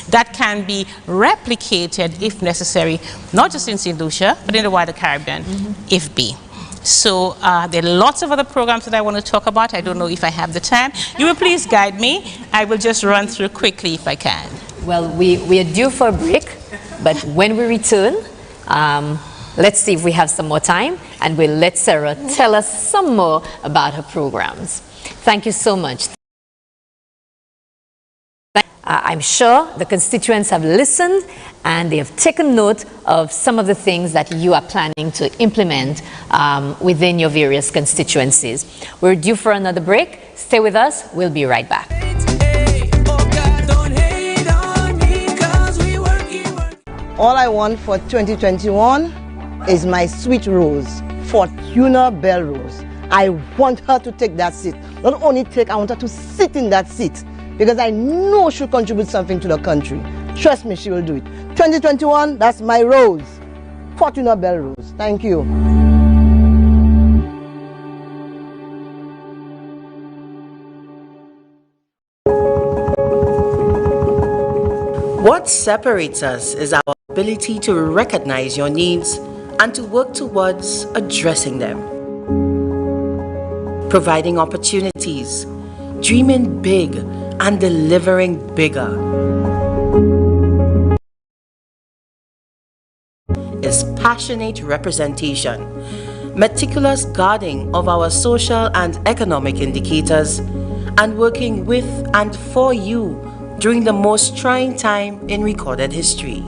that can be replicated if necessary, not just in St. Lucia, but in the wider Caribbean, if be. So there are lots of other programs that I want to talk about. I don't know if I have the time. You will please guide me. I will just run through quickly if I can. Well, we are due for a break, but when we return, let's see if we have some more time, and we'll let Sarah tell us some more about her programs. Thank you so much. I'm sure the constituents have listened and they have taken note of some of the things that you are planning to implement within your various constituencies. We're due for another break. Stay with us. We'll be right back. All I want for 2021 is my sweet Rose, Fortuna Bell Rose. I want her to take that seat. Not only take, I want her to sit in that seat, because I know she'll contribute something to the country. Trust me, she will do it. 2021, that's my Rose, Fortuna Bell Rose. Thank you. What separates us is our ability to recognize your needs and to work towards addressing them. Providing opportunities, dreaming big, and delivering bigger is passionate representation, meticulous guarding of our social and economic indicators, and working with and for you during the most trying time in recorded history.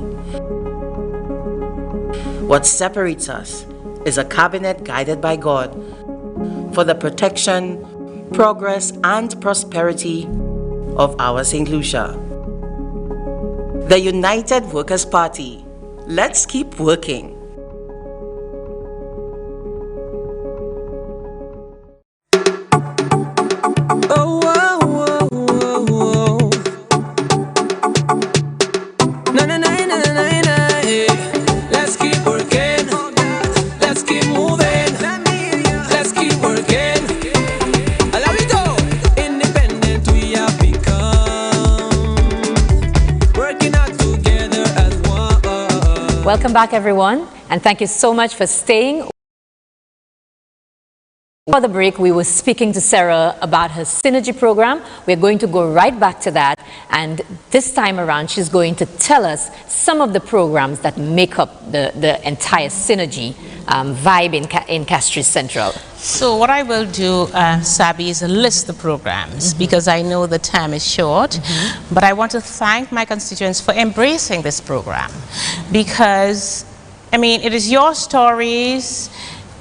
What separates us is a cabinet guided by God for the protection, progress, and prosperity of our St. Lucia. The United Workers' Party. Let's keep working. Welcome back, everyone, and thank you so much for staying. Before the break, we were speaking to Sarah about her Synergy program. We're going to go right back to that, and this time around, she's going to tell us some of the programs that make up the entire Synergy vibe in Castries Central. So what I will do, Sabi, is list the programs because I know the time is short, but I want to thank my constituents for embracing this program because, I mean, it is your stories,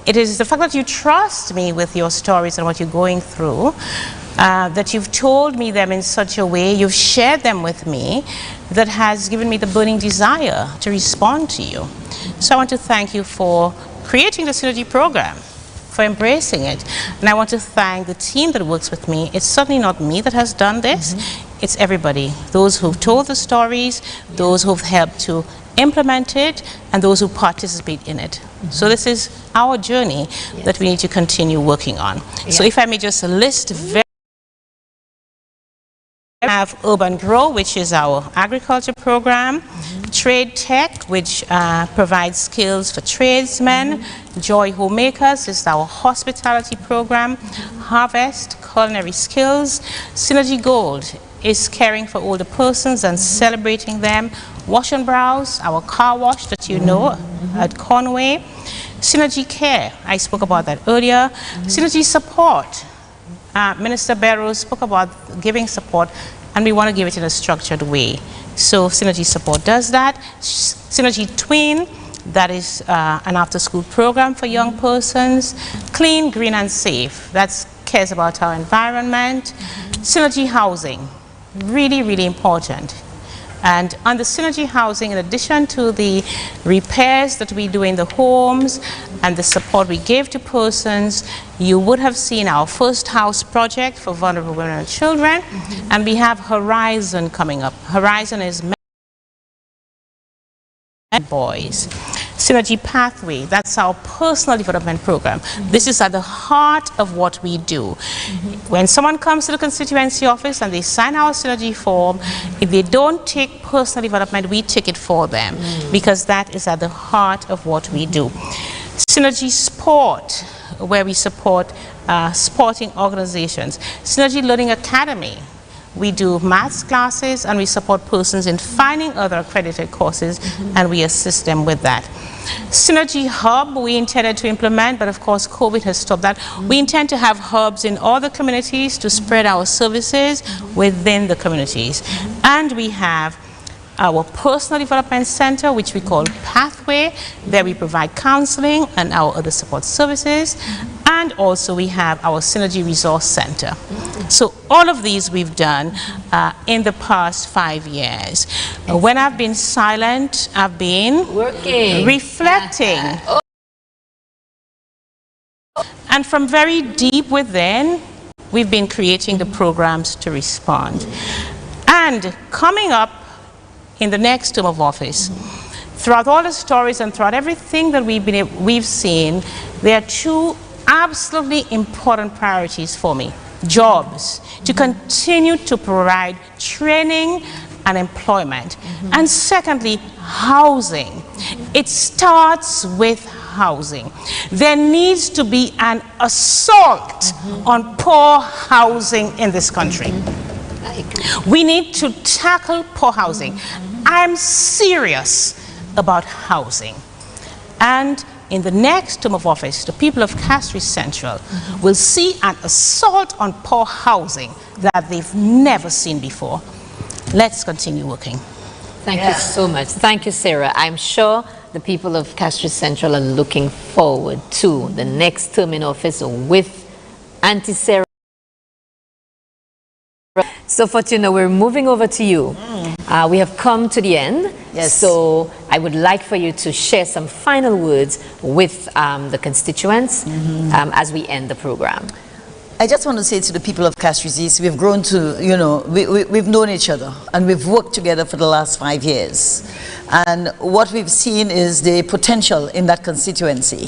it is the fact that you trust me with your stories and what you're going through, that you've told me them in such a way, you've shared them with me, that has given me the burning desire to respond to you. So I want to thank you for creating the Synergy program, for embracing it. And I want to thank the team that works with me. It's certainly not me that has done this, it's everybody. Those who've told the stories, those who've helped to implement it, and those who participate in it. So this is our journey that we need to continue working on. So if I may just list very we have Urban Grow, which is our agriculture program, Trade Tech, which provides skills for tradesmen, Joy Homemakers is our hospitality program, Harvest, culinary skills, Synergy Gold is caring for older persons and celebrating them, Wash and Browse, our car wash that you know at Conway, Synergy Care, I spoke about that earlier, Synergy Support, Minister Barrows spoke about giving support, and we want to give it in a structured way. So Synergy Support does that. Synergy Twin, that is an after-school program for young persons. Clean, Green and Safe, that cares about our environment. Synergy Housing, really, really important. And under Synergy Housing, in addition to the repairs that we do in the homes and the support we give to persons, you would have seen our first house project for vulnerable women and children, and we have Horizon coming up. Horizon is men and boys. Synergy Pathway, that's our personal development program. This is at the heart of what we do. When someone comes to the constituency office and they sign our Synergy form, if they don't take personal development, we take it for them because that is at the heart of what we do. Synergy Sport, where we support sporting organizations. Synergy Learning Academy, we do maths classes and we support persons in finding other accredited courses and we assist them with that. Synergy Hub, we intended to implement, but of course COVID has stopped that. We intend to have hubs in all the communities to spread our services within the communities. And we have our Personal Development Center, which we call Pathway. There we provide counseling and our other support services. And also we have our Synergy Resource Center. So all of these we've done in the past 5 years. When I've been silent, I've been working, reflecting. And from very deep within, we've been creating the programs to respond. And coming up in the next term of office, throughout all the stories and throughout everything that we've seen, there are two absolutely important priorities for me. Jobs, to continue to provide training and employment. And secondly, housing. It starts with housing. There needs to be an assault on poor housing in this country. We need to tackle poor housing. I'm serious about housing. And in the next term of office, the people of Castries Central will see an assault on poor housing that they've never seen before. Let's continue working. Thank you so much. Thank you, Sarah. I'm sure the people of Castries Central are looking forward to the next term in office with Auntie Sarah. So, Fortuna, we're moving over to you. We have come to the end. Yes. So I would like for you to share some final words with the constituents as we end the program. I just want to say to the people of Castries East, we've grown to, you know, we've known each other and we've worked together for the last 5 years. And what we've seen is the potential in that constituency.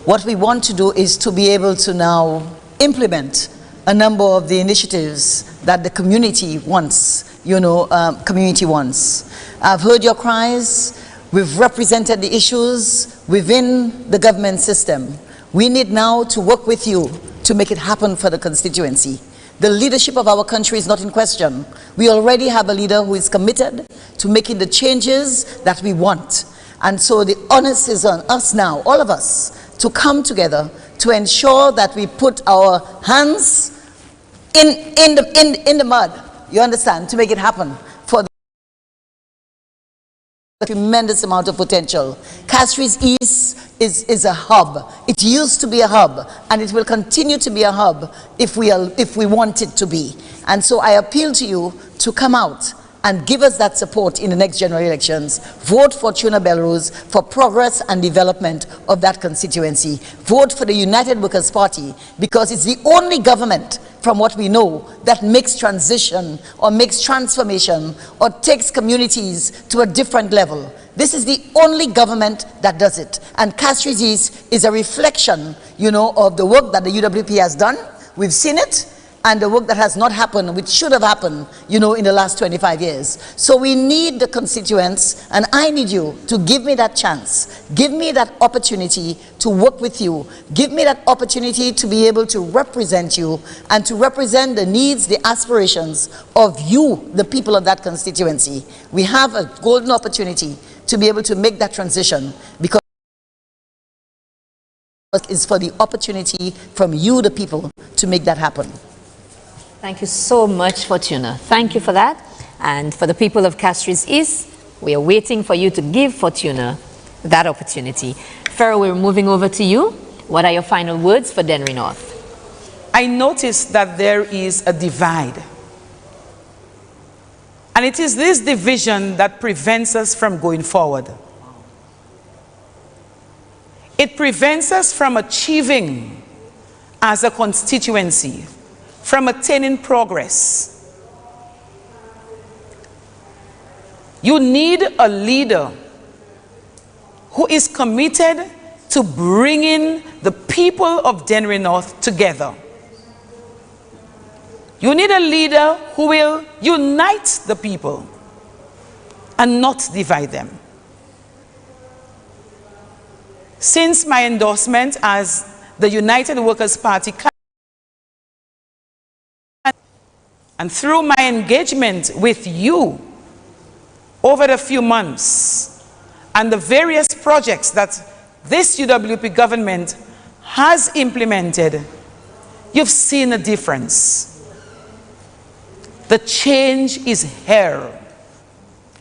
What we want to do is to be able to now implement a number of the initiatives that the community wants, you know, community wants. I've heard your cries. We've represented the issues within the government system. We need now to work with you to make it happen for the constituency. The leadership of our country is not in question. We already have a leader who is committed to making the changes that we want. And so the onus is on us now, all of us, to come together to ensure that we put our hands in the mud, you understand, to make it happen for the tremendous amount of potential. Castries East is a hub. It used to be a hub, and it will continue to be a hub if we want it to be. And so I appeal to you to come out and give us that support in the next general elections. Vote for Fortuna Belrose for progress and development of that constituency. Vote for the United Workers' Party because it's the only government, from what we know, that makes transition or makes transformation or takes communities to a different level. This is the only government that does it. And Castries East is a reflection, you know, of the work that the UWP has done. We've seen it. And the work that has not happened, which should have happened, you know, in the last 25 years. So we need the constituents, and I need you to give me that chance. Give me that opportunity to work with you. Give me that opportunity to be able to represent you and to represent the needs, the aspirations of you, the people of that constituency. We have a golden opportunity to be able to make that transition because it's for the opportunity from you, the people, to make that happen. Thank you so much, Fortuna. Thank you for that. And for the people of Castries East, we are waiting for you to give Fortuna that opportunity. Pharaoh, we're moving over to you. What are your final words for Dennery North? I noticed that there is a divide. And it is this division that prevents us from going forward. It prevents us from achieving as a constituency, from attaining progress. You need a leader who is committed to bringing the people of Dennery North together. You need a leader who will unite the people and not divide them. Since my endorsement as the United Workers' Party and through my engagement with you over the few months and the various projects that this UWP government has implemented, you've seen a difference. The change is here.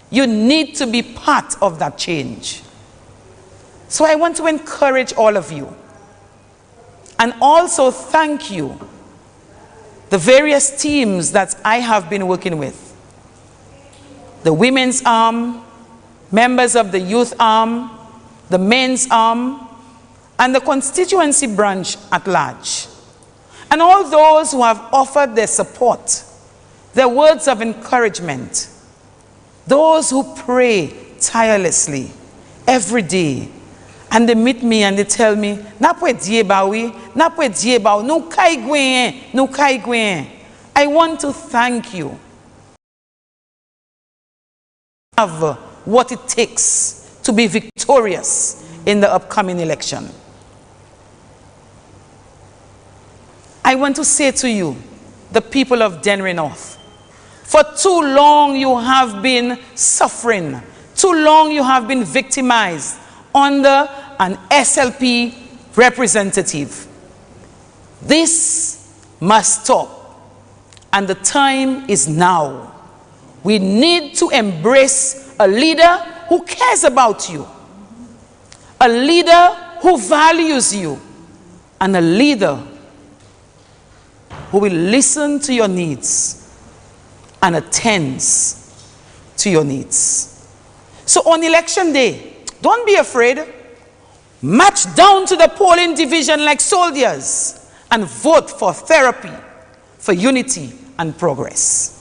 You need to be part of that change. So I want to encourage all of you and also thank you, the various teams that I have been working with. The women's arm, members of the youth arm, the men's arm, and the constituency branch at large. And all those who have offered their support, their words of encouragement, those who pray tirelessly every day, and they meet me and they tell me, I want to thank you have what it takes to be victorious in the upcoming election. I want to say to you, the people of Dennery North, for too long you have been suffering, too long you have been victimized under an SLP representative. This must stop, and the time is now. We need to embrace a leader who cares about you, a leader who values you, and a leader who will listen to your needs and attends to your needs. So on election day, don't be afraid. March down to the polling division like soldiers and vote for therapy, for unity and progress.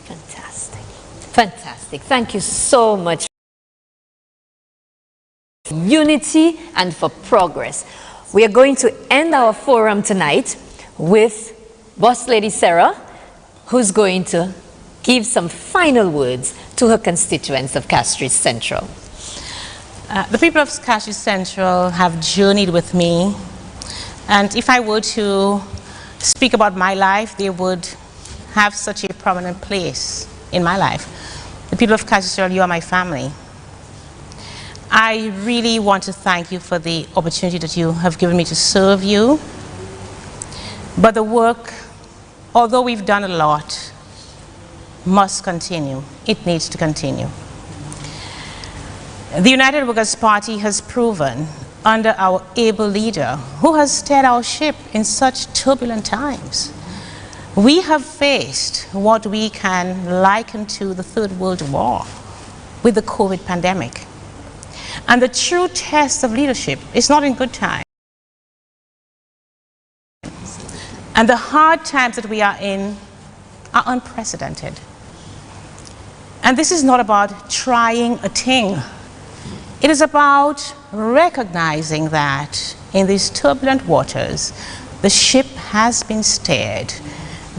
Fantastic. Fantastic. Thank you so much. Unity and for progress. We are going to end our forum tonight with Boss Lady Sarah, who's going to give some final words to her constituents of Castries Central. The people of Castries Central have journeyed with me, and if I were to speak about my life, they would have such a prominent place in my life. The people of Castries Central, you are my family. I really want to thank you for the opportunity that you have given me to serve you. But the work, although we've done a lot, must continue. It needs to continue. The United Workers' Party has proven, under our able leader, who has steered our ship in such turbulent times, we have faced what we can liken to the Third World War with the COVID pandemic. And the true test of leadership is not in good times. And the hard times that we are in are unprecedented. And this is not about trying a thing. It is about recognizing that in these turbulent waters, the ship has been steered.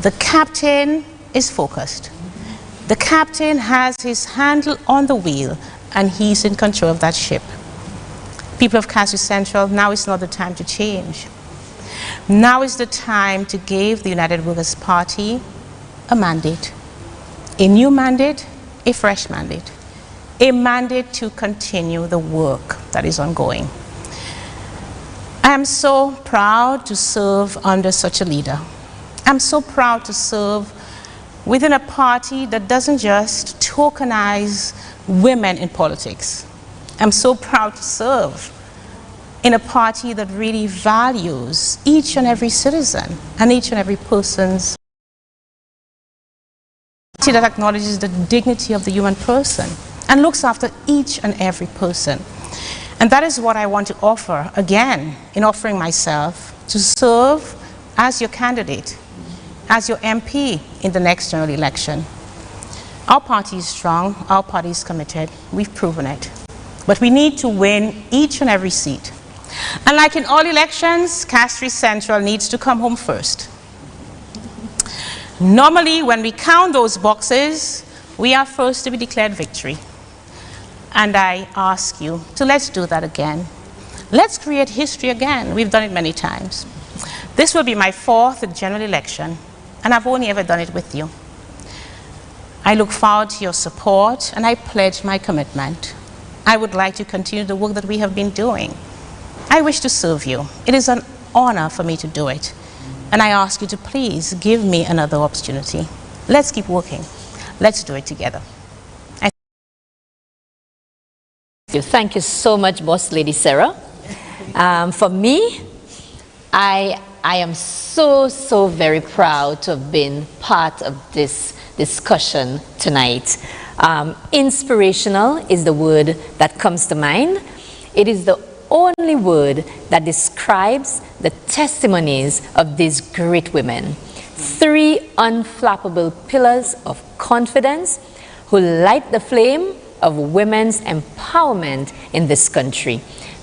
The captain is focused. The captain has his handle on the wheel, and he's in control of that ship. People of Castries Central, now is not the time to change. Now is the time to give the United Workers' Party a mandate. A new mandate, a fresh mandate. A mandate to continue the work that is ongoing. I am so proud to serve under such a leader. I'm so proud to serve within a party that doesn't just tokenize women in politics. I'm so proud to serve in a party that really values each and every citizen and each and every person's party that acknowledges the dignity of the human person and looks after each and every person. And that is what I want to offer again in offering myself to serve as your candidate, as your MP in the next general election. Our party is strong, our party is committed, we've proven it. But we need to win each and every seat. And like in all elections, Castries Central needs to come home first. Normally, when we count those boxes, we are first to be declared victory. And I ask you to let's do that again. Let's create history again. We've done it many times. This will be my 4th general election, and I've only ever done it with you. I look forward to your support, and I pledge my commitment. I would like to continue the work that we have been doing. I wish to serve you. It is an honor for me to do it. And I ask you to please give me another opportunity. Let's keep working. Let's do it together. Thank you so much, Boss Lady Sarah. For me, I am so very proud to have been part of this discussion tonight. Inspirational is the word that comes to mind. It is the only word that describes the testimonies of these great women. 3 unflappable pillars of confidence who light the flame of women's empowerment in this country,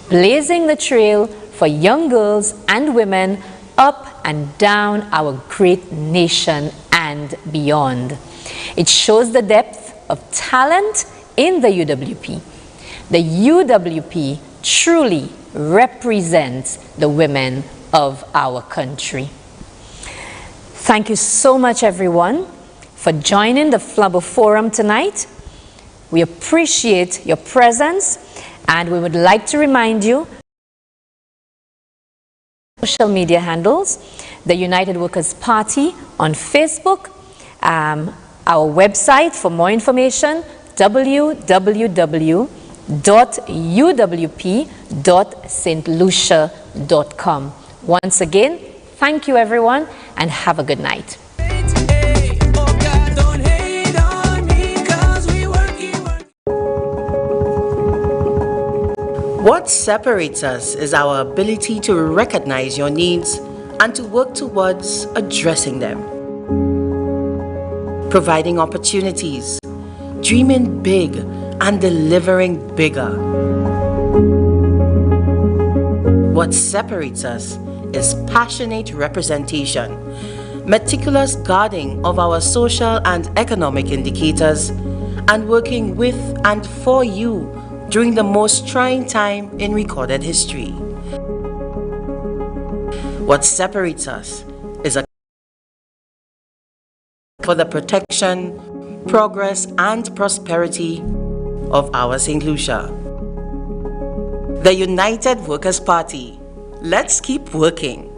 blazing the trail for young girls and women up and down our great nation and beyond. It shows the depth of talent in the UWP. The UWP truly represents the women of our country. Thank you so much, everyone, for joining the Flubber Forum tonight. We appreciate your presence, and we would like to remind you social media handles, the United Workers Party on Facebook, our website for more information, www.uwp.stlucia.com. Once again, thank you everyone, and have a good night. What separates us is our ability to recognize your needs and to work towards addressing them. Providing opportunities, dreaming big, and delivering bigger. What separates us is passionate representation, meticulous guarding of our social and economic indicators, and working with and for you during the most trying time in recorded history. What separates us is a for the protection, progress, and prosperity of our St. Lucia. The United Workers' Party. Let's keep working.